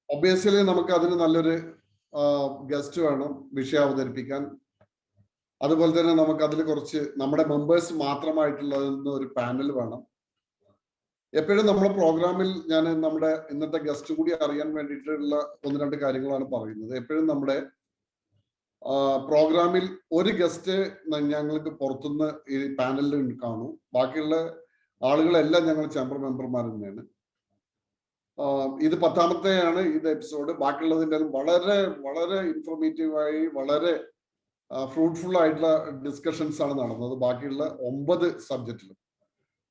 Obviously നമുക്ക് അതിന് നല്ലൊരു ഗസ്റ്റ് വേണം വിഷയം അവതരിപ്പിക്കാൻ. അതുപോലെ തന്നെ നമുക്ക് അതിൽ കുറച്ച് നമ്മുടെ മെമ്പേഴ്സ് മാത്രമായിട്ടുള്ള ഒരു പാനൽ വേണം. എപ്പോഴും നമ്മുടെ പ്രോഗ്രാമിൽ ഞാൻ നമ്മുടെ ഇന്നത്തെ ഗസ്റ്റ് കൂടി അറിയാൻ വേണ്ടിയിട്ടുള്ള 1-2 കാര്യങ്ങളാണ് പറയുന്നത്. എപ്പോഴും നമ്മുടെ പ്രോഗ്രാമിൽ ഒരു ഗസ്റ്റ് ഞങ്ങൾക്ക് പുറത്തുനിന്ന് ഈ പാനലിൽ കാണും. ബാക്കിയുള്ള ആളുകളെല്ലാം ഞങ്ങൾ ചേംബർ മെമ്പർമാർ തന്നെയാണ്. ഇത് 10ാമത്തെയാണ് ഇത് എപ്പിസോഡ്. ബാക്കിയുള്ളതിൻ്റെ വളരെ വളരെ ഇൻഫോർമേറ്റീവായി വളരെ ഫ്രൂട്ട്ഫുൾ ആയിട്ടുള്ള ഡിസ്കഷൻസ് ആണ് നടന്നത്. ബാക്കിയുള്ള 9 സബ്ജക്റ്റിലും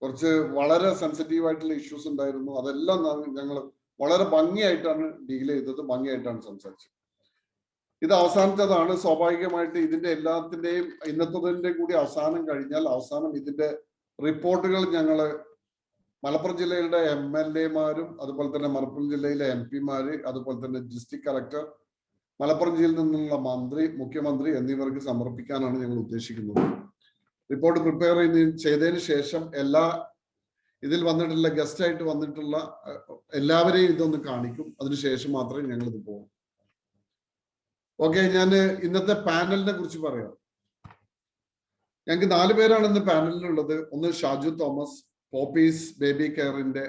കുറച്ച് വളരെ സെൻസിറ്റീവ് ആയിട്ടുള്ള ഇഷ്യൂസ് ഉണ്ടായിരുന്നു. അതെല്ലാം ഞങ്ങൾ വളരെ ഭംഗിയായിട്ടാണ് ഡീൽ ചെയ്തത്, ഭംഗിയായിട്ടാണ് സംസാരിച്ചത്. ഇത് അവസാനത്തേതാണ്. സ്വാഭാവികമായിട്ട് ഇതിന്റെ എല്ലാത്തിന്റെയും ഇന്നത്തതിന്റെ കൂടി അവസാനം കഴിഞ്ഞാൽ അവസാനം ഇതിന്റെ റിപ്പോർട്ടുകൾ ഞങ്ങൾ മലപ്പുറം ജില്ലയുടെ MLA-മാരും അതുപോലെ തന്നെ മലപ്പുറം ജില്ലയിലെ MP-മാര് അതുപോലെ തന്നെ ഡിസ്ട്രിക്ട് കളക്ടർ, മലപ്പുറം ജില്ലയിൽ നിന്നുള്ള മന്ത്രി, മുഖ്യമന്ത്രി എന്നിവർക്ക് സമർപ്പിക്കാനാണ് ഞങ്ങൾ ഉദ്ദേശിക്കുന്നത്. റിപ്പോർട്ട് പ്രിപ്പയർ ചെയ്തതിന് ശേഷം ഇതിൽ വന്നിട്ടുള്ള ഗസ്റ്റായിട്ട് വന്നിട്ടുള്ള എല്ലാവരെയും ഇതൊന്ന് കാണിക്കും. അതിനുശേഷം മാത്രമേ ഞങ്ങൾ ഇത് പോകും. ഓക്കെ, ഞാൻ ഇന്നത്തെ പാനലിനെ കുറിച്ച് പറയാം. ഞങ്ങൾക്ക് 4 പേരാണ് ഇന്ന് പാനലിലുള്ളത്. ഒന്ന് ഷാജു തോമസ്, പോപ്പീസ് ബേബി കെയറിന്റെ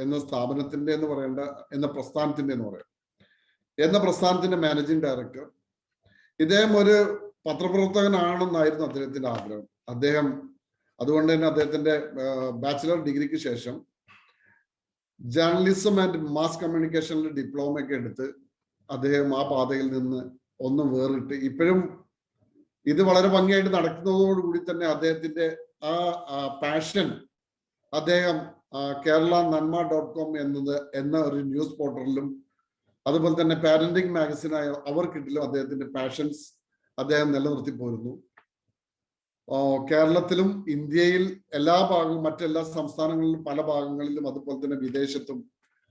എന്ന സ്ഥാപനത്തിന്റെ എന്ന പ്രസ്ഥാനത്തിന്റെ മാനേജിംഗ് ഡയറക്ടർ. ഇദ്ദേഹം ഒരു പത്രപ്രവർത്തകനാണെന്നായിരുന്നു അദ്ദേഹത്തിന്റെ ആഗ്രഹം. അതുകൊണ്ട് തന്നെ അദ്ദേഹത്തിന്റെ ബാച്ചിലർ ഡിഗ്രിക്ക് ശേഷം ജേർണലിസം ആൻഡ് മാസ് കമ്മ്യൂണിക്കേഷനിൽ ഡിപ്ലോമ ഒക്കെ എടുത്ത് അദ്ദേഹം ആ പാതയിൽ നിന്ന് ഒന്ന് വേറിട്ട് ഇപ്പോഴും ഇത് വളരെ ഭംഗിയായിട്ട് നടക്കുന്നതോടുകൂടി തന്നെ അദ്ദേഹത്തിന്റെ ആ പാഷൻ അദ്ദേഹം Kerala-Nanma.com എന്ന ഒരു ന്യൂസ് പോർട്ടലിലും അതുപോലെ തന്നെ പാരന്റിംഗ് മാഗസിനായ അവർക്കിട്ടിലും അദ്ദേഹത്തിന്റെ പാഷൻസ് അദ്ദേഹം നിലനിർത്തി പോരുന്നു. കേരളത്തിലും ഇന്ത്യയിൽ മറ്റെല്ലാ സംസ്ഥാനങ്ങളിലും പല ഭാഗങ്ങളിലും അതുപോലെ തന്നെ വിദേശത്തും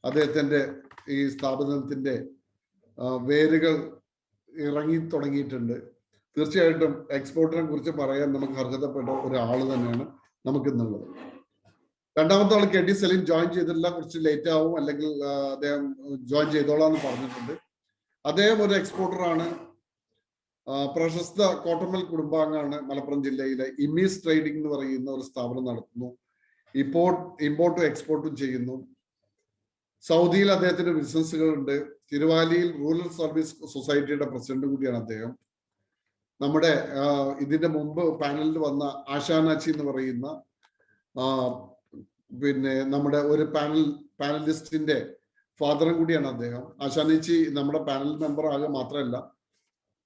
അദ്ദേഹത്തിന്റെ ഈ സ്ഥാപനത്തിന്റെ വേരുകൾ ഇറങ്ങി തുടങ്ങിയിട്ടുണ്ട്. തീർച്ചയായിട്ടും എക്സ്പോർട്ടിനെ കുറിച്ച് പറയാൻ നമുക്ക് അർഹതപ്പെട്ട ഒരാൾ തന്നെയാണ് നമുക്കിന്നുള്ളത്. 2ാമത്തെ ആൾ KD സലീം ജോയിൻ ചെയ്തിട്ടില്ല, കുറച്ച് ലേറ്റ് ആവും, അല്ലെങ്കിൽ അദ്ദേഹം ജോയിൻ ചെയ്തോളാന്ന് പറഞ്ഞിട്ടുണ്ട്. അദ്ദേഹം ഒരു എക്സ്പോർട്ടറാണ്, പ്രശസ്ത കോട്ടമ്മൽ കുടുംബാംഗമാണ്. മലപ്പുറം ജില്ലയിലെ ഇമീസ് ട്രേഡിംഗ് എന്ന് പറയുന്ന ഒരു സ്ഥാപനം നടത്തുന്നു. ഇമ്പോർട്ടും എക്സ്പോർട്ടും ചെയ്യുന്നു. സൗദിയിൽ അദ്ദേഹത്തിന് ബിസിനസ്സുകളുണ്ട്. തിരുവാലിയിൽ റൂറൽ സർവീസ് സൊസൈറ്റിയുടെ പ്രസിഡന്റ് കൂടിയാണ് അദ്ദേഹം. നമ്മുടെ ഇതിന്റെ മുമ്പ് പാനലിൽ വന്ന ആശാനാച്ചി എന്ന് പറയുന്ന നമ്മുടെ ഒരു പാനലിസ്റ്റിന്റെ ഫാദറും കൂടിയാണ് അദ്ദേഹം. ആശാനാച്ചി നമ്മുടെ പാനൽ മെമ്പർ ആകുക മാത്രമല്ല,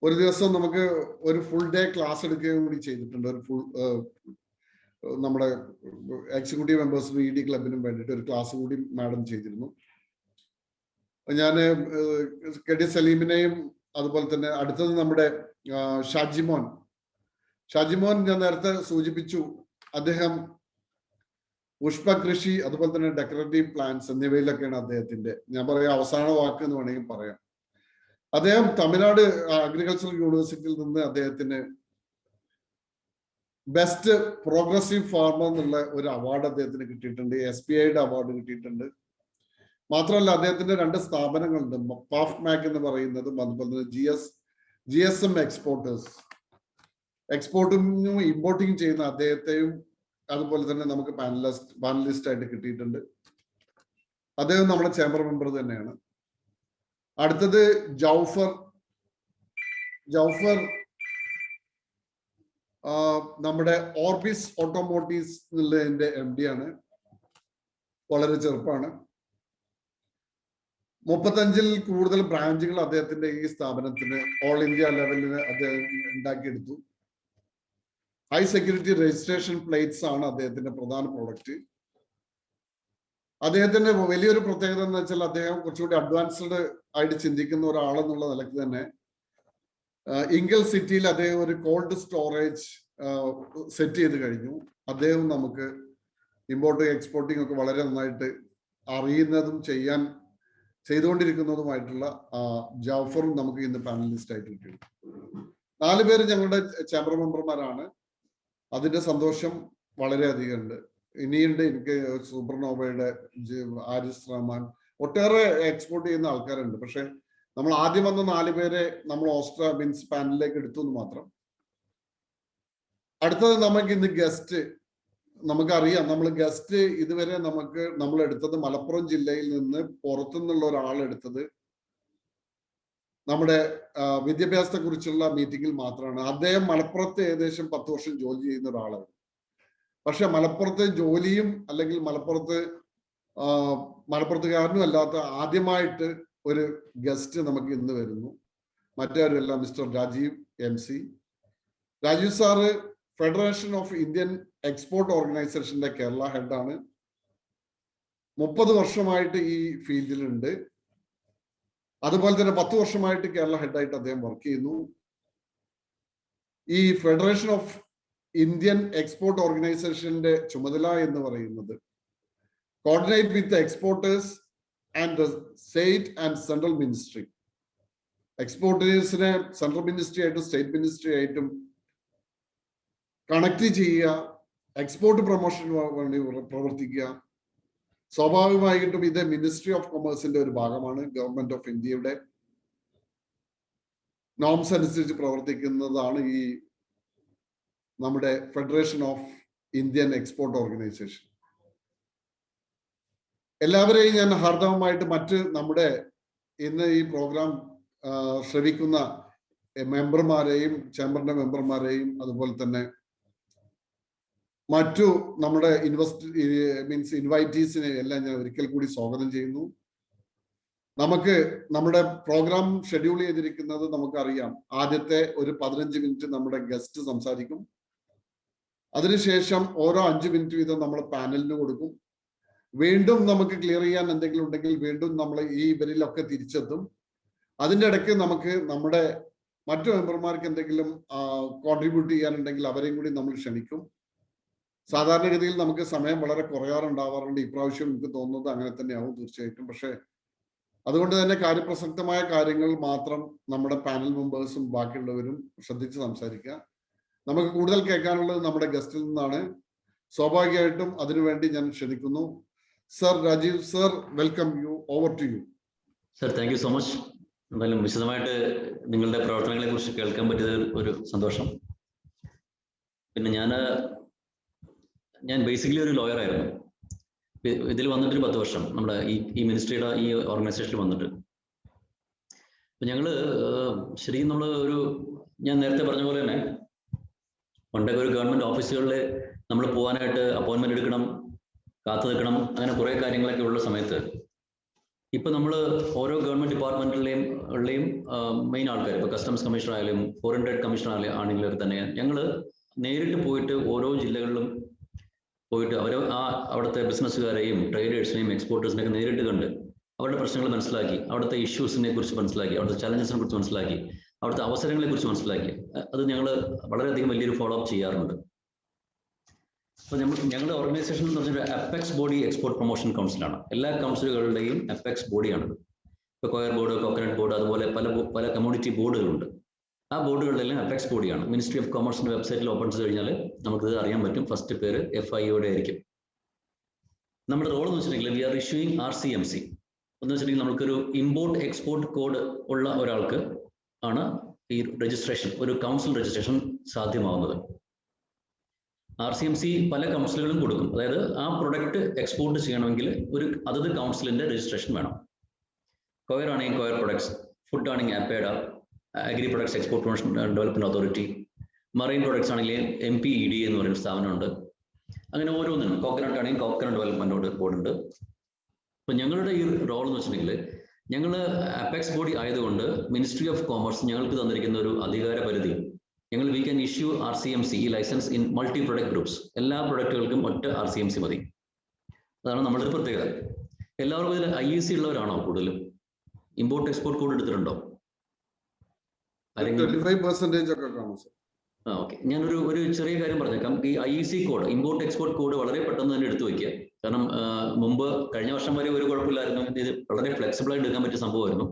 ഒരു ദിവസം നമുക്ക് ഒരു ഫുൾ ഡേ ക്ലാസ് എടുക്കുകയും കൂടി ചെയ്തിട്ടുണ്ട്. നമ്മുടെ എക്സിക്യൂട്ടീവ് മെമ്പേഴ്സിനും ED ക്ലബിനും വേണ്ടിയിട്ട് ഒരു ക്ലാസ് കൂടി മാഡം ചെയ്തിരുന്നു. ഞാൻ KD സലീമിനെയും അതുപോലെ തന്നെ അടുത്തത് നമ്മുടെ ഷാജിമോൻ ഞാൻ നേരത്തെ സൂചിപ്പിച്ചു. അദ്ദേഹം പുഷ്പ കൃഷി അതുപോലെ തന്നെ ഡെക്കറേറ്റീവ് പ്ലാന്റ്സ് എന്നിവയിലൊക്കെയാണ് അദ്ദേഹത്തിന്റെ, ഞാൻ പറയാം, അവസാന വാക്ക് എന്ന് വേണമെങ്കിൽ പറയാം. അദ്ദേഹം തമിഴ്നാട് അഗ്രികൾച്ചറൽ യൂണിവേഴ്സിറ്റിയിൽ നിന്ന് അദ്ദേഹത്തിന് ബെസ്റ്റ് പ്രോഗ്രസീവ് ഫാർമർ എന്നുള്ള ഒരു അവാർഡ് അദ്ദേഹത്തിന് കിട്ടിയിട്ടുണ്ട്. SBIയുടെ അവാർഡ് കിട്ടിയിട്ടുണ്ട്. മാത്രമല്ല അദ്ദേഹത്തിന്റെ 2 സ്ഥാപനങ്ങളുണ്ട്, പാഫ്മാക് എന്ന് പറയുന്നതും അതുപോലെ തന്നെ GSM എക്സ്പോർട്ടിങ്ങും ഇമ്പോർട്ടിങ്ങും ചെയ്യുന്ന അദ്ദേഹത്തെയും അതുപോലെ തന്നെ നമുക്ക് പാനലിസ്റ്റ് ആയിട്ട് കിട്ടിയിട്ടുണ്ട്. അദ്ദേഹം നമ്മുടെ ചേംബർ മെമ്പർ തന്നെയാണ്. അടുത്തത് ജൗഫർ നമ്മുടെ ഓർബിസ് ഓട്ടോമോട്ടീവ്സ് എന്നുള്ളതിന്റെ MD ആണ്. വളരെ ചെറുപ്പമാണ്. 35-ൽ കൂടുതൽ ബ്രാഞ്ചുകൾ അദ്ദേഹത്തിന്റെ ഈ സ്ഥാപനത്തിന് ഓൾ ഇന്ത്യ ലെവലിൽ അദ്ദേഹം ഉണ്ടാക്കിയെടുത്തു. ഹൈ സെക്യൂരിറ്റി രജിസ്ട്രേഷൻ പ്ലേറ്റ്സ് ആണ് അദ്ദേഹത്തിന്റെ പ്രധാന പ്രോഡക്റ്റ്. അദ്ദേഹത്തിന്റെ വലിയൊരു പ്രത്യേകത എന്ന് വെച്ചാൽ അദ്ദേഹം കുറച്ചുകൂടി അഡ്വാൻസ്ഡ് ആയിട്ട് ചിന്തിക്കുന്ന ഒരാളെന്നുള്ള നിലയ്ക്ക് തന്നെ ഇംഗൽ സിറ്റിയിൽ അദ്ദേഹം ഒരു കോൾഡ് സ്റ്റോറേജ് സെറ്റ് ചെയ്ത് കഴിഞ്ഞു. അദ്ദേഹം നമുക്ക് ഇമ്പോർട്ടിങ് എക്സ്പോർട്ടിങ് ഒക്കെ വളരെ നന്നായിട്ട് അറിയുന്നതും ചെയ്തുകൊണ്ടിരിക്കുന്നതുമായിട്ടുള്ള ജാഫറും നമുക്ക് ഇന്ന് പാനലിസ്റ്റ് ആയിട്ട് കിട്ടിയത്. 4 പേര് ഞങ്ങളുടെ ചേംബർ മെമ്പർമാരാണ്. അതിന്റെ സന്തോഷം വളരെയധികം ഉണ്ട്. ഇനിയുണ്ട് എനിക്ക് സൂപ്പർനോവയുടെ ആരിസ് റഹ്മാൻ, ഒട്ടേറെ എക്സ്പോർട്ട് ചെയ്യുന്ന ആൾക്കാരുണ്ട്. പക്ഷെ നമ്മൾ ആദ്യം വന്ന 4 പേരെ നമ്മൾ മീൻസ് പാനലിലേക്ക് എടുത്തു എന്ന് മാത്രം. അടുത്തത് നമുക്ക് ഇന്ന് ഗസ്റ്റ്, നമുക്കറിയാം നമ്മൾ ഗസ്റ്റ് ഇതുവരെ നമ്മൾ എടുത്തത് മലപ്പുറം ജില്ലയിൽ നിന്ന് പുറത്തുനിന്നുള്ള ഒരാളെടുത്തത് നമ്മുടെ വിദ്യാഭ്യാസത്തെ കുറിച്ചുള്ള മീറ്റിംഗിൽ മാത്രമാണ്. അദ്ദേഹം മലപ്പുറത്ത് ഏകദേശം 10 വർഷം ജോലി ചെയ്യുന്ന ഒരാളാണ്. പക്ഷെ മലപ്പുറത്തെ ജോലിയും അല്ലെങ്കിൽ മലപ്പുറത്തുകാരനും അല്ലാത്ത ആദ്യമായിട്ട് ഒരു ഗസ്റ്റ് നമുക്ക് ഇന്ന് വരുന്നു. മറ്റാരുമല്ല, mister Rajeev MC. Rajeev sir federation of Indian export ഓർഗനൈസേഷന്റെ കേരള ഹെഡാണ്. 30 വർഷമായിട്ട് ഈ ഫീൽഡിലുണ്ട്. അതുപോലെ തന്നെ 10 വർഷമായിട്ട് കേരള ഹെഡായിട്ട് അദ്ദേഹം വർക്ക് ചെയ്യുന്നു. ഈ ഫെഡറേഷൻ ഓഫ് ഇന്ത്യൻ എക്സ്പോർട്ട് ഓർഗനൈസേഷന്റെ ചുമതല എന്ന് പറയുന്നത് coordinate with exporters and the state and central ministry. എക്സ്പോർട്ടേഴ്സിനെ സെൻട്രൽ മിനിസ്ട്രി ആയിട്ടും സ്റ്റേറ്റ് മിനിസ്ട്രി ആയിട്ടും കണക്ട് ചെയ്യുക, എക്സ്പോർട്ട് പ്രൊമോഷന് വേണ്ടി പ്രവർത്തിക്കുക. സ്വാഭാവികമായിട്ടും ഇത് മിനിസ്ട്രി ഓഫ് കൊമേഴ്സിന്റെ ഒരു ഭാഗമാണ്. ഗവൺമെന്റ് ഓഫ് ഇന്ത്യയുടെ നോംസ് അനുസരിച്ച് പ്രവർത്തിക്കുന്നതാണ് ഈ നമ്മുടെ federation of Indian export organisation. എല്ലാവരെയും ഞാൻ ഹാർദവമായിട്ട് നമ്മുടെ ഇന്ന് ഈ പ്രോഗ്രാം ശ്രവിക്കുന്ന മെമ്പർമാരെയും ചേംബറിന്റെ മെമ്പർമാരെയും അതുപോലെ തന്നെ മറ്റു നമ്മുടെ ഇൻവൈറ്റീസിനെ എല്ലാം ഞാൻ ഒരിക്കൽ കൂടി സ്വാഗതം ചെയ്യുന്നു. നമുക്ക് നമ്മുടെ പ്രോഗ്രാം ഷെഡ്യൂൾ ചെയ്തിരിക്കുന്നത് നമുക്കറിയാം. ആദ്യത്തെ ഒരു 15 മിനിറ്റ് നമ്മുടെ ഗസ്റ്റ് സംസാരിക്കും. അതിനുശേഷം ഓരോ 5 മിനിറ്റ് വീതം നമ്മൾ പാനലിന് കൊടുക്കും. വീണ്ടും നമുക്ക് ക്ലിയർ ചെയ്യാൻ എന്തെങ്കിലും ഉണ്ടെങ്കിൽ വീണ്ടും നമ്മൾ ഇവരിലൊക്കെ തിരിച്ചെത്തും. അതിൻ്റെ ഇടയ്ക്ക് നമുക്ക് നമ്മുടെ മറ്റു മെമ്പർമാർക്ക് എന്തെങ്കിലും കോൺട്രിബ്യൂട്ട് ചെയ്യാനുണ്ടെങ്കിൽ അവരെയും കൂടി നമ്മൾ ക്ഷണിക്കും. സാധാരണഗതിയിൽ നമുക്ക് സമയം വളരെ കുറയാറുണ്ടാവാറുണ്ട്. ഇപ്രാവശ്യം എനിക്ക് തോന്നുന്നത് അങ്ങനെ തന്നെയാവും തീർച്ചയായിട്ടും. പക്ഷെ അതുകൊണ്ട് തന്നെ കാര്യപ്രസക്തമായ കാര്യങ്ങൾ മാത്രം നമ്മുടെ പാനൽ മെമ്പേഴ്സും ബാക്കിയുള്ളവരും ശ്രദ്ധിച്ച് സംസാരിക്കുക. നമുക്ക് കൂടുതൽ കേൾക്കാനുള്ളത് നമ്മുടെ ഗസ്റ്റിൽ നിന്നാണ്. സ്വാഭാവികമായിട്ടും അതിനുവേണ്ടി ഞാൻ ക്ഷണിക്കുന്നു. Sir Rajeev sir, welcome you. Over to you. Sir, thank you so much. എന്തായാലും വിശദമായിട്ട് നിങ്ങളുടെ പ്രവർത്തനങ്ങളെ കുറിച്ച് കേൾക്കാൻ പറ്റിയത് ഒരു സന്തോഷം. പിന്നെ ഞാൻ ബേസിക്കലി ഒരു ലോയർ ആയിരുന്നു. ഇതിൽ വന്നിട്ട് 10 വർഷം നമ്മുടെ ഈ മിനിസ്ട്രിയുടെ ഈ ഓർഗനൈസേഷനിൽ വന്നിട്ട്. അപ്പൊ ഞങ്ങള് ശരിക്കും ഞാൻ നേരത്തെ പറഞ്ഞ പോലെ തന്നെ പണ്ടൊക്കെ ഒരു ഗവൺമെന്റ് ഓഫീസുകളിൽ നമ്മൾ പോകാനായിട്ട് അപ്പോയിന്റ്മെന്റ് എടുക്കണം, കാത്തു നിൽക്കണം, അങ്ങനെ കുറെ കാര്യങ്ങളൊക്കെ ഉള്ള സമയത്ത് ഇപ്പൊ നമ്മൾ ഓരോ ഗവൺമെന്റ് ഡിപ്പാർട്ട്മെന്റിലെയും മെയിൻ ആൾക്കാർ, ഇപ്പൊ കസ്റ്റംസ് കമ്മീഷണർ ആയാലും ഫോറിൻ ട്രേഡ് കമ്മീഷണർ ആണെങ്കിലും തന്നെ ഞങ്ങൾ നേരിട്ട് പോയിട്ട് ഓരോ ജില്ലകളിലും പോയിട്ട് അവിടുത്തെ ബിസിനസ്സുകാരെയും ട്രേഡേഴ്സിനെയും എക്സ്പോർട്ടേഴ്സിനെയൊക്കെ നേരിട്ട് കണ്ട് അവരുടെ പ്രശ്നങ്ങൾ മനസ്സിലാക്കി, അവിടുത്തെ ഇഷ്യൂസിനെ കുറിച്ച് മനസ്സിലാക്കി, അവിടുത്തെ ചലഞ്ചസിനെ കുറിച്ച് മനസ്സിലാക്കി, അവിടുത്തെ അവസരങ്ങളെ കുറിച്ച് മനസ്സിലാക്കി. അത് ഞങ്ങൾ വളരെയധികം വലിയൊരു ഫോളോ അപ്പ് ചെയ്യാറുണ്ട്. അപ്പോൾ ഞങ്ങളുടെ ഓർഗനൈസേഷൻ എന്ന് പറഞ്ഞാൽ അപ്പെക്സ് ബോഡി എക്സ്പോർട്ട് പ്രൊമോഷൻ കൗൺസിലാണ്. എല്ലാ കൗൺസിലുകളുടെയും അപ്പെക്സ് ബോഡിയാണത്. ഇപ്പോൾ കോയർ ബോർഡ്, കോക്കനട്ട് ബോർഡ്, അതുപോലെ പല കമ്മ്യൂണിറ്റി ബോർഡുകളുണ്ട്. ആ ബോർഡുകളിലെല്ലാം അപ്പെക്സ് ബോഡിയാണ്. മിനിസ്ട്രി ഓഫ് കൊമേഴ്സിന്റെ വെബ്സൈറ്റിൽ ഓപ്പൺ ചെയ്ത് കഴിഞ്ഞാൽ നമുക്കിത് അറിയാൻ പറ്റും. ഫസ്റ്റ് പേര് FIOയുടെ ആയിരിക്കും. നമ്മുടെ റോൾ എന്ന് വെച്ചിട്ടുണ്ടെങ്കിൽ വി ആർ ഇഷ്യൂയിങ് RCMC എന്ന് വെച്ചിട്ടുണ്ടെങ്കിൽ നമുക്കൊരു ഇമ്പോർട്ട് എക്സ്പോർട്ട് കോഡ് ഉള്ള ഒരാൾക്ക് ആണ് ഈ രജിസ്ട്രേഷൻ, ഒരു കൗൺസിൽ രജിസ്ട്രേഷൻ സാധ്യമാവുന്നത്. RCMC പല കൗൺസിലുകളും കൊടുക്കും. അതായത് ആ പ്രൊഡക്റ്റ് എക്സ്പോർട്ട് ചെയ്യണമെങ്കിൽ അതത് കൗൺസിലിന്റെ രജിസ്ട്രേഷൻ വേണം. കോയർ ആണെങ്കിൽ കോയർ പ്രൊഡക്ട്സ്, ഫുഡ് ആണെങ്കിൽ APEDA, agri products export promotion development authority, marine products ആണെങ്കിൽ MPEDA എന്ന് പറയുന്ന സ്ഥാപനമുണ്ട്. അങ്ങനെ ഓരോന്നിനും, കോക്കനട്ട് ആണെങ്കിൽ കോക്കനട്ട് ഡെവലപ്മെന്റ് ബോർഡ് ഉണ്ട്. അപ്പൊ ഞങ്ങളുടെ ഈ റോൾ എന്ന് വെച്ചിട്ടുണ്ടെങ്കിൽ ഞങ്ങൾ അപ്പെക്സ് ബോഡി ആയതുകൊണ്ട് മിനിസ്ട്രി ഓഫ് കോമേഴ്സ് ഞങ്ങൾക്ക് തന്നിരിക്കുന്ന ഒരു അധികാര പരിധി, വി ക്യാൻ ഇഷ്യൂ RCMC, ഈ licence in multi product groups. എല്ലാ പ്രൊഡക്റ്റുകൾക്കും ഒറ്റ RCMC മതി. അതാണ് നമ്മുടെ ഒരു പ്രത്യേകത. എല്ലാവർക്കും ഇതിൽ IEC ഉള്ളവരാണോ കൂടുതലും? ഇമ്പോർട്ട് എക്സ്പോർട്ട് കോഡ് എടുത്തിട്ടുണ്ടോ? ഓക്കെ, ഞാനൊരു ചെറിയ കാര്യം പറഞ്ഞേക്കാം. ഈ IEC code, import export code വളരെ പെട്ടെന്ന് തന്നെ എടുത്തു വയ്ക്കുക. കാരണം കഴിഞ്ഞ വർഷം വരെ ഒരു കുഴപ്പമില്ലായിരുന്നു. ഇത് വളരെ ഫ്ലെക്സിബിൾ ആയിട്ട് എടുക്കാൻ പറ്റിയ സംഭവമായിരുന്നു.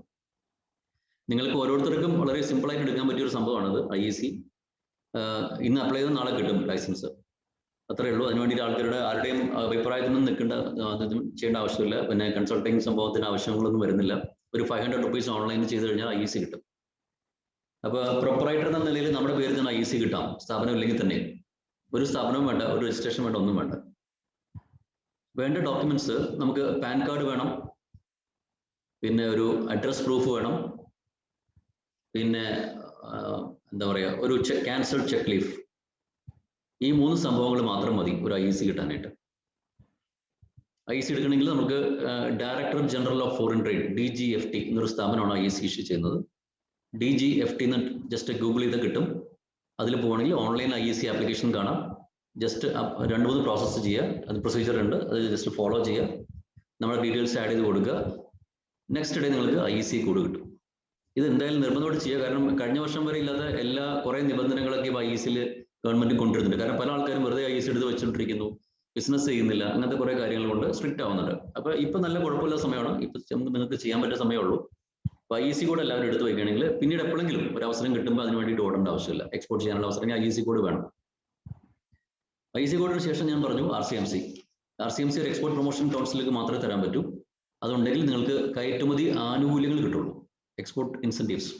നിങ്ങൾക്ക് ഓരോരുത്തർക്കും വളരെ സിമ്പിൾ ആയിട്ട് എടുക്കാൻ പറ്റിയ ഒരു സംഭവമാണത് IEC. ഇന്ന് അപ്ലൈ ചെയ്താൽ നാളെ കിട്ടും ലൈസൻസ്. അത്രേ ഉള്ളൂ. അതിന് വേണ്ടിയിട്ട് ആൾക്കാരുടെ ആരുടെയും അഭിപ്രായത്തിനൊന്നും നിൽക്കേണ്ട ചെയ്യേണ്ട ആവശ്യമില്ല. പിന്നെ കൺസൾട്ടിങ് സംഭവത്തിന് ആവശ്യങ്ങളൊന്നും വരുന്നില്ല. ഒരു 500 rupees ഓൺലൈനിൽ ചെയ്ത് കഴിഞ്ഞാൽ IEC കിട്ടും. അപ്പൊ പ്രൊപ്പറേറ്റർ എന്ന നിലയിൽ നമ്മുടെ പേരിൽ തന്നെ IEC കിട്ടാം, സ്ഥാപനം ഇല്ലെങ്കിൽ തന്നെ. ഒരു സ്ഥാപനവും വേണ്ട, ഒരു രജിസ്ട്രേഷൻ വേണ്ട, ഒന്നും വേണ്ട. വേണ്ട ഡോക്യുമെന്റ്സ് നമുക്ക് പാൻ കാർഡ് വേണം, പിന്നെ ഒരു അഡ്രസ് പ്രൂഫ് വേണം, പിന്നെ എന്താ പറയുക, ഒരു ക്യാൻസൽഡ് ചെക്ക് ലീഫ്. ഈ 3 സംഭവങ്ങൾ മാത്രം മതി ഒരു IEC കിട്ടാനായിട്ട്. IEC എടുക്കണമെങ്കിൽ നമുക്ക് director general of foreign trade DGFT എന്നൊരു സ്ഥാപനമാണ് IEC ഇഷ്യൂ ചെയ്യുന്നത്. DGFT എന്ന് ജസ്റ്റ് ഗൂഗിൾ ചെയ്ത് കിട്ടും. അതിൽ പോകണമെങ്കിൽ ഓൺലൈൻ IEC ആപ്ലിക്കേഷൻ കാണാം. ജസ്റ്റ് 2-3 പ്രോസസ്സ് ചെയ്യുക, അത് പ്രൊസീജിയർ ഉണ്ട്, അത് ജസ്റ്റ് ഫോളോ ചെയ്യുക, നമ്മുടെ ഡീറ്റെയിൽസ് ആഡ് ചെയ്ത് കൊടുക്കുക. നെക്സ്റ്റ് ഡേ നിങ്ങൾക്ക് IEC കോഡ് കിട്ടും. ഇത് എന്തായാലും നിർബന്ധമായിട്ട് ചെയ്യുക. കാരണം കഴിഞ്ഞ വർഷം വരെ ഇല്ലാത്ത കുറേ നിബന്ധനകളൊക്കെ IECയിൽ ഗവൺമെന്റ് കൊണ്ടുവരുന്നുണ്ട്. കാരണം പല ആൾക്കാരും വെറുതെ IEC എടുത്ത് വെച്ചുകൊണ്ടിരിക്കുന്നു, ബിസിനസ് ചെയ്യുന്നില്ല, അങ്ങനത്തെ കുറേ കാര്യങ്ങൾ കൊണ്ട് സ്ട്രിക്റ്റ് ആവുന്നുണ്ട്. അപ്പൊ ഇപ്പൊ നല്ല കുഴപ്പമില്ല സമയമാണ്, ഇപ്പൊ നിങ്ങൾക്ക് ചെയ്യാൻ പറ്റിയ സമയമുള്ളൂ. അപ്പൊ IEC കോഡ് എല്ലാവരും എടുത്ത് വയ്ക്കുകയാണെങ്കിൽ പിന്നീട് എപ്പോഴെങ്കിലും ഒരു അവസരം കിട്ടുമ്പോൾ അതിന് വേണ്ടിയിട്ട് ഓടേണ്ട ആവശ്യമില്ല. എക്സ്പോർട്ട് ചെയ്യാനുള്ള അവസരം IEC കോഡ് വേണം. IEC കോഡിന് ശേഷം ഞാൻ പറഞ്ഞു RCMC ഒരു എക്സ്പോർട്ട് പ്രൊമോഷൻ കൗൺസിലേക്ക് മാത്രമേ തരാൻ പറ്റൂ. അതുണ്ടെങ്കിൽ നിങ്ങൾക്ക് കയറ്റുമതി ആനുകൂല്യങ്ങൾ കിട്ടുള്ളൂ, എക്സ്പോർട്ട് ഇൻസെന്റീവ്സ്.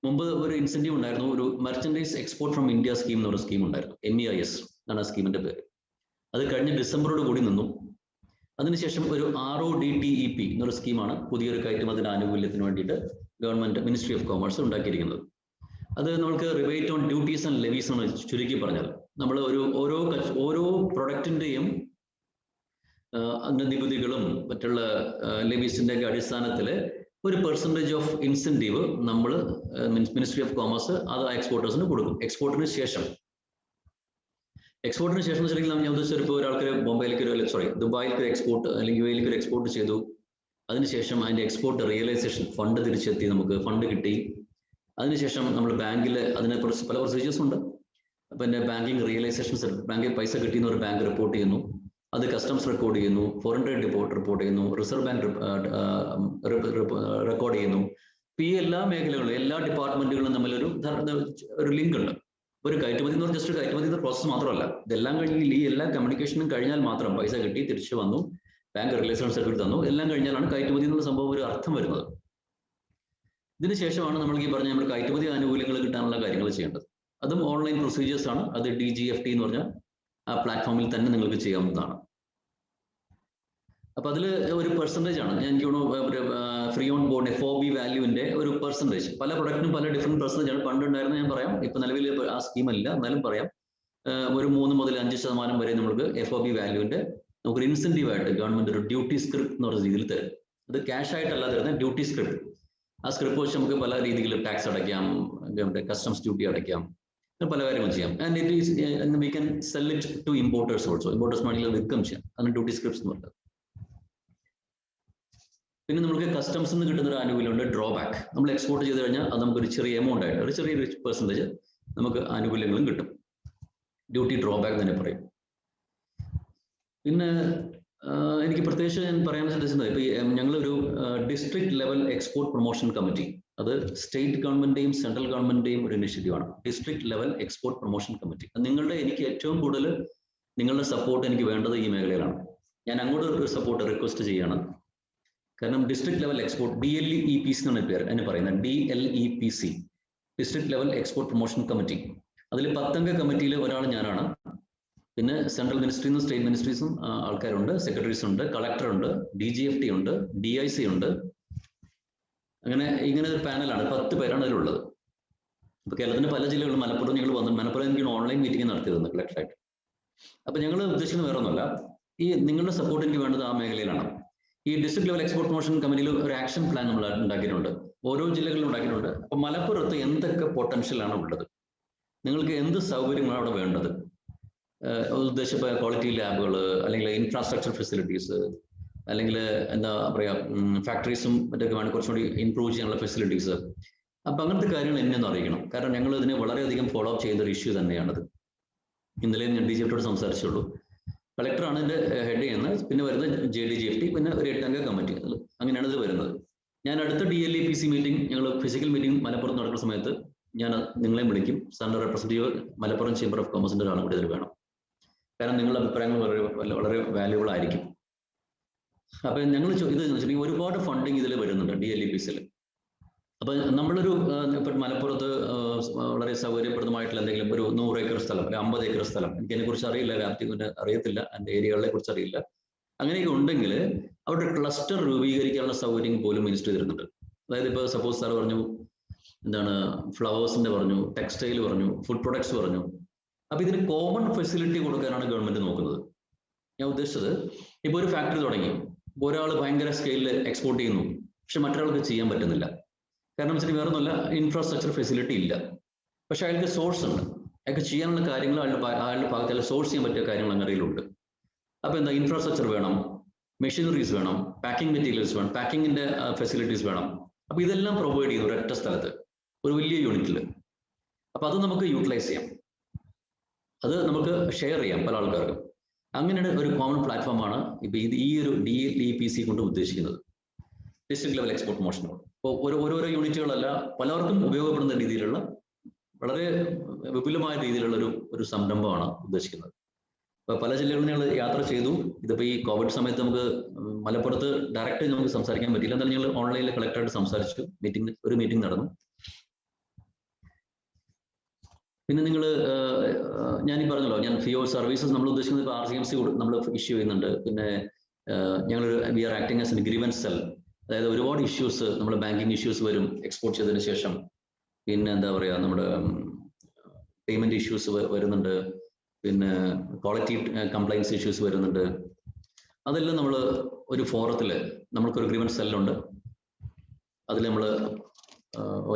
മുമ്പ് ഒരു ഇൻസെന്റീവ് ഉണ്ടായിരുന്നു, ഒരു merchandise export from India scheme എന്നൊരു സ്കീം ഉണ്ടായിരുന്നു. MEIS എന്നാണ് ആ സ്കീമിന്റെ പേര്. അത് കഴിഞ്ഞ ഡിസംബറോട് കൂടി നിന്നു. അതിനുശേഷം ഒരു RODTEP എന്നൊരു സ്കീമാണ് പുതിയൊരു കയറ്റുമതി ആനുകൂല്യത്തിന് വേണ്ടിയിട്ട് ഗവൺമെന്റ് മിനിസ്ട്രി ഓഫ് കോമേഴ്സ് ഉണ്ടാക്കിയിരിക്കുന്നത്. അത് നമുക്ക് rebate on duties and levees എന്ന് ചുരുക്കി പറഞ്ഞാൽ, നമ്മൾ ഓരോ പ്രൊഡക്റ്റിന്റെയും അതിന്റെ നികുതികളും മറ്റുള്ള ലെവീസിന്റെ ഒക്കെ അടിസ്ഥാനത്തിൽ ഒരു പെർസെൻറ്റേജ് ഓഫ് ഇൻസെന്റീവ് നമ്മൾ മിനിസ്ട്രി ഓഫ് കോമേഴ്സ് അത് എക്സ്പോർട്ടേഴ്സിന് കൊടുക്കും. എക്സ്പോർട്ടിന് ശേഷം വെച്ചിട്ടുണ്ടെങ്കിൽ ഞാൻ ഉദ്ദേശിച്ചത് ഇപ്പോൾ ഒരാൾക്ക് ദുബായിലേക്ക് എക്സ്പോർട്ട് അല്ലെങ്കിൽ UAE ഒരു എക്സ്പോർട്ട് ചെയ്തു. അതിനുശേഷം അതിന്റെ എക്സ്പോർട്ട് റിയലൈസേഷൻ ഫണ്ട് തിരിച്ചെത്തി, നമുക്ക് ഫണ്ട് കിട്ടി. അതിനുശേഷം നമ്മൾ ബാങ്കിൽ അതിനെക്കുറിച്ച് പല പ്രൊസീജിയേഴ്സ് ഉണ്ട്. പിന്നെ ബാങ്കിങ് റിയലൈസേഷൻ, ബാങ്കിൽ പൈസ കിട്ടിയെന്ന് ഒരു ബാങ്ക് റിപ്പോർട്ട് ചെയ്യുന്നു, അത് കസ്റ്റംസ് റെക്കോർഡ് ചെയ്യുന്നു, ഫോറിൻ ട്രേഡ് റിപ്പോർട്ട് ചെയ്യുന്നു, റിസർവ് ബാങ്ക് റെക്കോർഡ് ചെയ്യുന്നു. ഈ എല്ലാ മേഖലകളും എല്ലാ ഡിപ്പാർട്ട്മെന്റുകളും തമ്മിൽ ഒരു ലിങ്ക് ഉണ്ട്. ഒരു കയറ്റുമതി എന്ന് പറഞ്ഞാൽ ജസ്റ്റ് കയറ്റുമതി പ്രോസസ്സ് മാത്രമല്ല, ഇതെല്ലാം കഴിഞ്ഞ് ഈ എല്ലാ കമ്മ്യൂണിക്കേഷനും കഴിഞ്ഞാൽ മാത്രം പൈസ കിട്ടി, തിരിച്ചു വന്നു, ബാങ്ക് റിലേഷൻ സർട്ടിഫിക്കറ്റ് തന്നു, എല്ലാം കഴിഞ്ഞാലാണ് കയറ്റുമതി എന്നുള്ള സംഭവം ഒരു അർത്ഥം വരുന്നത്. ഇതിനുശേഷമാണ് നമ്മൾ ഈ പറഞ്ഞ നമ്മുടെ കയറ്റുമതി ആനുകൂല്യങ്ങൾ കിട്ടാനുള്ള കാര്യങ്ങൾ ചെയ്യേണ്ടത്. അതും ഓൺലൈൻ പ്രൊസീജിയേഴ്സ് ആണ്. അത് DGFT എന്ന് പറഞ്ഞ ആ പ്ലാറ്റ്ഫോമിൽ തന്നെ നിങ്ങൾക്ക് ചെയ്യാവുന്നതാണ്. അപ്പൊ അതിൽ ഒരു പെർസെൻറ്റേജ് ആണ്, എനിക്ക് ഫ്രീ ഓൺ ബോർഡ് FOB വാല്യൂവിന്റെ ഒരു പെർസെൻറ്റേജ്. പല പ്രൊഡക്റ്റിനും പല ഡിഫറെന്റ് പെർസെൻറ്റേജ് ആണ്. പണ്ടുണ്ടായിരുന്നു, ഞാൻ പറയാം. ഇപ്പൊ നിലവിൽ ആ സ്കീമല്ല, എന്നാലും പറയാം. ഒരു 3 മുതൽ 5% വരെ നമുക്ക് FOB വാല്യൂവിന്റെ നമുക്കൊരു ഇൻസെന്റീവ് ആയിട്ട് ഗവൺമെന്റ് ഒരു ഡ്യൂട്ടി സ്ക്രിപ്റ്റ് എന്ന് പറഞ്ഞ രീതിയിൽ തരും. അത് ക്യാഷ് ആയിട്ടല്ല തരുന്നത്, ഡ്യൂട്ടി സ്ക്രിപ്റ്റ്. ആ സ്ക്രിപ്റ്റ് വെച്ച് നമുക്ക് പല രീതിയിൽ ടാക്സ് അടയ്ക്കാം, കസ്റ്റംസ് ഡ്യൂട്ടി അടയ്ക്കാം, പല കാര്യങ്ങളും ചെയ്യാം. And it is we can sell it to importers also. Importers വേണമെങ്കിൽ വിൽക്കം ചെയ്യാം. അതാണ് ഡ്യൂട്ടി സ്ക്രിപ്റ്റ്സ് എന്ന് പറയുന്നത്. പിന്നെ നമുക്ക് കസ്റ്റംസ് നിന്ന് കിട്ടുന്ന ഒരു ആനുകൂല്യമുണ്ട്, ഡ്രോബാക്ക്. നമ്മൾ എക്സ്പോർട്ട് ചെയ്ത് കഴിഞ്ഞാൽ അത് നമുക്കൊരു ചെറിയ എമൗണ്ട് ആയിട്ട് ഒരു ചെറിയൊരു പെർസെൻറ്റേജ് നമുക്ക് ആനുകൂല്യങ്ങളും കിട്ടും. ഡ്യൂട്ടി ഡ്രോബാക്ക് തന്നെ പറയും. പിന്നെ എനിക്ക് പ്രത്യേകിച്ച് ഞാൻ പറയാൻ ഉദ്ദേശിച്ചത്, ഇപ്പൊ ഞങ്ങളൊരു district level export promotion committee, അത് സ്റ്റേറ്റ് ഗവൺമെന്റിന്റെയും സെൻട്രൽ ഗവൺമെന്റിന്റെയും ഒരു ഇനിഷ്യേറ്റീവാണ്. District level export promotion committee. എനിക്ക് ഏറ്റവും കൂടുതൽ നിങ്ങളുടെ സപ്പോർട്ട് എനിക്ക് വേണ്ടത് ഈ മേഖലയിലാണ്. ഞാൻ അങ്ങോട്ട് ഒരു സപ്പോർട്ട് റിക്വസ്റ്റ് ചെയ്യാണ്. കാരണം ഡിസ്ട്രിക്ട് ലെവൽ എക്സ്പോർട്ട് DLEPC എന്നാണ് പേര് എന്നെ പറയുന്നത്. DLEPC, district level export promotion committee. അതിൽ 10 അംഗ കമ്മിറ്റിയിൽ ഒരാൾ ഞാനാണ്. പിന്നെ സെൻട്രൽ മിനിസ്ട്രിയിൽ നിന്നും സ്റ്റേറ്റ് മിനിസ്ട്രീസും ആൾക്കാരുണ്ട്, സെക്രട്ടറീസ് ഉണ്ട്, കളക്ടർ ഉണ്ട്, DGFT ഉണ്ട്, DIC ഉണ്ട്. ഇങ്ങനെ ഒരു പാനലാണ്. 10 പേരാണ് അതിലുള്ളത്. ഇപ്പൊ കേരളത്തിന്റെ പല ജില്ലകളും, മലപ്പുറം ഞങ്ങൾ വന്നു. മലപ്പുറം എനിക്ക് ഓൺലൈൻ മീറ്റിംഗ് നടത്തിയതെന്ന് കളക്ടറായിട്ട്. അപ്പൊ ഞങ്ങൾ ഉദ്ദേശിക്കുന്നത് വേറെ ഒന്നുമല്ല, ഈ നിങ്ങളുടെ സപ്പോർട്ട് എനിക്ക് വേണ്ടത് ആ മേഖലയിലാണ്. ഈ ഡിസ്ട്രിക്ട് ലെവൽ എക്സ്പോർട്ട് പ്രൊമോഷൻ കമ്മിറ്റിയിൽ ഒരു ആക്ഷൻ പ്ലാൻ നമ്മൾ ഉണ്ടാക്കിയിട്ടുണ്ട്, ഓരോ ജില്ലകളിലും ഉണ്ടാക്കിയിട്ടുണ്ട്. അപ്പൊ മലപ്പുറത്ത് എന്തൊക്കെ പൊട്ടൻഷ്യലാണ് ഉള്ളത്, നിങ്ങൾക്ക് എന്ത് സൗകര്യങ്ങളാണ് അവിടെ വേണ്ടത്, ഉദ്ദേശിച്ച ക്വാളിറ്റി ലാബുകൾ, അല്ലെങ്കിൽ ഇൻഫ്രാസ്ട്രക്ചർ ഫെസിലിറ്റീസ്, അല്ലെങ്കിൽ എന്താ പറയാ ഫാക്ടറീസും മറ്റൊക്കെ വേണം കുറച്ചുകൂടി ഇംപ്രൂവ് ചെയ്യാനുള്ള ഫെസിലിറ്റീസ്. അപ്പൊ അങ്ങനത്തെ കാര്യങ്ങൾ എന്നെ ഒന്ന് അറിയിക്കണം. കാരണം ഞങ്ങൾ ഇതിനെ വളരെയധികം ഫോളോ അപ്പ് ചെയ്യുന്ന ഒരു ഇഷ്യൂ തന്നെയാണത്. ഇന്നലെ ഞാൻ DGFTയോട് സംസാരിച്ചുള്ളൂ. കളക്ടറാണ് ഇതിന്റെ ഹെഡ് ചെയ്യുന്നത്. പിന്നെ വരുന്നത് JDGFT, പിന്നെ ഒരു 8 അംഗ കമ്മിറ്റി. അങ്ങനെയാണ് ഇത് വരുന്നത്. ഞാൻ അടുത്ത DLEPC മീറ്റിംഗ്, ഞങ്ങൾ ഫിസിക്കൽ മീറ്റിംഗ് മലപ്പുറത്ത് നടക്കുന്ന സമയത്ത് ഞാൻ നിങ്ങളെ വിളിക്കും. Central representative Malappuram chamber of കൊമേഴ്സിന്റെ ഒരാളും കൂടി ഇതിൽ വേണം. കാരണം നിങ്ങളുടെ അഭിപ്രായങ്ങൾ വളരെ വാല്യുബിൾ ആയിരിക്കും. അപ്പൊ ഞങ്ങൾ ഇത് വെച്ചിട്ടുണ്ടെങ്കിൽ ഒരുപാട് ഫണ്ടിങ് ഇതിൽ വരുന്നുണ്ട് DLEPCയിൽ. അപ്പൊ നമ്മളൊരു ഇപ്പൊ മലപ്പുറത്ത് വളരെ സൗകര്യപ്രദമായിട്ടുള്ള എന്തെങ്കിലും ഒരു 100 ഏക്കർ സ്ഥലം, 50 ഏക്കർ സ്ഥലം, എനിക്ക് അതിനെ കുറിച്ച് അറിയില്ല, വ്യാപ്തിനെ അറിയത്തില്ല, എൻ്റെ ഏരിയകളെ കുറിച്ച് അറിയില്ല. അങ്ങനെയൊക്കെ ഉണ്ടെങ്കിൽ അവിടെ ക്ലസ്റ്റർ രൂപീകരിക്കാനുള്ള സൗകര്യം പോലും മിനിസ്റ്റർ തരുന്നുണ്ട്. അതായത് ഇപ്പൊ സപ്പോസ് സാർ പറഞ്ഞു എന്താണ് ഫ്ലവേഴ്സിന്റെ പറഞ്ഞു, ടെക്സ്റ്റൈൽ പറഞ്ഞു, ഫുഡ് പ്രൊഡക്ട്സ് പറഞ്ഞു. അപ്പൊ ഇതിന് കോമൺ ഫെസിലിറ്റി കൊടുക്കാനാണ് ഗവൺമെന്റ് നോക്കുന്നത്. ഞാൻ ഉദ്ദേശിച്ചത് ഇപ്പൊ ഒരു ഫാക്ടറി തുടങ്ങി, ഒരാൾ ഭയങ്കര സ്കെയിലിൽ എക്സ്പോർട്ട് ചെയ്യുന്നു, പക്ഷെ മറ്റൊരാൾക്ക് ചെയ്യാൻ പറ്റുന്നില്ല. കാരണം വെച്ചാൽ വേറെ ഒന്നുമല്ല, ഇൻഫ്രാസ്ട്രക്ചർ ഫെസിലിറ്റി ഇല്ല. പക്ഷെ അയാൾക്ക് സോഴ്സ് ഉണ്ട്, അയാൾക്ക് ചെയ്യാനുള്ള കാര്യങ്ങൾ അയാളുടെ ഭാഗത്ത് സോഴ്സ് ചെയ്യാൻ പറ്റിയ കാര്യങ്ങൾ അങ്ങനെയുണ്ട്. അപ്പൊ എന്താ, ഇൻഫ്രാസ്ട്രക്ചർ വേണം, മെഷീനറീസ് വേണം, പാക്കിംഗ് മെറ്റീരിയൽസ് വേണം, പാക്കിങ്ങിന്റെ ഫെസിലിറ്റീസ് വേണം. അപ്പൊ ഇതെല്ലാം പ്രൊവൈഡ് ചെയ്യുന്നു ഒരൊറ്റ സ്ഥലത്ത്, ഒരു വലിയ യൂണിറ്റിൽ. അപ്പൊ അത് നമുക്ക് യൂട്ടിലൈസ് ചെയ്യാം, അത് നമുക്ക് ഷെയർ ചെയ്യാം പല ആൾക്കാർക്കും. അങ്ങനെയാണ് ഒരു കോമൺ പ്ലാറ്റ്ഫോമാണ് ഇപ്പൊ ഈ ഒരു DLEPC കൊണ്ട് ഉദ്ദേശിക്കുന്നത്, ഡിസ്ട്രിക്ട് ലെവൽ എക്സ്പോർട്ട് പ്രൊമോഷൻ. ഇപ്പോൾ ഓരോരോ യൂണിറ്റുകളല്ല, പലർക്കും ഉപയോഗപ്പെടുന്ന രീതിയിലുള്ള വളരെ വിപുലമായ രീതിയിലുള്ള ഒരു സംരംഭമാണ് ഉദ്ദേശിക്കുന്നത്. ഇപ്പൊ പല ജില്ലകളിൽ ഞങ്ങൾ യാത്ര ചെയ്തു. ഇതിപ്പോ ഈ കോവിഡ് സമയത്ത് നമുക്ക് മലപ്പുറത്ത് ഡയറക്റ്റ് നമുക്ക് സംസാരിക്കാൻ പറ്റില്ല, എന്നാലും ഞങ്ങൾ ഓൺലൈനിൽ കളക്ടറായിട്ട് സംസാരിച്ചു, ഒരു മീറ്റിംഗ് നടന്നു. പിന്നെ നിങ്ങൾ ഞാൻ ഈ പറഞ്ഞല്ലോ, ഞാൻ ഫിയോ സർവീസസ് നമ്മൾ ഉദ്ദേശിക്കുന്നത് ഇപ്പോൾ RCMC നമ്മൾ ഇഷ്യൂ ചെയ്യുന്നുണ്ട്. പിന്നെ we are acting as an grievance cell. അതായത് ഒരുപാട് ഇഷ്യൂസ്, നമ്മൾ ബാങ്കിങ് ഇഷ്യൂസ് വരും എക്സ്പോർട്ട് ചെയ്തതിന് ശേഷം. പിന്നെ എന്താ പറയുക, നമ്മുടെ പേയ്മെന്റ് ഇഷ്യൂസ് വരുന്നുണ്ട്, പിന്നെ ക്വാളിറ്റി കംപ്ലൈൻസ് ഇഷ്യൂസ് വരുന്നുണ്ട്. അതെല്ലാം നമ്മൾ ഒരു ഫോറത്തിൽ നമ്മൾക്കൊരു ഗ്രീവൻസ് സെല്ലുണ്ട്. അതിൽ നമ്മൾ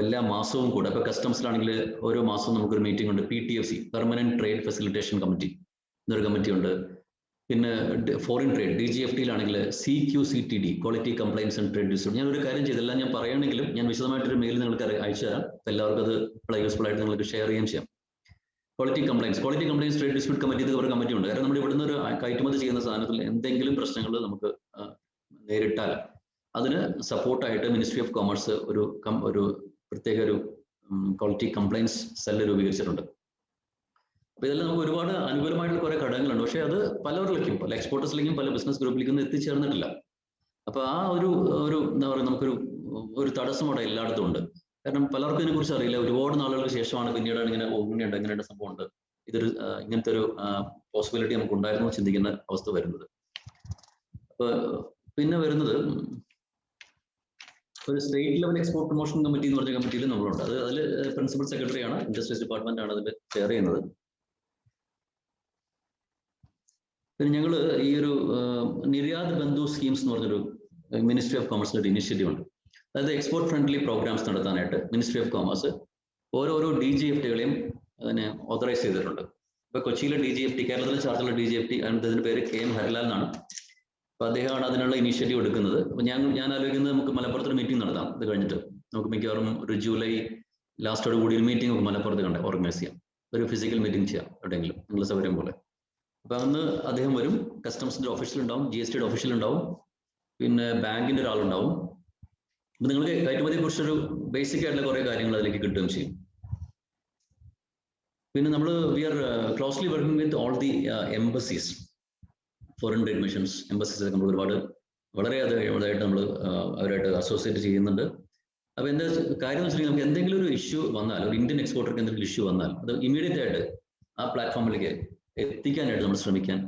എല്ലാ മാസവും കൂടെ, ഇപ്പൊ കസ്റ്റംസിലാണെങ്കിൽ ഓരോ മാസവും നമുക്കൊരു മീറ്റിംഗ് ഉണ്ട്, PTFC, permanent trade facilitation committee എന്നൊരു കമ്മിറ്റി ഉണ്ട്. പിന്നെ ഫോറിൻ ട്രേഡ് DGFT-യിലാണെങ്കിൽ CQCTD, quality compliance and trade dispute. ഞാൻ ഒരു കാര്യം ചെയ്തെല്ലാം ഞാൻ പറയുകയാണെങ്കിലും ഞാൻ വിശദമായിട്ടൊരു മെയിൽ നിങ്ങൾക്ക് അയച്ചു തരാം. എല്ലാവർക്കും അത് വളരെ യൂസ്ഫുൾ ആയിട്ട് നിങ്ങൾക്ക് ഷെയർ ചെയ്യാൻ ചെയ്യാം. Quality compliance trade dispute committee, ഇത് ഒരു കമ്മിറ്റി ഉണ്ട്. കാരണം നമ്മൾ ഇവിടുന്ന് ഒരു കയറ്റുമതി ചെയ്യുന്ന സാധനത്തിൽ എന്തെങ്കിലും പ്രശ്നങ്ങൾ നമുക്ക് നേരിട്ടാൽ അതിന് സപ്പോർട്ടായിട്ട് മിനിസ്ട്രി ഓഫ് കോമേഴ്സ് ഒരു പ്രത്യേക ഒരു ക്വാളിറ്റി കംപ്ലൈൻസ് സെല്ല് രൂപീകരിച്ചിട്ടുണ്ട്. അപ്പൊ ഇതെല്ലാം നമുക്ക് ഒരുപാട് അനുകൂലമായിട്ടുള്ള കുറെ ഘടകങ്ങളുണ്ട്. പക്ഷെ അത് പലവരിലേക്കും, പല എക്സ്പോർട്ടേഴ്സിലേക്കും പല ബിസിനസ് ഗ്രൂപ്പിലേക്കും എത്തിച്ചേർന്നിട്ടില്ല. അപ്പൊ ആ ഒരു എന്താ പറയുക, നമുക്കൊരു തടസ്സം അവിടെ എല്ലായിടത്തും ഉണ്ട്. കാരണം പലർക്കും ഇതിനെ കുറിച്ച് അറിയില്ല. ഒരുപാട് നാളുകൾക്ക് ശേഷമാണ് പിന്നീടാണ് ഇങ്ങനെയുള്ള സംഭവം ഉണ്ട്, ഇതൊരു ഇങ്ങനത്തെ ഒരു പോസിബിലിറ്റി നമുക്ക് ഉണ്ടായിരുന്നു ചിന്തിക്കുന്ന അവസ്ഥ വരുന്നത്. അപ്പൊ പിന്നെ വരുന്നത് ഒരു state level export promotion committee എന്ന് പറഞ്ഞ കമ്മിറ്റിയിൽ നമ്മളുണ്ട്. അതിൽ പ്രിൻസിപ്പൽ സെക്രട്ടറിയാണ്, ഇൻഡസ്ട്രീസ് ഡിപ്പാർട്ട്മെന്റ് ആണ് അതിൽ ചെയർ ചെയ്യുന്നത്. പിന്നെ ഞങ്ങൾ ഈ ഒരു നിർയാത് ബന്ധു സ്കീംസ് എന്ന് പറഞ്ഞൊരു മിനിസ്ട്രി ഓഫ് കോമേഴ്സിന്റെ ഒരു ഇനിഷ്യേറ്റീവ് ഉണ്ട്. അതായത് എക്സ്പോർട്ട് ഫ്രണ്ട്ലി പ്രോഗ്രാംസ് നടത്താനായിട്ട് മിനിസ്ട്രി ഓഫ് കോമേഴ്സ് ഓരോരോ DGFT-കളെയും അതിനെ ഓതറൈസ് ചെയ്തിട്ടുണ്ട്. ഇപ്പൊ കൊച്ചിയിലെ DGFT, കേരളത്തിലെ ചാർജുള്ള DGFT, അതിന്റെ പേര് KM ഹരിലാൽ എന്നാണ്. അപ്പൊ അദ്ദേഹമാണ് അതിനുള്ള ഇനീഷ്യേറ്റീവ് എടുക്കുന്നത്. അപ്പൊ ഞാൻ ആലോചിക്കുന്നത് നമുക്ക് മലപ്പുറത്തൊരു മീറ്റിംഗ് നടത്താം. ഇത് കഴിഞ്ഞിട്ട് നമുക്ക് മിക്കവാറും ഒരു ജൂലൈ ലാസ്റ്റോട് കൂടി ഒരു മീറ്റിംഗ് നമുക്ക് മലപ്പുറത്ത് ഓർഗനൈസ് ചെയ്യാം, ഒരു ഫിസിക്കൽ മീറ്റിംഗ് ചെയ്യാം എവിടെയെങ്കിലും, നിങ്ങളുടെ സൗകര്യം പോലെ. അപ്പൊ അന്ന് അദ്ദേഹം വരും, കസ്റ്റംസിന്റെ ഓഫീഷ്യൽ ഉണ്ടാവും, GST-യുടെ ഓഫീഷ്യൽ ഉണ്ടാവും, പിന്നെ ബാങ്കിന്റെ ഒരാളുണ്ടാവും. അപ്പൊ നിങ്ങൾക്ക് കയറ്റുമതിയെ കുറിച്ചൊരു ബേസിക് ആയിട്ടുള്ള കുറെ കാര്യങ്ങൾ അതിലേക്ക് കിട്ടുകയും ചെയ്യും. പിന്നെ നമ്മൾ we are closely working with all the embassies, foreign trade missions, embassies നമ്മൾ വളരെ അതായിട്ട് നമ്മൾ അവരായിട്ട് അസോസിയേറ്റ് ചെയ്യുന്നുണ്ട്. അപ്പൊ എന്താ കാര്യം എന്ന് വെച്ചിട്ടുണ്ടെങ്കിൽ, നമുക്ക് എന്തെങ്കിലും ഒരു ഇഷ്യൂ വന്നാൽ, ഒരു ഇന്ത്യൻ എക്സ്പോർട്ടർക്ക് എന്തെങ്കിലും ഇഷ്യൂ വന്നാൽ അത് ഇമീഡിയറ്റ് ആയിട്ട് ആ പ്ലാറ്റ്ഫോമിലേക്ക് എത്തിക്കാനായിട്ട് നമ്മൾ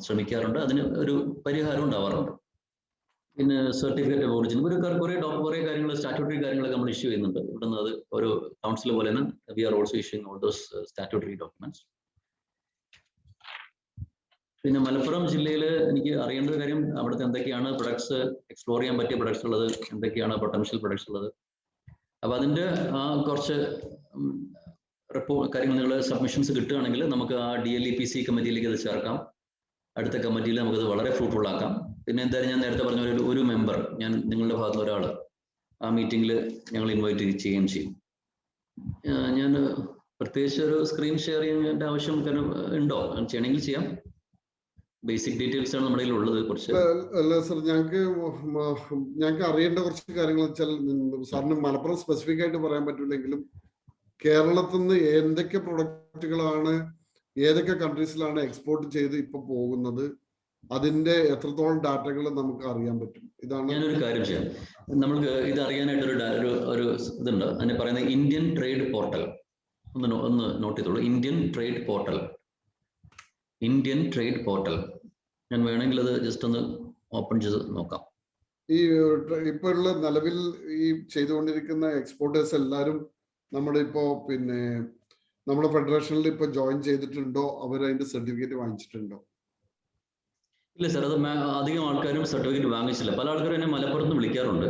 ശ്രമിക്കാറുണ്ട്. അതിന് ഒരു പരിഹാരം ഉണ്ടാവാറുണ്ട്. പിന്നെ സർട്ടിഫിക്കറ്റ് ഓഫ് ഒറിജിൻ, കുറെ കാര്യങ്ങൾ, സ്റ്റാറ്റ്യൂട്ടറി കാര്യങ്ങളൊക്കെ നമ്മൾ ഇഷ്യൂ ചെയ്യുന്നുണ്ട്. ഇവിടുന്ന് അത് ഒരു കൗൺസിൽ പോലെ തന്നെ we are also issuing all those statutory documents. പിന്നെ മലപ്പുറം ജില്ലയിൽ എനിക്ക് അറിയേണ്ട ഒരു കാര്യം, അവിടുത്തെ എന്തൊക്കെയാണ് പ്രൊഡക്ട്സ്, എക്സ്പ്ലോർ ചെയ്യാൻ പറ്റിയ പ്രൊഡക്ട്സ് ഉള്ളത്, എന്തൊക്കെയാണ് പൊട്ടൻഷ്യൽ പ്രൊഡക്ട്സ് ഉള്ളത്. അപ്പൊ അതിന്റെ കുറച്ച് കാര്യങ്ങൾ നിങ്ങൾ സബ്മിഷൻസ് കിട്ടുകയാണെങ്കിൽ നമുക്ക് ആ DLEPC കമ്മിറ്റിയിലേക്ക് അത് ചേർക്കാം. അടുത്ത കമ്മിറ്റിയിൽ നമുക്കത് വളരെ ഫ്രൂട്ട്ഫുൾ ആക്കാം. പിന്നെ എന്തായാലും ഞാൻ നേരത്തെ പറഞ്ഞ ഒരു മെമ്പർ, നിങ്ങളുടെ ഭാഗത്തുള്ള ഒരാൾ ആ മീറ്റിംഗിൽ ഞങ്ങൾ ഇൻവൈറ്റ് ചെയ്യുകയും ചെയ്യും. ഞാൻ പ്രത്യേകിച്ച് ഒരു സ്ക്രീൻ ഷെയർ ചെയ്യേണ്ട ആവശ്യം ഉണ്ടോ? ചെയ്യണമെങ്കിൽ ചെയ്യാം. ബേസിക് ഡീറ്റെയിൽസ് ആണ് നമ്മുടെ ഉള്ളത്. കുറച്ച് അല്ല സർ, ഞങ്ങൾക്ക് അറിയേണ്ട കുറച്ച് കാര്യങ്ങൾ വെച്ചാൽ, സാറിന് മലപ്പുറം സ്പെസിഫിക് ആയിട്ട് പറയാൻ പറ്റില്ലെങ്കിലും കേരളത്തിൽ നിന്ന് എന്തൊക്കെ പ്രൊഡക്റ്റുകളാണ് ഏതൊക്കെ കൺട്രീസിലാണ് എക്സ്പോർട്ട് ചെയ്ത് ഇപ്പൊ പോകുന്നത്, അതിന്റെ എത്രത്തോളം ഡാറ്റകൾ നമുക്ക് അറിയാൻ പറ്റും. ഇതാണ് ഞാനൊരു കാര്യം ചെയ്യാം. നമുക്ക് ഇത് അറിയാനായിട്ടൊരു ഒരു ഇതുണ്ട്, അതിനെ പറയുന്നത് ഇന്ത്യൻ ട്രേഡ് പോർട്ടൽ. ഒന്ന് നോട്ട് ചെയ്തോളൂ. Indian trade portal. Indian trade portal. ഞാൻ വേണമെങ്കിൽ അത് ജസ്റ്റ് ഒന്ന് ഓപ്പൺ ചെയ്ത് നോക്കാം. ഈ ഇപ്പൊ ഉള്ള നിലവിൽ ഈ ചെയ്തുകൊണ്ടിരിക്കുന്ന എക്സ്പോർട്ടേഴ്സ് എല്ലാവരും നമ്മുടെ ഇപ്പോ പിന്നെ നമ്മുടെ ഫെഡറേഷനിൽ ഇപ്പൊ ജോയിൻ ചെയ്തിട്ടുണ്ടോ? അവർ അതിന്റെ സർട്ടിഫിക്കറ്റ് വാങ്ങിച്ചിട്ടുണ്ടോ? ഇല്ല സാർ, അത് അധികം ആൾക്കാരും സർട്ടിഫിക്കറ്റ് വാങ്ങിച്ചില്ല. പല ആൾക്കാരും എന്നെ മലപ്പുറത്ത് വിളിക്കാറുണ്ട്.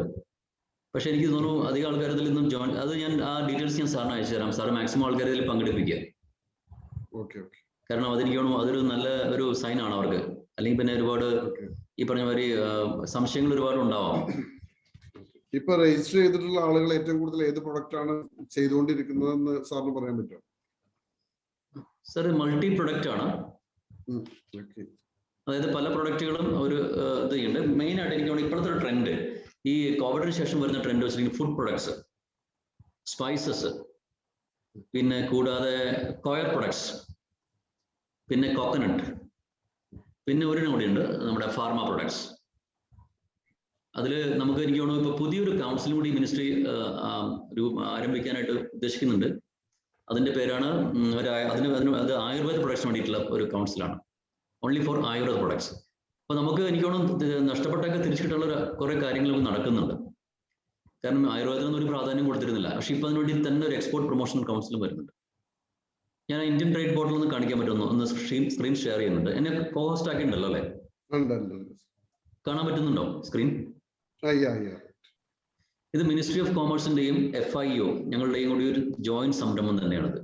പക്ഷെ എനിക്ക് തോന്നുന്നു അധികം ആൾക്കാർ ഇതിൽ നിന്നും ജോയിൻ, അത് ഞാൻ ആ ഡീറ്റെയിൽസ് ഞാൻ സാറിന് അയച്ചു തരാം. സാർ മാക്സിമം ആൾക്കാരെ ഇതിൽ പങ്കെടുപ്പിക്കുക. ഓക്കെ. കാരണം അതെനിക്ക് തോന്നുന്നു അതൊരു നല്ല ഒരു സൈൻ ആണ് അവർക്ക്. അല്ലെങ്കിൽ പിന്നെ ഒരുപാട് ഈ പറഞ്ഞ മാതിരി സംശയങ്ങൾ ഒരുപാട് ഉണ്ടാവാം. ഇപ്പൊ രജിസ്റ്റർ ചെയ്തിട്ടുള്ള ആളുകൾ ഏറ്റവും കൂടുതൽ ഏത് പ്രൊഡക്റ്റ് ആണ് ചെയ്തുകൊണ്ടിരിക്കുന്നതെന്ന് സാറിന് പറയാൻ പറ്റുമോ? സാർ മൾട്ടി പ്രൊഡക്റ്റ് ആണ്. അതായത് പല പ്രൊഡക്റ്റുകളും ഒരു ഇത് ചെയ്യുന്നുണ്ട്. മെയിൻ ആയിട്ട് എനിക്ക് തോന്നുന്നു ഇപ്പോഴത്തെ ഒരു ട്രെൻഡ്, ഈ കോവിഡിന് ശേഷം വരുന്ന ട്രെൻഡ് വെച്ചിട്ടുണ്ടെങ്കിൽ ഫുഡ് പ്രൊഡക്ട്സ്, സ്പൈസസ്, പിന്നെ കൂടാതെ കോയർ പ്രൊഡക്ട്സ്, പിന്നെ കോക്കനട്ട്, പിന്നെ ഒരെണ്ണം കൂടിയുണ്ട് നമ്മുടെ ഫാർമ പ്രൊഡക്ട്സ്. അതിൽ നമുക്ക് എനിക്ക് തോന്നുന്നു ഇപ്പൊ പുതിയൊരു കൗൺസിൽ കൂടി മിനിസ്ട്രി ആരംഭിക്കാനായിട്ട് ഉദ്ദേശിക്കുന്നുണ്ട്. അതിന്റെ പേരാണ് അത് ആയുർവേദ പ്രൊഡക്ട്സിന് വേണ്ടിയിട്ടുള്ള ഒരു കൗൺസിലാണ്. Only for Ayurveda products. അപ്പൊ നമുക്ക് എനിക്ക് തോന്നുന്നു നഷ്ടപ്പെട്ടൊക്കെ തിരിച്ചിട്ടുള്ള കുറെ കാര്യങ്ങളൊക്കെ നടക്കുന്നുണ്ട്. കാരണം ആയുർവേദത്തിന് ഒരു പ്രാധാന്യം കൊടുത്തിരുന്നില്ല. പക്ഷെ ഇപ്പൊ അതിനുവേണ്ടി തന്നെ ഒരു എക്സ്പോർട്ട് പ്രൊമോഷൻ കൗൺസിലും വരുന്നുണ്ട്. ഞാൻ ഇന്ത്യൻ ട്രേഡ് പോർട്ടൽ ഒന്ന് കാണിക്കാൻ പറ്റുന്നു, ഒന്ന് സ്ക്രീൻ ഷെയർ ചെയ്യുന്നുണ്ട്. എന്നെ കോസ്റ്റ് ആക്കിയിട്ടുണ്ടല്ലോ അല്ലേ? കാണാൻ പറ്റുന്നുണ്ടോ സ്ക്രീൻ? ഇത് മിനിസ്ട്രി ഓഫ് കോമേഴ്സിന്റെയും FIO ഞങ്ങളുടെയും കൂടി ഒരു ജോയിന്റ് സംരംഭം തന്നെയാണത്.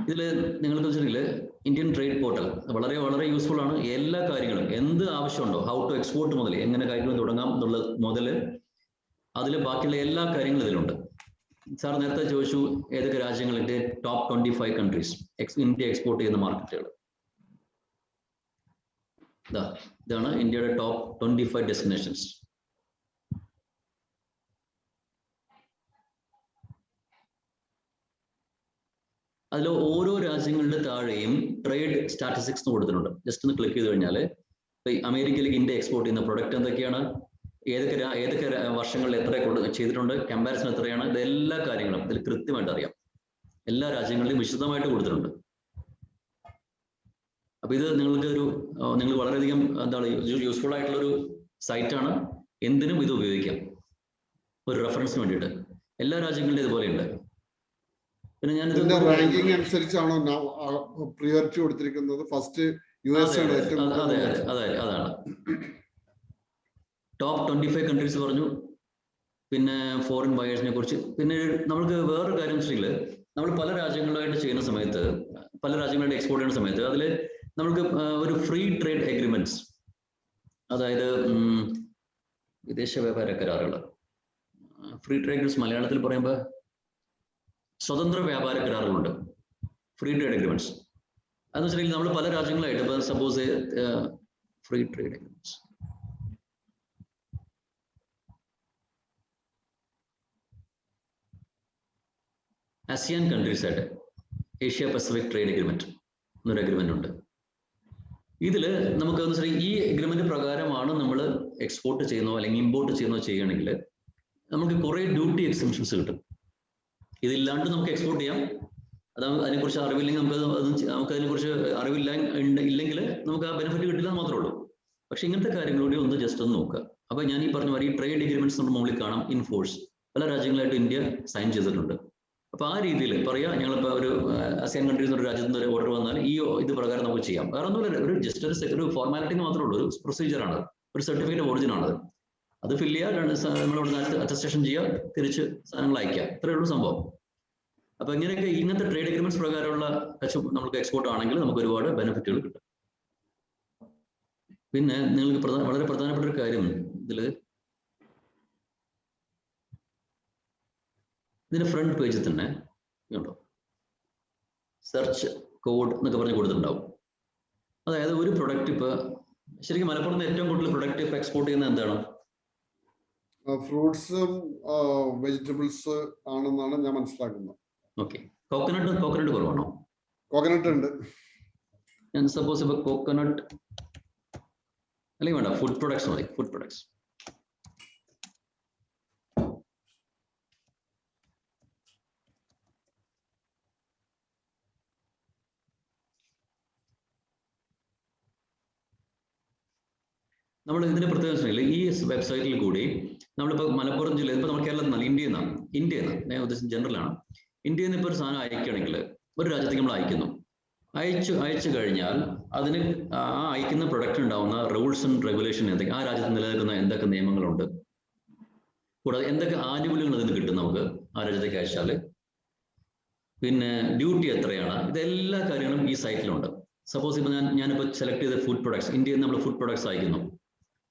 ഇതിൽ നിങ്ങൾക്ക് വെച്ചിട്ടുണ്ടെങ്കിൽ ഇന്ത്യൻ ട്രേഡ് പോർട്ടൽ വളരെ വളരെ യൂസ്ഫുൾ ആണ്. എല്ലാ കാര്യങ്ങളും എന്ത് ആവശ്യമുണ്ടോ, ഹൗ ടു എക്സ്പോർട്ട് മുതൽ എങ്ങനെ കാര്യങ്ങൾ തുടങ്ങാം എന്നുള്ള മുതൽ അതിൽ ബാക്കിയുള്ള എല്ലാ കാര്യങ്ങളും ഇതിലുണ്ട്. സാർ നേരത്തെ ചോദിച്ചു ഏതൊക്കെ രാജ്യങ്ങളുടെ ടോപ്പ് 25 കൺട്രീസ് ഇന്ത്യ എക്സ്പോർട്ട് ചെയ്യുന്ന മാർക്കറ്റുകൾ. ഇതാണ് ഇന്ത്യയുടെ ടോപ്പ് 25 ഡെസ്റ്റിനേഷൻസ്. അതിൽ ഓരോ രാജ്യങ്ങളുടെ താഴെയും ട്രേഡ് സ്റ്റാറ്റിസ്റ്റിക്സ് കൊടുത്തിട്ടുണ്ട്. ജസ്റ്റ് ഒന്ന് ക്ലിക്ക് ചെയ്ത് കഴിഞ്ഞാൽ അമേരിക്കയിലേക്ക് ഇന്ത്യ എക്സ്പോർട്ട് ചെയ്യുന്ന പ്രൊഡക്റ്റ് എന്തൊക്കെയാണ്, ഏതൊക്കെ വർഷങ്ങളിൽ എത്ര ചെയ്തിട്ടുണ്ട്, കമ്പാരിസൺ എത്രയാണ്, ഇതെല്ലാ കാര്യങ്ങളും ഇതിൽ കൃത്യമായിട്ട് അറിയാം. എല്ലാ രാജ്യങ്ങളിലും വിശദമായിട്ട് കൊടുത്തിട്ടുണ്ട്. അപ്പൊ ഇത് നിങ്ങൾ വളരെയധികം എന്താണ് യൂസ്ഫുൾ ആയിട്ടുള്ള ഒരു സൈറ്റാണ്. എന്തിനും ഇത് ഉപയോഗിക്കാം ഒരു റെഫറൻസിന് വേണ്ടിയിട്ട്. എല്ലാ രാജ്യങ്ങളുടെയും ഇതുപോലെയുണ്ട്. പിന്നെ ഞാൻ റാങ്കിങ് അനുസരിച്ചാണോ പ്രിയോറിറ്റി കൊടുത്തിരിക്കുന്നത്? ഫസ്റ്റ് US ആണ് ഏറ്റവും അതാണ് ടോപ്പ് 25 കൺട്രീസ് പറഞ്ഞു. പിന്നെ ഫോറിൻ ബയേഴ്സിനെ കുറിച്ച്. പിന്നെ നമ്മൾക്ക് വേറൊരു കാര്യം വെച്ചിട്ടുണ്ടെങ്കിൽ നമ്മൾ പല രാജ്യങ്ങളായിട്ട് ചെയ്യുന്ന സമയത്ത്, പല രാജ്യങ്ങളായിട്ട് എക്സ്പോർട്ട് ചെയ്യുന്ന സമയത്ത് അതിൽ നമ്മൾക്ക് ഒരു ഫ്രീ ട്രേഡ് എഗ്രിമെന്റ്സ്, അതായത് വിദേശ വ്യാപാര കരാറുകൾ, ഫ്രീ ട്രേഡ് മലയാളത്തിൽ പറയുമ്പോൾ സ്വതന്ത്ര വ്യാപാര കരാറുകളുണ്ട്, ഫ്രീ ട്രേഡ് എഗ്രിമെന്റ്സ്. അതെന്ന് വെച്ചിട്ടുണ്ടെങ്കിൽ നമ്മൾ പല രാജ്യങ്ങളായിട്ട് ഇപ്പൊ suppose free trade agreements ASEAN countries ആയിട്ട് ഏഷ്യ പസഫിക് ട്രേഡ് എഗ്രിമെന്റ് എന്നൊരു എഗ്രിമെന്റ് ഉണ്ട്. ഇതിൽ നമുക്ക് ഈ എഗ്രിമെന്റ് പ്രകാരമാണ് നമ്മൾ എക്സ്പോർട്ട് ചെയ്യുന്നോ അല്ലെങ്കിൽ ഇമ്പോർട്ട് ചെയ്യുന്നോ ചെയ്യണമെങ്കിൽ നമുക്ക് കുറെ ഡ്യൂട്ടി എക്സംഷൻസ് കിട്ടും. ഇതില്ലാണ്ട് നമുക്ക് എക്സ്പോർട്ട് ചെയ്യാം. അതിനെക്കുറിച്ച് അറിവില്ലെങ്കിൽ നമുക്ക് അതിനെക്കുറിച്ച് ഇല്ലെങ്കിൽ നമുക്ക് ആ ബെനിഫിറ്റ് കിട്ടില്ല മാത്രമേ ഉള്ളൂ. പക്ഷെ ഇങ്ങനത്തെ കാര്യങ്ങളൂടെ ഒന്ന് ജസ്റ്റ് ഒന്ന് നോക്കുക. അപ്പൊ ഞാൻ ഈ പറഞ്ഞ മാതിരി ട്രേഡ് എഗ്രിമെന്റ്സ് നമ്മുടെ മുകളിൽ കാണാം. ഇൻഫോഴ്സ് പല രാജ്യങ്ങളായിട്ട് ഇന്ത്യ സൈൻ ചെയ്തിട്ടുണ്ട്. അപ്പൊ ആ രീതിയിൽ പറയാം, ഞങ്ങളിപ്പോ ഒരു ASEAN കൺട്രീസ് ഒരു രാജ്യത്ത് നിന്ന് ഒരു ഓർഡർ വന്നാൽ ഈ ഇത് പ്രകാരം നമുക്ക് ചെയ്യാം. വേറെ ഒന്നുമില്ല, ഒരു ജസ്റ്റ് ഒരു ഫോർമാലിറ്റി മാത്രമേ ഉള്ളൂ, ഒരു പ്രൊസീജിയറാണ്, ഒരു സർട്ടിഫിക്കറ്റ് ഓറിജിൻ ആണത്. അത് ഫില്ല് ചെയ്യുക, നമ്മളിവിടെ അറ്റസ്റ്റേഷൻ ചെയ്യുക, തിരിച്ച് സാധനങ്ങൾ അയക്കുക, ഇത്രയേ ഉള്ളൂ സംഭവം. അപ്പൊ ഇങ്ങനത്തെ ട്രേഡ് എഗ്രിമെന്റ്സ് പ്രകാരമുള്ള നമുക്ക് എക്സ്പോർട്ട് ആണെങ്കിൽ നമുക്ക് ഒരുപാട് ബെനിഫിറ്റുകൾ കിട്ടും. പിന്നെ നിങ്ങൾക്ക് വളരെ പ്രധാനപ്പെട്ട ഒരു കാര്യം ഇതിന്റെ ഫ്രണ്ട് പേജിൽ തന്നെ ഉണ്ടോ സെർച്ച് കോഡ് എന്നൊക്കെ പറഞ്ഞ് കൊടുത്തിട്ടുണ്ടാവും. അതായത് ഒരു പ്രൊഡക്റ്റ് ഇപ്പൊ ശരിക്കും മലപ്പുറത്ത് ഏറ്റവും കൂടുതൽ പ്രൊഡക്റ്റ് ഇപ്പൊ എക്സ്പോർട്ട് ചെയ്യുന്നത് എന്താണ്? ഫ്രൂട്ട്സും വെജിറ്റബിൾസ് ആണെന്നാണ് ഞാൻ മനസ്സിലാക്കുന്നത്. ഓക്കെ. കോക്കനട്ട് കുറവാണോ? കോക്കനട്ട് ഉണ്ട്. ഞാൻ സപ്പോസ് ഇപ്പൊ കോക്കനട്ട് അല്ലെങ്കിൽ വേണ്ട ഫുഡ് പ്രൊഡക്ട്സ് മതി. Food products. നമ്മൾ ഇതിന്റെ പ്രത്യേകത ഈ വെബ്സൈറ്റിൽ കൂടി നമ്മളിപ്പോൾ മലപ്പുറം ജില്ലയിൽ ഇപ്പൊ നമ്മൾ കേരളത്തിൽ നിന്നാണ്, ഇന്ത്യയിൽ നിന്നാണ് ഞാൻ ഉദ്ദേശിച്ചത്, ജനറലാണ്. ഇന്ത്യയിൽ നിന്ന് ഇപ്പോൾ ഒരു സാധനം അയക്കുകയാണെങ്കിൽ ഒരു രാജ്യത്തേക്ക് നമ്മൾ അയക്കുന്നു. അയച്ചു കഴിഞ്ഞാൽ അതിന് ആ അയക്കുന്ന പ്രൊഡക്റ്റ് ഉണ്ടാവുന്ന റൂൾസ് ആൻഡ് റെഗുലേഷൻ എന്തൊക്കെ, ആ രാജ്യത്ത് നിലനിൽക്കുന്ന എന്തൊക്കെ നിയമങ്ങളുണ്ട്, കൂടാതെ എന്തൊക്കെ ആനുകൂല്യങ്ങൾ അതിന് കിട്ടും നമുക്ക് ആ രാജ്യത്തേക്ക് അയച്ചാൽ, പിന്നെ ഡ്യൂട്ടി എത്രയാണ്, ഇതെല്ലാ കാര്യങ്ങളും ഈ സൈറ്റിലുണ്ട്. സപ്പോസ് ഇപ്പോൾ ഞാനിപ്പോൾ സെലക്ട് ചെയ്ത ഫുഡ് പ്രൊഡക്ട്സ്, ഇന്ത്യയിൽ നിന്ന് നമ്മൾ ഫുഡ് പ്രൊഡക്ട്സ് അയക്കുന്നു.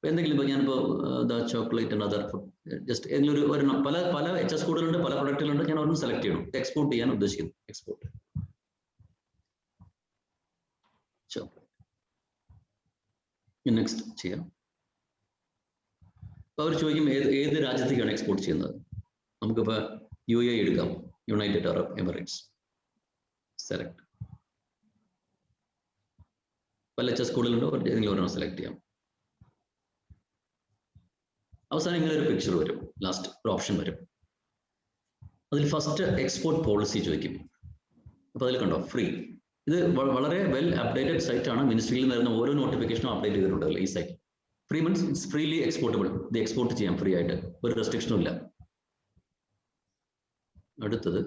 എന്തെങ്കിലും ഇപ്പോൾ ഞാനിപ്പോൾ chocolate and other food just ഏതെങ്കിലും ഒരെണ്ണം, പല HS കോഡുകളുണ്ട്, പല പ്രൊഡക്റ്റുകളുണ്ട്, ഞാൻ ഒരെണ്ണം സെലക്ട് ചെയ്യണം. എക്സ്പോർട്ട് ചെയ്യാൻ ഉദ്ദേശിക്കുന്നു. എക്സ്പോർട്ട് നെക്സ്റ്റ് ചെയ്യാം. അപ്പോൾ അവർ ചോദിക്കും ഏത് രാജ്യത്തേക്കാണ് എക്സ്പോർട്ട് ചെയ്യുന്നത്. നമുക്കിപ്പോൾ UAE എടുക്കാം, യുണൈറ്റഡ് അറബ് എമിറേറ്റ്സ്. സെലക്ട്. പല HS കോഡുകളുണ്ടോ, ഏതെങ്കിലും ഒരെണ്ണം സെലക്ട് ചെയ്യാം. അവസാനം ഇങ്ങനെ ഒരു പിക്ചർ വരും, ലാസ്റ്റ് ഒരു ഓപ്ഷൻ വരും. അതിൽ ഫസ്റ്റ് എക്സ്പോർട്ട് പോളിസി ചോദിക്കും. അപ്പൊ അതിൽ കണ്ടോ ഫ്രീ. ഇത് വളരെ വെൽ അപ്ഡേറ്റഡ് സൈറ്റ് ആണ്. മിനിസ്ട്രിയിൽ നിന്ന് വരുന്ന ഓരോ നോട്ടിഫിക്കേഷനും അപ്ഡേറ്റ് ചെയ്തിട്ടുണ്ടല്ലോ ഈ site. 3 months it's freely exportable. ഇത് എക്സ്പോർട്ട് ചെയ്യാം ഫ്രീ ആയിട്ട്, ഒരു റെസ്ട്രിക്ഷനും ഇല്ല. അടുത്തത്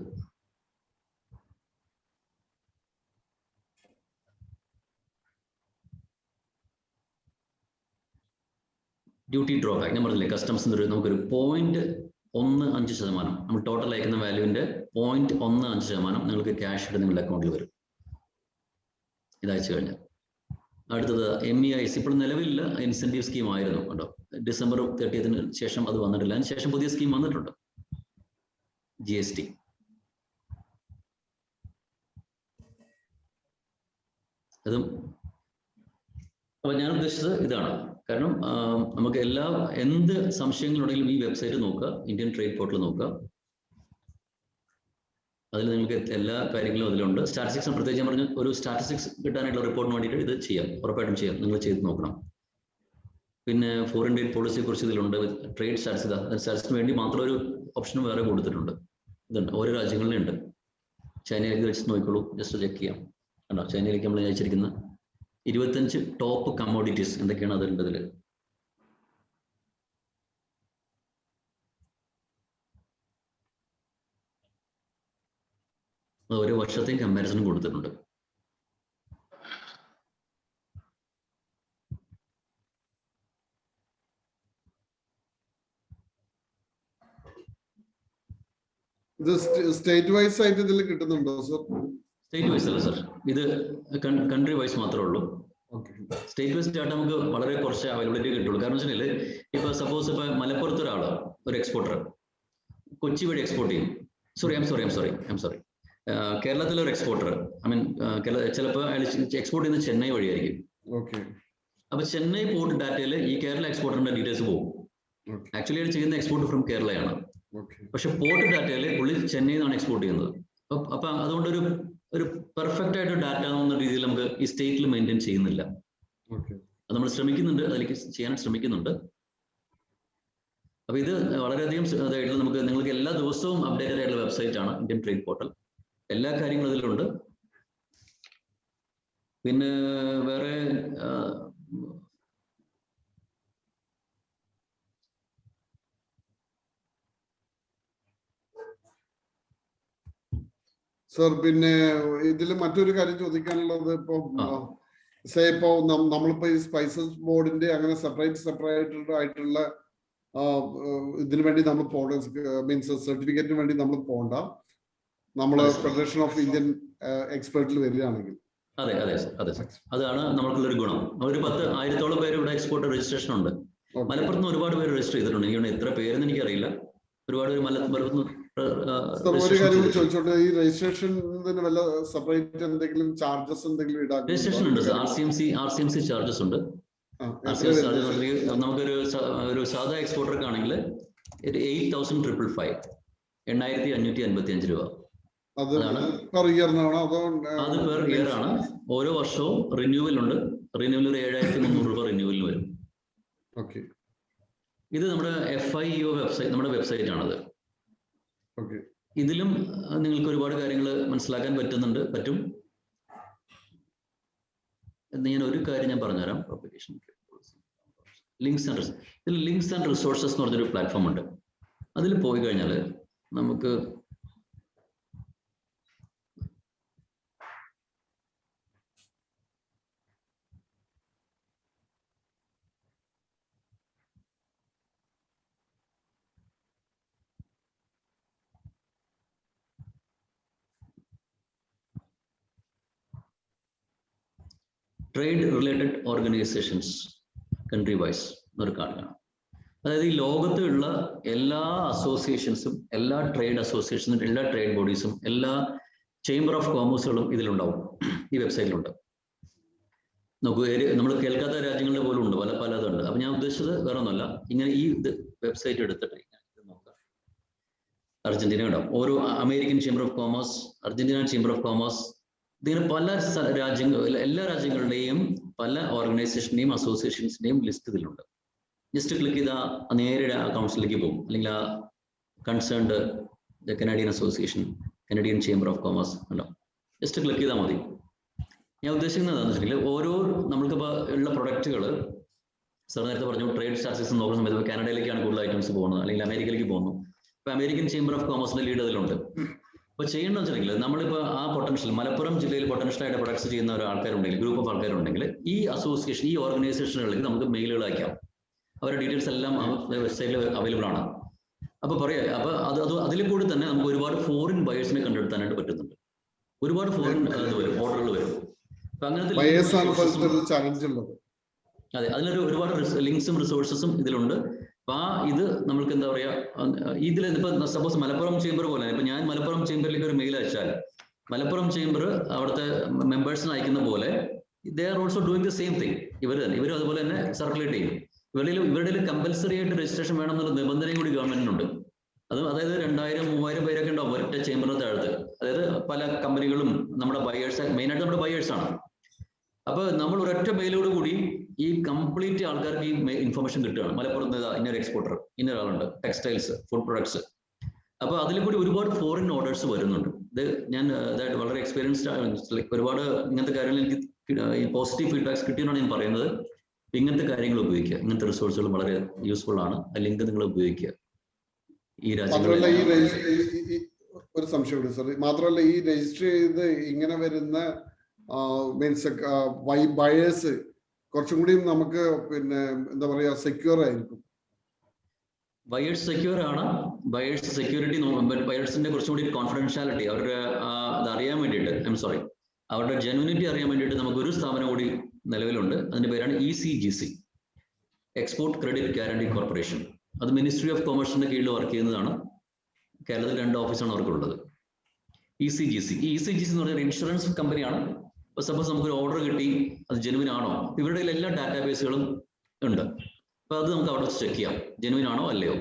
ഡ്യൂട്ടി ഡ്രോബാക്ക്. ഞാൻ പറഞ്ഞില്ലേ കസ്റ്റംസിന് നമുക്കൊരു 0.15%, നമ്മൾ ടോട്ടൽ അയക്കുന്ന വാല്യൂവിന്റെ 0.15% നിങ്ങൾക്ക് ക്യാഷ് ആയിട്ട് നിങ്ങളുടെ അക്കൗണ്ടിൽ വരും ഇത് അയച്ചു കഴിഞ്ഞാൽ. അടുത്തത് MEIS. ഇപ്പോൾ നിലവിലില്ല, ഇൻസെന്റീവ് സ്കീം ആയിരുന്നു കേട്ടോ. December 30th ശേഷം അത് വന്നിട്ടില്ല. അതിന് ശേഷം പുതിയ സ്കീം വന്നിട്ടുണ്ട്, GST. അതും അപ്പൊ ഞാൻ ഉദ്ദേശിച്ചത് ഇതാണ്. കാരണം നമുക്ക് എന്ത് സംശയങ്ങളുണ്ടെങ്കിലും ഈ വെബ്സൈറ്റ് നോക്കുക, ഇന്ത്യൻ ട്രേഡ് പോർട്ടൽ നോക്കുക. അതിൽ നിങ്ങൾക്ക് എല്ലാ കാര്യങ്ങളും അതിലുണ്ട്. സ്റ്റാറ്റിസ്റ്റിക്സ് പ്രത്യേകിച്ച് ഞാൻ പറഞ്ഞ ഒരു സ്റ്റാറ്റിസ്റ്റിക്സ് കിട്ടാനായിട്ടുള്ള റിപ്പോർട്ടിന് വേണ്ടിയിട്ട് ഇത് ചെയ്യാം, ഉറപ്പായിട്ടും ചെയ്യാം. നിങ്ങൾ ചെയ്ത് നോക്കണം. പിന്നെ ഫോറിൻ ട്രേഡ് പോളിസിയെ കുറിച്ച് ഇതിലുണ്ട്. ട്രേഡ് സ്റ്റാറ്റിസ്റ്റിക്സിന് വേണ്ടി മാത്രം ഒരു ഓപ്ഷനും വേറെ കൊടുത്തിട്ടുണ്ട്. ഇതുണ്ട്, ഓരോ രാജ്യങ്ങളിലും ഉണ്ട്. ചൈനയിലേക്ക് വെച്ച് നോക്കിക്കോളൂ, ജസ്റ്റ് ചെക്ക് ചെയ്യാം. കണ്ടോ, ചൈനയിലേക്ക് നമ്മൾ അയച്ചിരിക്കുന്ന 25 ടോപ്പ് കമ്മോഡിറ്റീസ് എന്തൊക്കെയാണ് അതിലുണ്ട്. ഇതിൽ ഓരോ വർഷത്തെയും കമ്പാരിസണും കൊടുത്തിട്ടുണ്ട്. ഇത് സ്റ്റേറ്റ് വൈസ് ആയിട്ട് ഇതിൽ കിട്ടുന്നുണ്ടോ സർ? സ്റ്റേറ്റ് വൈസ് അല്ല സർ, ഇത് കൺട്രി വൈസ് മാത്രമേ ഉള്ളൂ. സ്റ്റേറ്റ് വൈസ് ഡാറ്റ നമുക്ക് വളരെ കുറച്ച് അവൈലബിലിറ്റി കിട്ടുള്ളൂ. കാരണം വെച്ചാൽ ഇപ്പൊ സപ്പോസ് ഇപ്പൊ മലപ്പുറത്ത് ഒരാള് ഒരു എക്സ്പോർട്ടർ കൊച്ചി വഴി എക്സ്പോർട്ട് ചെയ്യും. സോറി കേരളത്തിലെ ഒരു എക്സ്പോർട്ടർ ചിലപ്പോൾ എക്സ്പോർട്ട് ചെയ്യുന്നത് ചെന്നൈ വഴിയായിരിക്കും. അപ്പൊ ചെന്നൈ പോർട്ട് ഡാറ്റയിൽ ഈ കേരള എക്സ്പോർട്ടറിന്റെ ഡീറ്റെയിൽസ് പോകും. ആക്ച്വലി അത് ചെയ്യുന്ന എക്സ്പോർട്ട് ഫ്രം കേരളയാണ്. പക്ഷെ പോർട്ട് ഡാറ്റയിൽ പുള്ളി ചെന്നൈയിൽ നിന്നാണ് എക്സ്പോർട്ട് ചെയ്യുന്നത്. അപ്പൊ അതുകൊണ്ട് ഒരു പെർഫെക്റ്റ് ആയിട്ട് ഡാറ്റ എന്ന രീതിയിൽ നമുക്ക് ഈ സ്റ്റേറ്റിൽ മെയിൻറ്റെയിൻ ചെയ്യുന്നില്ല. അത് നമ്മൾ ശ്രമിക്കുന്നുണ്ട്, അതിലേക്ക് ചെയ്യാൻ ശ്രമിക്കുന്നുണ്ട്. അപ്പൊ ഇത് വളരെയധികം ഇതായിട്ട് നിങ്ങൾക്ക് എല്ലാ ദിവസവും അപ്ഡേറ്റഡ് ആയിട്ടുള്ള വെബ്സൈറ്റ് ആണ് ഇന്ത്യൻ ട്രേഡ് പോർട്ടൽ. എല്ലാ കാര്യങ്ങളും അതിലുണ്ട്. പിന്നെ വേറെ സർ, പിന്നെ ഇതിൽ മറ്റൊരു കാര്യം ചോദിക്കാനുള്ളത്, ഇപ്പോ നമ്മളിപ്പോ ഈ സ്പൈസസ് ബോർഡിന്റെ അങ്ങനെ സെപ്പറേറ്റ് ആയിട്ടുള്ള ഇതിനു വേണ്ടി നമ്മൾ മീൻസ് സർട്ടിഫിക്കറ്റിന് വേണ്ടി നമ്മൾ പോകണ്ട. നമ്മൾ ഫെഡറേഷൻ ഓഫ് ഇന്ത്യൻ എക്സ്പേർട്ടിൽ വരികയാണെങ്കിൽ അതെ, അതാണ് നമുക്കുള്ളൊരു ഗുണം. ഒരു 10,000-ഓളം പേര് ഇവിടെ എക്സ്പോർട്ട് രജിസ്ട്രേഷൻ ഉണ്ട്. മലപ്പുറത്ത് ഒരുപാട് പേര് രജിസ്റ്റർ ചെയ്തിട്ടുണ്ട്. എനിക്ക് എത്ര പേരെന്ന് എനിക്കറിയില്ല. ഒരുപാട് പേര് മലപ്പുറത്ത്. ഒരു കാര്യം ചോദിച്ചോട്ടെ, ഈ രജിസ്ട്രേഷന് വല്ല സെപ്പറേറ്റ് എന്തെങ്കിലും ചാർജസ് എന്തെങ്കിലും ഈടാക്കും? രജിസ്ട്രേഷൻ ഉണ്ട്, RCMC ചാർജസ് ഉണ്ട്. നമുക്കൊരു സാധാ എക്സ്പോർട്ടർക്ക് ആണെങ്കിൽ 8,555 8,555 രൂപ. അതാണ് പെർ ഇയറിനാണോ അതോ? അത് പെർ ഇയർ ആണ്. ഓരോ വർഷവും റിന്യൂവൽ ഉണ്ട്. റിന്യൂവൽ ഒരു 7,300 രൂപ റിന്യൂവലിന് വരും. ഓക്കെ. ഇത് നമ്മുടെ FIO വെബ്സൈറ്റ്, നമ്മുടെ വെബ്സൈറ്റ് ആണത്. ഓക്കെ. ഇതിലും നിങ്ങൾക്ക് ഒരുപാട് കാര്യങ്ങൾ മനസ്സിലാക്കാൻ പറ്റും. എന്ന് ഞാൻ ഒരു കാര്യം ഞാൻ പറഞ്ഞുതരാം. ലിങ്ക്സ് ആൻഡ് റിസോഴ്സസ് എന്ന് പറഞ്ഞൊരു പ്ലാറ്റ്ഫോം ഉണ്ട്. അതിൽ പോയി കഴിഞ്ഞാൽ നമുക്ക് trade related organisations country wise എന്നൊരു കാർഡാണ്. അതായത് ഈ ലോകത്തുള്ള എല്ലാ അസോസിയേഷൻസും, എല്ലാ ട്രേഡ് അസോസിയേഷൻസും, എല്ലാ ട്രേഡ് ബോഡീസും, എല്ലാ ചേംബർ ഓഫ് കോമേഴ്സുകളും ഇതിലുണ്ടാവും, ഈ വെബ്സൈറ്റിലുണ്ട്. നമുക്ക് നമ്മൾ കേൾക്കാത്ത രാജ്യങ്ങളുടെ പോലും ഉണ്ട്, പലതുണ്ട്. അപ്പൊ ഞാൻ ഉദ്ദേശിച്ചത് വേറെ ഒന്നുമല്ല, ഇങ്ങനെ ഈ വെബ്സൈറ്റ് എടുത്തിട്ട് നോക്കാം. അർജന്റീന ഉണ്ടാവും, ഓരോ American chamber of commerce, Argentina chamber of commerce, ഇതിന് പല എല്ലാ രാജ്യങ്ങളുടെയും പല ഓർഗനൈസേഷൻ്റെയും അസോസിയേഷൻസിന്റെയും ലിസ്റ്റ് ഇതിലുണ്ട്. ജസ്റ്റ് ക്ലിക്ക് ചെയ്താൽ നേരെ ആ കൗൺസിലേക്ക് പോകും, അല്ലെങ്കിൽ ആ concerned Canadian association, Canadian chamber of commerce ഉണ്ടാവും. ജസ്റ്റ് ക്ലിക്ക് ചെയ്താൽ മതി. ഞാൻ ഉദ്ദേശിക്കുന്നത് എന്താണെന്ന് വെച്ചിട്ടുണ്ടെങ്കിൽ, ഓരോ നമ്മൾക്കിപ്പോൾ ഉള്ള പ്രൊഡക്റ്റുകൾ, സാർ നേരത്തെ പറഞ്ഞു ട്രേഡ് സ്റ്റാറ്റിസ്റ്റിക്സ് നോക്കുന്ന സമയത്ത് കാനഡയിലേക്കാണ് കൂടുതൽ ഐറ്റംസ് പോകുന്നത്, അല്ലെങ്കിൽ അമേരിക്കയിലേക്ക് പോകുന്നു. ഇപ്പൊ അമേരിക്കൻ ചേംബർ ഓഫ് കോമേഴ്സിന്റെ ലീഡ് അതിലുണ്ട്. അപ്പോൾ ചെയ്യേണ്ടതെന്ന് വെച്ചിട്ടുണ്ടെങ്കിൽ, നമ്മളിപ്പോൾ ആ പൊട്ടൻഷ്യൽ മലപ്പുറം ജില്ലയിൽ പൊട്ടൻഷ്യലായിട്ട് പ്രൊഡക്ട്സ് ചെയ്യുന്ന ഒരു ആൾക്കാരുണ്ടെങ്കിൽ, ഗ്രൂപ്പ് ഓഫ് ആൾക്കാരുണ്ടെങ്കിൽ, ഈ അസോസിയേഷൻ, ഈ ഓർഗനൈസേഷനുകളിലേക്ക് നമുക്ക് മെയിലുകൾ അയക്കാം. അവരുടെ ഡീറ്റെയിൽസ് എല്ലാം വെബ്സൈറ്റിൽ അവൈലബിൾ ആണ്. അപ്പൊ അപ്പൊ അതിൽ കൂടി തന്നെ നമുക്ക് ഒരുപാട് ഫോറിൻ ബയേഴ്സിനെ കണ്ടെടുത്താനായിട്ട് പറ്റുന്നുണ്ട്. ഒരുപാട് ഫോറിൻ ഓർഡറുകൾ വരും. അപ്പൊ അങ്ങനത്തെ അതെ, അതിലൊരു ഒരുപാട് ലിങ്ക്സും റിസോഴ്സസും ഇതിലുണ്ട്. അപ്പൊ ഇത് നമ്മൾക്ക് എന്താ പറയാ, ഇതിൽ ഇപ്പൊ സപ്പോസ് മലപ്പുറം ചേംബർ പോലെ, ഇപ്പൊ ഞാൻ മലപ്പുറം ചേംബറിലേക്ക് ഒരു മെയിൽ അയച്ചാൽ, മലപ്പുറം ചേംബർ അവിടുത്തെ മെമ്പേഴ്സിന് അയക്കുന്ന പോലെ they are also doing the same thing. ഇവരും അതുപോലെ തന്നെ സർക്കുലേറ്റ് ചെയ്യും. ഇവരുടെ കമ്പൽസറി ആയിട്ട് രജിസ്ട്രേഷൻ വേണം എന്നുള്ള നിബന്ധനയും കൂടി ഗവൺമെന്റിനുണ്ട്. അതായത് 2000-3000 പേരൊക്കെ ഉണ്ടാവും ഒരൊറ്റ ചേംബറിന് താഴത്ത്. അതായത് പല കമ്പനികളും നമ്മുടെ ബയേഴ്സ്, മെയിനായിട്ട് നമ്മുടെ ബയേഴ്സ് ആണ്. അപ്പൊ നമ്മൾ ഒരൊറ്റ മെയിലോട് കൂടി ഈ കംപ്ലീറ്റ് ആൾക്കാർക്ക് ഈ ഇൻഫർമേഷൻ കിട്ടുകയാണ്. മലപ്പുറത്ത് ഇന്നൊരു എക്സ്പോർട്ടർ, ഇന്നൊരാളുണ്ട്, ടെക്സ്റ്റൈൽസ്, ഫുഡ് പ്രൊഡക്ട്സ്. അപ്പൊ അതിൽ കൂടി ഒരുപാട് ഫോറിൻ ഓർഡേഴ്സ് വരുന്നുണ്ട്. ഇത് ഞാൻ ഇതായിട്ട് വളരെ എക്സ്പീരിയൻസ്ഡ് ആണ്. ഒരുപാട് ഇങ്ങനത്തെ കാര്യങ്ങൾ എനിക്ക് പോസിറ്റീവ് ഫീഡ്ബാക്സ് കിട്ടിയെന്നാണ് ഞാൻ പറയുന്നത്. ഇങ്ങനത്തെ കാര്യങ്ങൾ ഉപയോഗിക്കുക, ഇങ്ങനത്തെ റിസോഴ്സുകൾ വളരെ യൂസ്ഫുൾ ആണ്. ആ ലിങ്ക് നിങ്ങൾ ഉപയോഗിക്കുക. ഈ രാജ്യങ്ങളിൽ ഒരു സംശയമുണ്ട് സാർ, മാത്രമല്ല ഈ രജിസ്റ്റർ ചെയ്ത് ഇങ്ങനെ വരുന്ന മീൻസ് ബയേഴ്സ് കുറച്ചും കൂടി നമുക്ക് പിന്നെ എന്താ പറയാ സെക്യൂർ ആയിരിക്കും. ബയേഴ്സ് സെക്യൂർ ആണ്. ബയേഴ്സ് സെക്യൂരിറ്റി, ബയേഴ്സിന്റെ കുറച്ചും കൂടി കോൺഫിഡൻഷ്യാലിറ്റി, അവരുടെ അത് അറിയാൻ വേണ്ടിയിട്ട്, അവരുടെ ജെനുവിനിറ്റി അറിയാൻ വേണ്ടിയിട്ട് നമുക്ക് ഒരു സ്ഥാപനം കൂടി നിലവിലുണ്ട്. അതിന്റെ പേരാണ് ECGC, export credit guarantee corporation. അത് മിനിസ്ട്രി ഓഫ് കൊമേഴ്സിന്റെ കീഴിൽ വർക്ക് ചെയ്യുന്നതാണ്. കേരളത്തിൽ 2 ഓഫീസാണ് അവർക്കുള്ളത്. ECGC എന്ന് പറഞ്ഞാൽ ഇൻഷുറൻസ് കമ്പനിയാണ്. ഇപ്പൊ സപ്പോസ് നമുക്കൊരു ഓർഡർ കിട്ടി, അത് ജെനുവിൻ ആണോ, ഇവരുടെ എല്ലാ ഡാറ്റാബേസുകളും ഉണ്ട്. അപ്പൊ അത് നമുക്ക് അവിടെ ചെക്ക് ചെയ്യാം, ജെനുവിൻ ആണോ അല്ലയോ.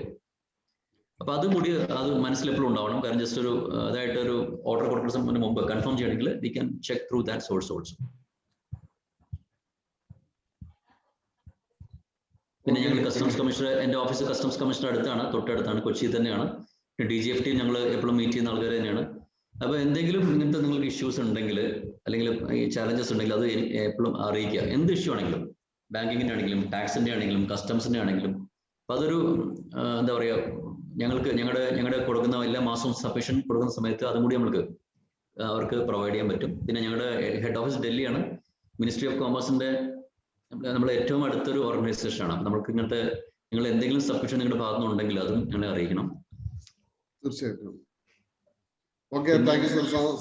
അപ്പൊ അതും കൂടി അത് മനസ്സിലെപ്പോഴും ഉണ്ടാവണം. കാരണം ജസ്റ്റ് ഒരു അതായിട്ടൊരു ഓർഡർ കൊടുക്കുന്നതിന് മുമ്പ് കൺഫേം ചെയ്യണമെങ്കിൽ we can check through that source also. പിന്നെ ഞങ്ങൾ കസ്റ്റംസ് കമ്മീഷണർ, എൻ്റെ ഓഫീസ് കസ്റ്റംസ് കമ്മീഷണർ അടുത്താണ്, തൊട്ടടുത്താണ്, കൊച്ചി തന്നെയാണ്. DGFT ഞങ്ങൾ എപ്പോഴും മീറ്റ് ചെയ്യുന്ന ആൾക്കാർ തന്നെയാണ്. അപ്പൊ എന്തെങ്കിലും ഇങ്ങനത്തെ നിങ്ങൾക്ക് ഇഷ്യൂസ് ഉണ്ടെങ്കിൽ, അല്ലെങ്കിൽ ഈ ചാലഞ്ചസ് ഉണ്ടെങ്കിൽ, അത് എപ്പോഴും അറിയിക്കുക. എന്ത് ഇഷ്യൂ ആണെങ്കിലും, ബാങ്കിങ്ങിന്റെ ആണെങ്കിലും, ടാക്സിന്റെ ആണെങ്കിലും, കസ്റ്റംസിന്റെ ആണെങ്കിലും. അപ്പൊ അതൊരു എന്താ പറയാ, ഞങ്ങളുടെ കൊടുക്കുന്ന എല്ലാ മാസവും സബ്മിഷൻ കൊടുക്കുന്ന സമയത്ത് അതും കൂടി നമ്മൾക്ക് അവർക്ക് പ്രൊവൈഡ് ചെയ്യാൻ പറ്റും. പിന്നെ ഞങ്ങളുടെ ഹെഡ് ഓഫീസ് ഡൽഹിയാണ്. മിനിസ്ട്രി ഓഫ് കോമേഴ്സിന്റെ നമ്മൾ ഏറ്റവും അടുത്തൊരു ഓർഗനൈസേഷൻ ആണ്. നമുക്ക് ഇങ്ങനത്തെ നിങ്ങൾ എന്തെങ്കിലും സബ്മിഷൻ നിങ്ങളുടെ ഭാഗത്തുനിന്ന് ഉണ്ടെങ്കിൽ അതും ഞങ്ങളെ അറിയിക്കണം. തീർച്ചയായിട്ടും. Okay, thank you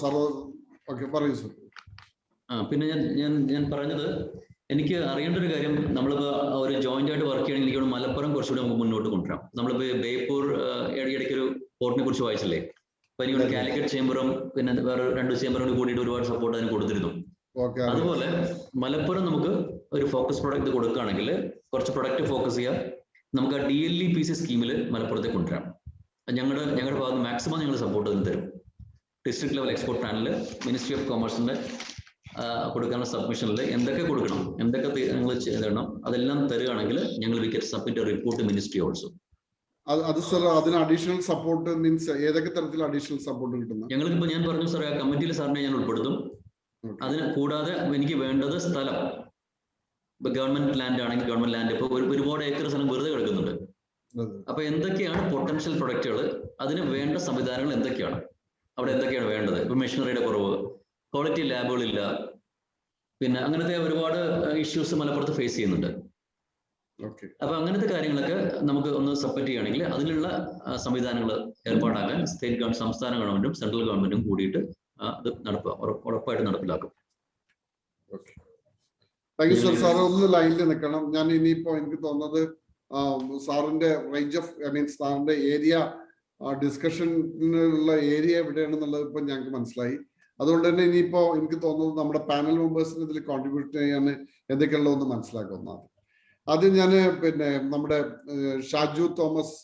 sir. Okay, പറയൂ സർ. പിന്നെ ഞാൻ പറഞ്ഞത്, എനിക്ക് അറിയേണ്ട ഒരു കാര്യം, നമ്മളിപ്പോ ഒരു ജോയിന്റ് ആയിട്ട് വർക്ക് ചെയ്യണമെങ്കിൽ എനിക്ക് മലപ്പുറം കുറച്ചുകൂടി നമുക്ക് മുന്നോട്ട് കൊണ്ടുവരാം. നമ്മളിപ്പോ ബേപ്പൂർ ഇടയ്ക്ക് ഒരു പോർട്ടിനെ കുറിച്ച് വായിച്ചില്ലേ. അപ്പൊ എനിക്ക് കാലിക്കറ്റ് ചേംബറും പിന്നെ വേറെ 2 ചേംബറും കൂടിയിട്ട് ഒരുപാട് സപ്പോർട്ട് അതിന് കൊടുത്തിരുന്നു. അതുപോലെ മലപ്പുറം നമുക്ക് ഒരു ഫോക്കസ് പ്രൊഡക്റ്റ് കൊടുക്കുകയാണെങ്കിൽ, കുറച്ച് പ്രൊഡക്റ്റ് ഫോക്കസ് ചെയ്യാം. നമുക്ക് ആ DLEPC സ്കീമിൽ മലപ്പുറത്തേക്ക് കൊണ്ടുവരാം. ഞങ്ങളുടെ ഭാഗത്ത് മാക്സിമം ഞങ്ങൾ സപ്പോർട്ട് തരും. ഡിസ്ട്രിക്ട് ലെവൽ എക്സ്പോർട്ട് പാനലിൽ മിനിസ്ട്രി ഓഫ് കോമേഴ്സിന്റെ കൊടുക്കാനുള്ള സബ്മിഷനിൽ എന്തൊക്കെ കൊടുക്കണം, എന്തൊക്കെ നിങ്ങൾ ചെയ്യണം, അതെല്ലാം തരികയാണെങ്കിൽ ഞങ്ങൾ we can submit report ministry also. അത് സർ, അതിന് അഡീഷണൽ സപ്പോർട്ട് മീൻസ് ഏതൊക്കെ തരത്തിൽ അഡീഷണൽ സപ്പോർട്ട് കിട്ടുന്നത്? ഞങ്ങൾക്കിപ്പോൾ ഞാൻ പറഞ്ഞു സാർ, ആ കമ്മിറ്റിയിൽ സാറിനെ ഞാൻ ഉൾപ്പെടുത്തും. അതിന് കൂടാതെ എനിക്ക് വേണ്ടത് സ്ഥലം. ഇപ്പൊ ഗവൺമെന്റ് ലാൻഡ് ആണെങ്കിൽ ഗവൺമെന്റ് ലാൻഡ് ഇപ്പോൾ ഒരുപാട് ഏക്കർ സ്ഥലം വെറുതെ കിടക്കുന്നുണ്ട്. അപ്പൊ എന്തൊക്കെയാണ് പൊട്ടൻഷ്യൽ പ്രൊഡക്റ്റുകൾ, അതിന് വേണ്ട സംവിധാനങ്ങൾ എന്തൊക്കെയാണ്, അവിടെ എന്തൊക്കെയാണ് വേണ്ടത്? ഇപ്പൊ മെഷീനറിയുടെ കുറവ്, ക്വാളിറ്റി ലാബുകളില്ല, പിന്നെ അങ്ങനത്തെ ഒരുപാട് ഇഷ്യൂസ് മലപ്പുറത്ത് ഫേസ് ചെയ്യുന്നുണ്ട്. അപ്പൊ അങ്ങനത്തെ കാര്യങ്ങളൊക്കെ നമുക്ക് ഒന്ന് സബ്മിറ്റ് ചെയ്യുകയാണെങ്കിൽ അതിനുള്ള സംവിധാനങ്ങൾ ഏർപ്പാടാക്കാൻ സ്റ്റേറ്റ് ഗവൺമെന്റ്, സംസ്ഥാന ഗവൺമെന്റും സെൻട്രൽ ഗവൺമെന്റും കൂടിയിട്ട് അത് ഉറപ്പായിട്ട് നടപ്പിലാക്കും. Thank you sir. സാർ ഒന്ന് ലൈനിൽ നിൽക്കണം. ഞാൻ ഇനിയിപ്പോ എനിക്ക് തോന്നുന്നത് സാറിന്റെ റേഞ്ച് ഓഫ് സാറിന്റെ ഏരിയ ഡിസ്കഷനുള്ള ഏരിയ എവിടെയാണെന്നുള്ളത് ഇപ്പൊ ഞങ്ങൾക്ക് മനസ്സിലായി. അതുകൊണ്ട് തന്നെ ഇനിയിപ്പോ എനിക്ക് തോന്നുന്നത് നമ്മുടെ പാനൽ മെമ്പേഴ്സിന് ഇതിൽ കോൺട്രിബ്യൂട്ട് ചെയ്യാൻ എന്തൊക്കെയുള്ളതെന്ന് മനസ്സിലാക്കുന്നതാണ്. ആദ്യം ഞാൻ പിന്നെ നമ്മുടെ ഷാജു തോമസ്,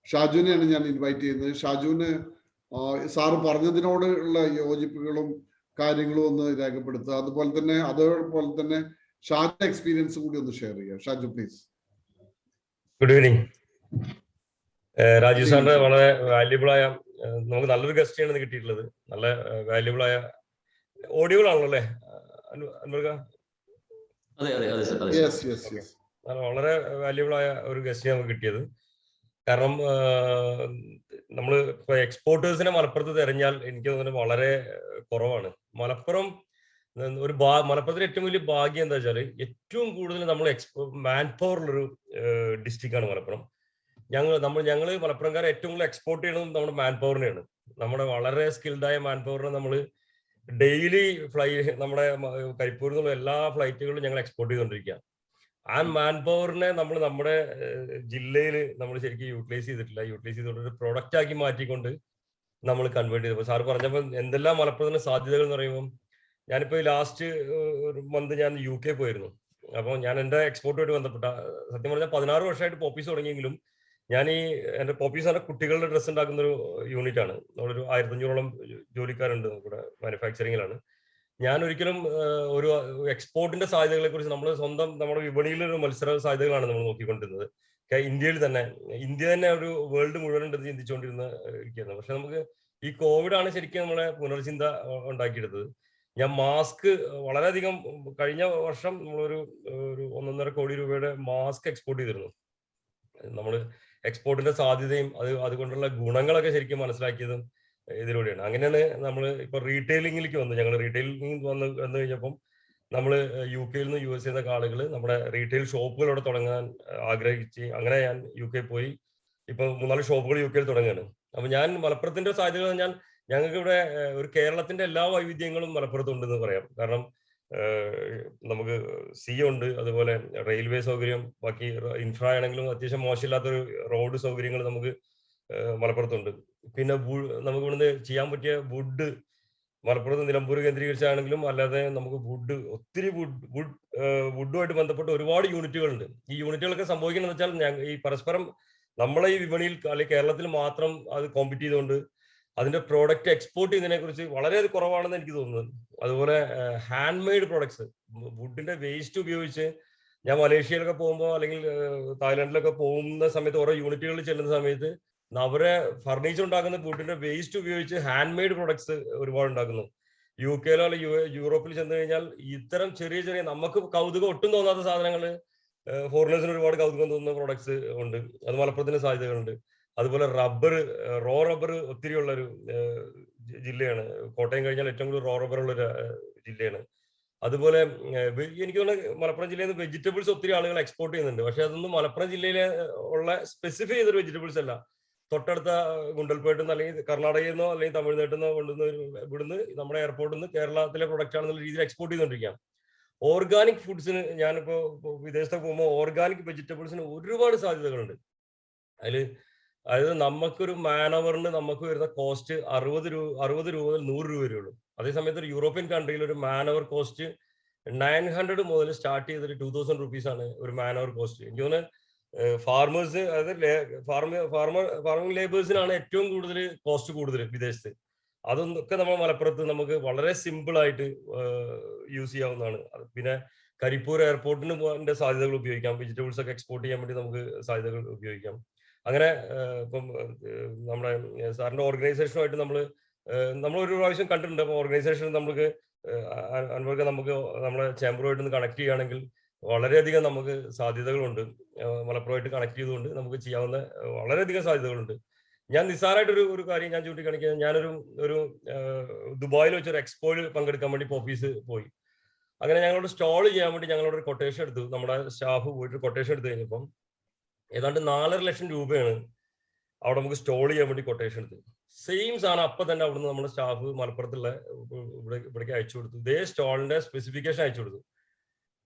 ഷാജുവിനെയാണ് ഞാൻ ഇൻവൈറ്റ് ചെയ്യുന്നത്. ഷാജുവിന് സാറ് പറഞ്ഞതിനോട് ഉള്ള യോജിപ്പുകളും കാര്യങ്ങളും ഒന്ന് രേഖപ്പെടുത്തുക. അതേപോലെ തന്നെ ഷാജു എക്സ്പീരിയൻസ് കൂടി ഒന്ന് ഷെയർ ചെയ്യുക. Shaju please. Good evening. Rajeev സാറിന്റെ വളരെ വാല്യുബിൾ ആയ, നമുക്ക് നല്ലൊരു ഗസ്റ്റ് ആണ് കിട്ടിയിട്ടുള്ളത്. നല്ല വാല്യുബിൾ ആയ ഓഡിയോകൾ ആണല്ലോ അല്ലേ അൻവർക്ക? വളരെ വാല്യുബിൾ ആയ ഒരു ഗസ്റ്റ് നമുക്ക് കിട്ടിയത്. കാരണം നമ്മൾ ഇപ്പൊ എക്സ്പോർട്ടേഴ്സിനെ മലപ്പുറത്ത് തിരഞ്ഞാൽ എനിക്ക് തോന്നുന്നത് വളരെ കുറവാണ്. മലപ്പുറത്തിന്റെ ഏറ്റവും വലിയ ഭാഗ്യം എന്താ വെച്ചാൽ ഏറ്റവും കൂടുതൽ നമ്മൾ മാൻ പവർ ഉള്ളൊരു ഡിസ്ട്രിക്റ്റ് ആണ് മലപ്പുറം. ഞങ്ങള് മലപ്പുറംകാരെ ഏറ്റവും കൂടുതൽ എക്സ്പോർട്ട് ചെയ്യുന്നത് നമ്മുടെ മാൻ പവറിനെയാണ്. നമ്മുടെ വളരെ സ്കിൽഡായ മാൻ പവറിനെ നമ്മൾ ഡെയിലി നമ്മുടെ കരിപ്പൂരിൽ നിന്നുള്ള എല്ലാ ഫ്ലൈറ്റുകളും ഞങ്ങൾ എക്സ്പോർട്ട് ചെയ്തുകൊണ്ടിരിക്കുക. ആ മാൻ പവറിനെ നമ്മൾ നമ്മുടെ ജില്ലയിൽ നമ്മൾ ശരിക്കും യൂട്ടിലൈസ് ചെയ്തിട്ടില്ല. യൂട്ടിലൈസ് ചെയ്തുകൊണ്ട് ഒരു പ്രൊഡക്റ്റ് ആക്കി മാറ്റിക്കൊണ്ട് നമ്മൾ കൺവേർട്ട് ചെയ്തപ്പോൾ സാർ പറഞ്ഞപ്പോൾ എന്തെല്ലാം മലപ്പുറത്തിന് സാധ്യതകൾ എന്ന് പറയുമ്പോൾ, ഞാനിപ്പോ ലാസ്റ്റ് ഒരു മന്ത് ഞാൻ UK പോയിരുന്നു. അപ്പോൾ ഞാൻ എൻ്റെ എക്സ്പോർട്ടുമായിട്ട് ബന്ധപ്പെട്ട, സത്യം പറഞ്ഞാൽ 16 വർഷമായിട്ട് പോപ്പീസ് തുടങ്ങിയെങ്കിലും എൻ്റെ പോപ്പീസ് പറഞ്ഞ കുട്ടികളുടെ ഡ്രസ്സ് ഉണ്ടാക്കുന്ന ഒരു യൂണിറ്റ് ആണ്. നമ്മളൊരു 1500ഓളം ജോലിക്കാരുണ്ട് നമുക്കിവിടെ മാനുഫാക്ചറിങ്ങിലാണ്. ഞാൻ ഒരിക്കലും ഒരു എക്സ്പോർട്ടിന്റെ സാധ്യതകളെ കുറിച്ച് നമ്മുടെ വിപണിയിലൊരു മത്സര സാധ്യതകളാണ് നമ്മൾ നോക്കിക്കൊണ്ടിരുന്നത്. ഇന്ത്യ തന്നെ ഒരു വേൾഡ് മുഴുവൻ ഉണ്ടെന്ന് ചിന്തിച്ചുകൊണ്ടിരുന്ന ഇരിക്കുന്നത്. പക്ഷെ നമുക്ക് ഈ കോവിഡ് ആണ് ശരിക്കും നമ്മളെ പുനർചിന്ത ഉണ്ടാക്കിയെടുത്തത്. ഞാൻ മാസ്ക് വളരെയധികം കഴിഞ്ഞ വർഷം നമ്മളൊരു 1.5 കോടി രൂപയുടെ മാസ്ക് എക്സ്പോർട്ട് ചെയ്തിരുന്നു. നമ്മൾ എക്സ്പോർട്ടിന്റെ സാധ്യതയും അതുകൊണ്ടുള്ള ഗുണങ്ങളൊക്കെ ശരിക്കും മനസ്സിലാക്കിയതും ഇതിലൂടെയാണ്. അങ്ങനെയാണ് നമ്മൾ ഇപ്പൊ റീറ്റെയിലിംഗിലേക്ക് വന്നു. ഞങ്ങൾ റീറ്റെയിലിംഗ് വന്നു കഴിഞ്ഞപ്പം നമ്മൾ UK നിന്ന് US നിന്നൊക്കെ ആളുകൾ നമ്മുടെ റീറ്റെയിൽ ഷോപ്പുകൾ തുടങ്ങാൻ ആഗ്രഹിച്ച്, അങ്ങനെ ഞാൻ UK പോയി ഇപ്പൊ 3-4 ഷോപ്പുകൾ UK തുടങ്ങുകയാണ്. അപ്പൊ ഞാൻ മലപ്പുറത്തിന്റെ സാധ്യതകൾ ഞങ്ങൾക്ക് ഇവിടെ ഒരു കേരളത്തിന്റെ എല്ലാ വൈവിധ്യങ്ങളും മലപ്പുറത്തുണ്ടെന്ന് പറയാം. കാരണം നമുക്ക് സീ ഉണ്ട്, അതുപോലെ റെയിൽവേ സൗകര്യം, ബാക്കി ഇൻഫ്ര ആണെങ്കിലും അത്യാവശ്യം മോശമില്ലാത്തൊരു റോഡ് സൗകര്യങ്ങൾ നമുക്ക് മലപ്പുറത്തുണ്ട്. പിന്നെ നമുക്ക് ഇവിടുന്ന് ചെയ്യാൻ പറ്റിയ വുഡ്, മലപ്പുറത്ത് നിലമ്പൂർ കേന്ദ്രീകരിച്ചാണെങ്കിലും അല്ലാതെ നമുക്ക് ഒത്തിരി വുഡുമായിട്ട് ബന്ധപ്പെട്ട് ഒരുപാട് യൂണിറ്റുകളുണ്ട്. ഈ യൂണിറ്റുകളൊക്കെ സംഭവിക്കുന്നത് വെച്ചാൽ ഈ പരസ്പരം നമ്മളെ ഈ വിപണിയിൽ അല്ലെങ്കിൽ കേരളത്തിൽ മാത്രം അത് കോമ്പീറ്റ് ചെയ്തുകൊണ്ട് അതിന്റെ പ്രോഡക്റ്റ് എക്സ്പോർട്ട് ചെയ്യുന്നതിനെ കുറിച്ച് വളരെ കുറവാണെന്ന് എനിക്ക് തോന്നുന്നത്. അതുപോലെ ഹാൻഡ് മെയ്ഡ് പ്രോഡക്ട്സ്, വുഡിന്റെ വേസ്റ്റ് ഉപയോഗിച്ച് ഞാൻ മലേഷ്യയിലൊക്കെ പോകുമ്പോൾ അല്ലെങ്കിൽ തായ്ലൻഡിലൊക്കെ പോകുന്ന സമയത്ത് ഓരോ യൂണിറ്റുകളിൽ ചെല്ലുന്ന സമയത്ത് അവരെ ഫർണിച്ചർ ഉണ്ടാക്കുന്ന വുഡിന്റെ വേസ്റ്റ് ഉപയോഗിച്ച് ഹാൻഡ് മെയ്ഡ് പ്രൊഡക്ട്സ് ഒരുപാട് ഉണ്ടാക്കുന്നു. UK അല്ലെങ്കിൽ യൂറോപ്പിൽ ചെന്ന് കഴിഞ്ഞാൽ ഇത്തരം ചെറിയ നമുക്ക് കൗതുകം ഒട്ടും തോന്നാത്ത സാധനങ്ങൾ ഫോറിനേഴ്സിന് ഒരുപാട് കൗതുകം തോന്നുന്ന പ്രോഡക്ട്സ് ഉണ്ട്. അത് മലപ്പുറത്തിന് സാധ്യതകളുണ്ട്. അതുപോലെ റോ റബ്ബർ ഒത്തിരി ഉള്ളൊരു ജില്ലയാണ് കോട്ടയം. കഴിഞ്ഞാൽ ഏറ്റവും കൂടുതൽ റോ റബ്ബർ ഉള്ളൊരു ജില്ലയാണ്. അതുപോലെ എനിക്ക് തോന്നുന്നു മലപ്പുറം ജില്ലയിൽ നിന്ന് വെജിറ്റബിൾസ് ഒത്തിരി ആളുകൾ എക്സ്പോർട്ട് ചെയ്യുന്നുണ്ട്. പക്ഷെ അതൊന്നും മലപ്പുറം ജില്ലയിലെ ഉള്ള സ്പെസിഫൈ ചെയ്തൊരു വെജിറ്റബിൾസ് അല്ല. തൊട്ടടുത്ത ഗുണ്ടൽപേട്ടിൽ നിന്ന് അല്ലെങ്കിൽ കർണാടകയിൽ നിന്നോ അല്ലെങ്കിൽ തമിഴ്നാട്ടിൽ നിന്നോ ഇവിടുന്ന് നമ്മുടെ എയർപോർട്ടിൽ നിന്ന് കേരളത്തിലെ പ്രൊഡക്റ്റ് ആണെന്നുള്ള രീതിയിൽ എക്സ്പോർട്ട് ചെയ്തുകൊണ്ടിരിക്കുകയാണ്. ഓർഗാനിക് ഫുഡ്സിന് ഞാനിപ്പോ വിദേശത്തൊക്കെ പോകുമ്പോൾ ഓർഗാനിക് വെജിറ്റബിൾസിന് ഒരുപാട് സാധ്യതകളുണ്ട്. അതായത് നമുക്കൊരു മാൻ അവറിന് നമുക്ക് വരുന്ന കോസ്റ്റ് 60 രൂപ മുതൽ 100 രൂപ വരെയുള്ളൂ. അതേസമയത്ത് ഒരു യൂറോപ്യൻ കൺട്രിയിൽ ഒരു മാൻ അവർ കോസ്റ്റ് 900 മുതൽ സ്റ്റാർട്ട് ചെയ്തിട്ട് 2000 റുപ്പീസ് ആണ് ഒരു മാൻ അവർ കോസ്റ്റ്. എനിക്ക് തോന്നുന്നു ഫാർമേഴ്സ്, അതായത് ഫാർമിംഗ് ലേബേഴ്സിനാണ് ഏറ്റവും കൂടുതൽ കോസ്റ്റ് കൂടുതൽ വിദേശത്ത്. അതൊക്കെ നമ്മൾ മലപ്പുറത്ത് നമുക്ക് വളരെ സിമ്പിൾ ആയിട്ട് യൂസ് ചെയ്യാവുന്നതാണ്. പിന്നെ കരിപ്പൂർ എയർപോർട്ടിന് പോകാൻ സാധ്യതകൾ ഉപയോഗിക്കാം. വെജിറ്റബിൾസ് ഒക്കെ എക്സ്പോർട്ട് ചെയ്യാൻ വേണ്ടി നമുക്ക് സാധ്യതകൾ ഉപയോഗിക്കാം. അങ്ങനെ ഇപ്പം നമ്മുടെ സാറിന്റെ ഓർഗനൈസേഷനുമായിട്ട് നമ്മൾ ഒരു പ്രാവശ്യം കണ്ടിട്ടുണ്ട്. അപ്പോൾ ഓർഗനൈസേഷൻ നമുക്ക് അൻവർക്ക് നമുക്ക് നമ്മുടെ ചേംബറുമായിട്ട് കണക്ട് ചെയ്യുകയാണെങ്കിൽ വളരെയധികം നമുക്ക് സാധ്യതകളുണ്ട്. മലപ്പുറമായിട്ട് കണക്ട് ചെയ്തുകൊണ്ട് നമുക്ക് ചെയ്യാവുന്ന വളരെയധികം സാധ്യതകളുണ്ട്. ഞാൻ നിസ്സാരമായിട്ട് ഒരു കാര്യം ഞാൻ ചൂണ്ടിക്കാണിക്കുന്നത്, ഞാനൊരു ദുബായിൽ വെച്ചൊരു എക്സ്പോയിൽ പങ്കെടുക്കാൻ വേണ്ടി ഓഫീസ് പോയി. അങ്ങനെ ഞങ്ങളോട് സ്റ്റോൾ ചെയ്യാൻ വേണ്ടി ഞങ്ങളോട് ഒരു കൊട്ടേഷൻ എടുത്തു. നമ്മുടെ സ്റ്റാഫ് പോയിട്ട് കൊട്ടേഷൻ എടുത്തു കഴിഞ്ഞപ്പം ഏതാണ്ട് 4.5 ലക്ഷം രൂപയാണ് അവിടെ നമുക്ക് സ്റ്റോൾ ചെയ്യാൻ വേണ്ടി കൊട്ടേഷൻ എടുത്തു. സെയിം സാധനം അപ്പം തന്നെ അവിടുന്ന് നമ്മുടെ സ്റ്റാഫ് മലപ്പുറത്തുള്ള ഇവിടേക്ക് അയച്ചു കൊടുത്തു. ഇതേ സ്റ്റോളിന്റെ സ്പെസിഫിക്കേഷൻ അയച്ചു കൊടുത്തു.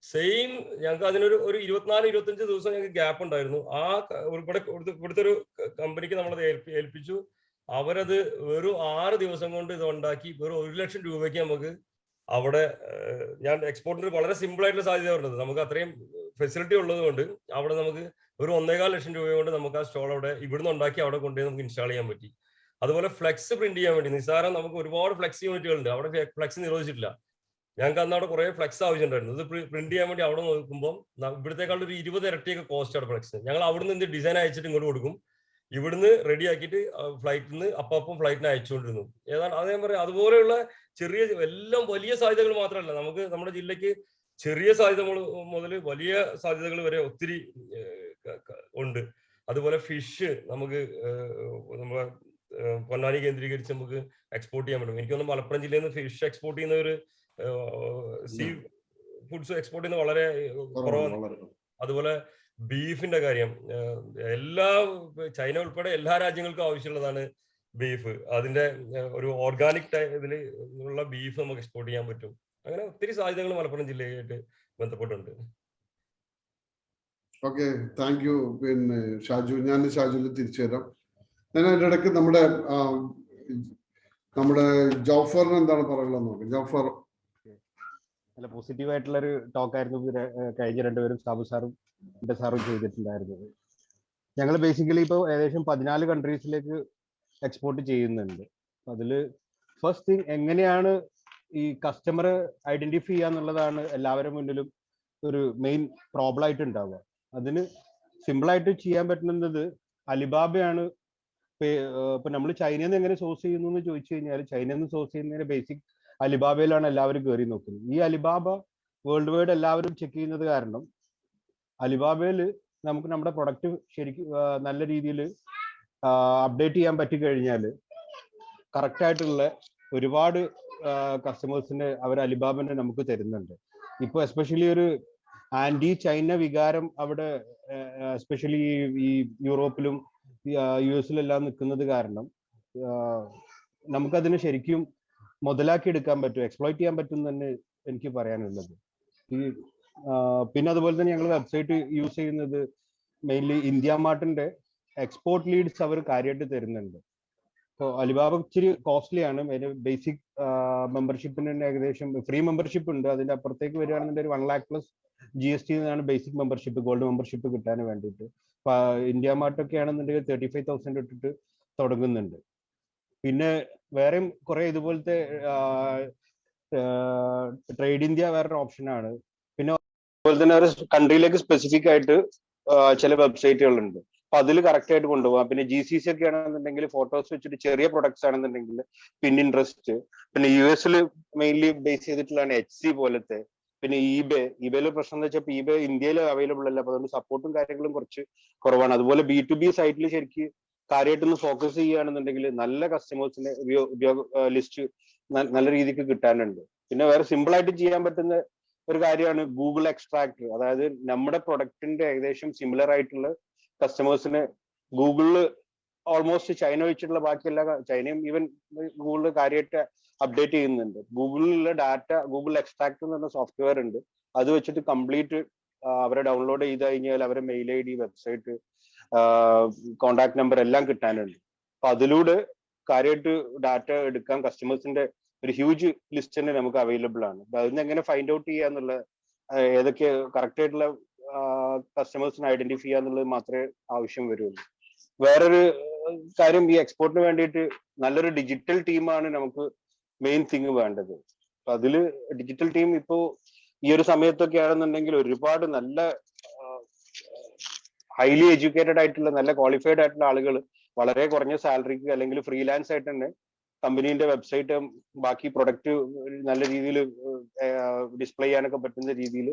സെയിം ഞങ്ങൾക്ക് അതിനൊരു 24-25 ദിവസം ഞങ്ങൾക്ക് ഗ്യാപ്പ് ഉണ്ടായിരുന്നു. ഇവിടുത്തെ ഒരു കമ്പനിക്ക് നമ്മളത് ഏൽപ്പിച്ചു. അവരത് വെറും 6 ദിവസം കൊണ്ട് ഇത് ഉണ്ടാക്കി വെറും 1 ലക്ഷം രൂപയ്ക്ക് നമുക്ക് അവിടെ ഞാൻ എക്സ്പോർട്ടിന് വളരെ സിമ്പിൾ ആയിട്ടുള്ള സാധ്യത പറഞ്ഞത്. നമുക്ക് അത്രയും ഫെസിലിറ്റി ഉള്ളത് കൊണ്ട് അവിടെ നമുക്ക് ഒരു 1.25 ലക്ഷം രൂപ കൊണ്ട് നമുക്ക് ആ സ്റ്റോൾ അവിടെ ഇവിടുന്ന് ഉണ്ടാക്കി അവിടെ കൊണ്ടുപോയി നമുക്ക് ഇൻസ്റ്റാൾ ചെയ്യാൻ പറ്റി. അതുപോലെ ഫ്ലെക്സ് പ്രിന്റ് ചെയ്യാൻ വേണ്ടി നിസ്സാരം നമുക്ക് ഒരുപാട് ഫ്ലെക്സ് യൂണിറ്റുകളുണ്ട്. അവിടെ ഫ്ലെക്സ് നിരോധിച്ചിട്ടില്ല. ഞങ്ങൾക്ക് അന്ന് അവിടെ കുറെ ഫ്ലെക്സ് ആവശ്യമുണ്ടായിരുന്നു. ഇത് പ്രിന്റ് ചെയ്യാൻ വേണ്ടി അവിടെ നോക്കുമ്പോൾ ഇവിടത്തേക്കാളും ഒരു 20 ഇരട്ടിയൊക്കെ കോസ്റ്റ് ആണ് ഫ്ലെക്സ്. ഞങ്ങൾ അവിടുന്ന് എന്ത് ഡിസൈൻ അയച്ചിട്ട് ഇങ്ങോട്ട് കൊടുക്കും. ഇവിടുന്ന് റെഡി ആക്കിയിട്ട് ഫ്ലൈറ്റിൽ നിന്ന് അപ്പം ഫ്ലൈറ്റിന് അയച്ചുകൊണ്ടിരുന്നു. ഏതാണ് അതേ പറയാം. അതുപോലെയുള്ള ചെറിയ എല്ലാം വലിയ സാധ്യതകൾ മാത്രമല്ല, നമുക്ക് നമ്മുടെ ജില്ലയ്ക്ക് ചെറിയ സാധ്യത മുതൽ വലിയ സാധ്യതകൾ വരെ ഒത്തിരി ഉണ്ട്. അതുപോലെ ഫിഷ് നമുക്ക് നമ്മുടെ പൊന്നാനി കേന്ദ്രീകരിച്ച് നമുക്ക് എക്സ്പോർട്ട് ചെയ്യാൻ പറ്റും. എനിക്കൊന്നും മലപ്പുറം ജില്ലയിൽ നിന്ന് ഫിഷ് എക്സ്പോർട്ട് ചെയ്യുന്ന ഒരു സീ ഫുഡ്സ് എക്സ്പോർട്ട് ചെയ്യുന്നത് വളരെ കുറവാണ്. അതുപോലെ ബീഫിന്റെ കാര്യം ചൈന ഉൾപ്പെടെ എല്ലാ രാജ്യങ്ങൾക്കും ആവശ്യമുള്ളതാണ് ബീഫ്. അതിന്റെ ഒരു ഓർഗാനിക് ഇതിൽ ഉള്ള ബീഫ് നമുക്ക് എക്സ്പോർട്ട് ചെയ്യാൻ പറ്റും. അങ്ങനെ ഒത്തിരി സാധ്യതകൾ മലപ്പുറം ജില്ലയായിട്ട് ബന്ധപ്പെട്ടുണ്ട്. Okay, thank you. പിന്നെ ഞാൻ ഷാജുവിൽ തിരിച്ചു വരാം. ഞാൻ അതിൻ്റെ ഇടയ്ക്ക് നമ്മുടെ ജൗഫറിന് എന്താണ് പറയാനുള്ളത് നോക്കാം. ജൗഫർ. നല്ല പോസിറ്റീവ് ആയിട്ടുള്ള ഒരു ടോക്ക് ആയിരുന്നു കഴിഞ്ഞ രണ്ടുപേരും സാബു സാറും എൻ്റെ സാറും ചെയ്തിട്ടുണ്ടായിരുന്നത്. ഞങ്ങൾ ബേസിക്കലി ഇപ്പോൾ ഏകദേശം 14 കൺട്രീസിലേക്ക് എക്സ്പോർട്ട് ചെയ്യുന്നുണ്ട്. അതിൽ ഫസ്റ്റ് തിങ് എങ്ങനെയാണ് ഈ കസ്റ്റമർ ഐഡന്റിഫൈ ചെയ്യുക എന്നുള്ളതാണ് എല്ലാവരുടെ മുന്നിലും ഒരു മെയിൻ പ്രോബ്ലം ആയിട്ട് ഉണ്ടാവുക. അതിന് സിമ്പിളായിട്ട് ചെയ്യാൻ പറ്റുന്നത് അലിബാബയാണ്. ഇപ്പൊ നമ്മൾ ചൈനയിൽ നിന്ന് എങ്ങനെ സോഴ്സ് ചെയ്യുന്നു എന്ന് ചോദിച്ചു കഴിഞ്ഞാൽ ചൈനയിൽ നിന്ന് സോഴ്സ് ചെയ്യുന്നതിന് ബേസിക് അലിബാബയിലാണ് എല്ലാവരും കയറി നോക്കുന്നത്. ഈ അലിബാബ വേൾഡ് വൈഡ് എല്ലാവരും ചെക്ക് ചെയ്യുന്നത് കാരണം അലിബാബയിൽ നമുക്ക് നമ്മുടെ പ്രൊഡക്റ്റ് ശരിക്കും നല്ല രീതിയിൽ അപ്ഡേറ്റ് ചെയ്യാൻ പറ്റിക്കഴിഞ്ഞാൽ കറക്റ്റ് ആയിട്ടുള്ള ഒരുപാട് കസ്റ്റമേഴ്സിന് അവർ അലിബാബനെ നമുക്ക് തരുന്നുണ്ട്. ഇപ്പോൾ എസ്പെഷ്യലി ഒരു ആന്റി ചൈന വികാരം അവിടെ എസ്പെഷ്യലി ഈ യൂറോപ്പിലും US നിൽക്കുന്നത് കാരണം നമുക്കതിന് ശരിക്കും മുതലാക്കി എടുക്കാൻ പറ്റും, എക്സ്പ്ലോയിറ്റ് ചെയ്യാൻ പറ്റും തന്നെ എനിക്ക് പറയാനുള്ളത്. പിന്നെ അതുപോലെ തന്നെ ഞങ്ങൾ വെബ്സൈറ്റ് യൂസ് ചെയ്യുന്നത് മെയിൻലി ഇന്ത്യ മാർട്ടിന്റെ എക്സ്പോർട്ട് ലീഡ്സ് അവർ കാര്യമായിട്ട് തരുന്നുണ്ട്. അപ്പോൾ അലിബാബ ഇച്ചിരി കോസ്റ്റ്ലി ആണ്. ബേസിക് മെമ്പർഷിപ്പിന് തന്നെ ഏകദേശം ഫ്രീ മെമ്പർഷിപ്പ് ഉണ്ട്. അതിന്റെ അപ്പുറത്തേക്ക് വരികയാണെന്നുണ്ടെങ്കിൽ 1 lakh plus GST എന്നാണ് ബേസിക് മെമ്പർഷിപ്പ്, ഗോൾഡ് മെമ്പർഷിപ്പ് കിട്ടാൻ വേണ്ടിയിട്ട്. ഇന്ത്യ മാർട്ടൊക്കെ ആണെന്നുണ്ടെങ്കിൽ 35,000 ഇട്ടിട്ട് തുടങ്ങുന്നുണ്ട്. പിന്നെ വേറെയും കുറെ ഇതുപോലത്തെ ട്രേഡ് ഇന്ത്യ വേറൊരു ഓപ്ഷനാണ്. പിന്നെ അതുപോലെ തന്നെ ഒരു കൺട്രിയിലേക്ക് സ്പെസിഫിക് ആയിട്ട് ചില വെബ്സൈറ്റുകളുണ്ട്. അപ്പൊ അതിൽ കറക്റ്റ് ആയിട്ട് കൊണ്ടുപോകാം. പിന്നെ GCC ഒക്കെ ആണെന്നുണ്ടെങ്കിൽ ഫോട്ടോസ് വെച്ചിട്ട് ചെറിയ പ്രൊഡക്ട്സ് ആണെന്നുണ്ടെങ്കിൽ പിൻട്രസ്റ്റ്. പിന്നെ US മെയിൻലി ബേസ് ചെയ്തിട്ടുള്ളതാണ് HC പോലത്തെ. പിന്നെ eBayയിൽ പ്രശ്നം എന്ന് വെച്ചാൽ eBay ഇന്ത്യയിൽ അവൈലബിൾ അല്ല. അപ്പൊ അതുകൊണ്ട് സപ്പോർട്ടും കാര്യങ്ങളും കുറച്ച് കുറവാണ്. അതുപോലെ B2B സൈറ്റിൽ ശരിക്കും കാര്യമായിട്ടൊന്ന് ഫോക്കസ് ചെയ്യുകയാണെന്നുണ്ടെങ്കിൽ നല്ല കസ്റ്റമേഴ്സിന്റെ ഉപയോഗ ലിസ്റ്റ് നല്ല രീതിക്ക് കിട്ടാനുണ്ട്. പിന്നെ വേറെ സിമ്പിൾ ആയിട്ട് ചെയ്യാൻ പറ്റുന്ന ഒരു കാര്യമാണ് ഗൂഗിൾ എക്സ്ട്രാക്ട്. അതായത് നമ്മുടെ പ്രൊഡക്റ്റിന്റെ ഏകദേശം സിമിലർ ആയിട്ടുള്ള കസ്റ്റമേഴ്സിനെ ഗൂഗിളിൽ ഓൾമോസ്റ്റ് ചൈന വെച്ചിട്ടുള്ള ബാക്കി എല്ലാ ചൈനയും ഈവൻ ഗൂഗിളിൽ കാര്യമായിട്ട് അപ്ഡേറ്റ് ചെയ്യുന്നുണ്ട്. ഗൂഗിളിലുള്ള ഡാറ്റ ഗൂഗിൾ എക്സ്ട്രാക്ട് എന്ന് പറഞ്ഞ സോഫ്റ്റ്വെയർ ഉണ്ട്. അത് വെച്ചിട്ട് കംപ്ലീറ്റ് അവരെ ഡൗൺലോഡ് ചെയ്ത് കഴിഞ്ഞാൽ അവരെ mail ID, website, contact number എല്ലാം കിട്ടാനുണ്ട്. അപ്പൊ അതിലൂടെ കാര്യമായിട്ട് ഡാറ്റ എടുക്കാൻ കസ്റ്റമേഴ്സിന്റെ ഒരു ഹ്യൂജ് ലിസ്റ്റ് തന്നെ നമുക്ക് അവൈലബിൾ ആണ്. അതിന് എങ്ങനെ ഫൈൻഡ് ഔട്ട് ചെയ്യാന്നുള്ള ഏതൊക്കെ കറക്റ്റ് ആയിട്ടുള്ള കസ്റ്റമേഴ്സിനെ ഐഡന്റിഫൈ ചെയ്യാന്നുള്ളത് മാത്രമേ ആവശ്യം വരുള്ളൂ. വേറൊരു കാര്യം ഈ എക്സ്പോർട്ടിന് വേണ്ടിയിട്ട് നല്ലൊരു ഡിജിറ്റൽ ടീമാണ് നമുക്ക് മെയിൻ തിങ് വേണ്ടത്. അപ്പൊ അതില് ഡിജിറ്റൽ ടീം ഇപ്പോ ഈ ഒരു സമയത്തൊക്കെ ആണെന്നുണ്ടെങ്കിൽ ഒരുപാട് നല്ല ഹൈലി എഡ്യൂക്കേറ്റഡ് ആയിട്ടുള്ള നല്ല ക്വാളിഫൈഡ് ആയിട്ടുള്ള ആളുകൾ വളരെ കുറഞ്ഞ സാലറിക്ക് അല്ലെങ്കിൽ ഫ്രീലാൻസ് ആയിട്ട് തന്നെ കമ്പനീന്റെ വെബ്സൈറ്റ് ബാക്കി പ്രൊഡക്റ്റ് നല്ല രീതിയിൽ ഡിസ്പ്ലേ ചെയ്യാനൊക്കെ പറ്റുന്ന രീതിയിൽ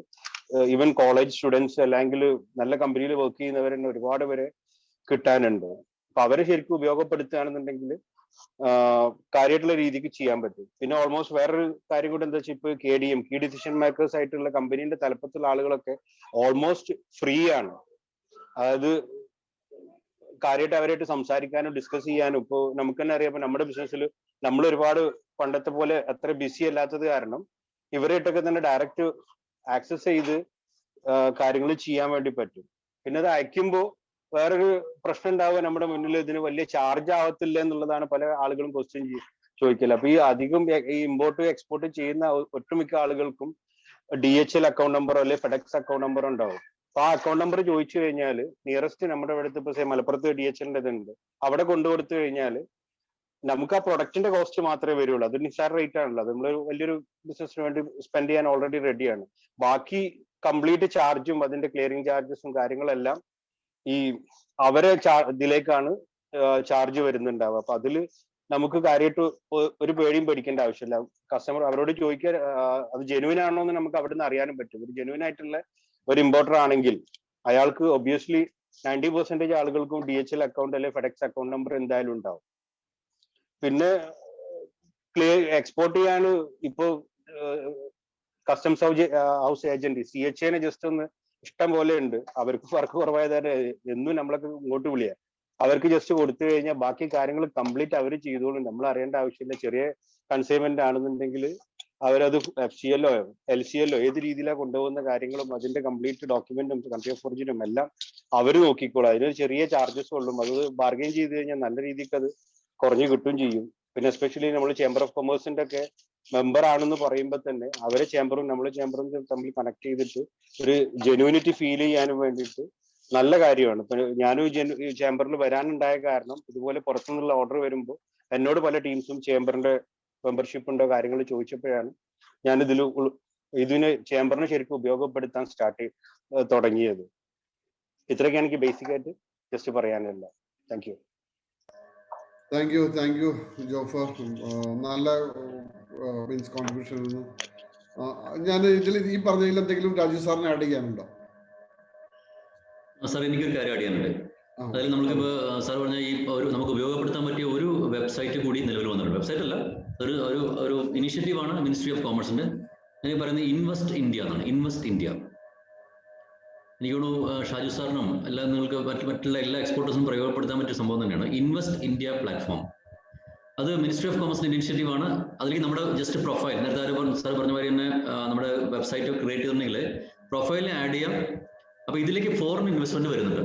ഈവൻ കോളേജ് സ്റ്റുഡൻസ് അല്ലെങ്കിൽ നല്ല കമ്പനിയിൽ വർക്ക് ചെയ്യുന്നവർ തന്നെ ഒരുപാട് പേരെ കിട്ടാനുണ്ട്. അപ്പൊ അവരെ ശരിക്കും ഉപയോഗപ്പെടുത്തുകയാണെന്നുണ്ടെങ്കിൽ കാര്യമായിട്ടുള്ള രീതിക്ക് ചെയ്യാൻ പറ്റും. പിന്നെ ഓൾമോസ്റ്റ് വേറൊരു കാര്യം കൂടെ എന്താ വെച്ചാൽ ഇപ്പൊ KDM കീ ഡിസിഷൻ മേക്കേഴ്സ് ആയിട്ടുള്ള കമ്പനീന്റെ തലപ്പത്തുള്ള ആളുകളൊക്കെ ഓൾമോസ്റ്റ് ഫ്രീ ആണ്. അതായത് കാര്യമായിട്ട് അവരായിട്ട് സംസാരിക്കാനും ഡിസ്കസ് ചെയ്യാനും ഇപ്പൊ നമുക്ക് തന്നെ അറിയാം നമ്മുടെ ബിസിനസ്സിൽ നമ്മൾ ഒരുപാട് പണ്ടത്തെ പോലെ അത്ര ബിസി അല്ലാത്തത് കാരണം ഇവരായിട്ടൊക്കെ തന്നെ ഡയറക്റ്റ് ആക്സസ് ചെയ്ത് കാര്യങ്ങൾ ചെയ്യാൻ വേണ്ടി പറ്റും. പിന്നെ അത് അയക്കുമ്പോൾ വേറൊരു പ്രശ്നം ഉണ്ടാവുക നമ്മുടെ മുന്നിൽ ഇതിന് വലിയ ചാർജ് ആവത്തില്ല എന്നുള്ളതാണ് പല ആളുകളും ക്വസ്റ്റ്യൻ ചോദിക്കല്. അപ്പൊ ഈ അധികം ഈ ഇമ്പോർട്ട് എക്സ്പോർട്ട് ചെയ്യുന്ന ഒട്ടുമിക്ക ആളുകൾക്കും DHL അക്കൗണ്ട് നമ്പറോ അല്ലെങ്കിൽ ഫെഡെക്സ് അക്കൗണ്ട് നമ്പറോ ഉണ്ടാവും. അപ്പൊ ആ അക്കൗണ്ട് നമ്പർ ചോദിച്ചു കഴിഞ്ഞാൽ നിയറസ്റ്റ് നമ്മുടെ ഇവിടുത്തെ ഇപ്പൊ മലപ്പുറത്ത് DHLന്റെ ഇതുണ്ട്, അവിടെ കൊണ്ടുകൊടുത്തു കഴിഞ്ഞാൽ നമുക്ക് ആ പ്രൊഡക്റ്റിന്റെ കോസ്റ്റ് മാത്രമേ വരുള്ളൂ. അത് നിസ്സാര റേറ്റ് ആണല്ലോ, അത് നമ്മൾ വലിയൊരു ബിസിനസിന് വേണ്ടി സ്പെൻഡ് ചെയ്യാൻ ഓൾറെഡി റെഡിയാണ്. ബാക്കി കംപ്ലീറ്റ് ചാർജും അതിന്റെ ക്ലിയറിംഗ് ചാർജസും കാര്യങ്ങളെല്ലാം ഈ അവരെ ഇതിലേക്കാണ് ചാർജ് വരുന്നുണ്ടാവുക. അപ്പൊ അതില് നമുക്ക് കാര്യമായിട്ട് ഒരു പേടിയും പേടിക്കേണ്ട ആവശ്യമില്ല. കസ്റ്റമർ അവരോട് ചോദിക്കാൻ അത് ജെനുവിൻ ആണോ എന്ന് നമുക്ക് അവിടെ നിന്ന് അറിയാനും പറ്റും. ഒരു ജെനുവിൻ ആയിട്ടുള്ള ഒരു ഇമ്പോർട്ടർ ആണെങ്കിൽ അയാൾക്ക് ഒബ്വിയസ്ലി 90% ആളുകൾക്കും DHL അക്കൗണ്ട് അല്ലെങ്കിൽ ഫെഡെക്സ് അക്കൗണ്ട് നമ്പർ എന്തായാലും ഉണ്ടാവും. പിന്നെ എക്സ്പോർട്ട് ചെയ്യാൻ ഇപ്പോ customs house agent CHA just ഒന്ന് ഇഷ്ടം പോലെ ഉണ്ട്. അവർക്ക് വർക്ക് കുറവായതാണ് എന്നും നമ്മളൊക്കെ ഇങ്ങോട്ട് വിളിയാ. അവർക്ക് ജസ്റ്റ് കൊടുത്തു കഴിഞ്ഞാൽ ബാക്കി കാര്യങ്ങൾ കംപ്ലീറ്റ് അവർ ചെയ്തോളും, നമ്മൾ അറിയേണ്ട ആവശ്യമില്ല. ചെറിയ കൺസൈൻമെന്റ് ആണെന്നുണ്ടെങ്കിൽ അവരത് FCL LCL ഏത് രീതിയിലാണ് കൊണ്ടുപോകുന്ന കാര്യങ്ങളും അതിന്റെ കംപ്ലീറ്റ് ഡോക്യുമെന്റും കൺട്രി ഓഫ് ഒറിജിനും എല്ലാം അവർ നോക്കിക്കോളും. അതിന് ചെറിയ ചാർജസ് ഉള്ളൂ. അത് ബാർഗെയിൻ ചെയ്ത് കഴിഞ്ഞാൽ നല്ല രീതിക്ക് അത് കുറഞ്ഞു കിട്ടും ചെയ്യും. പിന്നെ എസ്പെഷ്യലി നമ്മൾ ചേംബർ ഓഫ് കൊമേഴ്സിന്റെ ഒക്കെ മെമ്പർ ആണെന്ന് പറയുമ്പോൾ തന്നെ അവരെ ചേംബറും നമ്മളെ ചേംബറും തമ്മിൽ കണക്ട് ചെയ്തിട്ട് ഒരു ജെനുവിനിറ്റി ഫീൽ ചെയ്യാനും വേണ്ടിയിട്ട് നല്ല കാര്യമാണ്. ഇപ്പൊ ഞാനും ചേംബറിൽ വരാനുണ്ടായ കാരണം ഇതുപോലെ പുറത്തുനിന്നുള്ള ഓർഡർ വരുമ്പോൾ എന്നോട് പല ടീംസും ചേംബറിന്റെ മെമ്പർഷിപ്പ് ഉണ്ടോ കാര്യങ്ങൾ ചോദിച്ചപ്പോഴാണ് ഞാൻ ഇതിന് ചേംബറിനെ ശരിക്കും ഉപയോഗപ്പെടുത്താൻ തുടങ്ങിയത്. ഇത്രയൊക്കെയാണ് എനിക്ക് ബേസിക് ആയിട്ട് ജസ്റ്റ് പറയാനുള്ള. താങ്ക് യു ജോഫർ, നല്ല മീൻസ് കോൺട്രിബ്യൂഷൻ. ഞാൻ ഇതിൽ ഈ പറഞ്ഞതിൽ എന്തെങ്കിലും രാജു സാറിന് ആഡ് ചെയ്യാനുണ്ടോ? സാർ എനിക്കൊരു കാര്യം ആഡ് ചെയ്യാനുണ്ട്. അതായത് നമുക്കിപ്പോ സാർ പറഞ്ഞ ഈ നമുക്ക് ഉപയോഗപ്പെടുത്താൻ പറ്റിയ ഒരു വെബ്സൈറ്റ് കൂടി നിലവിൽ വന്നിട്ടുണ്ട്. വെബ്സൈറ്റ് അല്ല, ഒരു ഇനിഷ്യേറ്റീവ് ആണ് മിനിസ്ട്രി ഓഫ് കോമേഴ്സിന്റെ. ഞാൻ പറയുന്നത് ഇൻവെസ്റ്റ് ഇന്ത്യ എന്നാണ്. ഇൻവെസ്റ്റ് ഇന്ത്യ എനിക്ക് തോന്നുന്നു ഷാജു സാറിനും എല്ലാ നിങ്ങൾക്ക് മറ്റുള്ള എല്ലാ എക്സ്പോർട്ടേഴ്സും പ്രയോഗപ്പെടുത്താൻ പറ്റിയ സംഭവം തന്നെയാണ് ഇൻവെസ്റ്റ് ഇന്ത്യ പ്ലാറ്റ്ഫോം. അത് മിനിസ്ട്രി ഓഫ് കോമേഴ്സിന്റെ ഇനിഷ്യേറ്റീവ് ആണ്. അതിലേക്ക് നമ്മുടെ ജസ്റ്റ് പ്രൊഫൈൽ, നേരത്തെ സാർ പറഞ്ഞ മാതിരി തന്നെ നമ്മുടെ വെബ്സൈറ്റ് ക്രിയേറ്റ് ചെയ്തിട്ടുണ്ടെങ്കിൽ പ്രൊഫൈലിനെ ആഡ് ചെയ്യാം. അപ്പൊ ഇതിലേക്ക് ഫോറിൻ ഇൻവെസ്റ്റ്മെന്റ് വരുന്നുണ്ട്,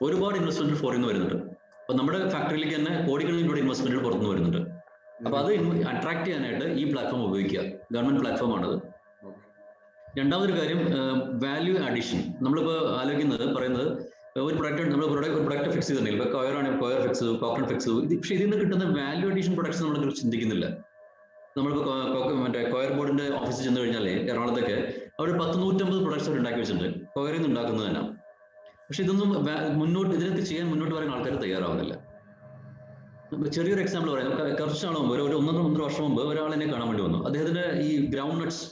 ഒരുപാട് ഇൻവെസ്റ്റ്മെന്റ് ഫോറിൻ നിന്ന് വരുന്നുണ്ട്. അപ്പൊ നമ്മുടെ ഫാക്ടറിയിലേക്ക് തന്നെ കോടിക്കണക്കിന് രൂപയുടെ ഇൻവെസ്റ്റ്മെന്റ് പുറത്തുനിന്ന് വരുന്നുണ്ട്. അപ്പൊ അത് അട്രാക്ട് ചെയ്യാനായിട്ട് ഈ പ്ലാറ്റ്ഫോം ഉപയോഗിക്കുക. ഗവൺമെന്റ് പ്ലാറ്റ്ഫോം ആണത്. രണ്ടാമതൊരു കാര്യം, വാല്യൂ അഡീഷൻ. നമ്മളിപ്പോൾ പറയുന്നത് ഒരു പ്രൊഡക്റ്റ് ഫിക്സ് ചെയ്തിട്ടുണ്ടെങ്കിൽ ഇപ്പൊ കൊയറാണെങ്കിൽ കൊയർ ഫിക്സ് ചെയ്തു, കോക്കൺ ഫിക്സ് ചെയ്തു. പക്ഷേ ഇതിൽ നിന്ന് കിട്ടുന്ന വാല്യൂ അഡീഷൻ പ്രൊഡക്ട്സ് നമ്മൾ ചിന്തിക്കുന്നില്ല. നമ്മളിപ്പോൾ മറ്റേ കൊയർ ബോർഡിന്റെ ഓഫീസിൽ ചെന്ന് കഴിഞ്ഞാൽ എറണാകുളത്തൊക്കെ അവർ 150 പ്രൊഡക്ട്സ് അവർ ഉണ്ടാക്കി വെച്ചിട്ടുണ്ട്, കൊയറിൽ നിന്ന് ഉണ്ടാക്കുന്നത് തന്നെ. പക്ഷെ ഇതൊന്നും ഇതിനൊക്കെ ചെയ്യാൻ മുന്നോട്ട് പറയാൻ ആൾക്കാർ തയ്യാറാവുന്നില്ല. ചെറിയൊരു എക്സാമ്പിൾ പറയാം. കുറച്ച് നാൾ മുമ്പ്, ഒരു 1.5 വർഷം മുമ്പ് ഒരാൾ എന്നെ കാണാൻ വേണ്ടി വന്നു. അദ്ദേഹത്തിന്റെ ഈ ഗ്രൗണ്ട് നട്ട്സ്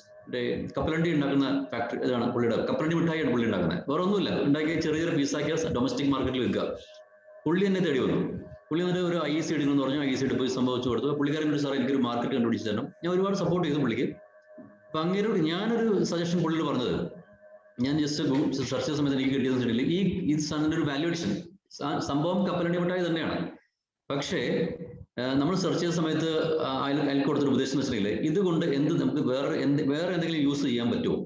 കപ്പലണ്ടി ഉണ്ടാക്കുന്ന ഫാക്ടറി ഇതാണ് പുള്ളിയുടെ. കപ്പലണ്ടി മിഠായിയാണ് പുള്ളി ഉണ്ടാക്കുന്നത്, വേറെ ഒന്നുമില്ല. ഉണ്ടാക്കിയ ചെറിയൊരു പീസാക്കിയ ഡൊമസ്റ്റിക് മാർക്കറ്റിൽ വിൽക്കുക. പുള്ളി എന്നെ തേടി വന്നു. പുള്ളി എന്നിട്ട് ഒരു IEC എടുക്കണമെന്ന് പറഞ്ഞു. IEC പോയി സംഭവിച്ചു കൊടുത്തു. പുള്ളിക്കാരൻ ഒരു സാർ എനിക്കൊരു മാർക്കറ്റ് കണ്ടുപിടിച്ച് തരണം. ഞാൻ ഒരുപാട് സപ്പോർട്ട് ചെയ്തു പുള്ളിക്ക്. അപ്പൊ അങ്ങനെയോട് ഞാനൊരു സജഷൻ പുള്ളിയിൽ പറഞ്ഞത്, ഞാൻ ജസ്റ്റ് സെർച്ച് ചെയ്ത സമയത്ത് എനിക്ക് കിട്ടിയെന്ന് വെച്ചിട്ടുണ്ടെങ്കിൽ ഈ സാധനത്തിന്റെ ഒരു വാല്യുവേഷൻ സംഭവം കപ്പലണ്ടി മിഠായി തന്നെയാണ്. പക്ഷേ നമ്മൾ സെർച്ച് ചെയ്ത സമയത്ത് അതിൽ കൊടുത്തൊരു ഉപദേശം എന്ന് വെച്ചിട്ടുണ്ടെങ്കിൽ ഇതുകൊണ്ട് നമുക്ക് വേറെ എന്തെങ്കിലും യൂസ് ചെയ്യാൻ പറ്റുമോ?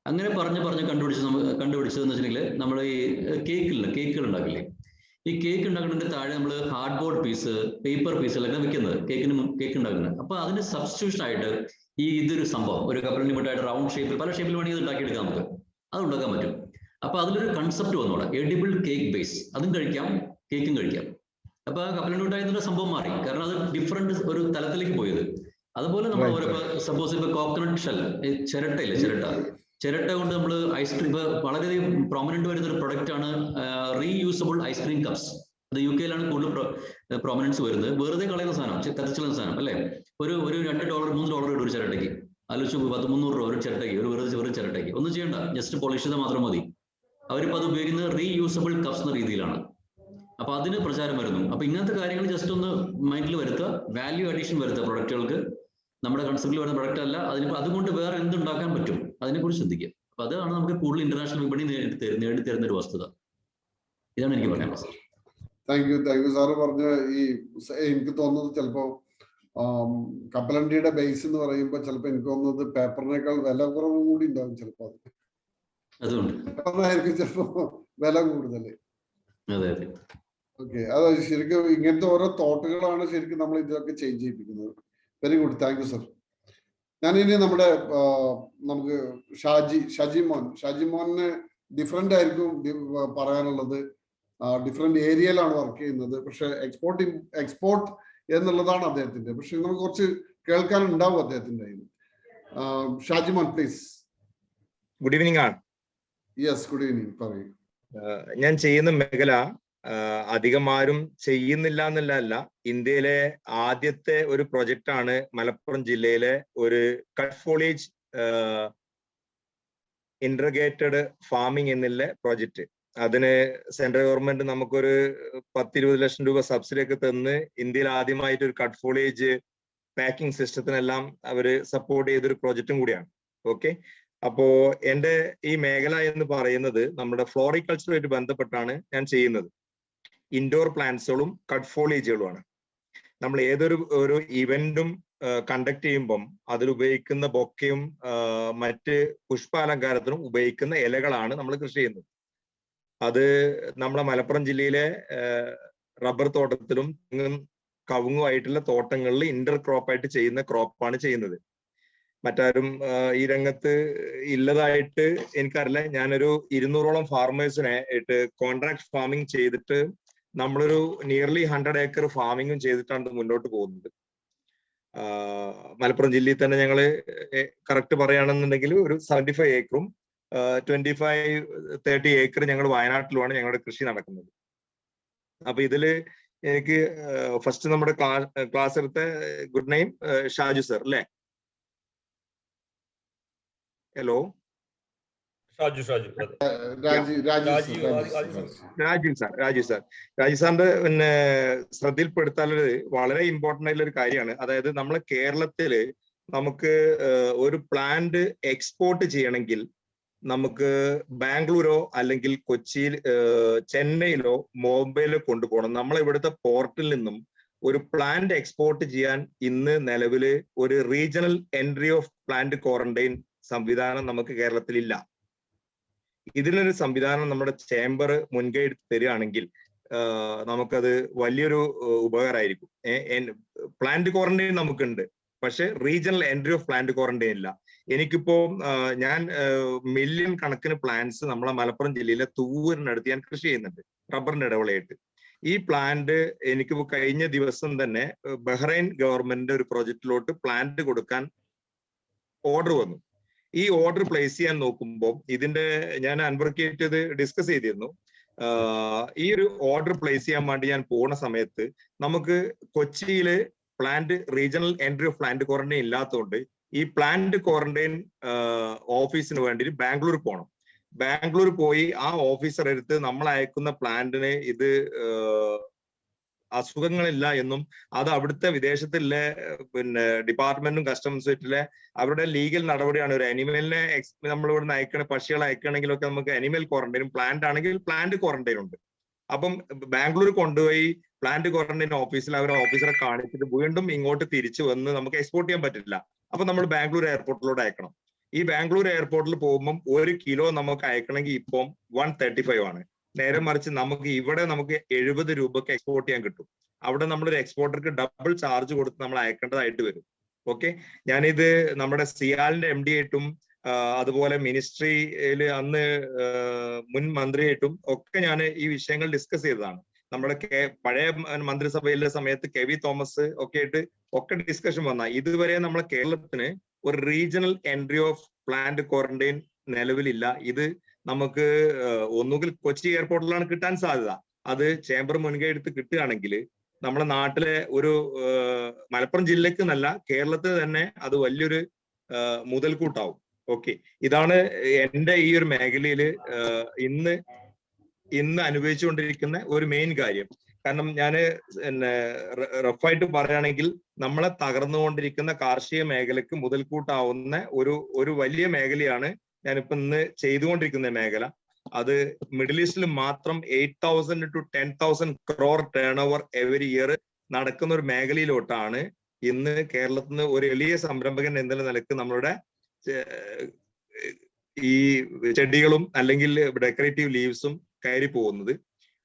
അങ്ങനെ പറഞ്ഞ് കണ്ടുപിടിച്ചതെന്ന് വെച്ചിട്ടുണ്ടെങ്കിൽ നമ്മൾ ഈ കേക്കുകൾ ഉണ്ടാക്കില്ലേ, ഈ കേക്ക് ഉണ്ടാക്കുന്നതിന്റെ താഴെ നമ്മൾ ഹാർഡ് ബോർഡ് പീസ്, പേപ്പർ പീസുകളൊക്കെ വെക്കുന്നത് കേക്ക് ഉണ്ടാക്കുന്നത്. അപ്പൊ അതിന് സബ്സ്റ്റിറ്റ്യൂഷൻ ആയിട്ട് ഇതൊരു സംഭവം, ഒരു കപ്പലണ്ടി മിഠായിട്ട് റൗണ്ട് ഷേപ്പിൽ, പല ഷേപ്പിൽ വേണമെങ്കിൽ ഇത് ഉണ്ടാക്കിയെടുക്കാം, നമുക്ക് അത് ഉണ്ടാക്കാൻ പറ്റും. അപ്പൊ അതിലൊരു കൺസെപ്റ്റ് വന്നോളാം, എഡിബിൾ കേക്ക് ബേസ്. അതും കഴിക്കാം, കേക്കും കഴിക്കാം. അപ്പൊ ആ കപ്പലണ്ടി മിഠായിന്റെ സംഭവം മാറി, കാരണം അത് ഡിഫറെന്റ് ഒരു തലത്തിലേക്ക് പോയത്. അതുപോലെ നമ്മൾ ഓരോ സപ്പോസ് ഇപ്പൊ കോക്കനട്ട് ഷെൽ, ചിരട്ടയില്ലേ, ചിരട്ട കൊണ്ട് നമ്മൾ ഐസ്ക്രീം, ഇപ്പൊ വളരെയധികം പ്രോമിനന്റ് വരുന്ന ഒരു പ്രൊഡക്റ്റ് ആണ് റീയൂസബിൾ ഐസ്ക്രീം കപ്സ്. അത് UK യിലാണ് കൂടുതൽ പ്രോമിനൻസ് വരുന്നത്. വെറുതെ കളയുന്ന സാധനം, കത്തിച്ചുള്ള സാധനം അല്ലേ. ഒരു $2 $3 ഇടും ഒരു ചിരട്ടയ്ക്ക്. ആലോചിച്ച് 300 രൂപ ഒരു ചിരട്ടയ്ക്ക്, വെറും ചിരട്ടയ്ക്ക്. ഒന്നും ചെയ്യണ്ട, ജസ്റ്റ് പോളിഷ് ചെയ്താൽ മാത്രം മതി. അവരിപ്പോ അത് ഉപയോഗിക്കുന്നത് റീയൂസബിൾ കപ്സ് എന്ന രീതിയിലാണ്. അപ്പൊ അതിന് പ്രചാരം വരുന്നു. അപ്പൊ ഇങ്ങനത്തെ കാര്യങ്ങൾ ജസ്റ്റ് ഒന്ന് മൈൻഡിൽ വരുത്തുക, വാല്യൂ അഡീഷൻ വരുത്തുക പ്രൊഡക്റ്റുകൾക്ക്. നമ്മുടെ കൺസെപ്റ്റിൽ വരുന്ന പ്രൊഡക്റ്റ് അല്ല, അതുകൊണ്ട് വേറെ എന്തുണ്ടാക്കാൻ പറ്റും അതിനെക്കുറിച്ച് ചിന്തിക്കുക. അപ്പൊ അതാണ് നമുക്ക് കൂടുതൽ ഇന്റർനാഷണൽ വിപണി നേടിത്തരുന്ന ഒരു വസ്തുത. ഇതാണ് എനിക്ക് പറയാനുള്ളത്. താങ്ക് യു സാറ് പറഞ്ഞ ഈ എനിക്ക് തോന്നുന്നത് ചിലപ്പോ കപ്പലണ്ടിയുടെ ബേസ് എന്ന് പറയുമ്പോൾ ചിലപ്പോൾ എനിക്ക് തോന്നുന്നത് പേപ്പറിനേക്കാൾ വില കുറവ് കൂടി ഉണ്ടാവും ചിലപ്പോ. അതുകൊണ്ടായിരിക്കും ചിലപ്പോ വില കൂടുതല്. ഓക്കെ, അത് ശരിക്കും ഇങ്ങനത്തെ ഓരോ തോട്ടുകളാണ് ശരിക്കും നമ്മൾ ഇതൊക്കെ ചേഞ്ച് ചെയ്യിപ്പിക്കുന്നത്. Very good, thank you sir. ഞാനിനി നമുക്ക് ഷാജി മോനെ ഡിഫറെന്റ് ആയിരിക്കും പറയാനുള്ളത്. ഡിഫറെന്റ് ഏരിയയിലാണ് വർക്ക് ചെയ്യുന്നത്. പക്ഷെ എക്സ്പോർട്ട് എന്നുള്ളതാണ് അദ്ദേഹത്തിന്റെ. പക്ഷെ നമുക്ക് കുറച്ച് കേൾക്കാനുണ്ടാവും അദ്ദേഹത്തിന്റെ. ഷാജി മോൻ പ്ലീസ്. ഗുഡ് ഈവനിങ് ആണ്. Yes, good evening. പറയൂ. ഞാൻ ചെയ്യുന്ന മേഖല അധികം ആരും ചെയ്യുന്നില്ല എന്നല്ല, ഇന്ത്യയിലെ ആദ്യത്തെ ഒരു പ്രൊജക്റ്റ് ആണ് മലപ്പുറം ജില്ലയിലെ ഒരു കട്ട് ഫോളിയേജ് ഇന്റഗ്രേറ്റഡ് ഫാമിംഗ് എന്നുള്ള പ്രൊജക്റ്റ്. അതിന് സെൻട്രൽ ഗവൺമെന്റ് നമുക്കൊരു 10-20 ലക്ഷം രൂപ സബ്സിഡി ഒക്കെ തന്ന് ഇന്ത്യയിൽ ആദ്യമായിട്ട് ഒരു കട്ട് ഫോളിയേജ് പാക്കിംഗ് സിസ്റ്റത്തിനെല്ലാം അവര് സപ്പോർട്ട് ചെയ്തൊരു പ്രൊജക്റ്റും കൂടിയാണ്. ഓക്കെ, അപ്പോ എന്റെ ഈ മേഖല എന്ന് പറയുന്നത് നമ്മുടെ ഫ്ലോറിക്കൾച്ചറുമായിട്ട് ബന്ധപ്പെട്ടാണ് ഞാൻ ചെയ്യുന്നത്. ഇൻഡോർ പ്ലാന്റ്സുകളും കട്ട് ഫോളിയേജുകളുമാണ്. നമ്മൾ ഒരു ഇവന്റും കണ്ടക്ട് ചെയ്യുമ്പം അതിലുപയോഗിക്കുന്ന ബൊക്കയും മറ്റ് പുഷ്പാലങ്കാരത്തിനും ഉപയോഗിക്കുന്ന ഇലകളാണ് നമ്മൾ കൃഷി ചെയ്യുന്നത്. അത് നമ്മുടെ മലപ്പുറം ജില്ലയിലെ റബ്ബർ തോട്ടത്തിലും തെങ്ങും കവുങ്ങുമായിട്ടുള്ള തോട്ടങ്ങളിൽ ഇന്റർ ക്രോപ്പായിട്ട് ചെയ്യുന്ന ക്രോപ്പാണ് ചെയ്യുന്നത്. മറ്റാരും ഈ രംഗത്ത് ഇല്ലതായിട്ട് എനിക്കറിയില്ല. ഞാനൊരു 200ഓളം ഫാർമേഴ്സിനെ ആയിട്ട് കോൺട്രാക്ട് ഫാമിംഗ് ചെയ്തിട്ട് നമ്മളൊരു നിയർലി 100 ഏക്കർ ഫാമിങ്ങും ചെയ്തിട്ടാണ് മുന്നോട്ട് പോകുന്നത്. മലപ്പുറം ജില്ലയിൽ തന്നെ ഞങ്ങള് കറക്റ്റ് പറയുകയാണെന്നുണ്ടെങ്കിൽ ഒരു 75 ഏക്കറും 25-30 ഏക്കർ ഞങ്ങൾ വയനാട്ടിലുമാണ് ഞങ്ങളുടെ കൃഷി നടക്കുന്നത്. അപ്പൊ ഇതില് എനിക്ക് ഫസ്റ്റ് നമ്മുടെ ക്ലാസ് എടുത്ത ഗുഡ് നെയിം ഷാജു സർ അല്ലേ? ഹലോ, രാജീവ് സാറിന്റെ പിന്നെ ശ്രദ്ധയിൽപ്പെടുത്താനുള്ളത് വളരെ ഇമ്പോർട്ടന്റ് ആയിട്ടുള്ള ഒരു കാര്യമാണ്. അതായത് നമ്മളെ കേരളത്തില് നമുക്ക് ഒരു പ്ലാന്റ് എക്സ്പോർട്ട് ചെയ്യണമെങ്കിൽ നമുക്ക് ബാംഗ്ലൂരോ അല്ലെങ്കിൽ കൊച്ചിയിൽ ചെന്നൈയിലോ ബോംബെയിലോ കൊണ്ടുപോകണം. നമ്മളെ ഇവിടുത്തെ പോർട്ടിൽ നിന്നും ഒരു പ്ലാന്റ് എക്സ്പോർട്ട് ചെയ്യാൻ ഇന്ന് നിലവില് ഒരു regional entry of plant quarantine സംവിധാനം നമുക്ക് കേരളത്തിലില്ല. ഇതിനൊരു സംവിധാനം നമ്മുടെ ചേംബർ മുൻകൈ എടുത്ത് തരികയാണെങ്കിൽ നമുക്കത് വലിയൊരു ഉപകാരമായിരിക്കും. പ്ലാന്റ് ക്വാറന്റൈൻ നമുക്കുണ്ട്, പക്ഷെ regional entry of plant quarantine ഇല്ല. എനിക്കിപ്പോ ഞാൻ മില്യൺ കണക്കിന് പ്ലാന്റ്സ് നമ്മളെ മലപ്പുറം ജില്ലയിലെ തൂവൂരിനടുത്ത് ഞാൻ കൃഷി ചെയ്യുന്നുണ്ട്, റബ്ബറിന്റെ ഇടവിളയായിട്ട്. ഈ പ്ലാന്റ് എനിക്ക് കഴിഞ്ഞ ദിവസം തന്നെ ബഹ്റൈൻ ഗവൺമെന്റിന്റെ ഒരു പ്രൊജക്റ്റിലോട്ട് പ്ലാന്റ് കൊടുക്കാൻ ഓർഡർ വന്നു. ഈ ഓർഡർ പ്ലേസ് ചെയ്യാൻ നോക്കുമ്പോൾ ഇതിന്റെ ഞാൻ അഡ്വക്കേറ്റ് ചെയ്ത് ഡിസ്കസ് ചെയ്തിരുന്നു. ഈ ഒരു ഓർഡർ പ്ലേസ് ചെയ്യാൻ വേണ്ടി ഞാൻ പോകുന്ന സമയത്ത് നമുക്ക് കൊച്ചിയില് plant regional entry of plant quarantine ഇല്ലാത്തതുകൊണ്ട് ഈ പ്ലാന്റ് ക്വാറന്റൈൻ ഓഫീസിന് വേണ്ടി ബാംഗ്ലൂർ പോകണം. ബാംഗ്ലൂർ പോയി ആ ഓഫീസർ എടുത്ത് നമ്മൾ അയക്കുന്ന പ്ലാന്റിന് ഇത് അസുഖങ്ങളില്ല എന്നും അത് അവിടുത്തെ വിദേശത്തിലെ പിന്നെ ഡിപ്പാർട്ട്മെന്റും കസ്റ്റംസുമായിട്ടുള്ള അവരുടെ ലീഗൽ നടപടിയാണ്. ഒരു അനിമലിനെ നമ്മൾ ഇവിടുന്ന് അയക്കണ പക്ഷികളെ അയക്കണമെങ്കിലൊക്കെ നമുക്ക് അനിമൽ ക്വാറന്റൈനും പ്ലാന്റ് ആണെങ്കിൽ പ്ലാന്റ് ക്വാറന്റൈൻ ഉണ്ട്. അപ്പം ബാംഗ്ലൂർ കൊണ്ടുപോയി പ്ലാന്റ് ക്വാറന്റൈൻ ഓഫീസിൽ അവർ ഓഫീസറെ കാണിച്ചിട്ട് വീണ്ടും ഇങ്ങോട്ട് തിരിച്ചു വന്ന് നമുക്ക് എക്സ്പോർട്ട് ചെയ്യാൻ പറ്റില്ല. അപ്പൊ നമ്മൾ ബാംഗ്ലൂർ എയർപോർട്ടിലോട്ട് അയക്കണം. ഈ ബാംഗ്ലൂർ എയർപോർട്ടിൽ പോകുമ്പോൾ 1 കിലോ നമുക്ക് അയക്കണമെങ്കിൽ ഇപ്പം 135 ആണ്. നേരെ മറിച്ച് നമുക്ക് ഇവിടെ നമുക്ക് 70 രൂപക്ക് എക്സ്പോർട്ട് ചെയ്യാൻ കിട്ടും. അവിടെ നമ്മളൊരു എക്സ്പോർട്ടർക്ക് ഡബിൾ ചാർജ് കൊടുത്ത് നമ്മൾ അയക്കേണ്ടതായിട്ട് വരും. ഓക്കെ, ഞാനിത് നമ്മുടെ സിയാലിന്റെ MD ആയിട്ടും അതുപോലെ മിനിസ്ട്രിയിൽ അന്ന് മുൻ മന്ത്രിയായിട്ടും ഒക്കെ ഞാൻ ഈ വിഷയങ്ങൾ ഡിസ്കസ് ചെയ്തതാണ്. നമ്മുടെ പഴയ മന്ത്രിസഭയിലെ സമയത്ത് കെവി തോമസ് ഒക്കെ ആയിട്ട് ഒക്കെ ഡിസ്കഷൻ വന്ന ഇതുവരെ നമ്മളെ കേരളത്തിന് ഒരു regional entry of plant quarantine നിലവിലില്ല. ഇത് നമുക്ക് ഒന്നുകിൽ കൊച്ചി എയർപോർട്ടിലാണ് കിട്ടാൻ സാധ്യത. അത് ചേംബർ മുൻകൈ എടുത്ത് കിട്ടുകയാണെങ്കിൽ നമ്മുടെ നാട്ടിലെ ഒരു മലപ്പുറം ജില്ലക്ക് എന്നല്ല കേരളത്തിന് തന്നെ അത് വലിയൊരു മുതൽക്കൂട്ടാവും. ഓക്കെ, ഇതാണ് എന്റെ ഈ ഒരു മേഖലയിൽ ഇന്ന് അനുഭവിച്ചുകൊണ്ടിരിക്കുന്ന ഒരു മെയിൻ കാര്യം. കാരണം ഞാൻ റഫായിട്ട് പറയുകയാണെങ്കിൽ നമ്മളെ തകർന്നുകൊണ്ടിരിക്കുന്ന കാർഷിക മേഖലക്ക് മുതൽക്കൂട്ടാവുന്ന ഒരു വലിയ മേഖലയാണ് ഞാനിപ്പോ ഇന്ന് ചെയ്തുകൊണ്ടിരിക്കുന്ന മേഖല. അത് മിഡിൽ ഈസ്റ്റിൽ മാത്രം 8,000 to 10,000 crore turn over every year നടക്കുന്ന ഒരു മേഖലയിലോട്ടാണ് ഇന്ന് കേരളത്തിൽ നിന്ന് ഒരു എളിയ സംരംഭകൻ എന്നുള്ള നിലക്ക് നമ്മളുടെ ഈ ചെടികളും അല്ലെങ്കിൽ ഡെക്കറേറ്റീവ് ലീവ്സും കയറി പോകുന്നത്.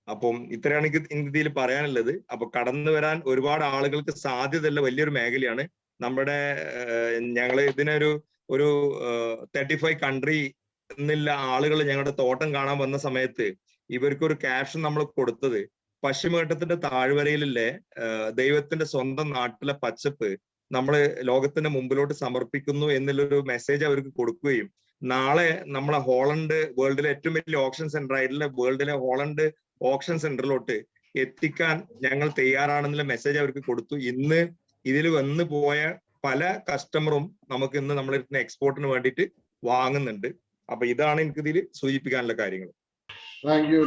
അപ്പം ഇത്രയാണ് ഇന്ത്യയിൽ പറയാനുള്ളത്. അപ്പൊ കടന്നു വരാൻ ഒരുപാട് ആളുകൾക്ക് സാധ്യതയുള്ള വലിയൊരു മേഖലയാണ് നമ്മുടെ. ഞങ്ങള് ഇതിനൊരു 35 കൺട്രി എന്നുള്ള ആളുകൾ ഞങ്ങളുടെ തോട്ടം കാണാൻ വന്ന സമയത്ത് ഇവർക്കൊരു ക്യാപ്ഷൻ നമ്മൾ കൊടുത്തത് പശ്ചിമഘട്ടത്തിന്റെ താഴ്വരയിലെ ദൈവത്തിന്റെ സ്വന്തം നാട്ടിലെ പച്ചപ്പ് നമ്മൾ ലോകത്തിന്റെ മുമ്പിലോട്ട് സമർപ്പിക്കുന്നു എന്നുള്ളൊരു മെസ്സേജ് അവർക്ക് കൊടുക്കുകയും നാളെ നമ്മളെ ഹോളണ്ട് വേൾഡിലെ ഏറ്റവും വലിയ ഓപ്ഷൻ സെന്റർ ആയിട്ടുള്ള വേൾഡിലെ ഹോളണ്ട് ഓപ്ഷൻ സെന്ററിലോട്ട് എത്തിക്കാൻ ഞങ്ങൾ തയ്യാറാണെന്നുള്ള മെസ്സേജ് അവർക്ക് കൊടുത്തു. ഇന്ന് ഇതിൽ വന്നു പോയ പല കസ്റ്റമറും നമുക്ക് ഇന്ന് നമ്മളെ എക്സ്പോർട്ടിന് വേണ്ടിയിട്ട് വാങ്ങുന്നുണ്ട്. അപ്പൊ ഇതാണ് എനിക്ക് ഇതിൽ സൂചിപ്പിക്കാനുള്ള കാര്യങ്ങൾ. Thank you.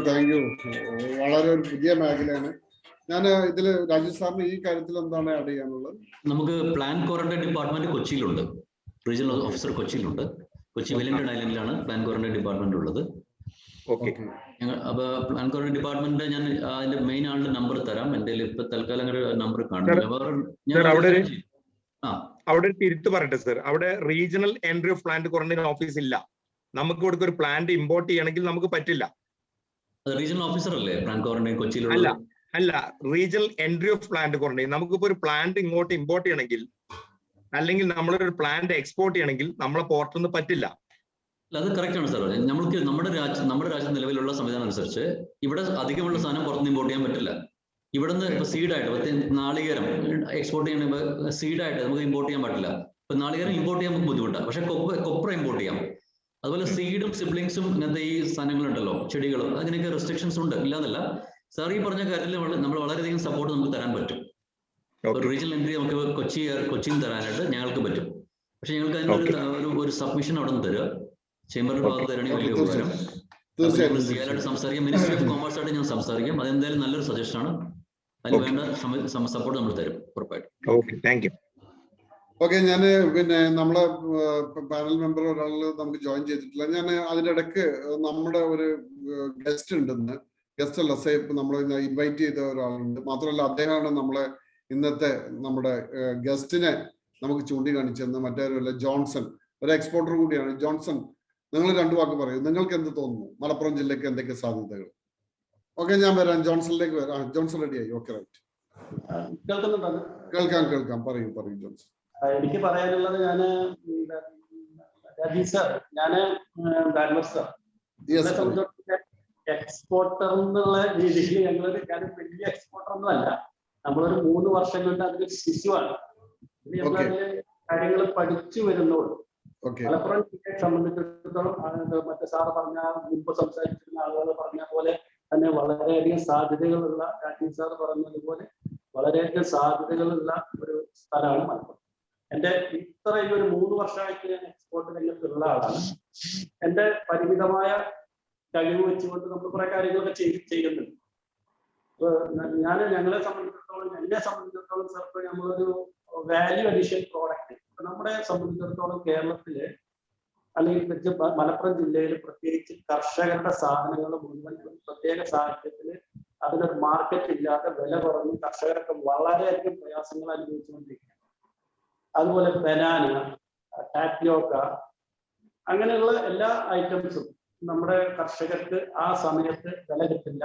വളരെ ഒരു പുതിയ മേഖലയാണ്. ഞാൻ ഇതിൽ രാജേഷ് സാറിന് ഈ കാര്യത്തിൽ എന്താണ് ആഡ് ചെയ്യാനുള്ളത്? നമുക്ക് പ്ലാൻ ക്വാറന്റൈൻ ഡിപ്പാർട്ട്മെന്റ് കൊച്ചിയിലുണ്ട്, റീജിയണൽ ഓഫീസർ കൊച്ചിയിലുണ്ട്. കൊച്ചി വെല്ലിംഗ്ടൺ ഐലൻഡിലാണ് പ്ലാൻ ക്വാറന്റൈൻ ഡിപ്പാർട്ട്മെന്റ് ഉള്ളത്. ഓക്കെ, അപ്പൊ പ്ലാൻ ക്വാറന്റൈൻ ഡിപ്പാർട്ട്മെന്റ് ഞാൻ അതിന്റെ മെയിൻ ആളുടെ നമ്പർ തരാം. എന്റെ ഇപ്പൊ തൽക്കാലം നമ്പർ കാണുന്നില്ല. അവിടെ തിരുത്ത് പറയട്ടെ സർ, അവിടെ regional entry of plant quarantine office ഇല്ല. നമുക്ക് ഇവിടെ ഒരു പ്ലാന്റ് ഇമ്പോർട്ട് ചെയ്യണമെങ്കിൽ നമുക്ക് പറ്റില്ല. റീജിയണൽ ഓഫീസർ അല്ലേ പ്ലാൻ ക്വാറന്റൈൻ കൊച്ചിയിലുള്ള? അല്ല, regional entry of plant quarantine. നമുക്കിപ്പോ ഒരു പ്ലാന്റ് ഇങ്ങോട്ട് ഇമ്പോർട്ട് ചെയ്യണമെങ്കിൽ അല്ലെങ്കിൽ നമ്മളൊരു പ്ലാന്റ് എക്സ്പോർട്ട് ചെയ്യണമെങ്കിൽ നമ്മളെ പോർട്ടിൽ നിന്ന് പറ്റില്ല. അത് കറക്റ്റ് ആണ് സാർ. നമുക്ക് നമ്മുടെ രാജ്യം നിലവിലുള്ള സംവിധാനം അനുസരിച്ച് ഇവിടെ അധികമുള്ള സാധനം പുറത്തുനിന്ന് ഇമ്പോർട്ട് ചെയ്യാൻ പറ്റില്ല. ഇവിടുന്ന് ഇപ്പൊ സീഡായിട്ട് നാളികേരം എക്സ്പോർട്ട് ചെയ്യണമെങ്കിൽ സീഡായിട്ട് നമുക്ക് ഇമ്പോർട്ട് ചെയ്യാൻ പറ്റില്ല. ഇപ്പൊ നാളികേരം ഇമ്പോർട്ട് ചെയ്യാൻ നമുക്ക് ബുദ്ധിമുട്ടാണ്. പക്ഷെ കൊപ്ര ഇമ്പോർട്ട് ചെയ്യാം. അതുപോലെ സീഡും സിബ്ലിങ്സും ഇങ്ങനത്തെ ഈ സാധനങ്ങളുണ്ടല്ലോ, ചെടികളും, അങ്ങനെയൊക്കെ റെസ്ട്രിക്ഷൻസ് ഉണ്ട്, ഇല്ലാന്നല്ല. സാർ ഈ പറഞ്ഞ കാര്യത്തിൽ നമ്മൾ വളരെയധികം സപ്പോർട്ട് നമുക്ക് തരാൻ പറ്റും. ഒരു റീജിയണൽ എൻട്രി നമുക്ക് കൊച്ചിയിൽ തരാനായിട്ട് ഞങ്ങൾക്ക് പറ്റും. പക്ഷെ ഞങ്ങൾക്ക് അതിനൊരു ഒരു സബ്മിഷൻ അവിടെ നിന്ന് തരിക, ചേംബറിന്റെ ഭാഗത്ത് തരാണെങ്കിൽ വലിയ ഉപകാരം. സിയാലായിട്ട് സംസാരിക്കാം, മിനിസ്ട്രി ഓഫ് കോമേഴ്സ് ആയിട്ട് ഞാൻ സംസാരിക്കാം. അതെന്തായാലും നല്ലൊരു സജഷൻ ആണ്. അതിന് വേണ്ട സപ്പോർട്ട് നമ്മൾ തരും ഉറപ്പായിട്ടും. ഓക്കെ, ഞാൻ പിന്നെ നമ്മളെ പാനൽ മെമ്പർ ഒരാൾ നമുക്ക് ജോയിൻ ചെയ്തിട്ടില്ല. ഞാൻ അതിന്റെ ഇടയ്ക്ക് നമ്മുടെ ഒരു ഗസ്റ്റ് ഉണ്ടെന്ന്, ഗസ്റ്റ് അല്ല സേഫ്, നമ്മൾ ഇൻവൈറ്റ് ചെയ്ത ഒരാളുണ്ട്. മാത്രമല്ല അദ്ദേഹമാണ് നമ്മളെ ഇന്നത്തെ നമ്മുടെ ഗസ്റ്റിനെ നമുക്ക് ചൂണ്ടിക്കാണിച്ചെന്ന്. മറ്റേവരല്ല, ജോൺസൺ, ഒരു എക്സ്പോർട്ടർ കൂടിയാണ്. ജോൺസൺ, നിങ്ങൾ രണ്ടു വാക്ക് പറയൂ. നിങ്ങൾക്ക് എന്ത് തോന്നുന്നു മലപ്പുറം ജില്ലക്ക് എന്തൊക്കെ സാധ്യതകൾ? ഓക്കെ, ഞാൻ വരാം, ജോൺസണിലേക്ക് വരാം. ജോൺസൺ റെഡിയായി? Okay, right. കേൾക്കാം. പറയൂ ജോൺസൺ. എനിക്ക് പറയാനുള്ളത്, എക്സ്പോർട്ടർ എന്നുള്ള രീതിയിൽ ഞാൻ വലിയ എക്സ്പോർട്ടർ ഒന്നും അല്ല. നമ്മളൊരു 3 വർഷം കൊണ്ട് അതിന് ശിശുവാണ്. നമ്മളതില് കാര്യങ്ങൾ പഠിച്ചു വരുന്നുള്ളൂ. മലപ്പുറം ജില്ലയെ സംബന്ധിച്ചിടത്തോളം മറ്റേ സാറ് പറഞ്ഞ, മുമ്പ് സംസാരിച്ചിരുന്ന ആളുകൾ പറഞ്ഞ പോലെ തന്നെ വളരെയധികം സാധ്യതകളുള്ള, രാജീവ് സാറ് പറഞ്ഞതുപോലെ വളരെയധികം സാധ്യതകളുള്ള ഒരു സ്ഥലമാണ് മലപ്പുറം. എന്റെ ഇത്ര ഈ ഒരു 3 വർഷമായിട്ട് ഞാൻ എക്സ്പോർട്ട് രംഗത്തുള്ള ആളാണ്. എന്റെ പരിമിതമായ കഴിവ് വെച്ചുകൊണ്ട് നമ്മൾ കുറെ കാര്യങ്ങളൊക്കെ ചെയ്യുന്നുണ്ട്. ഞങ്ങളെ സംബന്ധിച്ചിടത്തോളം, എന്നെ സംബന്ധിച്ചിടത്തോളം ചിലപ്പോൾ നമ്മളൊരു വാല്യൂ അഡീഷൻ പ്രോഡക്റ്റ് നമ്മളെ സംബന്ധിച്ചിടത്തോളം കേരളത്തില് അല്ലെങ്കിൽ മലപ്പുറം ജില്ലയിൽ പ്രത്യേകിച്ച് കർഷകരുടെ സാധനങ്ങൾ മുഴുവൻ പ്രത്യേക സാഹചര്യത്തിൽ അതിനൊരു മാർക്കറ്റ് ഇല്ലാതെ വില കുറഞ്ഞ് കർഷകരൊക്കെ വളരെയധികം പ്രയാസങ്ങൾ അനുഭവിച്ചുകൊണ്ടിരിക്കുകയാണ്. അതുപോലെ ബനാന, ടാപ്പിയോക്ക, അങ്ങനെയുള്ള എല്ലാ ഐറ്റംസും നമ്മുടെ കർഷകർക്ക് ആ സമയത്ത് വില കിട്ടില്ല.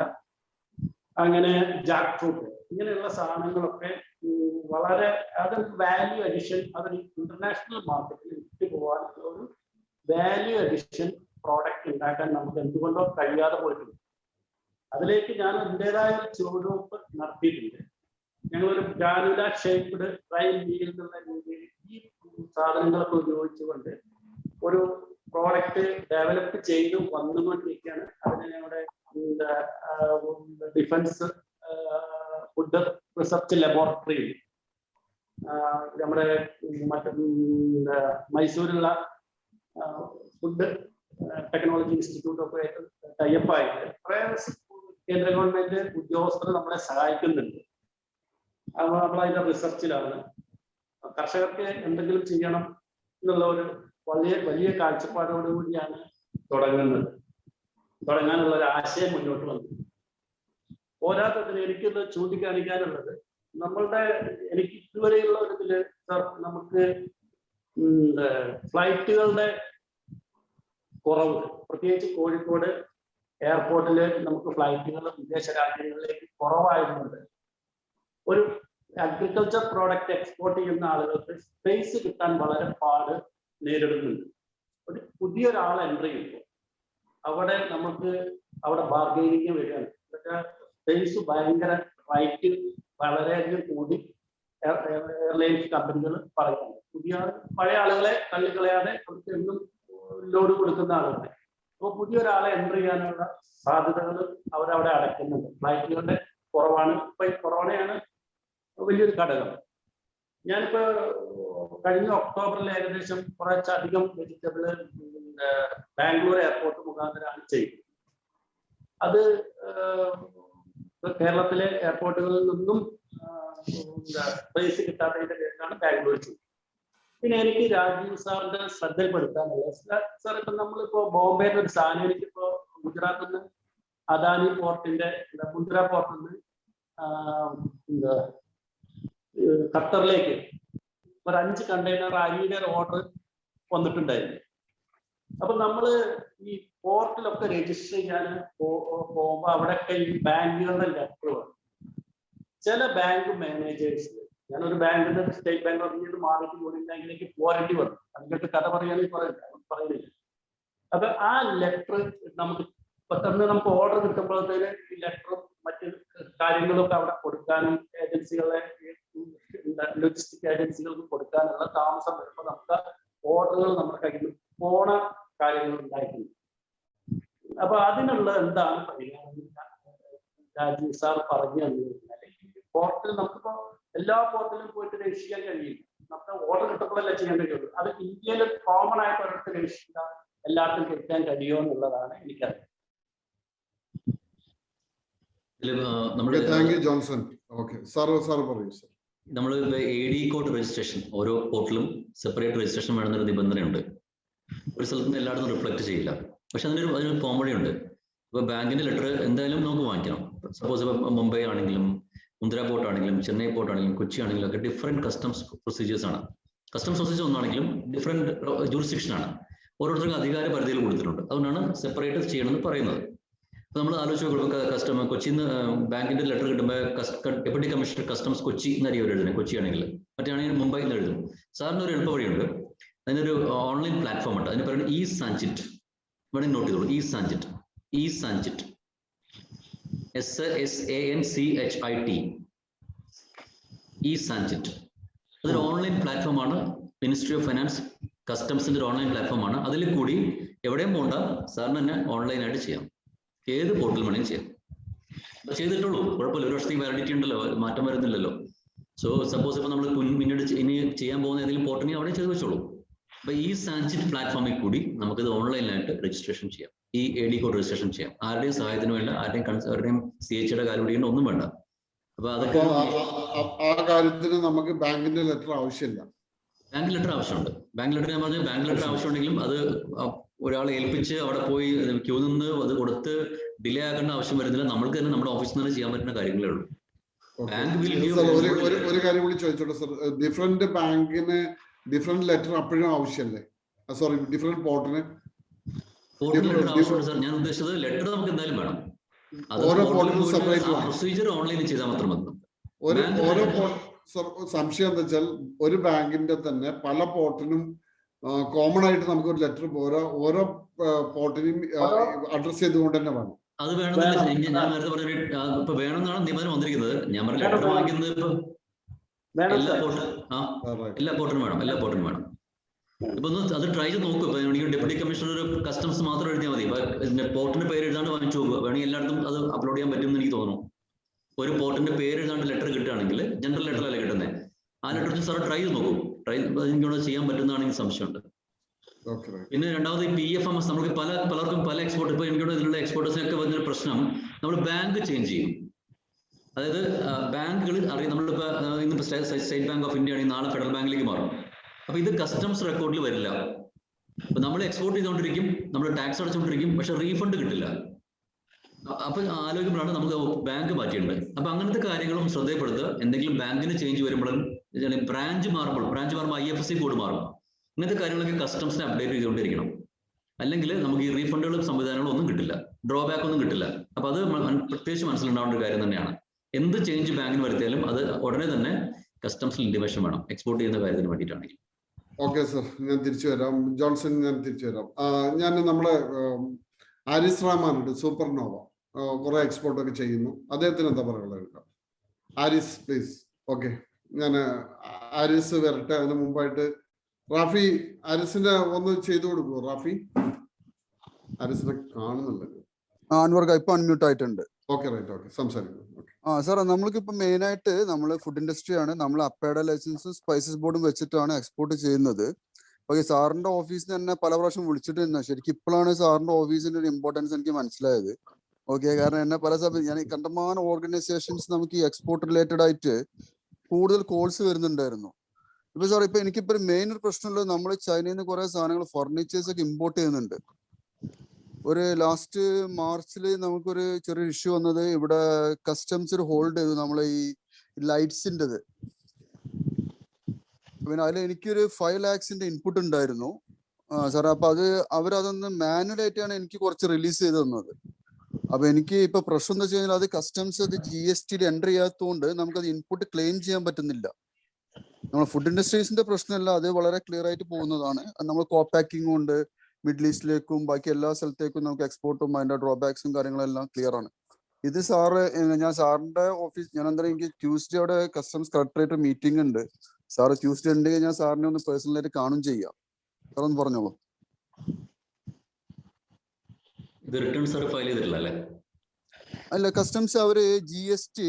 അങ്ങനെ ജാക്ക് ഫ്രൂട്ട്, ഇങ്ങനെയുള്ള സാധനങ്ങളൊക്കെ വളരെ, അതൊരു വാല്യൂ അഡിഷൻ, അതൊരു ഇന്റർനാഷണൽ മാർക്കറ്റിൽ വിറ്റ് പോകാനുള്ള ഒരു വാല്യൂ അഡിഷൻ പ്രോഡക്റ്റ് ഉണ്ടാക്കാൻ നമുക്ക് എന്തുകൊണ്ടോ കഴിയാതെ പോയിട്ടുണ്ട്. അതിലേക്ക് ഞാൻ എന്റേതായ ഒരു ചുവടുവെപ്പ് നടത്തിയിട്ടുണ്ട്. ഞങ്ങളൊരു ഗ്രാനുല ഷേപ്ഡ് ഡ്രൈ വീൽ എന്നുള്ള രീതിയിൽ ഈ സാധനങ്ങളൊക്കെ ഉപയോഗിച്ചുകൊണ്ട് ഒരു പ്രോഡക്റ്റ് ഡെവലപ്പ് ചെയ്ത് വന്നുകൊണ്ടിരിക്കുകയാണ്. അതിന് ഞങ്ങളുടെ ഡിഫൻസ് ഫുഡ് റിസർച്ച് ലബോറട്ടറി, നമ്മുടെ മൈസൂരുള്ള ഫുഡ് ടെക്നോളജി ഇൻസ്റ്റിറ്റ്യൂട്ട് ഒക്കെ ടൈപ്പായിട്ട് കുറേ കേന്ദ്ര ഗവൺമെന്റ് ഉദ്യോഗസ്ഥർ നമ്മളെ സഹായിക്കുന്നുണ്ട്. നമ്മളതിന്റെ റിസർച്ചിലാണ്. കർഷകർക്ക് എന്തെങ്കിലും ചെയ്യണം എന്നുള്ള ഒരു വലിയ കാഴ്ചപ്പാടോടുകൂടിയാണ് തുടങ്ങാനുള്ള ഒരു ആശയം മുന്നോട്ട് വന്നത്. പോരാത്തതിന് എനിക്കിത് ചൂണ്ടിക്കാണിക്കാനുള്ളത്, എനിക്ക് ഇതുവരെയുള്ള ഒരു ഇതില് നമുക്ക് ഫ്ലൈറ്റുകളുടെ കുറവ്, പ്രത്യേകിച്ച് കോഴിക്കോട് എയർപോർട്ടിൽ നമുക്ക് ഫ്ലൈറ്റുകൾ വിദേശ രാജ്യങ്ങളിലേക്ക് കുറവായതുകൊണ്ട് ഒരു അഗ്രികൾച്ചർ പ്രോഡക്റ്റ് എക്സ്പോർട്ട് ചെയ്യുന്ന ആളുകൾക്ക് സ്പേസ് കിട്ടാൻ വളരെ പാട് നേരിടുന്നുണ്ട്. ഒരു പുതിയൊരാൾ എൻട്രി ചെയ്യുമ്പോൾ അവിടെ ബാർഗൈനിങ് വരികയാണ്. സ്പേസ് ഭയങ്കര റൈറ്റ് വളരെയധികം കൂടി എയർലൈൻസ് കമ്പനികൾ പറയുന്നുണ്ട്. പഴയ ആളുകളെ തള്ളിക്കളയാതെ അവർക്ക് എന്നും ലോഡ് കൊടുക്കുന്ന ആളുകളെ. അപ്പോൾ പുതിയൊരാളെ എൻട്രി ചെയ്യാനുള്ള സാധ്യതകൾ അവരവിടെ അടയ്ക്കുന്നുണ്ട്. ഫ്ലൈറ്റുകളുടെ കുറവാണ്. ഇപ്പൊ ഈ കൊറോണയാണ് വലിയൊരു ഘടകം. ഞാനിപ്പോ കഴിഞ്ഞ ഒക്ടോബറിൽ ഏകദേശം കുറച്ചധികം വെജിറ്റബിള് ബാംഗ്ലൂർ എയർപോർട്ട് മുഖാന്തരമാണ് ചെയ്തത്. അത് കേരളത്തിലെ എയർപോർട്ടുകളിൽ നിന്നും സ്പേസ് കിട്ടാത്തതിന്റെ പേരിലാണ് ബാംഗ്ലൂർ ചെയ്തത്. പിന്നെ എനിക്ക് രാജീവ് സാറിന്റെ ശ്രദ്ധയിൽപ്പെടുത്താനുള്ളത്, സാർ ഇപ്പൊ നമ്മളിപ്പോ ബോംബെയിൽ ഒരു സാധനം, എനിക്കിപ്പോ ഗുജറാത്തിൽ നിന്ന് അദാനി പോർട്ടിന്റെ മുന്ദ്ര പോർട്ടിൽ നിന്ന് ഖത്തറിലേക്ക് ഒരു 5 കണ്ടെയ്നർ അരിയുടെ ഓർഡർ വന്നിട്ടുണ്ടായിരുന്നു. അപ്പൊ നമ്മള് ഈ പോർട്ടിലൊക്കെ രജിസ്റ്റർ ചെയ്യാൻ പോകുമ്പോ അവിടെയൊക്കെ ഈ ബാങ്കുകളുടെ ലെറ്റർ വന്നു. ചില ബാങ്ക് മാനേജേഴ്സ്, ഞാനൊരു ബാങ്കിൽ നിന്ന് സ്റ്റേറ്റ് ബാങ്ക് ഓഫ് ഇന്ത്യയിൽ മാറിയിട്ട് യൂണിയൻ ബാങ്കിലേക്ക് പോരേണ്ടി വന്നു. അതിനൊക്കെ കഥ പറയുകയാണെങ്കിൽ പറയുന്നില്ല. അപ്പൊ ആ ലെറ്റർ നമുക്ക് പെട്ടെന്ന് നമുക്ക് ഓർഡർ കിട്ടുമ്പോഴത്തേന് ഈ ലെറ്ററും മറ്റ് കാര്യങ്ങളൊക്കെ അവിടെ കൊടുക്കാനും ഏജൻസികളെ ലോജിസ്റ്റിക് ഏജൻസികൾക്ക് കൊടുക്കാനുള്ള താമസം വരുമ്പോൾ നമുക്ക് ഓർഡറുകൾ നമ്മുടെ കയ്യിൽ നിന്ന് പോണ കാര്യങ്ങൾ ഉണ്ടായിട്ടുണ്ട്. അപ്പൊ അതിനുള്ള എന്താണ് പരിഹാരം രാജീവ് സാർ പറഞ്ഞു തന്നു കഴിഞ്ഞാൽ, പോർട്ടിൽ നമുക്കിപ്പോ എല്ലാ പോർട്ടിലും പോയിട്ട് രജിസ്റ്റർ കഴിയില്ല. നമുക്ക് ഓർഡർ കിട്ടുമ്പോഴല്ലേ ചെയ്യാൻ കഴിയുള്ളൂ. അത് ഇന്ത്യയിൽ കോമൺ ആയിട്ട് ഒരിടത്ത് രജിസ്റ്റർ എല്ലാവർക്കും കിട്ടാൻ കഴിയുമോ എന്നുള്ളതാണ് എനിക്കറിയാം. ജോൺസൺ, പറയൂ സർ. നമ്മൾ AD കോഡ് രജിസ്ട്രേഷൻ ഓരോ പോർട്ടിലും സെപ്പറേറ്റ് രജിസ്ട്രേഷൻ വേണമെന്നൊരു നിബന്ധനയുണ്ട്. ഒരു സ്ഥലത്ത് നിന്ന് എല്ലായിടത്തും റിഫ്ലക്ട് ചെയ്യില്ല. പക്ഷെ അതിനൊരു കോമഡിയുണ്ട്. ഇപ്പൊ ബാങ്കിന്റെ ലെറ്റർ എന്തായാലും നമുക്ക് വാങ്ങിക്കണം. സപ്പോസ് ഇപ്പൊ മുംബൈ ആണെങ്കിലും മുന്ദ്ര പോർട്ട് ആണെങ്കിലും ചെന്നൈ പോർട്ട് ആണെങ്കിലും കൊച്ചി ആണെങ്കിലും ഒക്കെ ഡിഫറെന്റ് കസ്റ്റംസ് പ്രൊസീജിയേഴ്സ് ആണ്. കസ്റ്റംസ് പ്രൊസീജിയർ ഒന്നാണെങ്കിലും ഡിഫറെന്റ് ജൂറിസ്ഡിക്ഷൻ ആണ്. ഓരോരുത്തർക്കും അധികാര പരിധിയിൽ കൊടുത്തിട്ടുണ്ട്. അതുകൊണ്ടാണ് സെപ്പറേറ്റ് ചെയ്യണമെന്ന് പറയുന്നത്. അപ്പൊ നമ്മൾ ആലോചിച്ച് നോക്കുമ്പോൾ കൊച്ചിയിൽ നിന്ന് ബാങ്കിന്റെ ലെറ്റർ കിട്ടുമ്പോൾ ഡെപ്യൂട്ടി കമ്മീഷണർ കസ്റ്റംസ് കൊച്ചി എന്നായിരിക്കും അവർ എഴുതുന്നത്. കൊച്ചി ആണെങ്കിൽ മറ്റാണെങ്കിൽ മുംബൈയിൽ നിന്ന് എഴുതും. സാറിന് ഒരു എളുപ്പ വഴിയുണ്ട്. അതിനൊരു ഓൺലൈൻ പ്ലാറ്റ്ഫോം ഉണ്ട്. അതിന് പറയുന്നത് ഇ-സാഞ്ചിറ്റ്. വേണമെങ്കിൽ നോട്ട് ചെയ്തോളൂ. ഇ-സാഞ്ചിറ്റ്, ഇ-സാഞ്ചിറ്റ്, SANCHIT, ഇ-സാഞ്ചിറ്റ്. അതൊരു ഓൺലൈൻ പ്ലാറ്റ്ഫോമാണ്. മിനിസ്ട്രി ഓഫ് ഫൈനാൻസ് കസ്റ്റംസിന്റെ ഒരു ഓൺലൈൻ പ്ലാറ്റ്ഫോമാണ്. അതിൽ കൂടി എവിടെയും പോകണ്ട, സാറിന് തന്നെ ഓൺലൈനായിട്ട് ചെയ്യാം. ഏത് പോർട്ടൽ വേണമെങ്കിലും ചെയ്യാം. ചെയ്തിട്ടുള്ളൂ, കുഴപ്പമില്ല. ഒരു വർഷത്തേക്ക് വാലിഡിറ്റി ഉണ്ടല്ലോ, മാറ്റം വരുന്നില്ലല്ലോ. സോ സപ്പോസ് ഇപ്പൊ നമ്മൾ പിന്നീട് ഇനി ചെയ്യാൻ പോകുന്ന ഏതെങ്കിലും പോർട്ടലിനെ അവിടെ ചെയ്ത് വെച്ചോളൂ. അപ്പൊ ഈ സാഞ്ചിറ്റ് പ്ലാറ്റ്ഫോമിൽ കൂടി നമുക്കിത് ഓൺലൈനിലായിട്ട് രജിസ്ട്രേഷൻ ചെയ്യാം. ഈ AD കോഡ് രജിസ്ട്രേഷൻ ചെയ്യാം. ആരുടെയും സഹായത്തിന് വേണ്ട, ആരുടെയും CHയുടെ കാര്യം കൂടി ഒന്നും വേണ്ട. അപ്പൊ അതൊക്കെ ആ കാര്യത്തിന് നമുക്ക് ബാങ്കിന്റെ ലെറ്റർ ആവശ്യമില്ല. ബാങ്ക് ലെറ്റർ ആവശ്യമുണ്ട്. ബാങ്ക് ലെറ്റർ ഞാൻ പറഞ്ഞു, ബാങ്ക് ലെറ്റർ ആവശ്യമുണ്ടെങ്കിലും അത് ഒരാളെ ഏൽപ്പിച്ച് അവിടെ പോയി ക്യൂ നിന്ന് അത് കൊടുത്ത് ഡിലേ ആക്കേണ്ട ആവശ്യം വരുന്നില്ല. നമ്മൾക്ക് തന്നെ നമ്മുടെ ഓഫീസിൽ നിന്ന് ചെയ്യാൻ പറ്റുന്ന കാര്യങ്ങളേ ഉള്ളൂ. ഒരു കാര്യം കൂടി ചോദിച്ചോട്ടെ സർ. ഡിഫറെന്റ് ബാങ്കിന് ഡിഫറെന്റ് ലെറ്റർ അപ്പോഴും ആവശ്യമല്ലേ? സോറി, ഡിഫറെന്റ് പോർട്ടിന് സാർ. ഞാൻ ഉദ്ദേശിച്ചത് ലെറ്റർ നമുക്ക് എന്തായാലും വേണം. ഓരോ പോർട്ടിനും സെപ്പറേറ്റ് പ്രൊസീജിയർ ഓൺലൈനിൽ ചെയ്താൽ മാത്രം മതി. ഓരോ സംശയം എന്താ വെച്ചാൽ, ഒരു ബാങ്കിന്റെ തന്നെ പല പോർട്ടിനും കോമൺ ആയിട്ട് നമുക്ക് ഒരു ലെറ്റർ പോരാ. ഓരോ പോർട്ടിനും അഡ്രസ് ചെയ്തുകൊണ്ട് തന്നെ വേണം. അത് വേണമെന്നില്ല. വേണം. ഞാൻ നേരത്തെ പറഞ്ഞ ഇപ്പൊ വേണമെന്നാണ് നിയമനം വന്നിരിക്കുന്നത്. ഞാൻ പറഞ്ഞ ലെറ്റർ വേണം. വാങ്ങിക്കുന്നത് ഇപ്പൊ വേണം എല്ലാ സാർ. പോർട്ടും Right. എല്ലാ പോർട്ടിനും വേണം. എല്ലാ പോർട്ടിനും വേണം. ഇപ്പൊ ഒന്ന് അത് ട്രൈ ചെയ്ത് നോക്കൂ. ഇപ്പൊ വേണമെങ്കിൽ ഡെപ്യൂട്ടി കമ്മീഷണർ ഒരു കസ്റ്റംസ് മാത്രം എഴുതിയാൽ മതി. ഇപ്പൊ പോർട്ടിന്റെ പേര് എഴുതാണ്ട് വാങ്ങിച്ചു നോക്കുക. വേണമെങ്കിൽ എല്ലായിടത്തും അത് അപ്ലോഡ് ചെയ്യാൻ പറ്റുമെന്ന് എനിക്ക് തോന്നുന്നു. ഒരു പോർട്ടിന്റെ പേര് എഴുതാണ്ട് ലെറ്റർ കിട്ടുകയാണെങ്കിൽ ജനറൽ ലെറ്റർ അല്ലേ കിട്ടുന്നത്. ആ ലെറ്റർ സാർ ട്രൈ ചെയ്ത് നോക്കൂ. ട്രൈ എനിക്കോട് ചെയ്യാൻ പറ്റുന്നതാണ് എനിക്ക് സംശയമുണ്ട്. Okay, right. പിന്നെ രണ്ടാമത് ഈ PFMS നമുക്ക് പലർക്കും പല എക്സ്പോർട്ട്, ഇപ്പൊ എനിക്കോട് ഇതിലുള്ള എക്സ്പോർട്ടേഴ്സിനൊക്കെ വരുന്നൊരു പ്രശ്നം, നമ്മൾ ബാങ്ക് ചേഞ്ച് ചെയ്യും. അതായത് ബാങ്കുകൾ അറിയാം, നമ്മളിപ്പോ ഇന്നിപ്പോ സ്റ്റേറ്റ് ബാങ്ക് ഓഫ് ഇന്ത്യ ആണെങ്കിൽ നാളെ ഫെഡറൽ ബാങ്കിലേക്ക് മാറും. അപ്പൊ ഇത് കസ്റ്റംസ് റെക്കോർഡിൽ വരില്ല. അപ്പൊ നമ്മൾ എക്സ്പോർട്ട് ചെയ്തുകൊണ്ടിരിക്കും, നമ്മൾ ടാക്സ് അടച്ചുകൊണ്ടിരിക്കും, പക്ഷെ റീഫണ്ട് കിട്ടില്ല. അപ്പൊ ആലോചിക്കുമ്പോഴാണ് നമുക്ക് ബാങ്ക് മാറ്റിയിട്ടുണ്ട്. അപ്പൊ അങ്ങനത്തെ കാര്യങ്ങളും ശ്രദ്ധയപ്പെടുത്തുക. എന്തെങ്കിലും ബാങ്കിന് ചേഞ്ച് വരുമ്പോഴും ബ്രാഞ്ച് മാറുമ്പോൾ IFSC കോഡ് മാറും. ഇങ്ങനത്തെ കാര്യങ്ങളൊക്കെ കസ്റ്റംസിനെ അപ്ഡേറ്റ് ചെയ്തുകൊണ്ടിരിക്കണം. അല്ലെങ്കിൽ നമുക്ക് ഈ റീഫണ്ടുകളും സംവിധാനങ്ങളും ഒന്നും കിട്ടില്ല, ഡ്രോബാക്ക് ഒന്നും കിട്ടില്ല. അപ്പൊ അത് പ്രത്യേകിച്ച് മനസ്സിലുണ്ടാവേണ്ട ഒരു കാര്യം തന്നെയാണ്. എന്ത് ചേഞ്ച് ബാങ്കിന് വരുത്തിയാലും അത് ഉടനെ തന്നെ കസ്റ്റംസിൽ ഇന്റിമേഷൻ വേണം, എക്സ്പോർട്ട് ചെയ്യുന്ന കാര്യത്തിന് വേണ്ടിയിട്ടാണെങ്കിൽ. ഓക്കെ സർ, ഞാൻ തിരിച്ചു വരാം. ജോൺസൺ, ഞാൻ തിരിച്ചു വരാം. ഞാൻ നമ്മളെ ആരിസ് റഹ്മാൻ ഉണ്ട്, സൂപ്പർനോവ, കുറെ എക്സ്പോർട്ട് ഒക്കെ ചെയ്യുന്നു. അദ്ദേഹത്തിന് എന്താ പറയുക? ആരിസ് പ്ലീസ്. ഓക്കെ, ഞാൻ ആരിസ് വരട്ടെ. അതിന് മുമ്പായിട്ട് റാഫി, ആരിസിന്റെ ഒന്ന് ചെയ്തു കൊടുക്കുമോ? റാഫി, ആരിസിനെ കാണുന്നുണ്ടല്ലോ. അൻവർ ഇപ്പൊ അൺമ്യൂട്ട് ആയിട്ടുണ്ട്. Okay, right. ഓക്കെ, സംസാരിക്കുന്നു. സാറേ, നമ്മൾക്കിപ്പോ മെയിൻ ആയിട്ട് നമ്മൾ ഫുഡ് ഇൻഡസ്ട്രി ആണ്. നമ്മൾ അപ്പേഡ ലൈസൻസും സ്പൈസസ് ബോർഡും വെച്ചിട്ടാണ് എക്സ്പോർട്ട് ചെയ്യുന്നത്. ഓക്കെ, സാറിന്റെ ഓഫീസിൽ തന്നെ പല പ്രാവശ്യം വിളിച്ചിട്ടുണ്ട്. ശരിക്കും ഇപ്പോഴാണ് സാറിന്റെ ഓഫീസിന്റെ ഒരു ഇമ്പോർട്ടൻസ് എനിക്ക് മനസ്സിലായത്. ഓക്കെ, കാരണം എന്നെ പല സമയത്ത് ഞാൻ ഈ കണ്ടമാനം ഓർഗനൈസേഷൻസ് നമുക്ക് ഈ എക്സ്പോർട്ട് റിലേറ്റഡ് ആയിട്ട് കൂടുതൽ കോൾസ് വരുന്നുണ്ടായിരുന്നു. ഇപ്പൊ സാർ, ഇപ്പൊ എനിക്കിപ്പോ മെയിൻ ഒരു പ്രശ്നമുള്ളത്, നമ്മൾ ചൈനയിൽ നിന്ന് കുറെ സാധനങ്ങൾ ഫർണിച്ചേഴ്സ് ഒക്കെ ഇമ്പോർട്ട് ചെയ്യുന്നുണ്ട്. ഒരു ലാസ്റ്റ് മാർച്ചിൽ നമുക്കൊരു ചെറിയ ഇഷ്യൂ വന്നത്, ഇവിടെ കസ്റ്റംസ് ഒരു ഹോൾഡ് ചെയ്തു നമ്മളെ ഈ ലൈറ്റ്സിൻ്റെത്. പിന്നെ അതിൽ എനിക്കൊരു 5 lakhs ഇൻപുട്ട് ഉണ്ടായിരുന്നു സാർ. അപ്പൊ അവരതൊന്ന് മാനുവലായിട്ടാണ് എനിക്ക് കുറച്ച് റിലീസ് ചെയ്ത് തന്നത്. അപ്പൊ എനിക്ക് ഇപ്പൊ പ്രശ്നം എന്താ വെച്ച് കഴിഞ്ഞാൽ, അത് കസ്റ്റംസ് അത് GST എൻ്റർ ചെയ്യാത്തതുകൊണ്ട് നമുക്കത് ഇൻപുട്ട് ക്ലെയിം ചെയ്യാൻ പറ്റുന്നില്ല. നമ്മൾ ഫുഡ് ഇൻഡസ്ട്രീസിന്റെ പ്രശ്നമല്ല, അത് വളരെ ക്ലിയർ ആയിട്ട് പോകുന്നതാണ്. നമ്മൾ കോപാക്കിംഗ് കൊണ്ട് മിഡിൽ ഈസ്റ്റിലേക്കും ബാക്കി എല്ലാ സ്ഥലത്തേക്കും നമുക്ക് എക്സ്പോർട്ടും അതിന്റെ ഡ്രോബാക്സും കാര്യങ്ങളെല്ലാം ക്ലിയർ ആണ്. ഇത് സാറ്, ഞാൻ സാറിന്റെ ഓഫീസ്, ഞാൻ എന്തായാലും എനിക്ക് ട്യൂസ്ഡേ അവിടെ കസ്റ്റംസ് കളക്ടറേറ്റ് മീറ്റിംഗ് ഉണ്ട്. സാറ് ട്യൂസ്ഡേ ഉണ്ടെങ്കിൽ ഞാൻ സാറിനെ ഒന്ന് പേഴ്സണലായിട്ട് കാണും ചെയ്യാം. സാർ ഒന്ന് പറഞ്ഞോളൂ. അല്ല, കസ്റ്റംസ് അവര് GST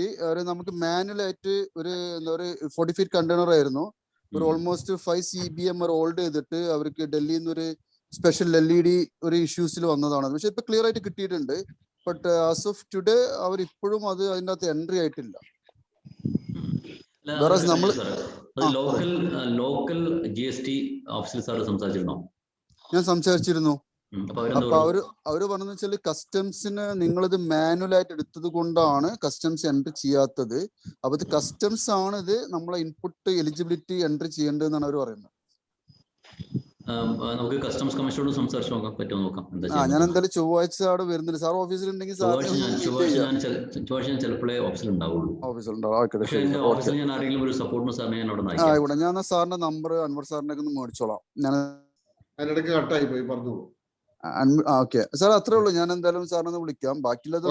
നമുക്ക് മാനുവൽ ആയിട്ട് ഒരു എന്താ പറയുക 40 feet കണ്ടെയ്നർ ആയിരുന്നു. ഒരു ഓൾമോസ്റ്റ് 5 CBM ഹോൾഡ് ചെയ്തിട്ട് അവർക്ക് ഡൽഹിയിൽ നിന്ന് ഒരു സ്പെഷ്യൽ LED ഒരു ഇഷ്യൂസിൽ വന്നതാണ്. പക്ഷെ ഇപ്പൊ ക്ലിയർ ആയിട്ട് കിട്ടിയിട്ടുണ്ട്. ബട്ട് ആസ് ഓഫ് ടുഡേ അവർ ഇപ്പോഴും അത് അതിൻ്റെ അകത്ത് എൻട്രി ആയിട്ടില്ല. ലോക്കൽ GST ഓഫീസിൽ സാർ സംസാരിച്ചിരുന്നോ? ഞാൻ സംസാരിച്ചിരുന്നു. അപ്പൊ അവര് പറഞ്ഞെന്ന് വെച്ചാൽ കസ്റ്റംസിന് നിങ്ങളിത് മാനുവൽ ആയിട്ട് എടുത്തത് കൊണ്ടാണ് കസ്റ്റംസ് എൻട്രി ചെയ്യാത്തത്. അപ്പൊ ഇത് കസ്റ്റംസ് ആണ് ഇത് നമ്മളെ ഇൻപുട്ട് എലിജിബിലിറ്റി എൻട്രി ചെയ്യേണ്ടതെന്നാണ് അവർ പറയുന്നത്. നമുക്ക് കസ്റ്റംസ് കമ്മീഷനോട് സംസാരിച്ച് നോക്കാം, പറ്റുമോ നോക്കാം. ഞാൻ എന്തായാലും ചൊവ്വാഴ്ച അവിടെ വരുന്നുണ്ട്. സാർ ഓഫീസിലുണ്ടെങ്കിൽ ചിലപ്പോഴേ ഓഫീസിലുണ്ടാവുള്ളൂ. ഇവിടെ ഞാൻ സാറിന്റെ നമ്പർ അൻവർ സാറിനെ ഒന്ന് മേടിച്ചോളാം. ഞാൻ കട്ടായി പോയി, പറഞ്ഞോളൂ. ഓക്കെ സാർ, അത്രേ ഉള്ളൂ. ഞാൻ എന്തായാലും സാറിനെ വിളിക്കാം. ബാക്കിയുള്ളത്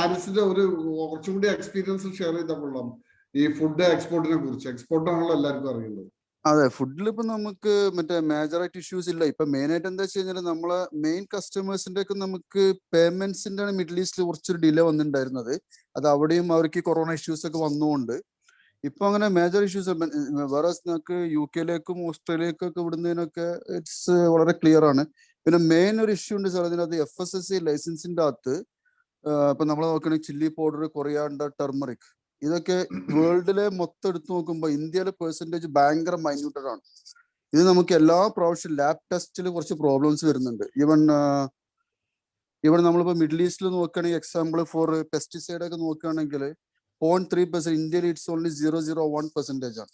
ആരിസിന്റെ ഒരു കുറച്ചും കൂടി എക്സ്പീരിയൻസ് ഷെയർ ചെയ്തപ്പോഴാം ഈ ഫുഡ് എക്സ്പോർട്ടിനെ കുറിച്ച്. എക്സ്പോർട്ടാണല്ലോ എല്ലാവർക്കും അറിയേണ്ടത്. അതെ, ഫുഡിൽ ഇപ്പൊ നമുക്ക് മറ്റേ മേജറായിട്ട് ഇഷ്യൂസ് ഇല്ല. ഇപ്പൊ മെയിൻ ആയിട്ട് എന്താ വെച്ച് കഴിഞ്ഞാൽ, നമ്മളെ മെയിൻ കസ്റ്റമേഴ്സിന്റെ ഒക്കെ നമുക്ക് പേയ്മെന്റ്സിന്റെ മിഡിൽ ഈസ്റ്റിൽ കുറച്ചൊരു ഡിലേ വന്നിട്ടുണ്ടായിരുന്നത്. അത് അവിടെയും അവർക്ക് കൊറോണ ഇഷ്യൂസ് ഒക്കെ വന്നുകൊണ്ട് ഇപ്പൊ അങ്ങനെ മേജർ ഇഷ്യൂസ്. വേറെ നമുക്ക് UK-ലേക്കും ഓസ്ട്രേലിയക്കും ഒക്കെ വിടുന്നതിനൊക്കെ ഇറ്റ്സ് വളരെ ക്ലിയർ ആണ്. പിന്നെ മെയിൻ ഒരു ഇഷ്യൂ ഉണ്ട് സാർ ഇതിനകത്ത്, FSSAI ലൈസൻസിന്റെ അകത്ത് ഇപ്പൊ നമ്മൾ നോക്കുകയാണെങ്കിൽ ചില്ലി പൗഡർ, കൊറിയാണ്ടർ, ടെർമറിക്, ഇതൊക്കെ വേൾഡിലെ മൊത്തം എടുത്തു നോക്കുമ്പോൾ ഇന്ത്യയിലെ പെർസെൻറ്റേജ് ഭയങ്കര മൈന്യൂട്ടഡ് ആണ്. ഇത് നമുക്ക് എല്ലാ പ്രാവശ്യം ലാബ് ടെസ്റ്റിൽ കുറച്ച് പ്രോബ്ലംസ് വരുന്നുണ്ട്. ഈവൻ നമ്മളിപ്പോ മിഡിൽ ഈസ്റ്റിൽ നോക്കുകയാണെങ്കിൽ, എക്സാമ്പിൾ ഫോർ പെസ്റ്റിസൈഡ് ഒക്കെ നോക്കുകയാണെങ്കിൽ 0.3%, ഇന്ത്യയിൽ ഇറ്റ്സ് ഓൺലി 0.01% ആണ്.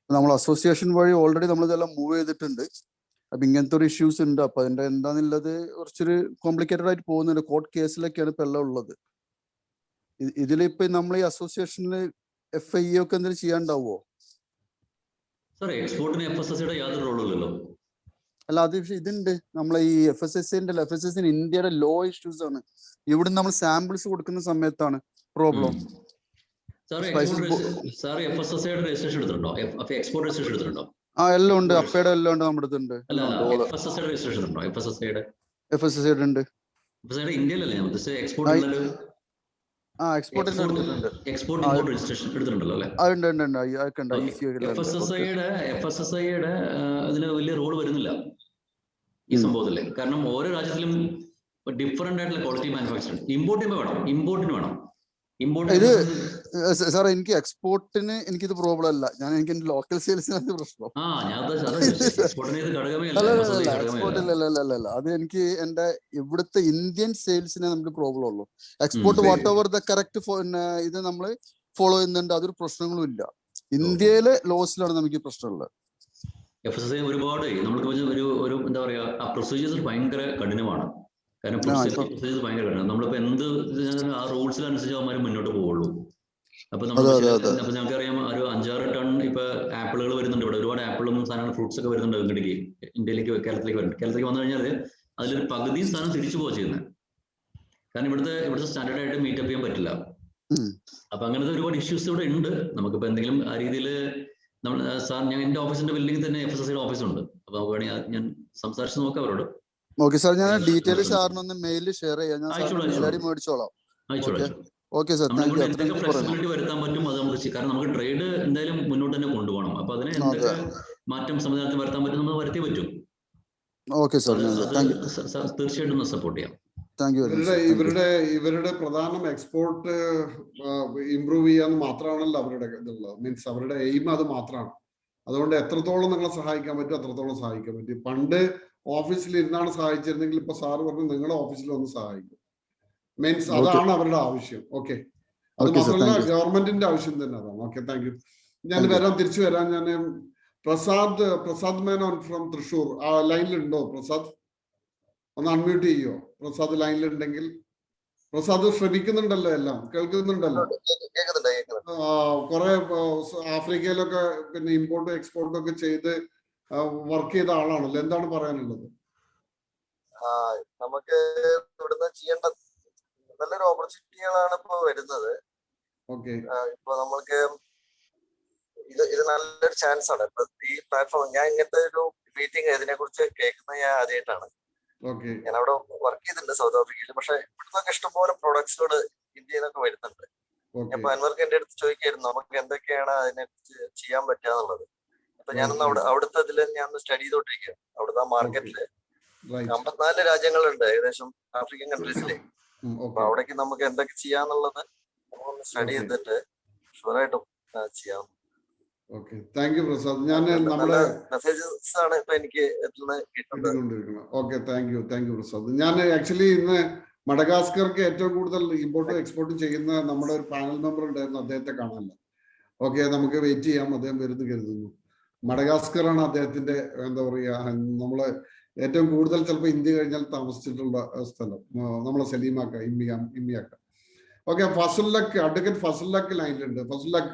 നമ്മൾ അസോസിയേഷൻ വഴി ഓൾറെഡി നമ്മൾ ഇതെല്ലാം മൂവ് ചെയ്തിട്ടുണ്ട്. അപ്പൊ ഇങ്ങനത്തെ ഒരു ഇഷ്യൂസ് ഉണ്ട്. അപ്പൊ അതിന്റെ എന്താന്നുള്ളത് കുറച്ചൊരു കോംപ്ലിക്കേറ്റഡ് ആയിട്ട് പോകുന്നുണ്ട്. കോർട്ട് കേസിലൊക്കെയാണ് ഇപ്പൊ എല്ലാം ഉള്ളത്. ഇതിലിപ്പോ നമ്മൾ ഈ അസോസിയേഷനിൽ FIE ഒക്കെ എന്തെങ്കിലും ചെയ്യാണ്ടാവോ? എക്സ്പോർട്ടിന് FSSAIയുടെ യാതൊരു റോളുമില്ലല്ലോ. അല്ല അത് ഇതുണ്ട് നമ്മളെ ഈ FSSAI ഇന്ത്യയുടെ ലോ ഇഷ്യൂസ് ആണ്. ഇവിടുന്ന് നമ്മൾ സാമ്പിൾസ് കൊടുക്കുന്ന സമയത്താണ് പ്രോബ്ലം. സാറ് FSSAI രജിസ്ട്രേഷൻ എടുത്തിട്ടുണ്ടോ? എക്സ്പോർട്ട് രജിസ്ട്രേഷൻ എടുത്തിട്ടുണ്ടോ? എല്ലാം ഉണ്ട്, അപ്പയുടെ എല്ലാം ഉണ്ട്, നമ്മുടെ അടുത്തുണ്ട്. FSSAI രജിസ്ട്രേഷൻ ഉണ്ടോ? FSSAI ഉണ്ട്. ഇന്ത്യയിലല്ലേ എക്സ്പോർട്ട് എക്സ്പോർട്ട് എടുത്തിട്ടുണ്ട്. എക്സ്പോർട്ട് ഇമ്പോർട്ട് രജിസ്ട്രേഷൻ എടുത്തിട്ടുണ്ടല്ലോ അല്ലേ? FSSAIയുടെ അതിന് വലിയ റോൾ വരുന്നില്ല ഈ സംഭവത്തില്. കാരണം ഓരോ രാജ്യത്തിലും ഡിഫറെന്റ് ആയിട്ടുള്ള ക്വാളിറ്റി മാനുഫാക്ചറിംഗ്. ഇമ്പോർട്ടിന് വേണം. സാർ എനിക്ക് എക്സ്പോർട്ടിന് എനിക്കിത് പ്രോബ്ലം അല്ല. എനിക്ക് എന്റെ ലോക്കൽ സെയിൽസിനാണ് പ്രശ്നം. അല്ല അത് എനിക്ക് എന്റെ ഇവിടുത്തെ ഇന്ത്യൻ സെയിൽസിനെ നമുക്ക് പ്രോബ്ലം ഉള്ളൂ. Export what ever the correct ഇത് നമ്മൾ ഫോളോ ചെയ്യുന്നുണ്ട്, അതൊരു പ്രശ്നങ്ങളും ഇല്ല. ഇന്ത്യയിലെ ലോസിലാണ് നമുക്ക് പ്രശ്നമുള്ളത്. FSSAI ഒരുപാട് ഒരു എന്താ പറയാ, ആ പ്രൊസീജിയേഴ്സ് ഭയങ്കര കഠിനമാണ്. കാരണം പ്രൊസീജിയേഴ്സ് ഭയങ്കര കഠിനം. നമ്മളിപ്പോ എന്ത് ആ റൂൾസിനനുസരിച്ച് അവന്മാർ മുന്നോട്ട് പോവുള്ളൂ. അപ്പൊ ഞങ്ങൾക്കറിയാം ഒരു 5-6 ടൺ ഇപ്പൊ ആപ്പിളുകൾ വരുന്നുണ്ട് ഇവിടെ. ഒരുപാട് ആപ്പിളും സാധനങ്ങൾ ഫ്രൂട്ട്സ് ഒക്കെ വരുന്നുണ്ട് ഇങ്ങോട്ടേക്ക്, ഇന്ത്യയിലേക്ക്, കേരളത്തിലേക്ക് വരുന്നുണ്ട്. കേരളത്തിലേക്ക് വന്നു കഴിഞ്ഞാൽ അതിലൊരു പകുതി സാധനം തിരിച്ചു പോവുക ചെയ്യുന്നത്. കാരണം ഇവിടുത്തെ സ്റ്റാൻഡേർഡ് ആയിട്ട് മീറ്റപ്പ് ചെയ്യാൻ പറ്റില്ല. അപ്പൊ അങ്ങനത്തെ ഒരുപാട് ഇഷ്യൂസ് ഇവിടെ ഉണ്ട്. നമുക്കിപ്പോ എന്തെങ്കിലും ആ രീതിയിൽ നമ്മൾ സാർ, ഞാൻ എന്റെ ഓഫീസിന്റെ ബിൽഡിംഗിൽ തന്നെ FSSAIയുടെ ഓഫീസുണ്ട്. അപ്പൊ നമുക്ക് വേണമെങ്കിൽ ഞാൻ സംസാരിച്ച് നോക്കാം അവരോട്. ഓക്കെ സാർ, ഞാൻ ഡീറ്റെയിൽ സാറിനൊന്ന് മെയിലിൽ ഷെയർ ചെയ്യാം. ഞാൻ മേടിച്ചോളാം. Okay sir, thank you. എന്തൊക്കെ ഫ്ലെക്സിബിലിറ്റി വരുത്താൻ പറ്റും അത് നമുക്ക്, കാരണം നമുക്ക് ട്രേഡ് എന്തായാലും മുന്നോട്ട് തന്നെ കൊണ്ടുപോകണം. അപ്പൊ അതിന് എന്തൊക്കെ മാറ്റം സംവിധാനത്തിൽ വരുത്താൻ പറ്റും നമ്മൾ വരുത്തിയേ പറ്റും. ഓക്കെ സാർ, തീർച്ചയായിട്ടും സപ്പോർട്ട് ചെയ്യാം. ഇവരുടെ പ്രധാനം എക്സ്പോർട്ട് ഇംപ്രൂവ് ചെയ്യാന്ന് മാത്രമാണല്ലോ അവരുടെ ഇതുള്ളത്. മീൻസ് അവരുടെ എയിം അത് മാത്രമാണ്. അതുകൊണ്ട് എത്രത്തോളം നിങ്ങളെ സഹായിക്കാൻ പറ്റും അത്രത്തോളം സഹായിക്കാൻ പറ്റും. പണ്ട് ഓഫീസിൽ ഇരുന്നാണ് സഹായിച്ചിരുന്നെങ്കിൽ ഇപ്പൊ സാറ് പറഞ്ഞു നിങ്ങളുടെ ഓഫീസിൽ വന്ന് സഹായിക്കും. മീൻസ് അതാണ് അവരുടെ ആവശ്യം. ഓക്കെ, അത് മാത്രമല്ല ഗവൺമെന്റിന്റെ ആവശ്യം തന്നെ അതാണ്. Okay, thank U. ഞാൻ തിരിച്ചു വരാം. ഞാൻ പ്രസാദ് മേനോൻ ഫ്രം തൃശ്ശൂർ ലൈനിലുണ്ടോ? പ്രസാദ് ഒന്ന് അൺമ്യൂട്ട് ചെയ്യോ? പ്രസാദ് ലൈനിലുണ്ടെങ്കിൽ. പ്രസാദ് ശ്രമിക്കുന്നുണ്ടല്ലോ, എല്ലാം കേൾക്കുന്നുണ്ടല്ലോ. കുറെ ആഫ്രിക്കയിലൊക്കെ പിന്നെ ഇമ്പോർട്ടും എക്സ്പോർട്ടും ഒക്കെ ചെയ്ത് വർക്ക് ചെയ്ത ആളാണല്ലോ. എന്താണ് പറയാനുള്ളത്? നമുക്ക് ഇവിടുന്ന് ചെയ്യേണ്ട നല്ലൊരു ഓപ്പർച്യൂണിറ്റികളാണ് ഇപ്പൊ വരുന്നത്. ഇപ്പൊ നമ്മൾക്ക് ഇത് നല്ലൊരു ചാൻസ് ആണ്. ഇപ്പൊ ഈ പ്ലാറ്റ്ഫോം, ഞാൻ ഇങ്ങനത്തെ ഒരു മീറ്റിംഗ് ഇതിനെ കുറിച്ച് കേൾക്കുന്നത് ഞാൻ ആദ്യമായിട്ടാണ്. ഞാൻ അവിടെ വർക്ക് ചെയ്തിട്ടുണ്ട് സൗത്ത് ആഫ്രിക്കയിൽ. പക്ഷെ ഇവിടുന്നൊക്കെ ഇഷ്ടംപോലെ പ്രൊഡക്ട്സുകൾ ഇന്ത്യയിൽ നിന്നൊക്കെ വരുന്നുണ്ട്. അപ്പൊ അൻവർക്ക് എന്റെ അടുത്ത് ചോദിക്കായിരുന്നു നമുക്ക് എന്തൊക്കെയാണ് അതിനെ കുറിച്ച് ചെയ്യാൻ പറ്റുക എന്നുള്ളത്. അപ്പൊ ഞാനൊന്ന് അവിടുത്തെ ഇതിൽ ഞാൻ സ്റ്റഡി ചെയ്തോണ്ടിരിക്കുക. അവിടുത്തെ മാർക്കറ്റില് 54 രാജ്യങ്ങളുണ്ട് ഏകദേശം ആഫ്രിക്കൻ കൺട്രീസിലെ. അപ്പൊ അവിടേക്ക് നമുക്ക് എന്തൊക്കെ ചെയ്യാന്നുള്ളത് നമ്മളൊന്ന് സ്റ്റഡി ചെയ്തിട്ട് ഷുവറായിട്ടും ചെയ്യാം. Okay, thank U Prasad. ഞാൻ നമ്മുടെ മെസ്സേജസ് ആണ് ഇപ്പൊ എനിക്ക് കിട്ടുന്നത്. Okay, thank U Prasad. ഞാൻ ആക്ച്വലി ഇന്ന് മഡഗാസ്കർക്ക് ഏറ്റവും കൂടുതൽ ഇമ്പോർട്ടും എക്സ്പോർട്ടും ചെയ്യുന്ന നമ്മുടെ ഒരു പാനൽ മെമ്പർ ഉണ്ടായിരുന്നു. അദ്ദേഹത്തെ കാണാനില്ല. ഓക്കെ, നമുക്ക് വെയിറ്റ് ചെയ്യാം. അദ്ദേഹം വരുന്നു കരുതുന്നു. മഡഗാസ്കറാണ് അദ്ദേഹത്തിന്റെ എന്താ പറയാ, നമ്മള് ഏറ്റവും കൂടുതൽ ചിലപ്പോൾ ഇന്ത്യ കഴിഞ്ഞാൽ താമസിച്ചിട്ടുള്ള സ്ഥലം. നമ്മളെ സലീമാക്ക, ഇമ്മിയാക്ക. Okay, advocate ഫസലുല്ലാക്ക് ലൈനിലുണ്ട്. ഫസലുല്ലാക്ക്,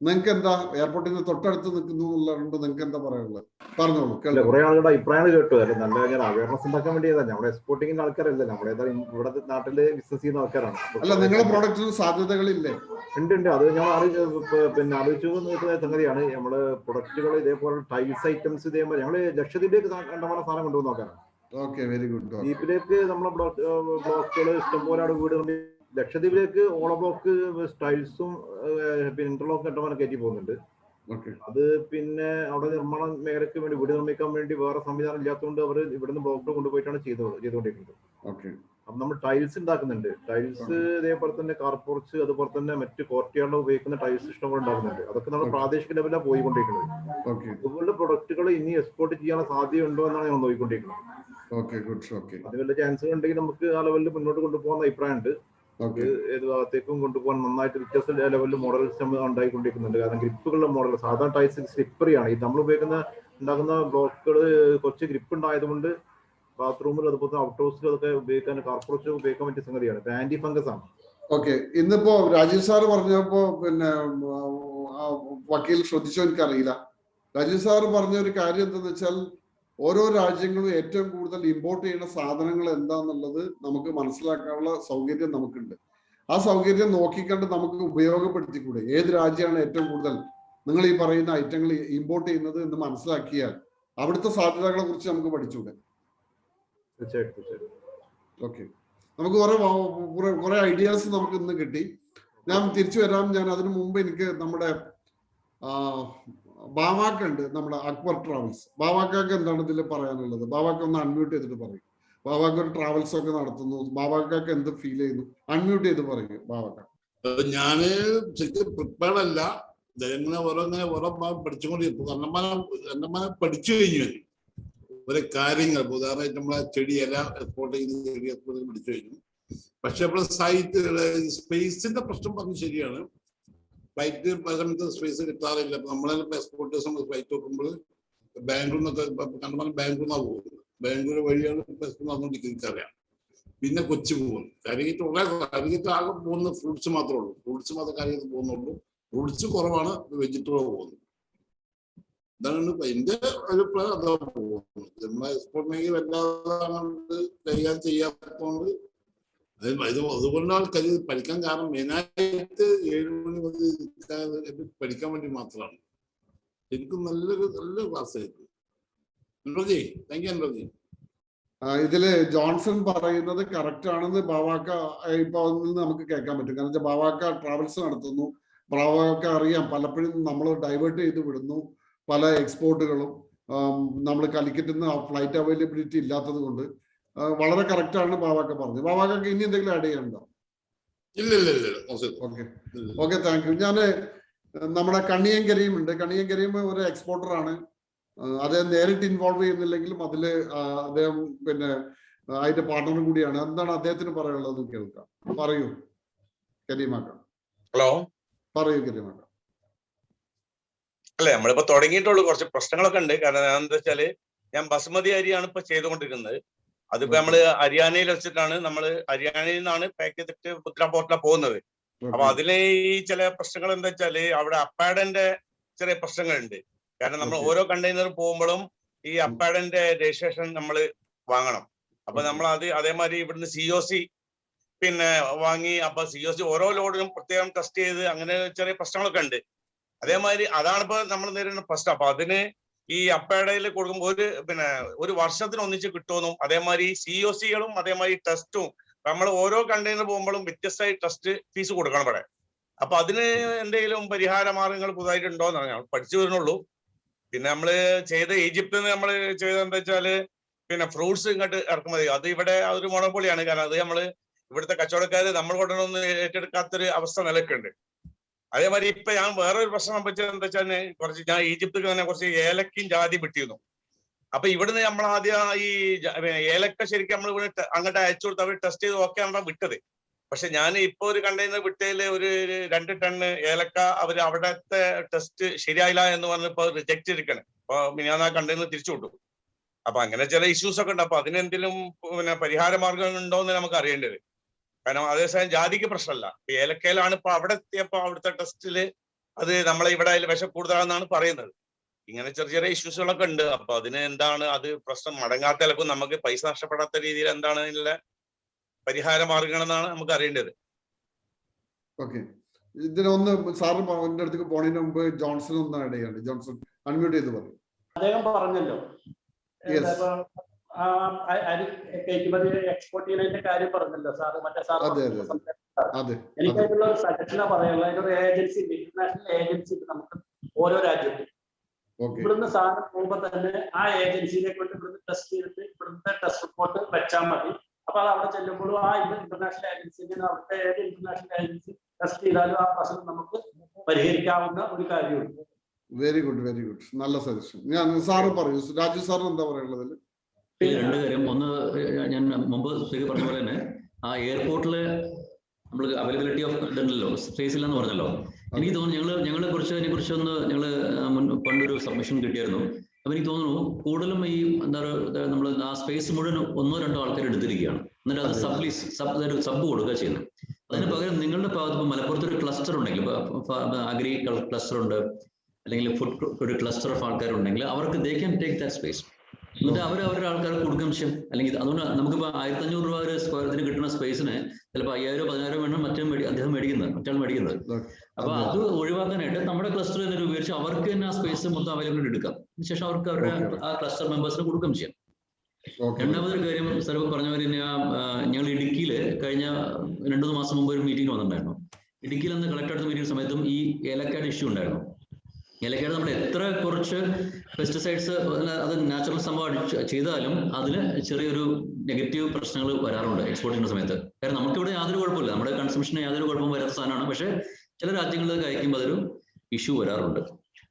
നിങ്ങൾക്ക് എന്താ എയർപോർട്ടിൽ നിന്ന് തൊട്ടടുത്ത് നിൽക്കുന്നു എന്നുള്ളതുകൊണ്ട് നിങ്ങൾക്ക് എന്താ പറയാനുള്ളത്? പറഞ്ഞോളൂ. കുറെ ആളുകളുടെ അഭിപ്രായങ്ങൾ കേട്ടു. നല്ല അവയർനെസ് ഉണ്ടാക്കാൻ വേണ്ടിയതാണ്. നമ്മുടെ എക്സ്പോർട്ടിങ്ങിന്റെ ആൾക്കാരല്ല, നമ്മുടെ ഇവിടെ നാട്ടില് ബിസിനസ് ചെയ്യുന്ന ആൾക്കാരാണ്. അല്ല, നിങ്ങളുടെ പ്രോഡക്റ്റിന് സാധ്യതകളില്ലേ? ഉണ്ട്. അത് ഞാൻ ആലോചിച്ചു നിൽക്കുന്ന സംഗതിയാണ്. നമ്മള് പ്രൊഡക്റ്റുകൾ ഇതേപോലെ ടൈൽസ് ഐറ്റംസ് ഇതേപോലെ ഞങ്ങള് ലക്ഷദ്വീപിലേക്ക് കണ്ടമാനം സാധനം കൊണ്ടുവന്ന് നോക്കാനാണ്. Okay, very good. ദ്വീപിലേക്ക് നമ്മളെ ബ്ലോക്കുകൾ ഇഷ്ടംപോലെ വീട് ലക്ഷദ്വീപിലേക്ക് ഓള ബ്ലോക്ക് ടൈൽസും പിന്നെ ഇന്റർലോക്ക് കണ്ടമാനം കയറ്റി പോകുന്നുണ്ട്. അത് പിന്നെ അവിടെ നിർമ്മാണ മേഖലയ്ക്ക് വേണ്ടി വീട് നിർമ്മിക്കാൻ വേണ്ടി വേറെ സംവിധാനം ഇല്ലാത്തതുകൊണ്ട് അവർ ഇവിടുന്ന് ബ്ലോക്ക് കൊണ്ടുപോയിട്ടാണ് ചെയ്തുകൊണ്ടിരിക്കുന്നത്. അപ്പൊ നമ്മൾ ടൈൽസ് ഉണ്ടാക്കുന്നുണ്ട്. ടൈൽസ് ഇതേപോലെ തന്നെ കാർപോർച്ച്, അതുപോലെ തന്നെ മറ്റ് കോർട്ടിയാർഡ് ഉപയോഗിക്കുന്ന ടൈൽസ് ഇഷ്ടംപോലെ ഉണ്ടാക്കുന്നുണ്ട്. അതൊക്കെ നമ്മൾ പ്രാദേശിക ലെവലിലാണ് പോയിക്കൊണ്ടിരിക്കുന്നത്. അതുപോലെ പ്രൊഡക്റ്റുകൾ ഇനി എക്സ്പോർട്ട് ചെയ്യാൻ സാധ്യതയുണ്ടോ എന്നാണ് ഞാൻ നോക്കിക്കൊണ്ടിരിക്കുന്നത്. അത് വല്ല ചാൻസ് ഉണ്ടെങ്കിൽ നമുക്ക് ആ ലെവലിൽ മുന്നോട്ട് കൊണ്ടുപോകുന്ന അഭിപ്രായമുണ്ട്. ഏത് ഭാഗത്തേക്കും കൊണ്ടുപോകാൻ നന്നായിട്ട് വ്യത്യസ്ത ലെവലിൽ മോഡൽസ് ഉണ്ടായിക്കൊണ്ടിരിക്കുന്നുണ്ട്. കാരണം ഗ്രിപ്പുകളുടെ മോഡൽ സാധാരണ ടൈൽസ് സ്ലിപ്പറിയാണ്. ഈ നമ്മൾ ഉണ്ടാക്കുന്ന ബ്ലോക്കുകൾ കുറച്ച് ഗ്രിപ്പ് ഉണ്ടായതുകൊണ്ട് ബാത്റൂമിൽ അതുപോലെ ഔട്ട് ഹൗസിൽ അതൊക്കെ ഉപയോഗിക്കാൻ, കാർപോറേഷൻ ഉപയോഗിക്കാൻ പറ്റിയ സംഗതിയാണ്. ആന്റി ഫംഗസ് ആണ്. ഓക്കെ, ഇന്നിപ്പോ രാജീവ് സാർ പറഞ്ഞപ്പോ പിന്നെ വക്കീൽ ശ്രദ്ധിച്ചോ എനിക്കറിയില്ല. രാജീവ് സാർ പറഞ്ഞ ഒരു കാര്യം എന്താന്ന് വെച്ചാൽ ഓരോ രാജ്യങ്ങളും ഏറ്റവും കൂടുതൽ ഇമ്പോർട്ട് ചെയ്യുന്ന സാധനങ്ങൾ എന്താന്നുള്ളത് നമുക്ക് മനസ്സിലാക്കാനുള്ള സൗകര്യം നമുക്കുണ്ട്. ആ സൗകര്യം നോക്കിക്കണ്ട് നമുക്ക് ഉപയോഗപ്പെടുത്തിക്കൂടെ? ഏത് രാജ്യമാണ് ഏറ്റവും കൂടുതൽ നിങ്ങൾ ഈ പറയുന്ന ഐറ്റങ്ങൾ ഇമ്പോർട്ട് ചെയ്യുന്നത് എന്ന് മനസ്സിലാക്കിയാൽ അവിടുത്തെ സാധ്യതകളെ കുറിച്ച് നമുക്ക് പഠിച്ചൂടെ? ഓക്കെ, നമുക്ക് കുറെ ഐഡിയാസ് നമുക്ക് ഇന്ന് കിട്ടി. ഞാൻ തിരിച്ചു വരാം. ഞാൻ അതിനു മുമ്പ് എനിക്ക് നമ്മുടെ ബാവാക്ക ഉണ്ട്, നമ്മുടെ അക്ബർ ട്രാവൽസ്. ബാവാക്കക്ക് എന്താണ് ഇതിൽ പറയാനുള്ളത്? ബാവാക്ക ഒന്ന് അൺമ്യൂട്ട് ചെയ്തിട്ട് പറയും. ബാവാക്ക ഒരു ട്രാവൽസ് ഒക്കെ നടത്തുന്നു. ബാവാക്കക്ക് എന്ത് ഫീൽ ചെയ്യുന്നു? അൺമ്യൂട്ട് ചെയ്ത് പറയും ബാവാക്ക. ഞാന് ശരിക്കും പ്രിപ്പയർഡ് അല്ല. ഇങ്ങനെ ഓരോ പഠിച്ചുകൊണ്ടിരിക്കും. കണ്ണന്മാരെ പഠിച്ചു കഴിഞ്ഞു ഓരോ കാര്യങ്ങൾ. ഉദാഹരണമായിട്ട് നമ്മളെ ചെടി ഇല എക്സ്പോർട്ട് ചെയ്യുന്ന ചെടി എക്സ്പോർട്ട് പഠിച്ചു കഴിഞ്ഞു. പക്ഷെ നമ്മളെ സൈറ്റ് സ്പേസിന്റെ പ്രശ്നം പറഞ്ഞ് ശരിയാണ്. ഫ്ലൈറ്റ് സമയത്ത് സ്പേസ് കിട്ടാറില്ല. നമ്മളെ എക്സ്പോർട്ടേഴ്സ് നമ്മൾ ഫ്ലൈറ്റ് നോക്കുമ്പോൾ ബാംഗ്ലൂരിൽ നിന്നൊക്കെ കണ്ടമാനം ബാംഗ്ലൂരിൽ നിന്നാണ് പോകുന്നത്. ബാംഗ്ലൂർ വഴിയാണ് എക്സ്പോർട്ട് നടന്നുകൊണ്ടിരിക്കുന്നത് അറിയാം. പിന്നെ കൊച്ചി പോകുന്നു. കാര്യമായിട്ട് ആകെ പോകുന്ന ഫ്രൂട്ട്സ് മാത്രമേ ഉള്ളൂ. ഫ്രൂട്ട്സ് മാത്രമേ കാര്യമായിട്ട് പോകുന്നുള്ളൂ. ഫ്രൂട്ട്സ് കുറവാണ്, വെജിറ്റബിൾ പോകുന്നു. ഇതാണ് എന്റെ അഭിപ്രായം. അതാ പോകുന്നത്. നമ്മളെ എക്സ്പോർട്ട് മേഖല വല്ലാതെ കൈകാര്യം ചെയ്യാത്തതുകൊണ്ട് അതുകൊണ്ടാണ് ആൾക്കാർ പഠിക്കാൻ കാരണം. മെയിനായിട്ട് 7 മണി മുതൽ പഠിക്കാൻ വേണ്ടി മാത്രമാണ്. എനിക്കും നല്ല ക്ലാസ് ആയിരുന്നു. Thank you Anuraji. ഇതില് ജോൺസൺ പറയുന്നത് കറക്റ്റ് ആണെന്ന് ബാവാക്ക ഇപ്പൊ നമുക്ക് കേൾക്കാൻ പറ്റും. കാരണം വെച്ചാൽ ബാവാക്ക ട്രാവൽസ് നടത്തുന്നു. ബാവാക്ക അറിയാം, പലപ്പോഴും നമ്മൾ ഡൈവേർട്ട് ചെയ്ത് വിടുന്നു പല എക്സ്പോർട്ടുകളും. നമ്മൾ കാലിക്കറ്റിൽ നിന്ന് ഫ്ലൈറ്റ് അവൈലബിലിറ്റി ഇല്ലാത്തത് കൊണ്ട്. വളരെ കറക്റ്റ് ആണ് ബാവാക്ക പറഞ്ഞത്. ബാവാക്ക ഇനി എന്തെങ്കിലും ആഡ് ചെയ്യാനുണ്ടോ? Okay, thank you. ഞാന് നമ്മുടെ കണിയൻ കരീം ഉണ്ട്. കണിയൻ കരീം ഒരു എക്സ്പോർട്ടറാണ്. അദ്ദേഹം നേരിട്ട് ഇൻവോൾവ് ചെയ്യുന്നില്ലെങ്കിലും അതില് അദ്ദേഹം പിന്നെ അതിന്റെ പാർട്ണർ കൂടിയാണ്. എന്താണ് അദ്ദേഹത്തിന് പറയാനുള്ളത് കേൾക്കാം. പറയൂ കരീമാക്ക. ഹലോ, പറയൂ കരീമാക്ക. അല്ലെ, നമ്മളിപ്പോ തുടങ്ങിയിട്ടുള്ളൂ. കുറച്ച് പ്രശ്നങ്ങളൊക്കെ ഉണ്ട്. കാരണം എന്താ വെച്ചാല് ഞാൻ ബസ്മതി അരിയാണ് ഇപ്പൊ ചെയ്തുകൊണ്ടിരിക്കുന്നത്. അതിപ്പോ നമ്മള് ഹരിയാനയിൽ വെച്ചിട്ടാണ്, ഹരിയാനയിൽ നിന്നാണ് പാക്ക് ചെയ്തിട്ട് പുത്രാൻ പോർട്ടിലാണ് പോകുന്നത്. അപ്പൊ അതിലെ ഈ ചില പ്രശ്നങ്ങൾ എന്താ വെച്ചാല് അവിടെ അപ്പാഡന്റെ ചെറിയ പ്രശ്നങ്ങളുണ്ട്. കാരണം നമ്മൾ ഓരോ കണ്ടെയ്നർ പോകുമ്പോഴും ഈ അപ്പാഡന്റെ രജിസ്ട്രേഷൻ നമ്മൾ വാങ്ങണം. അപ്പൊ നമ്മൾ അതേമാതിരി ഇവിടുന്ന് COC പിന്നെ വാങ്ങി. അപ്പൊ COC ഓരോ ലോഡിനും പ്രത്യേകം ടെസ്റ്റ് ചെയ്ത് അങ്ങനെ ചെറിയ പ്രശ്നങ്ങളൊക്കെ ഉണ്ട്. അതേമാതിരി അതാണിപ്പോ നമ്മൾ നേരിടുന്ന പ്രശ്നം. അപ്പൊ അതിന് ഈ അപ്പാഡയിൽ കൊടുക്കുമ്പോൾ ഒരു വർഷത്തിന് ഒന്നിച്ച് കിട്ടുമെന്നും അതേമാതിരി COCകളും അതേമാതിരി ടെസ്റ്റും നമ്മൾ ഓരോ കണ്ടെയ്നർ പോകുമ്പോഴും വ്യത്യസ്തമായി ടെസ്റ്റ് ഫീസ് കൊടുക്കണം ഇവിടെ. അപ്പൊ അതിന് എന്തെങ്കിലും പരിഹാര മാർഗങ്ങൾ പുതുതായിട്ടുണ്ടോന്നാണ് ഞങ്ങൾ പഠിച്ചു വരുന്നുള്ളൂ. പിന്നെ നമ്മള് ഈജിപ്തിൽ നിന്ന് നമ്മൾ ചെയ്ത എന്താ വെച്ചാല് ഫ്രൂട്ട്സ് ഇങ്ങോട്ട് ഇറക്കുമതി. അത് ഇവിടെ ഒരു മൊണോപ്പൊളിയാണ്. കാരണം അത് ഇവിടുത്തെ കച്ചവടക്കാര് നമ്മൾ കൊണ്ടൊന്നും ഏറ്റെടുക്കാത്തൊരു അവസ്ഥ നിലക്കുണ്ട്. അതേമാതിരി ഇപ്പൊ ഞാൻ വേറൊരു പ്രശ്നം സംഭവിച്ചത് എന്താ വെച്ചാൽ ഞാൻ ഈജിപ്തിൽ തന്നെ കുറച്ച് ഏലക്കയും ജാതി വിട്ടിരുന്നു. അപ്പൊ ഇവിടുന്ന് നമ്മൾ ആദ്യം ഈ ഏലക്ക ശരിക്കും നമ്മൾ ഇവിടെ അങ്ങോട്ട് അയച്ചു കൊടുത്ത് അവർ ടെസ്റ്റ് ചെയ്ത് ഓക്കെ ആണ് വിട്ടത്. പക്ഷെ ഞാൻ ഇപ്പൊ ഒരു കണ്ടെയ്നർ വിട്ടതിൽ ഒരു 2 ടൺ ഏലക്ക അവർ അവിടത്തെ ടെസ്റ്റ് ശരിയായില്ല എന്ന് പറഞ്ഞപ്പോ റിജക്ട് ചെയ്തിരിക്കണം. അപ്പൊ ഞാൻ ആ കണ്ടെയ്നർ തിരിച്ചു വിട്ടു. അപ്പൊ അങ്ങനെ ചില ഇഷ്യൂസ് ഒക്കെ ഉണ്ട്. അപ്പൊ അതിനെന്തെങ്കിലും പരിഹാര മാർഗം ഉണ്ടോ എന്ന് നമുക്ക് അറിയേണ്ടത്. കാരണം അതേസമയം ജാതിക്ക് പ്രശ്നമല്ല. ഏലക്കയിലാണ് ഇപ്പൊ അവിടെ എത്തിയപ്പോ അവിടുത്തെ ടെസ്റ്റില് അത് നമ്മളെ ഇവിടെ വിഷം കൂടുതലാണെന്നാണ് പറയുന്നത്. ഇങ്ങനെ ചെറിയ ഇഷ്യൂസുകളൊക്കെ ഉണ്ട്. അപ്പൊ അതിന് എന്താണ് അത് പ്രശ്നം മടങ്ങാത്ത ചിലപ്പോൾ നമുക്ക് പൈസ നഷ്ടപ്പെടാത്ത രീതിയിൽ എന്താണ് ഇതിനുള്ള പരിഹാര മാർഗങ്ങളെന്നാണ് നമുക്ക് അറിയേണ്ടത്. ഓക്കെ, ഇതിനൊന്ന് സാറ് എന്റെ അടുത്തേക്ക് പോണതിന് മുമ്പ് ജോൺസൺ ഒന്ന് ആഡ് ചെയ്യണ്ട്. ജോൺസൺ അൺമ്യൂട്ട് ചെയ്ത് പറയും. അദ്ദേഹം പറഞ്ഞല്ലോ കയറ്റുമതി എക്സ്പോർട്ട് ചെയ്യുന്നതിന്റെ കാര്യം പറഞ്ഞല്ലോ സാറ്. മറ്റേ സാറ് എനിക്കായിട്ടുള്ള ഒരു സജഷനാ പറയാനുള്ളത്. അതിനൊരു ഏജൻസി ഉണ്ട്, ഇന്റർനാഷണൽ ഏജൻസി നമുക്ക് ഓരോ രാജ്യത്തും. ഇവിടുന്ന് സാധനം പോകുമ്പോ തന്നെ ആ ഏജൻസിനെ കൊണ്ട് ഇവിടുന്ന് ടെസ്റ്റ് ചെയ്തിട്ട് ഇവിടുത്തെ ടെസ്റ്റ് റിപ്പോർട്ട് വെച്ചാൽ മതി. അപ്പൊ അത് അവിടെ ചെല്ലുമ്പോഴും ആ ഇന്റർനാഷണൽ ഏജൻസിനെ അവിടുത്തെ ഏത് ഇന്റർനാഷണൽ ഏജൻസി ടെസ്റ്റ് ചെയ്താലും ആ പ്രശ്നം നമുക്ക് പരിഹരിക്കാവുന്ന ഒരു കാര്യമുണ്ട്. വെരി ഗുഡ്, വെരി ഗുഡ്, നല്ല സജഷൻ. ഞാൻ സാറ് പറയൂ, രാജു സാറിന് എന്താ പറയുള്ളത്? 2 കാര്യം. ഒന്ന്, ഞാൻ മുമ്പ് ശരി പറഞ്ഞ പോലെ തന്നെ ആ എയർപോർട്ടില് നമ്മൾ അവൈലബിലിറ്റി ഓഫ് ഇതുണ്ടല്ലോ, സ്പേസ് ഇല്ലെന്ന് പറഞ്ഞല്ലോ. എനിക്ക് തോന്നുന്നു ഞങ്ങളെ കുറിച്ചൊന്ന് ഞങ്ങൾ പണ്ടൊരു സബ്മിഷൻ കിട്ടിയായിരുന്നു. അപ്പൊ എനിക്ക് തോന്നുന്നു കൂടുതലും ഈ എന്താ പറയുക, നമ്മൾ ആ സ്പേസ് മുഴുവൻ 1-2 ആൾക്കാർ എടുത്തിരിക്കുകയാണ്. എന്നിട്ട് അത് സബ് കൊടുക്കുക ചെയ്യുന്നത്. അതിന് പകരം നിങ്ങളുടെ ഭാഗത്ത് മലപ്പുറത്ത് ഒരു ക്ലസ്റ്റർ ഉണ്ടെങ്കിൽ, അഗ്രി ക്ലസ്റ്റർ ഉണ്ട്, അല്ലെങ്കിൽ ഫുഡ് ഒരു ക്ലസ്റ്റർ ഓഫ് ആൾക്കാരുണ്ടെങ്കിൽ അവർക്ക് they can take that space. എന്നിട്ട് അവരുടെ ആൾക്കാർക്ക് കൊടുക്കാൻ ചെയ്യും. അല്ലെങ്കിൽ അതുകൊണ്ട് നമുക്കിപ്പോൾ 1500 രൂപ ഒരു സ്ക്വയറിന് കിട്ടുന്ന സ്പേസിന് ചിലപ്പോൾ 5000 10,000 വേണം അദ്ദേഹം മേടിക്കുന്നത്, മറ്റാൾ മേടിക്കുന്നത്. അപ്പൊ അത് ഒഴിവാക്കാനായിട്ട് നമ്മുടെ ക്ലസ്റ്റർ തന്നെ രൂപീകരിച്ച് അവർക്ക് തന്നെ ആ സ്പേസ് മൊത്തം അവൈലബിൾ എടുക്കാം. അതിനുശേഷം അവർക്ക് അവരുടെ ആ ക്ലസ്റ്റർ മെമ്പേഴ്സിന് കൊടുക്കുകയും ചെയ്യാം. രണ്ടാമതൊരു കാര്യം സാർ പറഞ്ഞ പോലെ തന്നെ ഞങ്ങൾ ഇടുക്കിയിൽ കഴിഞ്ഞ 2-3 മാസം മുമ്പ് ഒരു മീറ്റിംഗ് വന്നിട്ടുണ്ടായിരുന്നു. ഇടുക്കിയിൽ അന്ന് കളക്ടർ മീറ്റിംഗ് സമയത്തും ഈ ഏലക്കാട് ഇഷ്യൂ ഉണ്ടായിരുന്നു. ഏലക്കാട് നമ്മൾ എത്ര കുറച്ച് പെസ്റ്റിസൈഡ്സ് അത് നാച്ചുറൽ സംഭവം ചെയ്താലും അതിന് ചെറിയൊരു നെഗറ്റീവ് പ്രശ്നങ്ങൾ വരാറുണ്ട് എക്സ്പോർട്ടിന്റെ സമയത്ത്. കാരണം നമുക്കിവിടെ യാതൊരു കുഴപ്പമില്ല, നമ്മുടെ കൺസംഷന് യാതൊരു കുഴപ്പവും വരാത്ത സാധനമാണ്. പക്ഷേ ചില രാജ്യങ്ങളിൽ കഴിക്കുമ്പോൾ അതൊരു ഇഷ്യൂ വരാറുണ്ട്.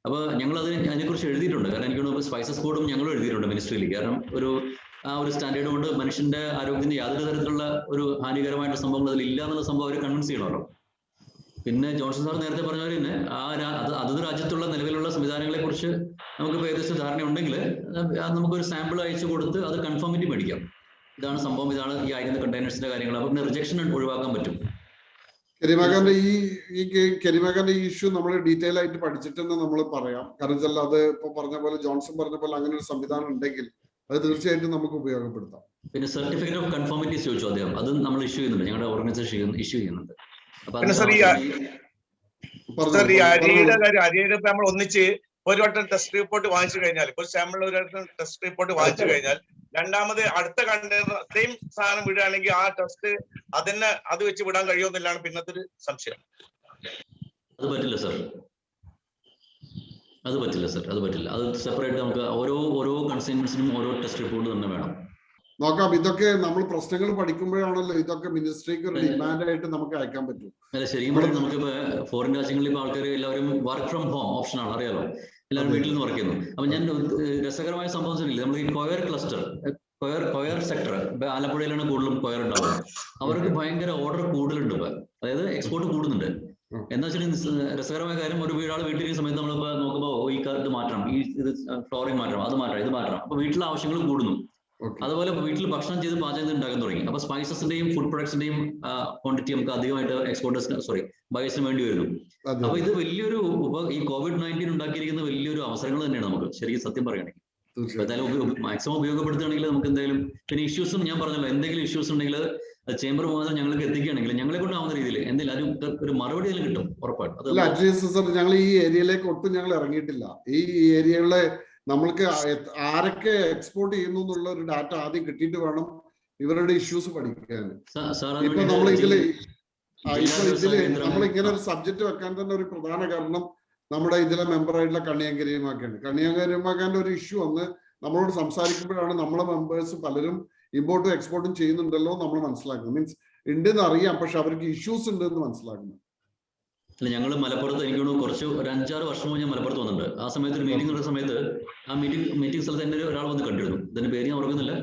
അപ്പോൾ ഞങ്ങൾ അതിനെക്കുറിച്ച് എഴുതിയിട്ടുണ്ട്. കാരണം എനിക്ക് തോന്നുന്നു സ്പൈസസ് ബോർഡും ഞങ്ങളും എഴുതിയിട്ടുണ്ട് മിനിസ്ട്രിയിൽ. കാരണം ആ ഒരു സ്റ്റാൻഡേർഡ് കൊണ്ട് മനുഷ്യന്റെ ആരോഗ്യത്തിന് യാതൊരു തരത്തിലുള്ള ഒരു ഹാനികരമായിട്ടുള്ള സംഭവങ്ങൾ അതിൽ ഇല്ല എന്നുള്ള സംഭവം അവർ കൺവിൻസ് ചെയ്യണമല്ലോ. പിന്നെ ജോൺസൺ സാർ നേരത്തെ പറഞ്ഞ പോലെ തന്നെ അതത് രാജ്യത്തുള്ള നിലവിലുള്ള സംവിധാനങ്ങളെ കുറിച്ച് നമുക്ക് ഏകദേശം ധാരണ ഉണ്ടെങ്കിൽ നമുക്കൊരു സാമ്പിൾ അയച്ചു കൊടുത്ത് അത് കൺഫോമിറ്റി മേടിക്കാം. ഇതാണ് സംഭവം, ഇതാണ് ഈ അയക്കുന്ന കണ്ടെയ്നേഴ്സിന്റെ കാര്യങ്ങൾ. അപ്പം റിജക്ഷൻ ഒഴിവാക്കാൻ പറ്റും. കരിമകാന്റെ ഈ ഇഷ്യൂ നമ്മൾ ഡീറ്റെയിൽ ആയിട്ട് പഠിച്ചിട്ടെന്ന് നമ്മൾ പറയാം. കാരണം വെച്ചാൽ അത് ഇപ്പൊ പറഞ്ഞ പോലെ ജോൺസൺ പറഞ്ഞ പോലെ അങ്ങനെ ഒരു സംവിധാനം ഉണ്ടെങ്കിൽ അത് തീർച്ചയായിട്ടും നമുക്ക് ഉപയോഗപ്പെടുത്താം. പിന്നെ സർട്ടിഫിക്കറ്റ് ഓഫ് കൺഫോമിറ്റീസ് ചോദിച്ചു അദ്ദേഹം, അതും നമ്മൾ ഇഷ്യൂ ചെയ്യുന്നുണ്ട്, ഞങ്ങളുടെ ഓർഗനൈസേഷൻ ഇഷ്യൂ ചെയ്യുന്നുണ്ട്. അരിയുടെ നമ്മൾ ഒന്നിച്ച് ഒരു വട്ടം ടെസ്റ്റ് റിപ്പോർട്ട് വാങ്ങിച്ചു കഴിഞ്ഞാൽ, ഒരു സാമ്പിൾ ഒരു വട്ടം ടെസ്റ്റ് റിപ്പോർട്ട് വാങ്ങിച്ചു കഴിഞ്ഞാൽ രണ്ടാമത് അടുത്ത കണ്ടെയ്നർ സെയിം സാധനം വിടുകയാണെങ്കിൽ ആ ടെസ്റ്റ് അത് വെച്ച് വിടാൻ കഴിയുമെന്നില്ലാണ് പിന്നത്തെ ഒരു സംശയം. അത് പറ്റില്ല സാർ, അത് പറ്റില്ല. അത് സെപ്പറേറ്റ് നമുക്ക് ഓരോ കൺസൈൻമെന്റ്സിനും ഓരോ ടെസ്റ്റ് റിപ്പോർട്ട് തന്നെ വേണം. നോക്കാം, ഇതൊക്കെ നമ്മൾ പ്രശ്നങ്ങൾ പഠിക്കുമ്പോഴാണല്ലോ ഇതൊക്കെ മിനിസ്ട്രിക്ക് ഒരു ഡിമാൻഡ് ആയിട്ട് നമുക്ക് അയക്കാൻ പറ്റും. അല്ല, ശരിക്കും പറഞ്ഞാൽ നമുക്കിപ്പോ ഫോറിൻ രാജ്യങ്ങളിൽ ഇപ്പൊ ആൾക്കാർ എല്ലാവരും വർക്ക് ഫ്രം ഹോം ഓപ്ഷൻ ആണ്, അറിയാലോ, എല്ലാവരും വീട്ടിൽ നിന്ന് വർക്ക് ചെയ്യുന്നു. അപ്പൊ ഞാൻ രസകരമായ സംഭവം വെച്ചിട്ടില്ല, നമ്മൾ ഈ കൊയർ ക്ലസ്റ്റർ, കൊയർ സെക്ടർ, ഇപ്പൊ ആലപ്പുഴയിലാണ് കൂടുതലും കൊയർ ഉണ്ടാവുക. അവർക്ക് ഭയങ്കര ഓർഡർ കൂടുതലുണ്ട് ഇപ്പൊ, അതായത് എക്സ്പോർട്ട് കൂടുന്നുണ്ട്. എന്താ വെച്ചാൽ രസകരമായ കാര്യം, ഒരു വീടാൾ വീട്ടിലിരിക്കുന്ന സമയത്ത് നമ്മളിപ്പോ നോക്കുമ്പോൾ ഈ ഇത് മാറ്റണം, ഇത് ഫ്ലോറിംഗ് മാറ്റണം, അത് മാറ്റണം, ഇത് മാറ്റണം. അപ്പൊ വീട്ടിലെ ആവശ്യങ്ങൾ കൂടുന്നു. അതുപോലെ വീട്ടിൽ ഭക്ഷണം ചെയ്ത് പാചകം ഉണ്ടാക്കാൻ തുടങ്ങി. അപ്പൊ സ്പൈസസിന്റെയും ഫുഡ് പ്രൊഡക്ട്സിന്റെയും ക്വാണ്ടിറ്റി നമുക്ക് അധികമായിട്ട് ബയേഴ്സിന് വേണ്ടി വരുന്നു. അപ്പൊ ഇത് വലിയൊരു ഈ COVID-19 ഉണ്ടാക്കിയിരിക്കുന്ന വലിയൊരു അവസരങ്ങൾ തന്നെയാണ് നമുക്ക് ശരിക്കും സത്യം പറയുകയാണെങ്കിൽ. എന്തായാലും മാക്സിമം ഉപയോഗപ്പെടുത്തുകയാണെങ്കിൽ നമുക്ക് എന്തായാലും. പിന്നെ ഇഷ്യൂസും ഞാൻ പറഞ്ഞല്ലോ, എന്തെങ്കിലും ഇഷ്യൂസ് ഉണ്ടെങ്കിൽ ചേംബർ മുഖാന്തരം ഞങ്ങൾക്ക് എത്തിക്കുകയാണെങ്കിൽ ഞങ്ങളെ കൊണ്ടാവുന്ന രീതിയിൽ എന്തെങ്കിലും ഒരു മറുപടി അതിൽ കിട്ടും ഉറപ്പായിട്ടും. ഞങ്ങൾ ഈ ഏരിയയിലേക്ക് ഒട്ടും ഞങ്ങൾ ഇറങ്ങിയിട്ടില്ല. ഈ ഏരിയകളിലെ നമ്മൾക്ക് ആരൊക്കെ എക്സ്പോർട്ട് ചെയ്യുന്നു എന്നുള്ള ഒരു ഡാറ്റ ആദ്യം കിട്ടിയിട്ട് വേണം ഇവരുടെ ഇഷ്യൂസ് പഠിക്കാൻ. ഇപ്പൊ നമ്മൾ ഇതില് നമ്മൾ ഇങ്ങനെ ഒരു സബ്ജക്ട് വെക്കാൻ തന്നെ ഒരു പ്രധാന കാരണം നമ്മുടെ ഇതിലെ മെമ്പറായിട്ടുള്ള കണ്ണിയങ്കരിയുമാക്കാണ്. കണ്ണിയങ്കരിയുമാക്കാന്റെ ഒരു ഇഷ്യൂ വന്ന് നമ്മളോട് സംസാരിക്കുമ്പോഴാണ് നമ്മളെ മെമ്പേഴ്സ് പലരും ഇമ്പോർട്ടും എക്സ്പോർട്ടും ചെയ്യുന്നുണ്ടല്ലോ നമ്മൾ മനസ്സിലാക്കുന്നത്. മീൻസ് ഉണ്ടെന്ന് അറിയാം, പക്ഷെ അവർക്ക് ഇഷ്യൂസ് ഉണ്ട് എന്ന് മനസ്സിലാക്കുന്നു. ഞങ്ങൾ മലപ്പുറത്ത് എനിക്ക് കുറച്ച് ഒരു 5-6 വർഷം മുമ്പ് ഞാൻ മലപ്പുറത്ത് വന്നിട്ടുണ്ട്. ആ സമയത്ത് ഒരു മീറ്റിംഗ് ഉള്ള സമയത്ത് ആ മീറ്റിംഗ് സ്ഥലത്ത് എന്നെ ഒരാൾ വന്ന് കണ്ടിരുന്നു. ഇതിന്റെ പേര് ഞാൻ ഓർക്കുന്നില്ല,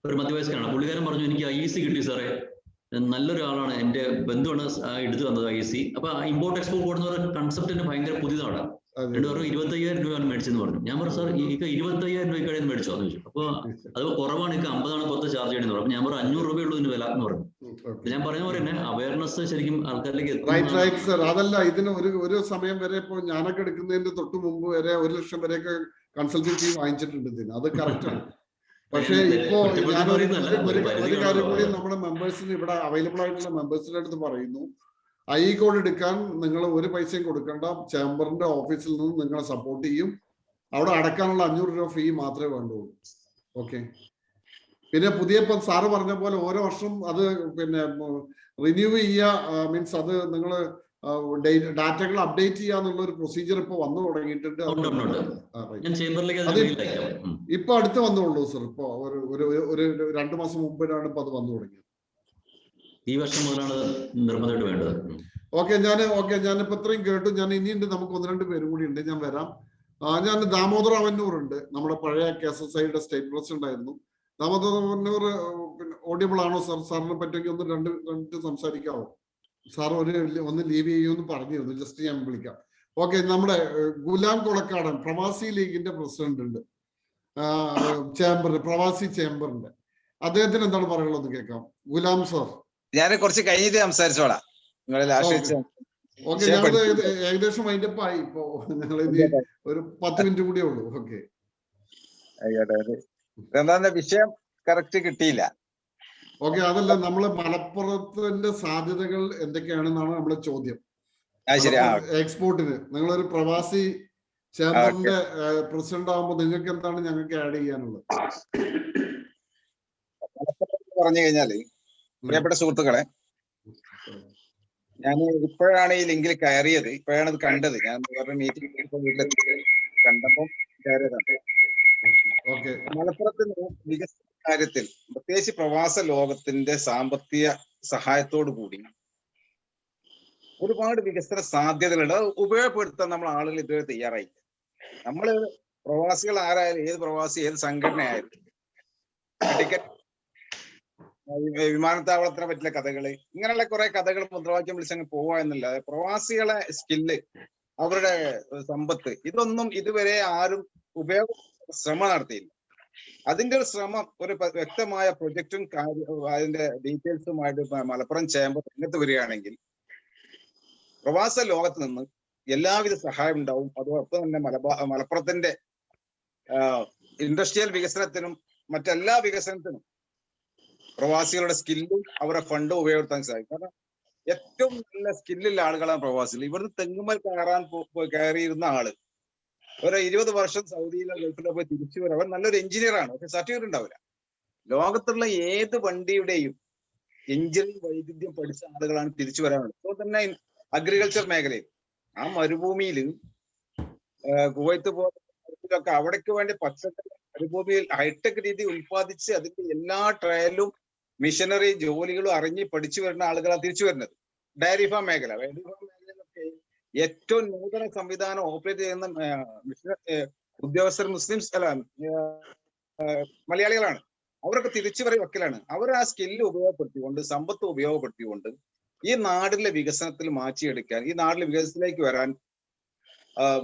ഒരു മധ്യവയസ്കനാണ്. പുള്ളിക്കാരൻ പറഞ്ഞു, എനിക്ക് IEC കിട്ടി സാറേ, നല്ലൊരാളാണ്, എന്റെ ബന്ധുവാണ് എടുത്തു തന്നത് IEC. അപ്പൊ ഇമ്പോർട്ട് എക്സ്പോർട്ട് കൂടുന്ന ഒരു കൺസെപ്റ്റിന് ഭയങ്കര പുതിയതാണ്. 25,000 രൂപയാണ് മേടിച്ചെന്ന് പറഞ്ഞു. ഞാൻ പറഞ്ഞു, സാർ ഈ 25,000 രൂപയ്ക്കാണ് മേടിച്ചോ എന്ന് ചോദിച്ചു. അപ്പൊ അത് കുറവാണ്, 50 പുറത്ത് ചാർജ് ചെയ്യണമെന്ന് പറഞ്ഞു. ഞാൻ പറഞ്ഞു 500 രൂപയുള്ളൂ ഇതിന് വില എന്ന് പറഞ്ഞു. ഞാൻ പറഞ്ഞ പോലെ തന്നെ അവയർനെസ് ശരിക്കും ആൾക്കാരിലേക്ക് എത്തും. അതല്ല, ഇതിന് ഒരു സമയം വരെ ഇപ്പൊ ഞാനൊക്കെ എടുക്കുന്നതിന്റെ തൊട്ട് മുമ്പ് വരെ 1 ലക്ഷം വരെയൊക്കെ കൺസൾട്ടൻസി വാങ്ങിച്ചിട്ടുണ്ട് ഇതിന്. അത് കറക്റ്റ് ആണ്. പക്ഷേ ഇപ്പോ ഞാൻ ഒരു കാര്യം കൂടി നമ്മുടെ മെമ്പേഴ്സിന് ഇവിടെ അവൈലബിൾ ആയിട്ടുള്ള മെമ്പേഴ്സിന്റെ അടുത്ത് പറയുന്നു, കോഡ് എടുക്കാൻ നിങ്ങൾ ഒരു പൈസയും കൊടുക്കേണ്ട, ചേംബറിന്റെ ഓഫീസിൽ നിന്ന് നിങ്ങളെ സപ്പോർട്ട് ചെയ്യും. അവിടെ അടക്കാനുള്ള 500 രൂപ ഫീ മാത്രമേ വേണ്ടുള്ളൂ. ഓക്കെ. പിന്നെ പുതിയ ഇപ്പം സാറ് പറഞ്ഞ പോലെ ഓരോ വർഷം അത് പിന്നെ റിന്യൂ ചെയ്യുക, മീൻസ് അത് നിങ്ങൾ ഡാറ്റകൾ അപ്ഡേറ്റ് ചെയ്യാന്നുള്ള ഒരു പ്രൊസീജിയർ ഇപ്പൊ വന്നു തുടങ്ങിയിട്ടുണ്ട്. ഇപ്പൊ അടുത്ത് വന്നുള്ളൂ സർ. ഇപ്പൊ ഒരു 2 മാസം മുമ്പിലാണ് ഇപ്പൊ അത് വന്നു തുടങ്ങിയത്. ഈ വർഷം മുതലാണ് നിർബന്ധമായിട്ട് വേണ്ടത്. ഞാനിപ്പോ ഇത്രയും കേട്ടു. ഞാൻ ഇനിയുണ്ട്, നമുക്ക് 1-2 പേരും കൂടി ഉണ്ട്, ഞാൻ വരാം. ഞാൻ ദാമോദർ അവന്നൂർ ഉണ്ട്, നമ്മുടെ പഴയ KSSIയുടെ സ്റ്റേറ്റ് പ്രസിഡന്റ് ആയിരുന്നു. ദാമോദർ അവന്നൂർ ഓഡിയബിൾ ആണോ സാർ? സാറിനെ പറ്റുമെങ്കിൽ ഒന്ന് രണ്ട് സംസാരിക്കാവോ? സാർ ഒന്ന് ലീവ് ചെയ്യുമെന്ന് പറഞ്ഞിരുന്നു, ജസ്റ്റ് ഞാൻ വിളിക്കാം. ഓക്കെ. നമ്മുടെ ഗുലാം കൊളക്കാടൻ പ്രവാസി ലീഗിന്റെ പ്രസിഡന്റ് ഉണ്ട്, ചേംബറിന്റെ പ്രവാസി ചേംബറിന്റെ. അദ്ദേഹത്തിന് എന്താണ് പറയാനുള്ളത് കേൾക്കാം. ഗുലാം സാർ. ഞാൻ കുറച്ച് കഴിഞ്ഞിട്ട് സംസാരിച്ചോളാം. ഓക്കെ, ഞങ്ങൾ ഏകദേശം വൈൻഡപ്പ് ആയി. ഇപ്പോ ഞങ്ങൾ ഒരു 10 മിനിറ്റ് കൂടിയേ ഉള്ളൂ. ഓക്കെ. എന്താ വിഷയം കറക്റ്റ് കിട്ടിയില്ല. ഓക്കെ, അതല്ല നമ്മള് മലപ്പുറത്തിന്റെ സാധ്യതകൾ എന്തൊക്കെയാണെന്നാണ് നമ്മുടെ ചോദ്യം. എക്സ്പോർട്ടിന് നിങ്ങളൊരു പ്രവാസി ചേംബറിന്റെ പ്രസിഡന്റ് ആകുമ്പോൾ നിങ്ങൾക്ക് എന്താണ് ഞങ്ങൾക്ക് ആഡ് ചെയ്യാനുള്ളത്? പറഞ്ഞു കഴിഞ്ഞാല് പ്രിയപ്പെട്ട സുഹൃത്തുക്കളെ, ഞാൻ ഇപ്പോഴാണ് ഈ ലിങ്കിൽ കയറിയത്, ഇപ്പോഴാണ് ഇത് കണ്ടത്. ഞാൻ വേറെ മീറ്റിംഗ് വീട്ടിലെത്തി കണ്ടപ്പോൾ കയറിയതാണ്. മലപ്പുറത്തിന് വികസന കാര്യത്തിൽ പ്രത്യേകിച്ച് പ്രവാസ ലോകത്തിന്റെ സാമ്പത്തിക സഹായത്തോടു കൂടി ഒരുപാട് വികസന സാധ്യതകളുണ്ട്. അത് ഉപയോഗപ്പെടുത്താൻ നമ്മൾ ആളുകൾ ഇതുവരെ തയ്യാറായില്ല. നമ്മള് പ്രവാസികൾ ആരായാലും, ഏത് പ്രവാസി ഏത് സംഘടനയായാലും ടിക്കറ്റ് വിമാനത്താവളത്തിനെ പറ്റിയ കഥകള്, ഇങ്ങനെയുള്ള കുറെ കഥകൾ മുദ്രാവാക്യം വിളിച്ചങ്ങ് പോവുക എന്നല്ലാതെ പ്രവാസികളെ സ്കില്ല്, അവരുടെ സമ്പത്ത്, ഇതൊന്നും ഇതുവരെ ആരും ശ്രമം നടത്തിയില്ല. അതിന്റെ ഒരു ശ്രമം, ഒരു വ്യക്തമായ പ്രൊജക്റ്റും അതിന്റെ ഡീറ്റെയിൽസുമായിട്ട് മലപ്പുറം ചേംബർ രംഗത്ത് വരികയാണെങ്കിൽ പ്രവാസ ലോകത്ത് നിന്ന് എല്ലാവിധ സഹായം ഉണ്ടാവും. അതോടൊപ്പം തന്നെ മലപ്പുറത്തിന്റെ ഇൻഡസ്ട്രിയൽ വികസനത്തിനും മറ്റെല്ലാ വികസനത്തിനും പ്രവാസികളുടെ സ്കില്ലും അവരുടെ ഫണ്ടും ഉപയോഗപ്പെടുത്താൻ സാധിക്കും. കാരണം ഏറ്റവും നല്ല സ്കില്ലുള്ള ആളുകളാണ് പ്രവാസികൾ. ഇവിടുന്ന് തെങ്ങുമൽ കയറിയിരുന്ന ആള് ഒരു 20 വർഷം സൗദിയിലോ ഗൾഫിലോ പോയി തിരിച്ചു വരും. അവൻ നല്ലൊരു എഞ്ചിനീയർ ആണ്, പക്ഷെ സർട്ടിഫിക്കറ്റ് ഉണ്ടാവില്ല. ലോകത്തുള്ള ഏത് വണ്ടിയുടെയും എഞ്ചിനീയറിംഗ് വൈദ്യുത്യം പഠിച്ച ആളുകളാണ് തിരിച്ചു വരാനുള്ളത്. അതുപോലെ തന്നെ അഗ്രികൾച്ചർ മേഖലയിൽ ആ മരുഭൂമിയിൽ കുവൈത്ത് പോലൊക്കെ അവിടേക്ക് വേണ്ടി പച്ചക്കറി മരുഭൂമിയിൽ ഹൈടെക് രീതി ഉൽപ്പാദിച്ച് അതിന്റെ എല്ലാ ട്രയലും മിഷനറി ജോലികളും അറിഞ്ഞ് പഠിച്ചു വരുന്ന ആളുകളാണ് തിരിച്ചു വരുന്നത്. ഡയറി ഫാം മേഖല, മേഖലയിലൊക്കെ ഏറ്റവും നൂതന സംവിധാനം ഓപ്പറേറ്റ് ചെയ്യുന്ന ഉദ്യോഗസ്ഥർ മുസ്ലിംസ് അല്ല മലയാളികളാണ്. അവരൊക്കെ തിരിച്ചു വരെ വക്കലാണ്. അവർ ആ സ്കില്ല് ഉപയോഗപ്പെടുത്തിക്കൊണ്ട്, സമ്പത്ത് ഉപയോഗപ്പെടുത്തിക്കൊണ്ട് ഈ നാടിലെ വികസനത്തിൽ മാറ്റിയെടുക്കാൻ, ഈ നാട്ടിലെ വികസനത്തിലേക്ക് വരാൻ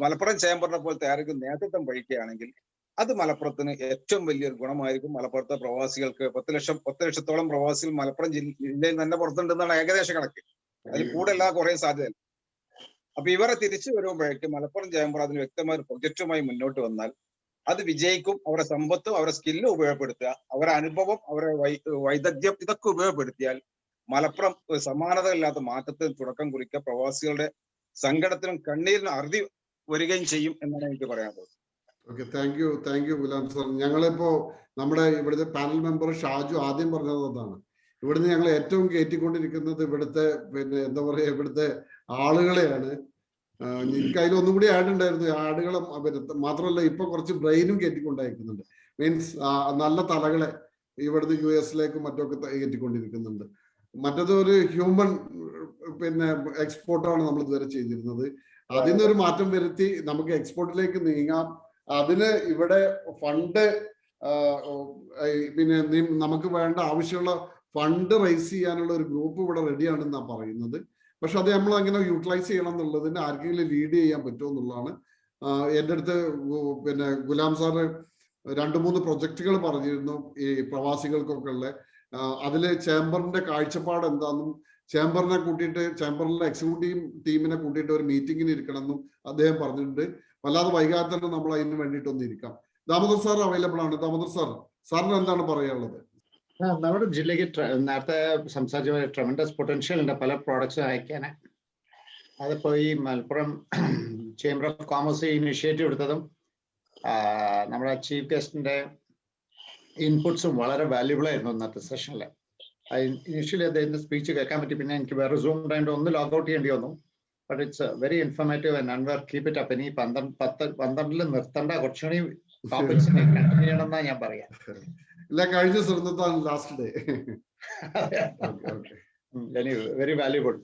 മലപ്പുറം ചേംബറിനെ പോലത്തെ ആരെങ്കിലും നേതൃത്വം വഹിക്കുകയാണെങ്കിൽ അത് മലപ്പുറത്തിന് ഏറ്റവും വലിയൊരു ഗുണമായിരിക്കും. മലപ്പുറത്തെ പ്രവാസികൾക്ക് 10 ലക്ഷത്തോളം പ്രവാസികൾ മലപ്പുറം ജില്ലയിൽ തന്നെ പുറത്തുണ്ടെന്നാണ് ഏകദേശ കണക്ക്. അതിൽ കൂടുതൽ കുറേ സാധ്യതയില്ല. അപ്പൊ ഇവരെ തിരിച്ചു വരുമ്പോഴേക്കും മലപ്പുറം ചേംബർ അതിന് വ്യക്തമായ ഒരു പ്രൊജക്റ്റുമായി മുന്നോട്ട് വന്നാൽ അത് വിജയിക്കും. അവരുടെ സമ്പത്തും അവരുടെ സ്കില്ലും ഉപയോഗപ്പെടുത്തുക, അവരുടെ അനുഭവം, അവരുടെ വൈദഗ്ധ്യം, ഇതൊക്കെ ഉപയോഗപ്പെടുത്തിയാൽ മലപ്പുറം സമാനതയില്ലാത്ത മാറ്റത്തിന് തുടക്കം കുറിക്കുക, പ്രവാസികളുടെ സങ്കടത്തിനും കണ്ണീരിനും അറുതി വരികയും ചെയ്യും എന്നാണ് എനിക്ക് പറയാനുള്ളത്. Okay, thank U Ghulam sir. ഞങ്ങളിപ്പോ നമ്മുടെ ഇവിടുത്തെ പാനൽ മെമ്പർ ഷാജു ആദ്യം പറഞ്ഞത് അതാണ്. ഇവിടുന്ന് ഞങ്ങൾ ഏറ്റവും കയറ്റിക്കൊണ്ടിരിക്കുന്നത് ഇവിടുത്തെ എന്താ പറയാ, ഇവിടുത്തെ ആളുകളെയാണ്. എനിക്ക് അതിലൊന്നും കൂടി ആഡ് ഉണ്ടായിരുന്നു. ആടുകളെ മാത്രമല്ല, ഇപ്പൊ കുറച്ച് ബ്രെയിനും കയറ്റിക്കൊണ്ടായിരിക്കുന്നുണ്ട്. മീൻസ് നല്ല തലകളെ ഇവിടുന്ന് US-ലേക്കും മറ്റൊക്കെ കയറ്റിക്കൊണ്ടിരിക്കുന്നുണ്ട്. മറ്റത് ഒരു ഹ്യൂമൻ എക്സ്പോർട്ടാണ് നമ്മൾ ഇതുവരെ ചെയ്തിരുന്നത്. അതിനൊരു മാറ്റം വരുത്തി നമുക്ക് എക്സ്പോർട്ടിലേക്ക് നീങ്ങാം. അതിന് ഇവിടെ ഫണ്ട് നമുക്ക് വേണ്ട ആവശ്യമുള്ള ഫണ്ട് റൈസ് ചെയ്യാനുള്ള ഒരു ഗ്രൂപ്പ് ഇവിടെ റെഡിയാണെന്നാണ് പറയുന്നത്. പക്ഷെ അത് നമ്മൾ എങ്ങനെ യൂട്ടിലൈസ് ചെയ്യണം എന്നുള്ളതിന് ആർക്കെങ്കിലും ലീഡ് ചെയ്യാൻ പറ്റുമോ എന്നുള്ളതാണ്. എൻ്റെ അടുത്ത് ഗുലാം സാറ് 2-3 പ്രൊജക്റ്റുകൾ പറഞ്ഞിരുന്നു ഈ പ്രവാസികൾക്കൊക്കെ ഉള്ള. അതില് ചേംബറിന്റെ കാഴ്ചപ്പാട് എന്താണെന്നും ചേംബറിനെ കൂട്ടിയിട്ട്, ചേംബറിലെ എക്സിക്യൂട്ടീവ് ടീമിനെ കൂട്ടിയിട്ട് ഒരു മീറ്റിങ്ങിന് ഇരിക്കണമെന്നും അദ്ദേഹം പറഞ്ഞിട്ടുണ്ട്. വല്ലാതെ വൈകാതെ തന്നെ നമ്മൾ അതിന് വേണ്ടിയിട്ടൊന്ന് ഇരിക്കാം. ദാമോദർ സാർ അവൈലബിൾ ആണ്. ദാമോദർ സാറിന് എന്താണ് പറയാനുള്ളത്? നമ്മുടെ ജില്ലയ്ക്ക് നേരത്തെ സംസാരിച്ച ട്രമൻഡസ് പൊട്ടൻഷ്യൽ ഉണ്ട് പല പ്രോഡക്ട്സും അയക്കാൻ. അതിപ്പോ ഈ Malappuram chamber of commerce initiative എടുത്തതും നമ്മുടെ ചീഫ് ഗസ്റ്റിന്റെ ഇൻപുട്സും വളരെ വാല്യുബിൾ ആയിരുന്നു ഇന്നത്തെ സെഷനിൽ. ഇനിഷ്യലി അദ്ദേഹത്തിന്റെ സ്പീച്ച് കേൾക്കാൻ പറ്റി. പിന്നെ എനിക്ക് വേറെ സൂം ഉണ്ടായിട്ട് ഒന്ന് ലോഗൗട്ട് ചെയ്യേണ്ടി വന്നു. But it's very informative and Anwar keep it up. ഇനി 12 നിർത്തേണ്ട, കുറച്ചുകൂടി ടോപ്പിക്സ് കണ്ടിന്യൂ ചെയ്യണമെന്നാ ഞാൻ പറയാം. Very valuable.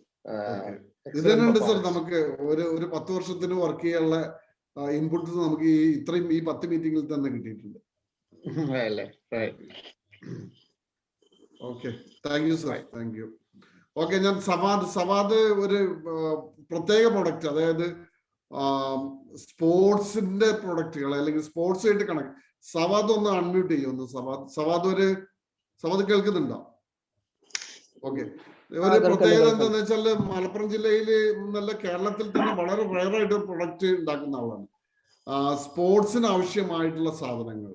ഇതിനുണ്ട് സർ, നമുക്ക് ഒരു 10 വർഷത്തിന് വർക്ക് ചെയ്യാനുള്ള ഇൻപുട്ട് നമുക്ക് ഈ 10 മീറ്റിംഗിൽ തന്നെ കിട്ടിയിട്ടുണ്ട്. Okay, thank you sir, thank U. Okay, ഞാൻ സവാദ് ഒരു പ്രത്യേക പ്രൊഡക്റ്റ്, അതായത് സ്പോർട്സിന്റെ പ്രൊഡക്റ്റുകൾ അല്ലെങ്കിൽ സ്പോർട്സ് ആയിട്ട് കണക്ട്. സവാദ് ഒന്ന് അൺമ്യൂട്ട് ചെയ്യുന്നു. സവാദ് കേൾക്കുന്നുണ്ടോ? ഓക്കെ, ഒരു പ്രത്യേകത എന്താന്ന് വെച്ചാല് മലപ്പുറം ജില്ലയില് നല്ല കേരളത്തിൽ തന്നെ വളരെ റയറായിട്ട് പ്രൊഡക്റ്റ് ഉണ്ടാക്കുന്ന ആളാണ്. സ്പോർട്സിന് ആവശ്യമായിട്ടുള്ള സാധനങ്ങൾ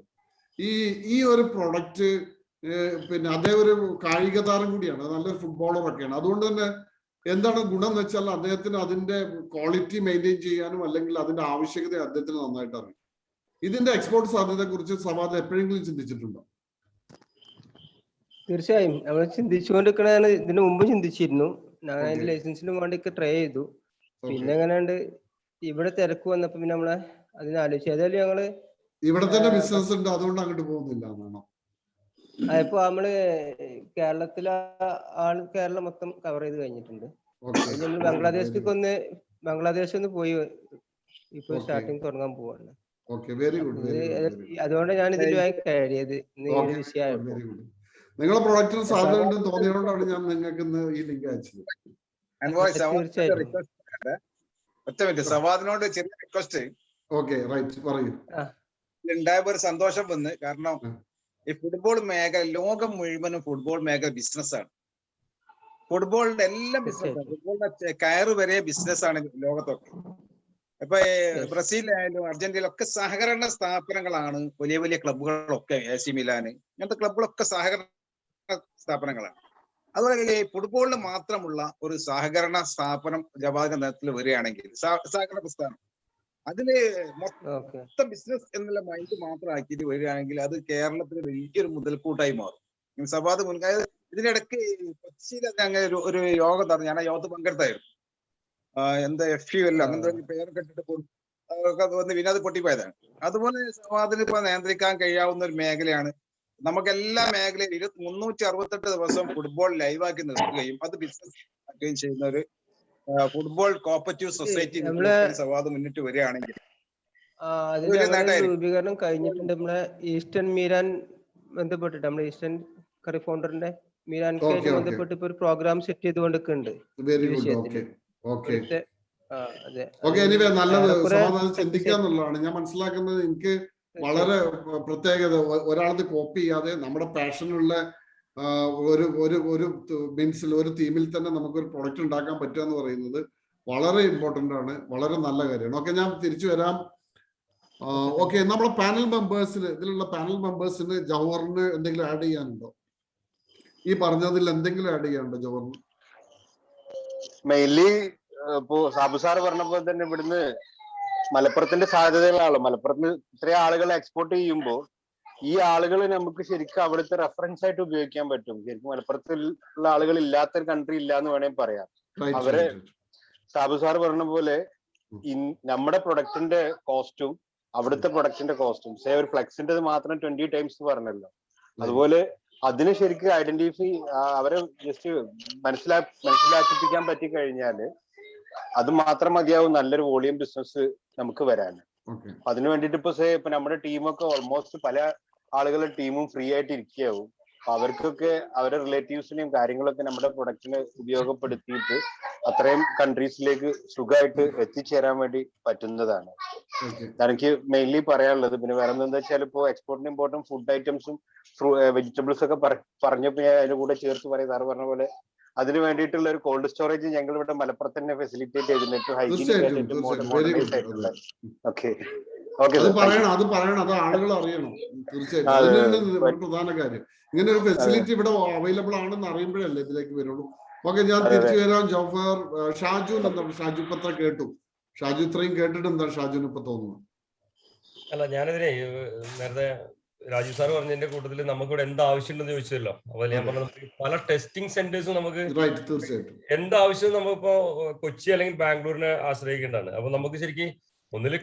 ഈ ഒരു പ്രൊഡക്റ്റ് പിന്നെ അദ്ദേഹം ഒരു കായിക താരം കൂടിയാണ്, നല്ലൊരു ഫുട്ബോളറൊക്കെയാണ്. അതുകൊണ്ട് തന്നെ എന്താണ് ഗുണം എന്ന് വെച്ചാൽ അദ്ദേഹത്തിന് അതിന്റെ ക്വാളിറ്റി മെയിൻറ്റെയിൻ ചെയ്യാനും അല്ലെങ്കിൽ അതിന്റെ ആവശ്യകത അദ്ദേഹത്തിന് നന്നായിട്ട് അറിയാം. ഇതിന്റെ എക്സ്പോർട്ട് സാധ്യതയെ കുറിച്ച് സവാദ് എപ്പോഴെങ്കിലും ചിന്തിച്ചിട്ടുണ്ടോ? തീർച്ചയായും നമ്മൾ ചിന്തിച്ചുകൊണ്ടിരിക്കണതാണ്. ഇതിനു മുമ്പ് ചിന്തിച്ചിരുന്നു. ഞാൻ അതിന്റെ ലൈസൻസിന് വേണ്ടിയൊക്കെ ട്രൈ ചെയ്തു. പിന്നെ എങ്ങനെയുണ്ട് ഇവിടെ തിരക്ക് വന്നപ്പോ പിന്നെ നമ്മളെ അതിനാലോചിച്ചു. ഏതായാലും ഞങ്ങള് ഇവിടെ തന്നെ ബിസിനസ് ഉണ്ട്, അതുകൊണ്ട് അങ്ങോട്ട് പോകുന്നില്ല എന്നാണോ? ഇപ്പൊ നമ്മള് കേരളത്തിലെ കേരളം മൊത്തം കവർ ചെയ്ത് കഴിഞ്ഞിട്ടുണ്ട്. നമ്മൾ ബംഗ്ലാദേശ് ഒന്ന് പോയി ഇപ്പൊ സ്റ്റാർട്ടിങ് തുടങ്ങാൻ പോവാണ്. അതുകൊണ്ട് ഞാൻ ഇതിലുമായി കഴിയത് വിഷയമായിരുന്നു. നിങ്ങളെ പ്രൊഡക്റ്റിന് സാധ്യത ഉണ്ടെന്ന് തോന്നിയതുകൊണ്ടാണ് ഞാൻ നിങ്ങൾക്ക് ഇന്ന് ഈ ലിങ്ക് അയച്ചത്. ഒറ്റ മിനിറ്റ്, സവാദിനോട് ചെറിയ റിക്വസ്റ്റ്. പറയൂ. ഉണ്ടായപ്പോ ഒരു സന്തോഷം വന്ന്. കാരണം ഈ ഫുട്ബോൾ മേഖല, ലോകം മുഴുവനും ഫുട്ബോൾ മേഖല ബിസിനസ്സാണ്. ഫുട്ബോളിന്റെ എല്ലാം ബിസിനസ്സാണ്. ഫുട്ബോളിന്റെ കയറ് വരെ ബിസിനസ്സാണ് ലോകത്തൊക്കെ. ഇപ്പൊ ബ്രസീലിലായാലും അർജന്റീനയിലൊക്കെ സഹകരണ സ്ഥാപനങ്ങളാണ്. വലിയ വലിയ ക്ലബ്ബുകളൊക്കെ, AC മിലാന് ഇങ്ങനത്തെ ക്ലബ്ബുകളൊക്കെ സഹകരണ സ്ഥാപനങ്ങളാണ്. അതുപോലെ ഫുട്ബോളിന് മാത്രമുള്ള ഒരു സഹകരണ സ്ഥാപനം ജവാഹർ നേതൃത്വത്തിൽ വരികയാണെങ്കിൽ, സഹകരണ പ്രസ്ഥാനം, അതില് മൊത്തം ബിസിനസ് എന്നുള്ള മൈൻഡ് മാത്രം ആക്കിയിട്ട് വരികയാണെങ്കിൽ അത് കേരളത്തിന് വലിയൊരു മുതൽക്കൂട്ടായി മാറും. സവാദ് മുൻകാല ഇതിനിടയ്ക്ക് കൊച്ചിയിൽ അങ്ങനെ ഒരു യോഗം നടന്നു. ഞാൻ ആ യോഗത്തിൽ പങ്കെടുത്തായിരുന്നു. എന്താ FUL അങ്ങനത്തെ പേരൊക്കെ ഇട്ടിട്ട് വന്ന് വിനോദ പൊട്ടിപ്പോയതാണ്. അതുപോലെ സവാദിന് ഇപ്പൊ നിയന്ത്രിക്കാൻ കഴിയാവുന്ന ഒരു മേഖലയാണ്. നമുക്ക് എല്ലാ മേഖലയും 368 ദിവസം ഫുട്ബോൾ ലൈവാക്കി നിർത്തുകയും അത് ബിസിനസ് ആക്കുകയും ചെയ്യുന്ന ഒരു ഫുട്ബോൾ കോപ്പറേറ്റീവ് സൊസൈറ്റി സവാദ് മുന്നിട്ട് വരികയാണെങ്കിൽ രൂപീകരണം കഴിഞ്ഞിട്ടുണ്ട്. നമ്മളെ ഈസ്റ്റേൺ മീരാൻ ബന്ധപ്പെട്ടിട്ട് നമ്മുടെ ഈസ്റ്റേൺ കറി ഫൗണ്ടറിന്റെ മീരാൻ ബന്ധപ്പെട്ട് ഇപ്പൊ ഒരു പ്രോഗ്രാം സെറ്റ് ചെയ്തുകൊണ്ടിരിക്കുന്നുണ്ട്. നല്ലത് ചിന്തിക്കാന്നുള്ളതാണ് ഞാൻ മനസ്സിലാക്കുന്നത്. എനിക്ക് വളരെ പ്രത്യേകത ഒരാളത് കോപ്പി ചെയ്യാതെ നമ്മുടെ പാഷനുള്ള ഒരു മീൻസിൽ ഒരു തീമിൽ തന്നെ നമുക്കൊരു പ്രൊഡക്റ്റ് ഉണ്ടാക്കാൻ പറ്റുക എന്ന് പറയുന്നത് വളരെ ഇമ്പോർട്ടന്റ് ആണ്, വളരെ നല്ല കാര്യമാണ്. ഓക്കെ, ഞാൻ തിരിച്ചു വരാം. ഓക്കെ, നമ്മളെ പാനൽ മെമ്പേഴ്സിന്, ഇതിലുള്ള പാനൽ മെമ്പേഴ്സിന് ജവഹറിന് എന്തെങ്കിലും ആഡ് ചെയ്യാനുണ്ടോ? ഈ പറഞ്ഞതിൽ എന്തെങ്കിലും ആഡ് ചെയ്യാനുണ്ടോ ജവഹറിന്? മെയിൻലി ഇപ്പോ സാബു സാർ പറഞ്ഞ പോലെ തന്നെ ഇവിടുന്ന് മലപ്പുറത്തിന്റെ സാധ്യതകളാണ്. മലപ്പുറത്ത് ഇത്രയും ആളുകൾ എക്സ്പോർട്ട് ചെയ്യുമ്പോൾ ഈ ആളുകൾ നമുക്ക് ശരിക്കും അവിടുത്തെ റെഫറൻസ് ആയിട്ട് ഉപയോഗിക്കാൻ പറ്റും. ശരിക്കും മലപ്പുറത്തുള്ള ആളുകൾ ഇല്ലാത്തൊരു കൺട്രി ഇല്ല എന്ന് വേണമെങ്കിൽ പറയാം. അവരെ സാബു സാർ പറഞ്ഞ പോലെ നമ്മുടെ പ്രൊഡക്റ്റിന്റെ കോസ്റ്റും അവിടുത്തെ പ്രൊഡക്റ്റിന്റെ കോസ്റ്റും ഒരു ഫ്ലെക്സിന്റെ മാത്രം 20 ടൈംസ് പറഞ്ഞല്ലോ. അതുപോലെ അതിനെ ശരിക്കും ഐഡന്റിഫൈ അവരെ ജസ്റ്റ് മനസ്സിലാക്കിപ്പിക്കാൻ പറ്റി കഴിഞ്ഞാല് അത് മാത്രം മതിയാവും നല്ലൊരു വോളിയം ബിസിനസ് നമുക്ക് വരാൻ. അതിനു വേണ്ടിട്ട് ഇപ്പൊ നമ്മുടെ ടീമൊക്കെ ഓൾമോസ്റ്റ് പല ആളുകളുടെ ടീമും ഫ്രീ ആയിട്ട് ഇരിക്കുകയാവും. അവർക്കൊക്കെ അവരുടെ റിലേറ്റീവ്സിനെയും കാര്യങ്ങളൊക്കെ നമ്മുടെ പ്രൊഡക്റ്റിനെ ഉപയോഗപ്പെടുത്തിയിട്ട് അത്രയും കൺട്രീസിലേക്ക് സുഖമായിട്ട് എത്തിച്ചേരാൻ വേണ്ടി പറ്റുന്നതാണ്. എനിക്ക് മെയിൻലി പറയാനുള്ളത്. പിന്നെ വേറെ എന്താ വെച്ചാൽ ഇപ്പോ എക്സ്പോർട്ടിന് ഇമ്പോർട്ടൻറ്റ് ഫുഡ് ഐറ്റംസും വെജിറ്റബിൾസ് ഒക്കെ പറഞ്ഞപ്പോൾ ഞാൻ അതിന്റെ കൂടെ ചേർത്ത് പറയും. സാറ് പറഞ്ഞ പോലെ അതിന് വേണ്ടിയിട്ടുള്ള ഒരു കോൾഡ് സ്റ്റോറേജ് ഞങ്ങൾ ഇവിടെ മലപ്പുറത്ത് തന്നെ ഫെസിലിറ്റേറ്റ് ചെയ്തിട്ട് ഹൈജീനിക് ആയിട്ട് മോഡേണൈസ് ആയിട്ടുള്ള. ഓക്കെ ഓക്കെ, അത് പറയണം, അത് ആളുകൾ അറിയണം. തീർച്ചയായിട്ടും അതിനാണ് പ്രധാന കാര്യം. ഇങ്ങനെ ഒരു ഫെസിലിറ്റി ഇവിടെ അവൈലബിൾ ആണെന്ന് അറിയുമ്പോഴല്ലേ ഇതിലേക്ക് വരുള്ളൂ. ഓക്കെ, ഞാൻ തിരിച്ചു വരാം. ജോഫർ, ഷാജു എന്താണ്? ഷാജു ഇപ്പൊ എത്ര കേട്ടു? ഷാജു ഇത്രയും കേട്ടിട്ട് എന്താണ് ഷാജുന് ഇപ്പൊ തോന്നുന്നത്? അല്ല, ഞാനിതിനെ നേരത്തെ രാജീവ് സാർ പറഞ്ഞതിന്റെ കൂട്ടത്തിൽ നമുക്കിവിടെ എന്ത് ആവശ്യമുണ്ടെന്ന് ചോദിച്ചല്ലോ. അപ്പൊ ഞാൻ പറഞ്ഞത് പല ടെസ്റ്റിംഗ് സെന്റേഴ്സും നമുക്ക് എന്താവശ്യം നമുക്കിപ്പോ കൊച്ചി അല്ലെങ്കിൽ ബാംഗ്ലൂരിനെ ആശ്രയിക്കേണ്ടതാണ്. അപ്പൊ നമുക്ക് ശരിക്കും ഒന്നിൽ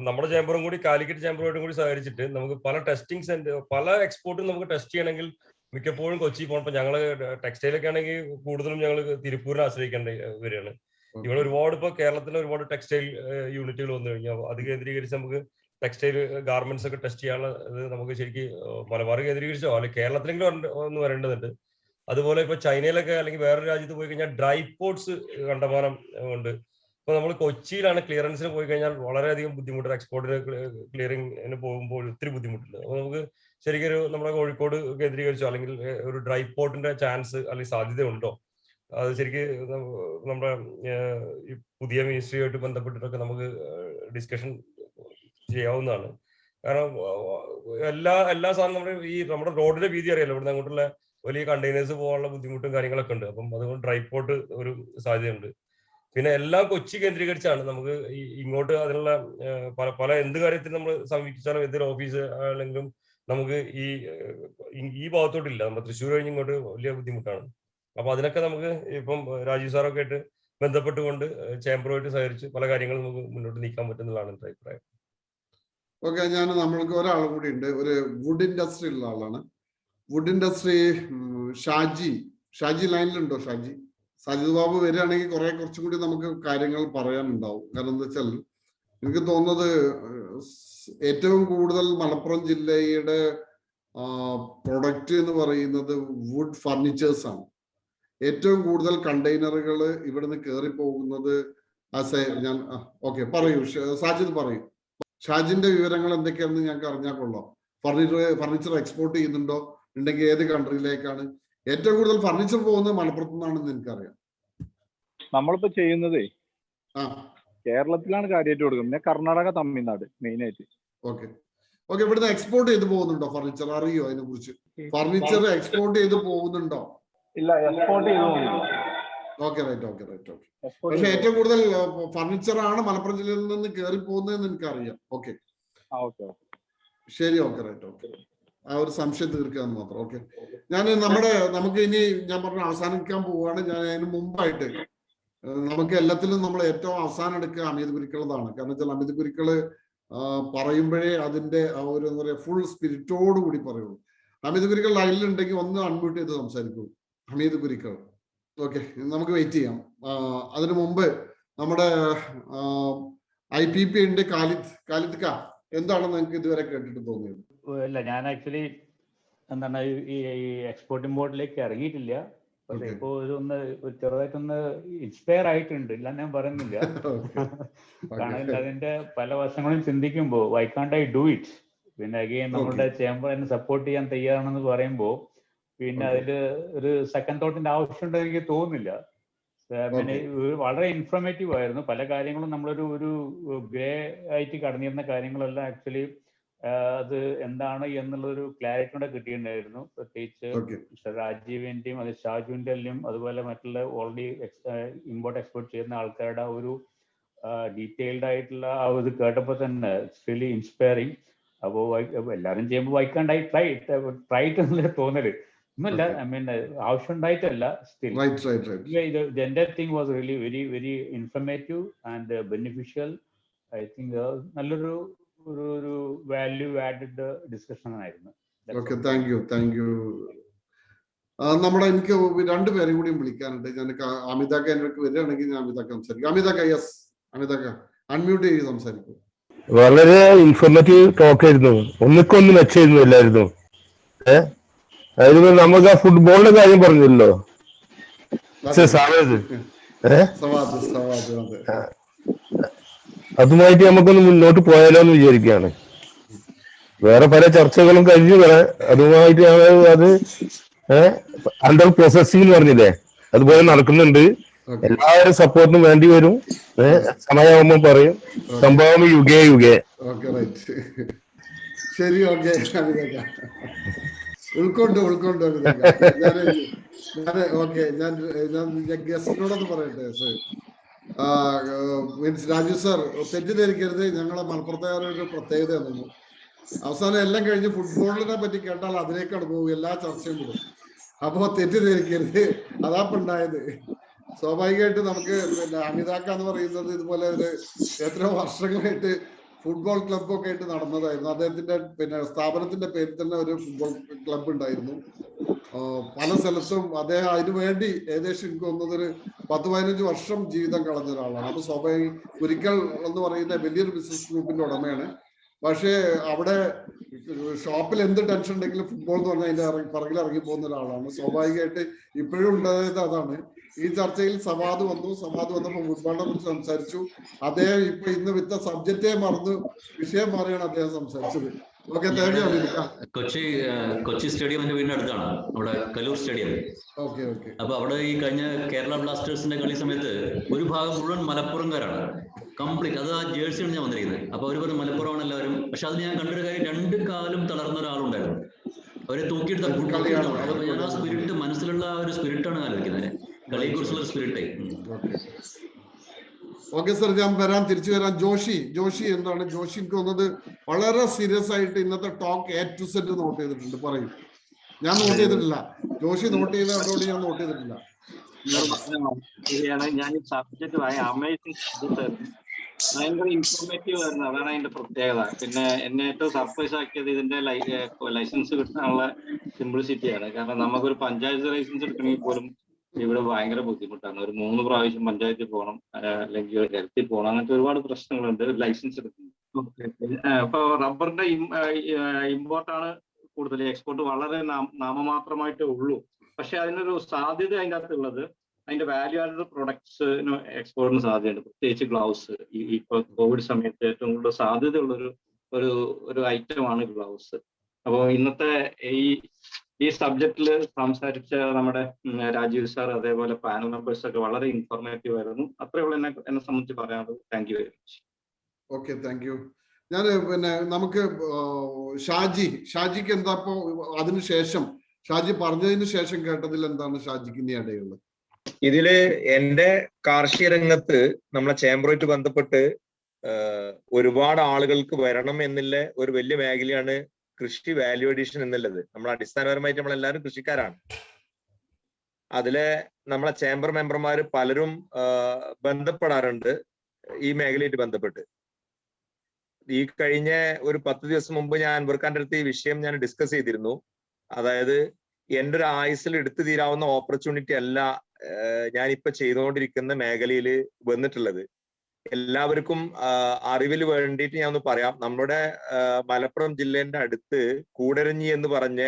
നമ്മുടെ ചേംബറും കൂടി കാലിക്കറ്റ് ചേംബറുമായിട്ടും കൂടി സഹകരിച്ചിട്ട് നമുക്ക് പല ടെസ്റ്റിംഗ് സെന്റർ, പല എക്സ്പോർട്ടും നമുക്ക് ടെസ്റ്റ് ചെയ്യണമെങ്കിൽ മിക്കപ്പോഴും കൊച്ചി പോകണം. ഇപ്പൊ ഞങ്ങള് ടെക്സ്റ്റൈലൊക്കെ ആണെങ്കിൽ കൂടുതലും ഞങ്ങൾ തിരുപ്പൂരിനെ ആശ്രയിക്കേണ്ടി വരികയാണ്. ഇവിടെ ഒരുപാട് ഇപ്പൊ കേരളത്തിലെ ഒരുപാട് ടെക്സ്റ്റൈൽ യൂണിറ്റുകൾ വന്നു കഴിഞ്ഞാൽ അത് കേന്ദ്രീകരിച്ച് നമുക്ക് ടെക്സ്റ്റൈൽ ഗാർമെന്റ്സ് ഒക്കെ ടെസ്റ്റ് ചെയ്യാനുള്ള ഇത് നമുക്ക് ശരിക്കും മലബാർ കേന്ദ്രീകരിച്ചോ അല്ലെങ്കിൽ കേരളത്തിലെങ്കിലും ഒന്ന് വരേണ്ടതുണ്ട്. അതുപോലെ ഇപ്പൊ ചൈനയിലൊക്കെ അല്ലെങ്കിൽ വേറൊരു രാജ്യത്ത് പോയി കഴിഞ്ഞാൽ ഡ്രൈ പോർട്സ് കണ്ടമാനം ഉണ്ട്. ഇപ്പൊ നമ്മൾ കൊച്ചിയിലാണ് ക്ലിയറൻസിന് പോയി കഴിഞ്ഞാൽ വളരെയധികം ബുദ്ധിമുട്ട്, എക്സ്പോർട്ടിന് ക്ലിയറിംഗിന് പോകുമ്പോൾ ഒത്തിരി ബുദ്ധിമുട്ടുണ്ട്. അപ്പൊ നമുക്ക് ശരിക്കും നമ്മുടെ കോഴിക്കോട് കേന്ദ്രീകരിച്ചോ അല്ലെങ്കിൽ ഒരു ഡ്രൈ പോർട്ടിന്റെ ചാൻസ് അല്ലെങ്കിൽ സാധ്യത ഉണ്ടോ? അത് ശരിക്കും നമ്മുടെ ഈ പുതിയ മിനിസ്ട്രിയുമായിട്ട് ബന്ധപ്പെട്ടിട്ടൊക്കെ നമുക്ക് ഡിസ്കഷൻ ചെയ്യാവുന്നതാണ്. കാരണം എല്ലാ സാധനം നമ്മുടെ റോഡിന്റെ വീതി അറിയാലോ, ഇവിടുന്ന് അങ്ങോട്ടുള്ള വലിയ കണ്ടെയ്നേഴ്സ് പോകാനുള്ള ബുദ്ധിമുട്ടും കാര്യങ്ങളൊക്കെ ഉണ്ട്. അപ്പം അതുകൊണ്ട് ഡ്രൈപോർട്ട് ഒരു സാധ്യതയുണ്ട്. പിന്നെ എല്ലാം കൊച്ചി കേന്ദ്രീകരിച്ചാണ്. നമുക്ക് ഇങ്ങോട്ട് അതിനുള്ള പല എന്ത് കാര്യത്തിൽ നമ്മൾ സമീപിച്ചാലും എന്തൊരു ഓഫീസ് ആണെങ്കിലും നമുക്ക് ഈ ഭാഗത്തോട്ടില്ല. നമ്മുടെ തൃശ്ശൂർ കഴിഞ്ഞ് ഇങ്ങോട്ട് വലിയ ബുദ്ധിമുട്ടാണ്. അപ്പൊ അതിനൊക്കെ നമുക്ക് ഇപ്പം രാജീവ് സാറൊക്കെ ആയിട്ട് ബന്ധപ്പെട്ടുകൊണ്ട് ചേംബറുമായിട്ട് സഹകരിച്ച് പല കാര്യങ്ങളും നമുക്ക് മുന്നോട്ട് നീക്കാൻ പറ്റുന്നതാണ് എന്റെ അഭിപ്രായം. ഓക്കെ, നമ്മൾക്ക് ഒരാൾ കൂടി ഉണ്ട്, ഒരു വുഡ് ഇൻഡസ്ട്രിയിലുള്ള ആളാണ്. വുഡ് ഇൻഡസ്ട്രി ഷാജി ലൈനിലുണ്ടോ? സാജിദ് ബാബു വരികയാണെങ്കിൽ കുറച്ചും കൂടി നമുക്ക് കാര്യങ്ങൾ പറയാനുണ്ടാവും. കാരണം എന്താ വെച്ചാൽ എനിക്ക് തോന്നുന്നത് ഏറ്റവും കൂടുതൽ മലപ്പുറം ജില്ലയുടെ പ്രൊഡക്റ്റ് എന്ന് പറയുന്നത് വുഡ് ഫർണിച്ചേഴ്സ് ആണ്. ഏറ്റവും കൂടുതൽ കണ്ടെയ്നറുകൾ ഇവിടുന്ന് കയറി പോകുന്നത് പറയൂ സാജിദ്, പറയൂ. ഷാജിന്റെ വിവരങ്ങൾ എന്തൊക്കെയാണെന്ന് ഞങ്ങൾക്ക് അറിഞ്ഞാൽ കൊള്ളാം. ഫർണിച്ചർ എക്സ്പോർട്ട് ചെയ്യുന്നുണ്ടോ? ഉണ്ടെങ്കിൽ ഏത് കൺട്രിയിലേക്കാണ്? ഏറ്റവും കൂടുതൽ ഫർണിച്ചർ പോകുന്നത് മലപ്പുറത്തു നിന്നാണെന്ന് എനിക്കറിയാം. നമ്മളിപ്പോ ചെയ്യുന്നതേ കേരളത്തിലാണ് കാര്യമായിട്ട് കൊടുക്കുന്നത്, പിന്നെ കർണാടക, തമിഴ്നാട് മെയിൻ ആയിട്ട്. ഓക്കെ, ഇവിടുന്ന് എക്സ്പോർട്ട് ചെയ്ത് പോകുന്നുണ്ടോ ഫർണിച്ചർ? അറിയോ അതിനെ കുറിച്ച്? ഫർണിച്ചർ എക്സ്പോർട്ട് ചെയ്ത് പോകുന്നുണ്ടോ? ഇല്ല, എക്സ്പോർട്ട് ചെയ്ത് പോകുന്നില്ല. ഓക്കെ. പക്ഷെ ഏറ്റവും കൂടുതൽ ഫർണിച്ചർ ആണ് മലപ്പുറം ജില്ലയിൽ നിന്ന് കയറി പോകുന്നതെന്ന് എനിക്കറിയാം. ഓക്കെ, ശരി. ഓക്കെ. ആ ഒരു സംശയം തീർക്കാന്ന് മാത്രം. ഓക്കെ, നമുക്ക് ഇനി ഞാൻ പറഞ്ഞ അവസാനിക്കാൻ പോവുകയാണ്. ഞാൻ അതിന് മുമ്പായിട്ട് നമുക്ക് എല്ലാത്തിലും നമ്മൾ ഏറ്റവും അവസാനം എടുക്കുക അമീത് കുരിക്കളതാണ്. കാരണം വെച്ചാൽ അമീത് കുരിക്കള് പറയുമ്പോഴേ അതിന്റെ ആ ഒരു എന്താ പറയാ ഫുൾ സ്പിരിറ്റോട് കൂടി പറയുള്ളൂ. അമീത് കുരിക്കൾ ലൈനിലുണ്ടെങ്കിൽ ഒന്ന് അൺമ്യൂട്ട് ചെയ്ത് സംസാരിക്കൂ. അമീത് കുരിക്കൾ. ഓക്കെ, നമുക്ക് വെയിറ്റ് ചെയ്യാം. അതിനു മുമ്പ് നമ്മുടെ IPP ഉണ്ട് ഖാലിദ് എന്താണ് നിങ്ങൾക്ക് ഇതുവരെ കേട്ടിട്ട് തോന്നിയത്? ഇല്ല, ഞാൻ ആക്ച്വലി എന്താണ് ഈ എക്സ്പോർട്ട് ഇമ്പോർട്ടിലേക്ക് ഇറങ്ങിയിട്ടില്ല. പക്ഷെ ഇപ്പോ ചെറുതായിട്ടൊന്ന് ഇൻസ്പയർ ആയിട്ടുണ്ട്, ഇല്ല ഞാൻ പറയുന്നില്ല. കാരണം അതിന്റെ പല വശങ്ങളും ചിന്തിക്കുമ്പോ why can't I do it. പിന്നെ അഗെയിൻ നമ്മുടെ ചേംബർ എന്നെ സപ്പോർട്ട് ചെയ്യാൻ തയ്യാറാണെന്ന് പറയുമ്പോ പിന്നെ അതില് ഒരു സെക്കൻഡ് തോട്ടിന്റെ ആവശ്യമുണ്ടെന്ന് എനിക്ക് തോന്നുന്നില്ല. വളരെ ഇൻഫോർമേറ്റീവ് ആയിരുന്നു. പല കാര്യങ്ങളും നമ്മളൊരു ഗ്രേ ആയിട്ട് കടന്നിരുന്ന കാര്യങ്ങളെല്ലാം ആക്ച്വലി അത് എന്താണ് എന്നുള്ളൊരു ക്ലാരിറ്റി കൂടെ കിട്ടിയിട്ടുണ്ടായിരുന്നു. പ്രത്യേകിച്ച് മിസ്റ്റർ രാജീവിന്റെയും അത് ഷാജുവിന്റെയും അതുപോലെ മറ്റുള്ള ഓൾറെഡി ഇമ്പോർട്ട് എക്സ്പോർട്ട് ചെയ്യുന്ന ആൾക്കാരുടെ ഒരു ഡീറ്റെയിൽഡ് ആയിട്ടുള്ള ആ ഇത് കേട്ടപ്പോൾ തന്നെ ഇറ്റ്സ് റിയലി ഇൻസ്പയറിങ്. അപ്പോൾ എല്ലാവരും ചെയ്യുമ്പോൾ വൈക്കാണ്ട് ട്രൈ എന്നുള്ള തോന്നല് ഒന്നുമില്ല. ഐ മീൻ ആവശ്യം ഉണ്ടായിട്ടല്ല, still the entire thing was really very very informative and beneficial. I think നല്ലൊരു ഒരു വാല്യൂ ആഡഡ് ഡിസ്കഷൻ ആയിരുന്നു. Okay, thank U. നമ്മുടെ എനിക്ക് രണ്ടുപേരെയും കൂടി വിളിക്കാനുണ്ട്. ഞാൻ അമിതാക്ക എനിക്ക് വരികയാണെങ്കിൽ ഞാൻ അമിതാക്ക സംസാരിക്കും. അമിതാക്ക അൺമ്യൂട്ട് ചെയ്ത് സംസാരിക്കും. വളരെ ഇൻഫോർമേറ്റീവ് ടോക്ക് ആയിരുന്നു. ഒന്നിക്കൊന്ന് മെച്ചായിരുന്നു എല്ലായിരുന്നു. അതായത് നമുക്ക് ആ ഫുട്ബോളിന്റെ കാര്യം പറഞ്ഞല്ലോ, അതുമായിട്ട് നമുക്കൊന്ന് മുന്നോട്ട് പോയാലോ എന്ന് വിചാരിക്കുകയാണ്. വേറെ പല ചർച്ചകളും കഴിഞ്ഞു. അതുമായിട്ട് അത് അണ്ടർ പ്രോസസ്സിംഗ് എന്ന് പറഞ്ഞില്ലേ, അതുപോലെ നടക്കുന്നുണ്ട്. എല്ലാവരും സപ്പോർട്ടിനും വേണ്ടി വരും. സമയമാകുമ്പോൾ പറയും. സംഭവം യുഗേ. ശരി, ഓക്കെ. ഉൾക്കൊണ്ട് ഞാൻ ഗസ്റ്റിനോടൊന്ന് പറയട്ടെ. മീൻസ് രാജു സാർ തെറ്റിദ്ധരിക്കരുത്, ഞങ്ങളെ മലപ്പുറത്തുകാരുടെ ഒരു പ്രത്യേകത ആയിരുന്നു. അവസാനം എല്ലാം കഴിഞ്ഞ് ഫുട്ബോളിനെ പറ്റി കേട്ടാൽ അതിലേക്കാണ് പോകും എല്ലാ ചർച്ചയും കൂടും. അപ്പൊ തെറ്റിദ്ധരിക്കരുത്, അതാപ്പുണ്ടായത്. സ്വാഭാവികമായിട്ട് നമുക്ക് പിന്നെ അമിതാക്ക എന്ന് പറയുന്നത് ഇതുപോലെ ഒരു എത്രയോ വർഷങ്ങളായിട്ട് ഫുട്ബോൾ ക്ലബ്ബൊക്കെ ആയിട്ട് നടന്നതായിരുന്നു. അദ്ദേഹത്തിന്റെ പിന്നെ സ്ഥാപനത്തിന്റെ പേരിൽ തന്നെ ഒരു ഫുട്ബോൾ ക്ലബ്ബ് ഉണ്ടായിരുന്നു. പല സ്ഥലത്തും അദ്ദേഹം അതിനുവേണ്ടി ഏകദേശം എനിക്ക് തോന്നുന്നത് ഒരു 10-15 വർഷം ജീവിതം കളഞ്ഞ ഒരാളാണ്. അപ്പൊ സ്വാഭാവികം കുരിക്കൾ എന്ന് പറയുന്ന വലിയൊരു ബിസിനസ് ഗ്രൂപ്പിന്റെ ഉടമയാണ്. പക്ഷേ അവിടെ ഷോപ്പിൽ എന്ത് ടെൻഷൻ ഉണ്ടെങ്കിലും ഫുട്ബോൾ എന്ന് പറഞ്ഞാൽ അതിന്റെ പിറകിൽ ഇറങ്ങി പോകുന്ന ഒരാളാണ്. സ്വാഭാവികമായിട്ട് ഇപ്പോഴും ഉണ്ടായത് അതാണ്. ഈ ചർച്ചയിൽ സവാദ് വന്നപ്പോൾ ഫുട്ബോളിനെ കുറിച്ച് സംസാരിച്ചു. അദ്ദേഹം ഇപ്പൊ ഇന്ന് വിത്ത സബ്ജക്റ്റേ മറന്ന് വിഷയം മാറിയാണ് അദ്ദേഹം സംസാരിച്ചത്. Okay, thank you Ameer. Kochi stadium എന്റെ വീടിന്റെ അടുത്താണ്, നമ്മുടെ കലൂർ സ്റ്റേഡിയം. അപ്പൊ അവിടെ ഈ കഴിഞ്ഞ കേരള ബ്ലാസ്റ്റേഴ്സിന്റെ കളി സമയത്ത് ഒരു ഭാഗം മുഴുവൻ മലപ്പുറംകാരാണ്. കംപ്ലീറ്റ് അത് ആ ജേഴ്സിയാണ് ഞാൻ വന്നിരിക്കുന്നത്. അപ്പൊ അവർ പറഞ്ഞു മലപ്പുറമാണ് എല്ലാവരും. പക്ഷെ അത് ഞാൻ കണ്ടൊരു കാര്യം, 2 കാലും തളർന്ന ഒരാളുണ്ടായിരുന്നു. അവരെ തൂക്കിയെടുത്ത അപ്പൊ ഞാൻ ആ സ്പിരിറ്റ്, മനസ്സിലുള്ള ആ ഒരു സ്പിരിറ്റാണ് ആലോചിക്കുന്നത്, കളിയെ കുറിച്ചുള്ള സ്പിരിറ്റ്. ഓക്കെ സർ, ഞാൻ തിരിച്ചു വരാം. ജോഷി എന്താണ്? ജോഷി എനിക്ക് തോന്നുന്നത് വളരെ സീരിയസ് ആയിട്ട് ഇന്നത്തെ talk A to Z note ചെയ്തിട്ടുണ്ട്. പറയും. ഞാൻ നോട്ട് ചെയ്തിട്ടില്ല. ജോഷി നോട്ട് ചെയ്തവരോട് ഞാൻ നോട്ട് ചെയ്തിട്ടില്ല. ഞാൻ ഈ സബ്ജക്ട് അമേസിംഗ് സബ്ജക്ട്, ഭയങ്കര ഇൻഫോർമേറ്റീവ് ആയിരുന്നു. അതാണ് അതിന്റെ പ്രത്യേകത. പിന്നെ എന്നെ ഏറ്റവും സർപ്രൈസ് ആക്കിയത് ഇതിന്റെ ലൈസൻസ് കിട്ടാനുള്ള സിംപ്ലിസിറ്റിയാണ്. കാരണം നമുക്കൊരു പഞ്ചായത്ത് ലൈസൻസ് എടുക്കണമെങ്കിൽ പോലും ഇവിടെ ഭയങ്കര ബുദ്ധിമുട്ടാണ്. ഒരു 3 പ്രാവശ്യം പഞ്ചായത്തിൽ പോകണം, അല്ലെങ്കിൽ ഹെൽത്തിൽ പോകണം, അങ്ങനത്തെ ഒരുപാട് പ്രശ്നങ്ങളുണ്ട് ലൈസൻസ് എടുക്കുന്നത്. ഇപ്പൊ റബ്ബറിന്റെ ഇമ്പോർട്ടാണ് കൂടുതൽ, എക്സ്പോർട്ട് വളരെ നാമമാത്രമായിട്ടേ ഉള്ളൂ. പക്ഷെ അതിനൊരു സാധ്യത അതിൻ്റെ അകത്തുള്ളത്, അതിന്റെ വാല്യൂ ആഡഡ് പ്രൊഡക്ട്സിന് എക്സ്പോർട്ടിന് സാധ്യതയുണ്ട്. പ്രത്യേകിച്ച് ഗ്ലൗസ്. ഇപ്പൊ കോവിഡ് സമയത്ത് ഏറ്റവും കൂടുതൽ സാധ്യതയുള്ള ഒരു ഐറ്റമാണ് ഗ്ലൗസ്. അപ്പോൾ ഇന്നത്തെ ഈ സബ്ജക്റ്റിൽ സംസാരിച്ച നമ്മുടെ രാജീവ് സാർ, അതേപോലെ പാനൽ മെമ്പേഴ്സ് ഒക്കെ വളരെ ഇൻഫോർമേറ്റീവ് ആയിരുന്നു. അത്രയുള്ള എന്നെ സംബന്ധിച്ച് പറയാനുള്ളത്. Thank you very much. Okay, thank U. ഞാൻ നമുക്ക് ഷാജിക്ക് എന്താ ഇപ്പോ അതിനുശേഷം, ഷാജി പറഞ്ഞതിന് ശേഷം കേട്ടതിൽ എന്താണ് ഷാജിക്ക് ഇനി ഇടയുള്ളത്? ഇതില് എന്റെ കാർഷിക രംഗത്ത് നമ്മളെ ചേംബറുമായിട്ട് ബന്ധപ്പെട്ട് ഒരുപാട് ആളുകൾക്ക് വരണം എന്നുള്ള ഒരു വലിയ മേഖലയാണ് കൃഷി വാല്യൂ അഡീഷൻ എന്നുള്ളത്. നമ്മൾ അടിസ്ഥാനപരമായിട്ട് നമ്മളെല്ലാവരും കൃഷിക്കാരാണ്. അതിലെ നമ്മളെ ചേംബർ മെമ്പർമാർ പലരും ബന്ധപ്പെടാറുണ്ട് ഈ മേഖലയായിട്ട് ബന്ധപ്പെട്ട്. ഈ കഴിഞ്ഞ ഒരു 10 ദിവസം മുമ്പ് ഞാൻ അൻവർഖാന്റെ അടുത്ത് ഈ വിഷയം ഞാൻ ഡിസ്കസ് ചെയ്തിരുന്നു. അതായത് എൻ്റെ ഒരു ആയുസിൽ എടുത്തു തീരാവുന്ന ഓപ്പർച്യൂണിറ്റി അല്ല ഞാനിപ്പോ ചെയ്തുകൊണ്ടിരിക്കുന്ന മേഖലയിൽ വന്നിട്ടുള്ളത്. എല്ലാവർക്കും അറിവിൽ വേണ്ടിയിട്ട് ഞാൻ ഒന്ന് പറയാം. നമ്മുടെ മലപ്പുറം ജില്ലേന്റെ അടുത്ത് കൂടരഞ്ഞി എന്ന് പറഞ്ഞ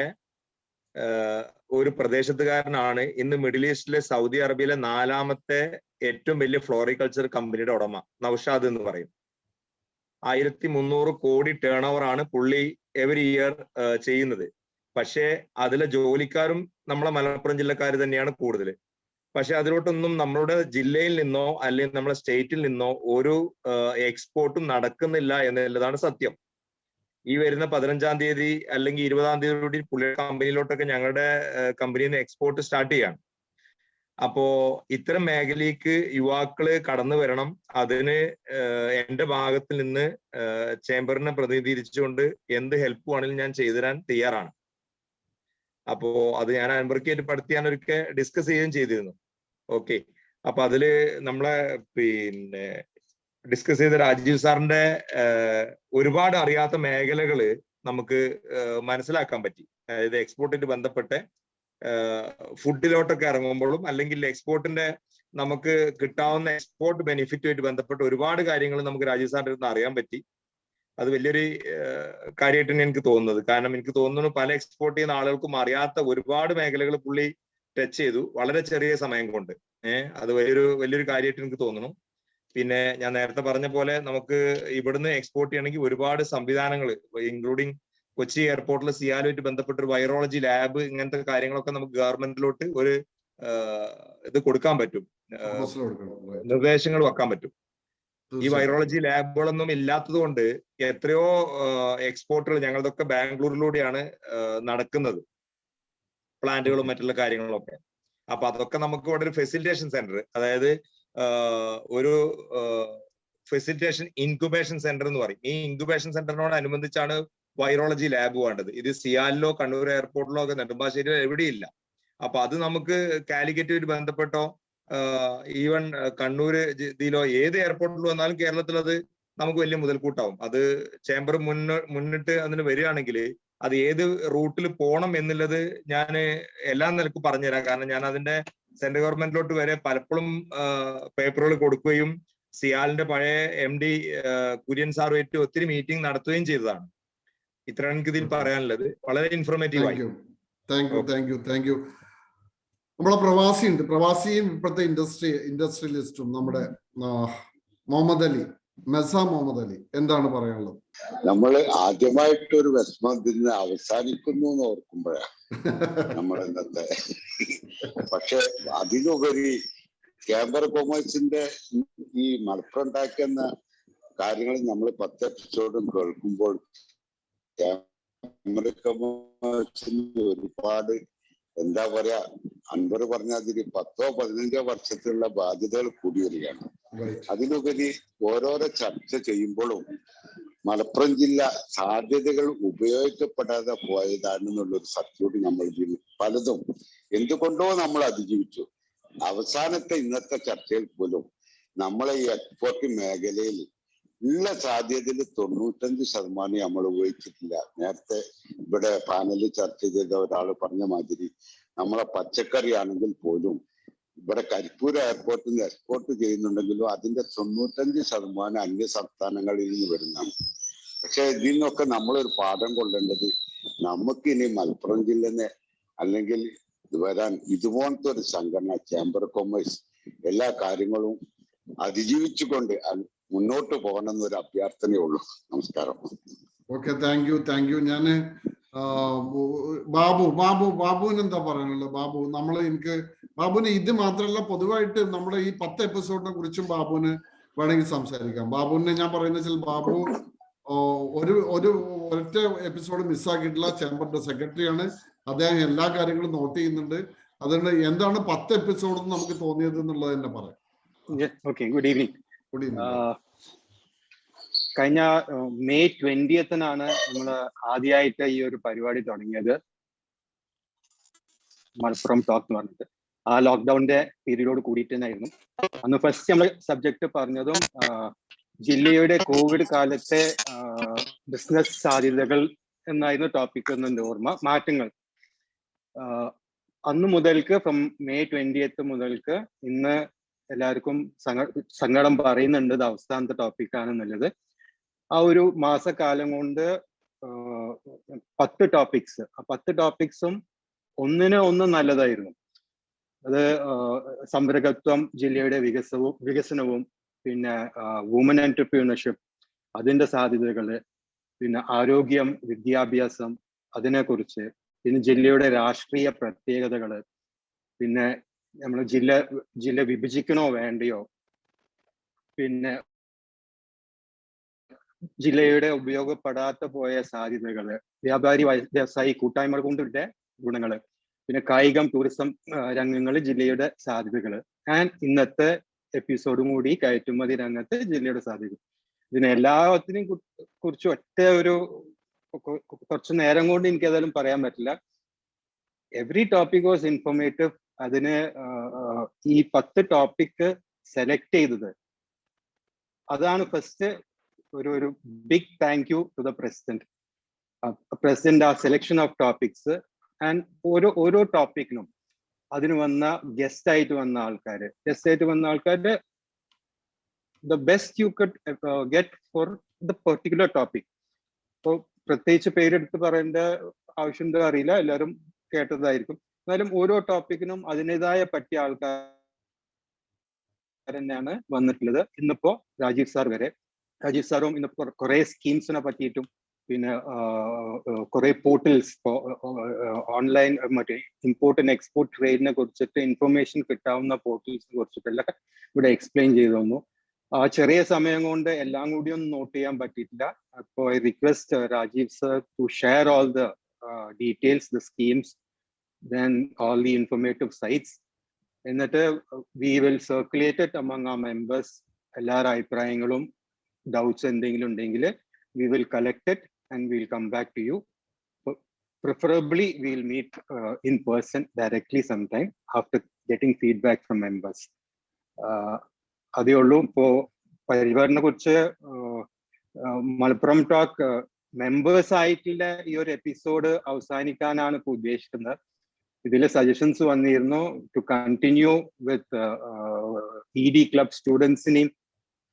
ഒരു പ്രദേശത്തുകാരനാണ് ഇന്ന് മിഡിൽ ഈസ്റ്റിലെ സൗദി അറേബ്യയിലെ 4ാമത്തെ ഏറ്റവും വലിയ ഫ്ലോറികൾച്ചർ കമ്പനിയുടെ ഉടമ, നൗഷാദ് എന്ന് പറയും. 1300 കോടി ടേൺ ഓവർ ആണ് പുള്ളി എവറി ഇയർ ചെയ്യുന്നത്. പക്ഷേ അതിലെ ജോലിക്കാരും നമ്മളെ മലപ്പുറം ജില്ലക്കാർ തന്നെയാണ് കൂടുതൽ. പക്ഷെ അതിലോട്ടൊന്നും നമ്മുടെ ജില്ലയിൽ നിന്നോ അല്ലെങ്കിൽ നമ്മുടെ സ്റ്റേറ്റിൽ നിന്നോ ഒരു എക്സ്പോർട്ടും നടക്കുന്നില്ല എന്നുള്ളതാണ് സത്യം. ഈ വരുന്ന 15-ാം തീയതി അല്ലെങ്കിൽ 20-ാം തീയതി പുള്ളിയുടെ കമ്പനിയിലോട്ടൊക്കെ ഞങ്ങളുടെ കമ്പനിയിൽ നിന്ന് എക്സ്പോർട്ട് സ്റ്റാർട്ട് ചെയ്യാണ്. അപ്പോ ഇത്തരം മേഖലയ്ക്ക് യുവാക്കള് കടന്നു വരണം. അതിന് എന്റെ ഭാഗത്തിൽ നിന്ന് ചേംബറിനെ പ്രതിനിധീകരിച്ചുകൊണ്ട് എന്ത് ഹെൽപ്പ് വേണമെങ്കിലും ഞാൻ ചെയ്തു തരാൻ തയ്യാറാണ്. അപ്പോ അത് ഞാൻ അൻവർക്കായിട്ട് പഠിത്തിയാൻ ഒരിക്കൽ ഡിസ്കസ് ചെയ്യുകയും ചെയ്തിരുന്നു. ഓക്കെ, അപ്പൊ അതില് നമ്മളെ ഡിസ്കസ് ചെയ്ത രാജീവ് സാറിന്റെ ഒരുപാട് അറിയാത്ത മേഖലകള് നമുക്ക് മനസ്സിലാക്കാൻ പറ്റി. അതായത് എക്സ്പോർട്ടിന് ബന്ധപ്പെട്ട് ഫുഡിലോട്ടൊക്കെ ഇറങ്ങുമ്പോഴും അല്ലെങ്കിൽ എക്സ്പോർട്ടിന്റെ നമുക്ക് കിട്ടാവുന്ന എക്സ്പോർട്ട് ബെനിഫിറ്റുമായിട്ട് ബന്ധപ്പെട്ട് ഒരുപാട് കാര്യങ്ങൾ നമുക്ക് രാജീവ് സാറിന്റെ അടുത്ത് അറിയാൻ പറ്റി. അത് വലിയൊരു കാര്യമായിട്ട് തന്നെ എനിക്ക് തോന്നുന്നത്. കാരണം എനിക്ക് തോന്നുന്നു പല എക്സ്പോർട്ട് ചെയ്യുന്ന ആളുകൾക്കും അറിയാത്ത ഒരുപാട് മേഖലകൾ പുള്ളി ടച്ച് ചെയ്തു വളരെ ചെറിയ സമയം കൊണ്ട്. അത് വലിയൊരു കാര്യമായിട്ട് എനിക്ക് തോന്നുന്നു. പിന്നെ ഞാൻ നേരത്തെ പറഞ്ഞ പോലെ നമുക്ക് ഇവിടുന്ന് എക്സ്പോർട്ട് ചെയ്യണമെങ്കിൽ ഒരുപാട് സംവിധാനങ്ങൾ, ഇൻക്ലൂഡിങ് കൊച്ചി എയർപോർട്ടിൽ സിയാലുമായിട്ട് ബന്ധപ്പെട്ട ഒരു വൈറോളജി ലാബ്, ഇങ്ങനത്തെ കാര്യങ്ങളൊക്കെ നമുക്ക് ഗവൺമെന്റിലോട്ട് ഒരു ഇത് കൊടുക്കാൻ പറ്റും, നിർദ്ദേശങ്ങൾ വെക്കാൻ പറ്റും. ഈ വൈറോളജി ലാബുകളൊന്നും ഇല്ലാത്തത് കൊണ്ട് എത്രയോ എക്സ്പോർട്ടുകൾ ഞങ്ങളതൊക്കെ ബാംഗ്ലൂരിലൂടെയാണ് നടക്കുന്നത്, പ്ലാന്റുകളും മറ്റുള്ള കാര്യങ്ങളും ഒക്കെ. അപ്പൊ അതൊക്കെ നമുക്ക് ഇവിടെ ഒരു ഫെസിലിറ്റേഷൻ സെന്റർ, അതായത് ഒരു ഫെസിലിറ്റേഷൻ ഇൻക്യുബേഷൻ സെന്റർ എന്ന് പറയും. ഈ ഇൻക്യുബേഷൻ സെന്ററിനോടനുബന്ധിച്ചാണ് വൈറോളജി ലാബ് വേണ്ടത്. ഇത് സിയാലിലോ കണ്ണൂർ എയർപോർട്ടിലോ ഒക്കെ നെടുമ്പാശ്ശേരിയിലോ എവിടെയില്ല. അപ്പൊ അത് നമുക്ക് കാലിക്കറ്റുമായിട്ട് ബന്ധപ്പെട്ടോ ഈവൻ കണ്ണൂര് ഇതിലോ ഏത് എയർപോർട്ടിൽ വന്നാലും കേരളത്തിൽ അത് നമുക്ക് വലിയ മുതൽക്കൂട്ടാവും. അത് ചേംബർ മുന്നിട്ട് അതിന് വരികയാണെങ്കിൽ അത് ഏത് റൂട്ടിൽ പോകണം എന്നുള്ളത് ഞാൻ എല്ലാ നിലക്കും പറഞ്ഞുതരാം. കാരണം ഞാൻ അതിന്റെ സെൻട്രൽ ഗവൺമെന്റിലോട്ട് വരെ പലപ്പോഴും പേപ്പറുകൾ കൊടുക്കുകയും സിയാലിന്റെ പഴയ MD കുര്യൻ സാറുമായിട്ട് ഒത്തിരി മീറ്റിംഗ് നടത്തുകയും ചെയ്തതാണ്. ഇത്രയാണ് എനിക്ക് ഇതിൽ പറയാനുള്ളത്. വളരെ ഇൻഫോർമേറ്റീവ് ആയി. Thank you. നമ്മളെ പ്രവാസി ഉണ്ട്, പ്രവാസിയും ഇപ്പോഴത്തെ ഇൻഡസ്ട്രിയലിസ്റ്റും നമ്മുടെ മുഹമ്മദ് അലി, മുഹമ്മദ് അലി, എന്താണ് പറയാനുള്ളത്? നമ്മൾ ആദ്യമായിട്ടൊരു വിഷമത്തിന് അവസാനിക്കുന്നു എന്ന് ഓർക്കുമ്പോഴാണ് നമ്മൾ ഇന്നത്തെ. പക്ഷെ അതിനുപരി ചേംബർ കൊമേഴ്സിന്റെ ഈ മലപ്പുറം ഉണ്ടാക്കുന്ന കാര്യങ്ങൾ നമ്മൾ 10 എപ്പിസോഡും കേൾക്കുമ്പോൾ ചേംബർ കൊമേഴ്സിന് ഒരുപാട് എന്താ പറയാ, അൻവർ പറഞ്ഞ അതിൽ 10-15 വർഷത്തിലുള്ള ബാധ്യതകൾ കൂടി വരികയാണ്. അതിലുപരി ഓരോരോ ചർച്ച ചെയ്യുമ്പോഴും മലപ്പുറം ജില്ല സാധ്യതകൾ ഉപയോഗിക്കപ്പെടാതെ പോയതാണെന്നുള്ളൊരു സത്യോട് നമ്മൾ പലതും എന്തുകൊണ്ടോ നമ്മൾ അതിജീവിച്ചു. അവസാനത്തെ ഇന്നത്തെ ചർച്ചയിൽ പോലും നമ്മളെ ഈ എക്സ്പോർട്ട് മേഖലയിൽ ഉള്ള സാധ്യതയിൽ 95% നമ്മൾ ഉപയോഗിച്ചിട്ടില്ല. നേരത്തെ ഇവിടെ പാനലിൽ ചർച്ച ചെയ്ത ഒരാൾ പറഞ്ഞ മാതിരി നമ്മളെ പച്ചക്കറി ആണെങ്കിൽ പോലും ഇവിടെ കരിപ്പൂർ എയർപോർട്ടിൽ നിന്ന് എക്സ്പോർട്ട് ചെയ്യുന്നുണ്ടെങ്കിലും അതിന്റെ 95% അന്യ സംസ്ഥാനങ്ങളിൽ നിന്ന് വരുന്നതാണ്. പക്ഷെ ഇതിൽ നിന്നൊക്കെ നമ്മളൊരു പാഠം കൊള്ളേണ്ടത്, നമുക്ക് ഇനി മലപ്പുറം ജില്ലനെ അല്ലെങ്കിൽ വരാൻ ഇതുപോലത്തെ ഒരു സംഘടന ചേംബർ കൊമേഴ്സ് എല്ലാ കാര്യങ്ങളും അതിജീവിച്ചുകൊണ്ട് മുന്നോട്ട് പോകണം എന്നൊരു അഭ്യർത്ഥനയേ ഉള്ളൂ. നമസ്കാരം. Okay, thank you. ഞാന് ബാബുവിന് എന്താ പറയാനുള്ളത്? ബാബുവിന് ഇത് മാത്രമല്ല, പൊതുവായിട്ട് നമ്മുടെ ഈ 10 എപ്പിസോഡിനെ കുറിച്ചും ബാബുവിന് വേണമെങ്കിൽ സംസാരിക്കാം. ബാബുവിനെ ഞാൻ പറയുന്നത് ബാബു ഒരൊറ്റ എപ്പിസോഡ് മിസ്സാക്കിയിട്ടില്ല. ചേംബറിന്റെ സെക്രട്ടറിയാണ്. അദ്ദേഹം എല്ലാ കാര്യങ്ങളും നോട്ട് ചെയ്യുന്നുണ്ട്. അതുകൊണ്ട് എന്താണ് 10 എപ്പിസോഡ് നമുക്ക് തോന്നിയത് എന്നുള്ളത് തന്നെ പറയാം. Okay, good evening. കഴിഞ്ഞ മെയ് 20th നമ്മൾ ആദ്യമായിട്ട് ഈ ഒരു പരിപാടി തുടങ്ങിയത്, മലപ്പുറം ടോക്ക് എന്ന് പറഞ്ഞിട്ട്. ആ ലോക്ക്ഡൌണിന്റെ പീരീഡോട് കൂടിയിട്ട് തന്നെയായിരുന്നു. അന്ന് ഫസ്റ്റ് നമ്മൾ സബ്ജക്ട് പറഞ്ഞതും ജില്ലയുടെ കോവിഡ് കാലത്തെ ബിസിനസ് സാധ്യതകൾ എന്നായിരുന്നു ടോപ്പിക് എന്നെ ഓർമ്മ. മാറ്റങ്ങൾ അന്ന് മുതൽക്ക് ഫ്രം മെയ് 20th മുതൽക്ക് ഇന്ന് എല്ലാവർക്കും സങ്കടം പറയുന്നുണ്ട് ഇത് അവസാനത്തെ ടോപ്പിക്കാണെന്നുള്ളത്. ആ ഒരു മാസക്കാലം കൊണ്ട് 10 ടോപ്പിക്സ്, ആ 10 ടോപ്പിക്സും ഒന്നിനൊന്ന് നല്ലതായിരുന്നു. അത് സംരംഭകത്വം, ജില്ലയുടെ വികസനവും പിന്നെ വുമൻ എന്റർപ്രീനർഷിപ്പ് അതിന്റെ സാധ്യതകള്, പിന്നെ ആരോഗ്യം, വിദ്യാഭ്യാസം അതിനെക്കുറിച്ച്, പിന്നെ ജില്ലയുടെ രാഷ്ട്രീയ പ്രത്യേകതകള്, പിന്നെ നമ്മൾ ജില്ല വിഭജിക്കണോ വേണ്ടയോ, പിന്നെ ജില്ലയുടെ ഉപയോഗപ്പെടാത്ത പോയ സാധ്യതകള്, വ്യാപാരി വ്യവസായി കൂട്ടായ്മകൾ കൊണ്ടുള്ള ഗുണങ്ങള്, പിന്നെ കായികം, ടൂറിസം രംഗങ്ങളിൽ ജില്ലയുടെ സാധ്യതകള്, ആൻഡ് ഇന്നത്തെ എപ്പിസോഡും കൂടി കയറ്റുമതി രംഗത്ത് ജില്ലയുടെ സാധ്യത. ഇതിനെ എല്ലാത്തിനെയും കുറിച്ച് ഒറ്റ ഒരു കുറച്ച് നേരം കൊണ്ട് എനിക്ക് ഏതായാലും പറയാൻ പറ്റില്ല. Every topic was informative. അതിന് ഈ 10 ടോപ്പിക് സെലക്ട് ചെയ്തത്, അതാണ് ഫസ്റ്റ് ഒരു big thank you to the president. President ആ സെലക്ഷൻ ഓഫ് ടോപ്പിക്സ് ആൻഡ് ഓരോ ടോപ്പിക്കിനും അതിന് വന്ന ഗസ്റ്റ് ആയിട്ട് വന്ന ആൾക്കാര് the best you could get for the particular topic. ഇപ്പോൾ പ്രത്യേകിച്ച് പേരെടുത്ത് പറയേണ്ട ആവശ്യം എന്താ അറിയില്ല, എല്ലാവരും കേട്ടതായിരിക്കും. എന്നാലും ഓരോ ടോപ്പിക്കിനും അതിൻ്റെതായ പറ്റിയ ആൾക്കാർ തന്നെയാണ് വന്നിട്ടുള്ളത്. ഇന്നിപ്പോ രാജീവ് സാറും ഇന്നിപ്പോ കുറെ സ്കീംസിനെ പറ്റിയിട്ടും പിന്നെ കുറെ പോർട്ടൽസ്, ഓൺലൈൻ മറ്റേ ഇമ്പോർട്ട് ആൻഡ് എക്സ്പോർട്ട് ട്രേഡിനെ കുറിച്ചിട്ട് ഇൻഫർമേഷൻ കിട്ടാവുന്ന പോർട്ടൽസിനെ കുറിച്ചിട്ടെല്ലാം ഇവിടെ എക്സ്പ്ലെയിൻ ചെയ്തു തന്നു. ആ ചെറിയ സമയം കൊണ്ട് എല്ലാം കൂടി ഒന്നും നോട്ട് ചെയ്യാൻ പറ്റിയിട്ടില്ല. അപ്പോൾ I request Rajeev sir to share all the details, the schemes, then all the informative sites. എന്നിട്ട് we will circulate it among our members. എല്ലാവരുടെ അഭിപ്രായങ്ങളും ഡൗട്ട്സ് എന്തെങ്കിലും ഉണ്ടെങ്കിൽ we will collect it and we will come back to you. Preferably we will meet in person directly sometime after getting feedback from members. അതേ ഉള്ളൂ. ഇപ്പോൾ പരിപാടിനെ കുറിച്ച് Malappuram talk members ആയിട്ടുള്ള ഈ ഒരു എപ്പിസോഡ് അവസാനിക്കാനാണ് ഇപ്പോൾ ഉദ്ദേശിക്കുന്നത്. ഇതിലെ സജഷൻസ് വന്നിരുന്നു to continue with ED club സ്റ്റുഡൻസിനെയും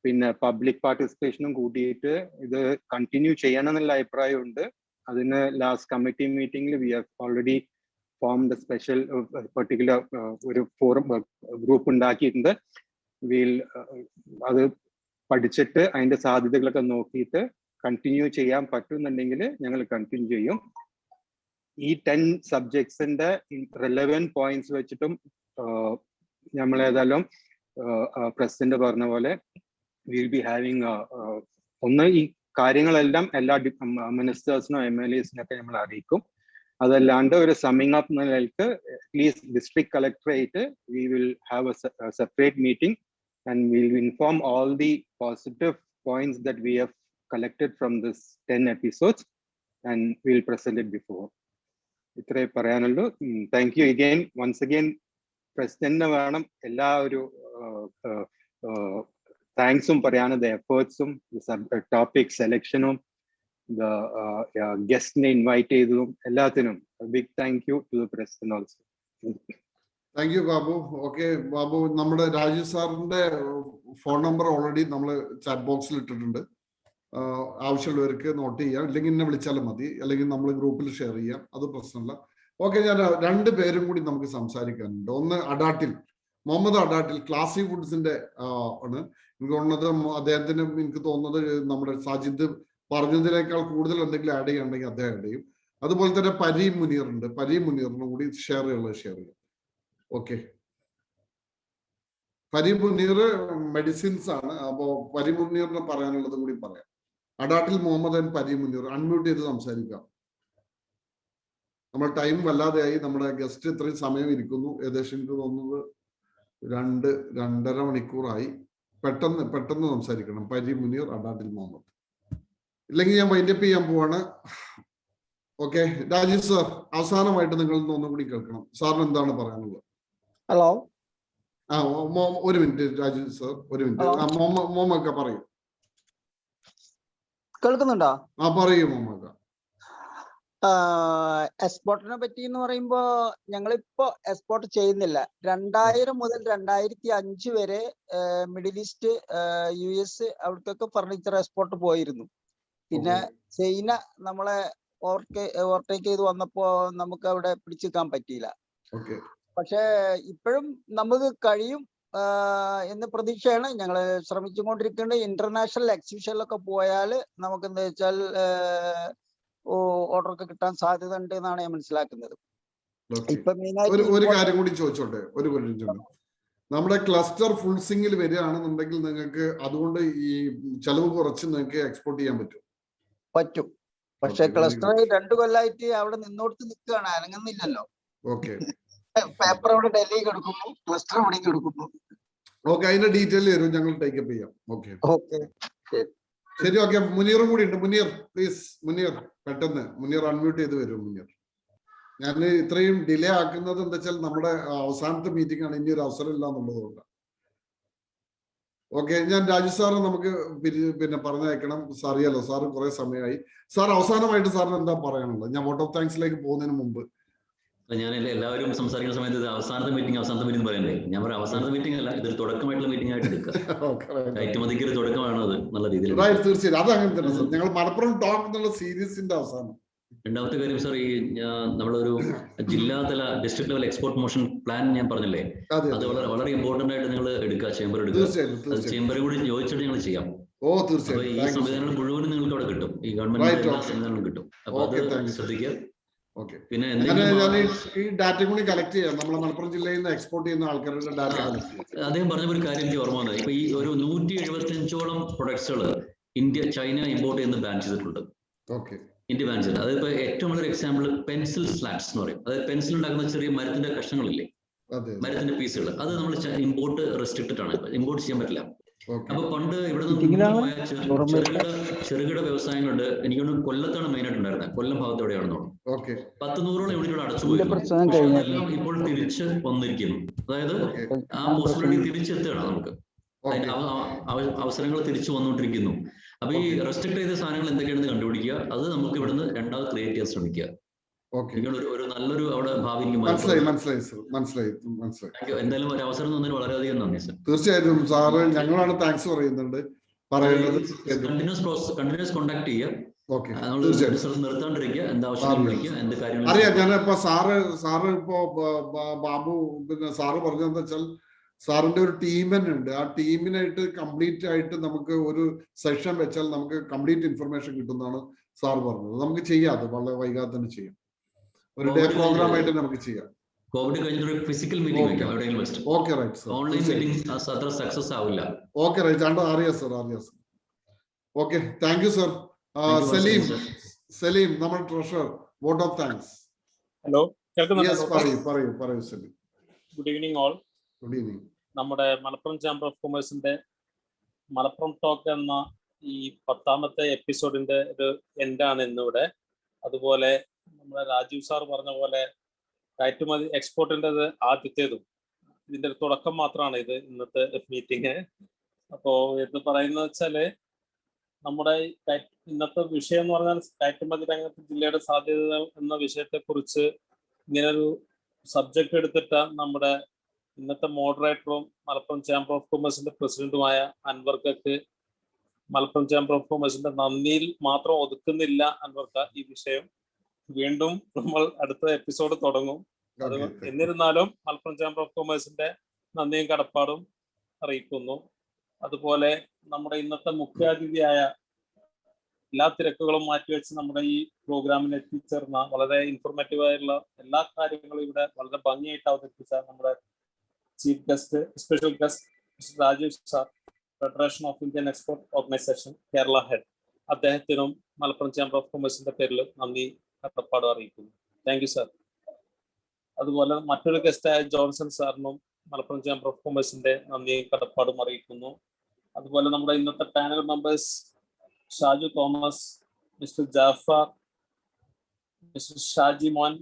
പിന്നെ പബ്ലിക് പാർട്ടിസിപ്പേഷനും കൂട്ടിയിട്ട് ഇത് കണ്ടിന്യൂ ചെയ്യണം എന്നുള്ള അഭിപ്രായമുണ്ട്. അതിന് ലാസ്റ്റ് കമ്മിറ്റി മീറ്റിംഗിൽ we have already formed special particular ഒരു ഫോറം ഗ്രൂപ്പ് ഉണ്ടാക്കിയിട്ടുണ്ട്. അത് പഠിച്ചിട്ട് അതിന്റെ സാധ്യതകളൊക്കെ നോക്കിയിട്ട് കണ്ടിന്യൂ ചെയ്യാൻ പറ്റുന്നുണ്ടെങ്കിൽ ഞങ്ങൾ കണ്ടിന്യൂ ചെയ്യും. ഈ 10 സബ്ജക്ട്സിന്റെ റെലവൻറ്റ് പോയിന്റ്സ് വെച്ചിട്ടും നമ്മൾ ഏതായാലും പ്രസിഡന്റ് പറഞ്ഞ പോലെ വിൽ ബി ഹാവിങ് ഒന്ന് ഈ കാര്യങ്ങളെല്ലാം എല്ലാ മിനിസ്റ്റേഴ്സിനും MLAസിനൊക്കെ നമ്മൾ അറിയിക്കും. അതല്ലാണ്ട് ഒരു സമ്മിങ് അപ്പ് എന്ന നിലയ്ക്ക് at least district collectorate we will have a separate meeting and will inform all the positive points that we have collected from this 10 episodes and we'll present it before. ഇത്രേ പറയാനുള്ളൂ. Thank you again once again പ്രസിഡന്റിന് വേണം എല്ലാ ഒരു താങ്ക്സും പറയാനും എഫേർട്സും topic സെലക്ഷനും ഗസ്റ്റിനെ invite ചെയ്തതും എല്ലാത്തിനും big thank you to the president also. Thank you Babu. Okay Babu, നമ്മുടെ രാജീവ് സാറിന്റെ ഫോൺ നമ്പർ ഓൾറെഡി നമ്മൾ ചാറ്റ് ബോക്സിൽ ഇട്ടിട്ടുണ്ട്. ആവശ്യമുള്ളവർക്ക് നോട്ട് ചെയ്യാം, ഇല്ലെങ്കിൽ എന്നെ വിളിച്ചാലും മതി, അല്ലെങ്കിൽ നമ്മൾ ഗ്രൂപ്പിൽ ഷെയർ ചെയ്യാം, അത് പ്രശ്നമില്ല. ഓക്കെ, ഞാൻ 2 പേരും കൂടി നമുക്ക് സംസാരിക്കാനുണ്ട്. ഒന്ന് അഡാട്ടിൽ, മുഹമ്മദ് അഡാട്ടിൽ ക്ലാസി ഫുഡ്സിന്റെ ആണ്. എനിക്ക് തോന്നുന്നത് അദ്ദേഹത്തിന്, എനിക്ക് തോന്നുന്നത് നമ്മുടെ സാജിദ് പറഞ്ഞതിനേക്കാൾ കൂടുതൽ എന്തെങ്കിലും ആഡ് ചെയ്യുകയാണെങ്കിൽ അദ്ദേഹം ആഡ് ചെയ്യും. അതുപോലെ തന്നെ പരി മുനീർ ഉണ്ട്, പരി മുനീറിനും കൂടി ഷെയർ ചെയ്യാം. ഓക്കെ, പരി മുനീർ മെഡിസിൻസ് ആണ്. അപ്പോ പരി മുനീറിന് പറയാനുള്ളത് കൂടി പറയാം. അഡാട്ടിൽ മുഹമ്മദ് ആൻഡ് പരി മുനീർ അൺമ്യൂട്ട് ചെയ്ത് സംസാരിക്കാം. നമ്മൾ ടൈം വല്ലാതെയായി, നമ്മുടെ ഗസ്റ്റ് ഇത്രയും സമയം ഇരിക്കുന്നു. ഏകദേശം എനിക്ക് തോന്നുന്നത് 2-2.5 മണിക്കൂറായി. പെട്ടെന്ന് സംസാരിക്കണം. പരി മുനീർ, അഡാട്ടിൽ മുഹമ്മദ്, ഇല്ലെങ്കിൽ ഞാൻ വൈൻഡപ്പ് ചെയ്യാൻ പോവാണ്. ഓക്കെ, രാജീവ് സാർ അവസാനമായിട്ട് നിങ്ങൾ ഒന്നും കൂടി കേൾക്കണം. സാറിന് എന്താണ് പറയാനുള്ളത്? ഹലോ, ഒരു മിനിറ്റ് രാജീവ് സാർ, ഒരു മിനിറ്റ്. മോമക്ക പറയൂ. കേൾക്കുന്നുണ്ടോ? പറയൂ മോമക്ക. എക്സ്പോർട്ടിനെ പറ്റി എന്ന് പറയുമ്പോ ഞങ്ങളിപ്പോ എക്സ്പോർട്ട് ചെയ്യുന്നില്ല. 2000 മുതൽ 2005 വരെ മിഡിൽ ഈസ്റ്റ്, US അവിടേക്കൊക്കെ ഫർണിച്ചർ എക്സ്പോർട്ട് പോയിരുന്നു. പിന്നെ ചൈന നമ്മളെ ഓവർടേക്ക് ചെയ്ത് വന്നപ്പോ നമുക്ക് അവിടെ പിടിച്ചെടുക്കാൻ പറ്റിയില്ല. പക്ഷെ ഇപ്പോഴും നമുക്ക് കഴിയും എന്ന് പ്രതീക്ഷയാണ്. ഞങ്ങൾ ശ്രമിച്ചുകൊണ്ടിരിക്കുന്നത്. ഇന്റർനാഷണൽ എക്സിബിഷനിലൊക്കെ പോയാൽ നമുക്ക് എന്താ വെച്ചാൽ ഓർഡർ ഒക്കെ കിട്ടാൻ സാധ്യത ഉണ്ട് എന്നാണ് ഞാൻ മനസ്സിലാക്കുന്നത്. ഇപ്പൊ ഒരു കാര്യം കൂടി ചോദിച്ചോട്ടെ, ഒരു ക്വസ്റ്റ്യൻ. നമ്മുടെ ക്ലസ്റ്റർ ഫുൾ സിംഗിൽ വരികയാണെന്നുണ്ടെങ്കിൽ നിങ്ങൾക്ക് അതുകൊണ്ട് ഈ ചെലവ് കുറച്ച് നിങ്ങൾക്ക് എക്സ്പോർട്ട് ചെയ്യാൻ പറ്റും. പക്ഷെ ക്ലസ്റ്റർ 2 കൊല്ലമായിട്ട് അവിടെ നിന്നോടത്ത് നിൽക്കുകയാണ്, അനങ്ങുന്നില്ലല്ലോ. പേപ്പർ അവിടെ ഡൽഹിക്ക് എടുക്കുന്നു, ക്ലസ്റ്റർ എവിടേക്ക് എടുക്കുന്നു. ഓക്കെ, അതിന്റെ ഡീറ്റെയിൽ തരും, ഞങ്ങൾ ടേക്കപ്പ് ചെയ്യാം. ഓക്കെ ശരി. ഓക്കെ, മുനീറും കൂടി ഉണ്ട്. മുനീർ പ്ലീസ്, മുനീർ പെട്ടെന്ന്. മുനീർ അൺമ്യൂട്ട് ചെയ്ത് വരും. മുനീർ, ഞാൻ ഇത്രയും ഡിലേ ആക്കുന്നത് എന്താ വെച്ചാൽ നമ്മുടെ അവസാനത്തെ മീറ്റിംഗ് ആണ്, ഇനി ഒരു അവസരം ഇല്ല എന്നുള്ളതുകൊണ്ട്. ഓക്കെ, ഞാൻ രാജു സാറ് നമുക്ക് പിന്നെ പറഞ്ഞയക്കണം. സാർ അറിയാലോ, സാറ് കുറെ സമയമായി. സാർ അവസാനമായിട്ട് സാറിന് എന്താ പറയാനുള്ളത്? ഞാൻ വോട്ട് ഓഫ് താങ്ക്സിലേക്ക് പോകുന്നതിന് മുമ്പ് ഞാൻ എല്ലാവരും സംസാരിക്കുന്ന സമയത്ത് ഇത് അവസാനത്തെ മീറ്റിംഗ് പറയണ്ടേ? ഞാൻ പറയാം, അവസാനത്തെ മീറ്റിംഗ് അല്ല, ഇതൊരു തുടക്കമായിട്ടുള്ള മീറ്റിംഗ് ആയിട്ട് എടുക്കുക. കയറ്റുമതിക്ക് ഒരു തുടക്കമാണ് അത്, നല്ല രീതിയിൽ. തീർച്ചയായും അത് അങ്ങനെ തന്നെ സാർ. ഞങ്ങൾ മലപ്പുറം ടോക്ക് എന്നുള്ള സീരീസിന്റെ അവസാനം. രണ്ടാമത്തെ കാര്യം സാർ, ഈ നമ്മളൊരു ജില്ലാതല district level export promotion plan ഞാൻ പറഞ്ഞില്ലേ, അത് വളരെ ഇമ്പോർട്ടന്റ് ആയിട്ട് നിങ്ങൾ എടുക്കുക, ചേംബർ എടുക്കുക. ചേംബർ കൂടി ചോദിച്ചിട്ട് ഞങ്ങൾ ചെയ്യാം. ഈ സംവിധാനങ്ങൾ മുഴുവനും നിങ്ങൾക്ക് അവിടെ കിട്ടും, ഈ ഗവൺമെന്റ് സംവിധാനങ്ങളും കിട്ടും. അപ്പൊ അത് ശ്രദ്ധിക്കുക. പിന്നെ ഞാൻ ഈ ഡാറ്റ കൂടി കളക്ട് ചെയ്യാം. നമ്മളെ മലപ്പുറം ജില്ലയിൽ നിന്ന് എക്സ്പോർട്ട് ചെയ്യുന്ന ആൾക്കാരുടെ ഡാറ്റ. അദ്ദേഹം പറഞ്ഞ ഒരു കാര്യം എനിക്ക് ഓർമ്മ വന്നത്, ഇപ്പൊ ഈ ഒരു 175ഓളം പ്രൊഡക്ട്സുകൾ ചൈന ഇമ്പോർട്ട് ചെയ്യുന്ന ബാൻ ചെയ്തിട്ടുണ്ട്. ഇന്ത്യ ബാൻ ചെയ്തത്. അതിപ്പോ ഏറ്റവും വളരെ എക്സാമ്പിൾ പെൻസിൽ സ്ലാബ്സ് എന്ന് പറയും. അതായത് പെൻസിൽ ഉണ്ടാക്കുന്ന ചെറിയ മരത്തിന്റെ കഷ്ണങ്ങളില്ലേ, മരത്തിന്റെ പീസുകൾ, അത് നമ്മൾ ഇമ്പോർട്ട് റെസ്ട്രിക്റ്റഡ് ആണ്, ഇമ്പോർട്ട് ചെയ്യാൻ പറ്റില്ല. അപ്പൊ പണ്ട് ഇവിടെ ചെറുകിട വ്യവസായങ്ങളുണ്ട്. എനിക്കൊന്ന് കൊല്ലത്താണ് മെയിൻ ആയിട്ട് ഉണ്ടായിരുന്നത്, കൊല്ലം ഭാഗത്ത് എവിടെയാണെന്നോ 100-100ഓളം യൂണിറ്റുകൾ അടച്ചുപോയിരുന്നു. ഇപ്പോൾ തിരിച്ച് വന്നിരിക്കുന്നു. അതായത് ആ പോസിബിലിറ്റി തിരിച്ചെത്തുകയാണ് നമുക്ക്, അവസരങ്ങൾ തിരിച്ചു വന്നുകൊണ്ടിരിക്കുന്നു. അപ്പൊ ഈ റെസ്ട്രിക്ട് ചെയ്ത സാധനങ്ങൾ എന്തൊക്കെയാണെന്ന് കണ്ടുപിടിക്കുക, അത് നമുക്ക് ഇവിടുന്ന് രണ്ടാമത് ക്രിയേറ്റ് ചെയ്യാൻ ശ്രമിക്കുക. ഒരു നല്ലൊരു അവിടെ ഭാവി. എന്തായാലും ഒരു അവസരം തന്നതിന് വളരെയധികം നന്ദി സർ. തീർച്ചയായിട്ടും സാറ്, ഞങ്ങളാണ് താങ്ക്സ് പറയുന്നുണ്ട്. കണ്ടിന്യൂസ് കോണ്ടാക്ട് ചെയ്യുക, നിർത്താണ്ടിരിക്കുക, എന്താവശ്യം വിളിക്കുക, എന്ത് കാര്യങ്ങൾ. അറിയാം, ഞാനിപ്പോ സാറ് ഇപ്പോ ബാബു പിന്നെ സാറ് പറഞ്ഞതെന്ന് വെച്ചാൽ സാറിന്റെ ഒരു ടീം തന്നെ ഉണ്ട്. ആ ടീമിനായിട്ട് കംപ്ലീറ്റ് ആയിട്ട് നമുക്ക് ഒരു സെഷൻ വെച്ചാൽ നമുക്ക് കംപ്ലീറ്റ് ഇൻഫർമേഷൻ കിട്ടുന്നതാണ് സാർ പറഞ്ഞത്. നമുക്ക് ചെയ്യാം, അത് വളരെ വൈകാതെ തന്നെ ചെയ്യാം. ഒരു ഡേ പ്രോഗ്രാം ആയിട്ട് നമുക്ക് ചെയ്യാം. കോവിഡ് കഴിഞ്ഞൊരു ഫിസിക്കൽ മീറ്റിംഗ് വെക്കാം എവിടെയെങ്കിലും വെച്ചിട്ട്. Okay right sir. Online meetings അത്ര സക്സസ് ആവില്ല. ഓക്കെ റൈറ്റ് അറിയാം sir. Okay thank you sir. Saleem നമ്മുടെ treasurer, vote of thanks. Hello, yes പറയൂ Saleem. Good evening all. Good evening. നമ്മുടെ മലപ്പുറം ചേംബർ ഓഫ് കൊമേഴ്സിന്റെ മലപ്പുറം ടോക്ക് എന്ന ഈ 10ാമത്തെ എപ്പിസോഡിന്റെ ഒരു എൻഡാണ് ഇന്നിവിടെ. അതുപോലെ നമ്മുടെ രാജീവ് സാർ പറഞ്ഞ പോലെ കയറ്റുമതി എക്സ്പോർട്ടിൻ്റെത് ആദ്യത്തേതും ഇതിന്റെ ഒരു തുടക്കം മാത്രമാണ് ഇത് ഇന്നത്തെ മീറ്റിംഗ്. അപ്പോൾ എന്ന് പറയുന്നത് വെച്ചാല് നമ്മുടെ ഇന്നത്തെ വിഷയം എന്ന് പറഞ്ഞാൽ കയറ്റുമതി രംഗത്ത് ജില്ലയുടെ സാധ്യതകൾ എന്ന വിഷയത്തെ കുറിച്ച് ഇങ്ങനൊരു സബ്ജക്ട് എടുത്തിട്ട് നമ്മുടെ ഇന്നത്തെ മോഡറേറ്ററും മലപ്പുറം ചേംബർ ഓഫ് കൊമേഴ്സിന്റെ പ്രസിഡന്റുമായ അൻവർക്കക്ക് മലപ്പുറം ചേംബർ ഓഫ് കൊമേഴ്സിന്റെ നന്ദിയിൽ മാത്രം ഒതുക്കുന്നില്ല. അൻവർക്ക, ഈ വിഷയം വീണ്ടും നമ്മൾ അടുത്ത എപ്പിസോഡ് തുടങ്ങും. അത് എന്നിരുന്നാലും മലപ്പുറം ചേംബർ ഓഫ് കൊമേഴ്സിന്റെ നന്ദിയും കടപ്പാടും അറിയിക്കുന്നു. അതുപോലെ നമ്മുടെ ഇന്നത്തെ മുഖ്യാതിഥിയായ എല്ലാ തിരക്കുകളും മാറ്റിവെച്ച് നമ്മുടെ ഈ പ്രോഗ്രാമിൽ എത്തിച്ചേർന്ന വളരെ ഇൻഫോർമേറ്റീവ് ആയിട്ടുള്ള എല്ലാ കാര്യങ്ങളും ഇവിടെ വളരെ ഭംഗിയായിട്ട് അവതരിപ്പിച്ച നമ്മുടെ chief guest, special guest mister Rajeev sir, federation of Indian export organisation Kerala head, അദ്ദേഹത്തിനും മലപ്പുറം ചേംബർ ഓഫ് കൊമേഴ്സിന്റെ പേരിൽ നന്ദി കടപ്പാടും അറിയിക്കുന്നു. Thank you sir. അതുപോലെ മറ്റൊരു ഗസ്റ്റായ ജോൺസൺ സാറിനും മലപ്പുറം ചേംബർ ഓഫ് കൊമേഴ്സിന്റെ നന്ദിയും കടപ്പാടും അറിയിക്കുന്നു. അതുപോലെ നമ്മുടെ ഇന്നത്തെ panel members Shaju Thomas, mister Jafar, mister Shaji മോൻ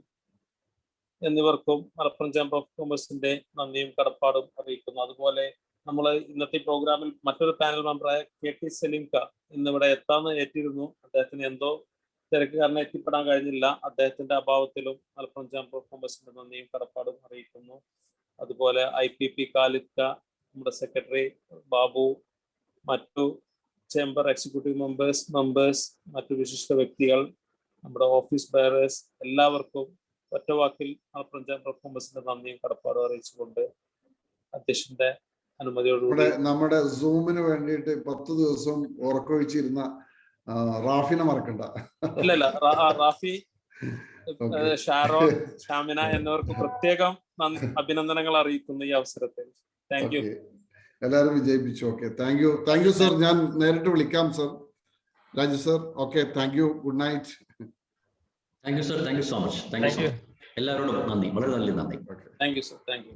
എന്നിവർക്കും മലപ്പുറം ചേംബർ ഓഫ് കൊമേഴ്സിന്റെ നന്ദിയും കടപ്പാടും അറിയിക്കുന്നു. അതുപോലെ നമ്മൾ ഇന്നത്തെ പ്രോഗ്രാമിൽ മറ്റൊരു പാനൽ മെമ്പറായ KT സലീംക ഇന്നിവിടെ എത്താന്ന് ഏറ്റിരുന്നു. അദ്ദേഹത്തിന് എന്തോ തിരക്ക് കാരണം എത്തിപ്പെടാൻ കഴിഞ്ഞില്ല. അദ്ദേഹത്തിന്റെ അഭാവത്തിലും മലപ്പുറം ചേംബർ ഓഫ് കൊമേഴ്സിന്റെ നന്ദിയും കടപ്പാടും അറിയിക്കുന്നു. അതുപോലെ IPP കാലിക്ക, നമ്മുടെ സെക്രട്ടറി ബാബു, മറ്റു ചേംബർ എക്സിക്യൂട്ടീവ് മെമ്പേഴ്സ്, മറ്റു വിശിഷ്ട വ്യക്തികൾ, നമ്മുടെ ഓഫീസ് ബെയറേഴ്സ്, എല്ലാവർക്കും ഒറ്റവാക്കിൽ മലപ്പുറം ചേംബർ ഓഫ് കൊമേഴ്സിന്റെ നന്ദിയും കടപ്പാടും അറിയിച്ചുകൊണ്ട് അധ്യക്ഷന്റെ അനുമതിയോടുകൂടി നമ്മുടെ സൂമിന് വേണ്ടിയിട്ട് 10 ദിവസം ഉറക്കൊഴിച്ചിരുന്ന റാഫിനെ മറക്കണ്ട. ഇല്ല റാഫി, ഷാരോൺ, ഷാമിന എന്നിവർക്ക് പ്രത്യേകം അഭിനന്ദനങ്ങൾ അറിയിക്കുന്നു ഈ അവസരത്തിൽ. Thank you. എല്ലാവരും വിജയിപ്പിച്ചു. Okay, thank you sir. ഞാൻ നേരിട്ട് വിളിക്കാം sir. Raju sir, okay, thank you. Good night. Thank you sir. Thank you so much. Thank you. എല്ലാവരോടും നന്ദി, വളരെ നന്ദി. Thank you sir. Thank U.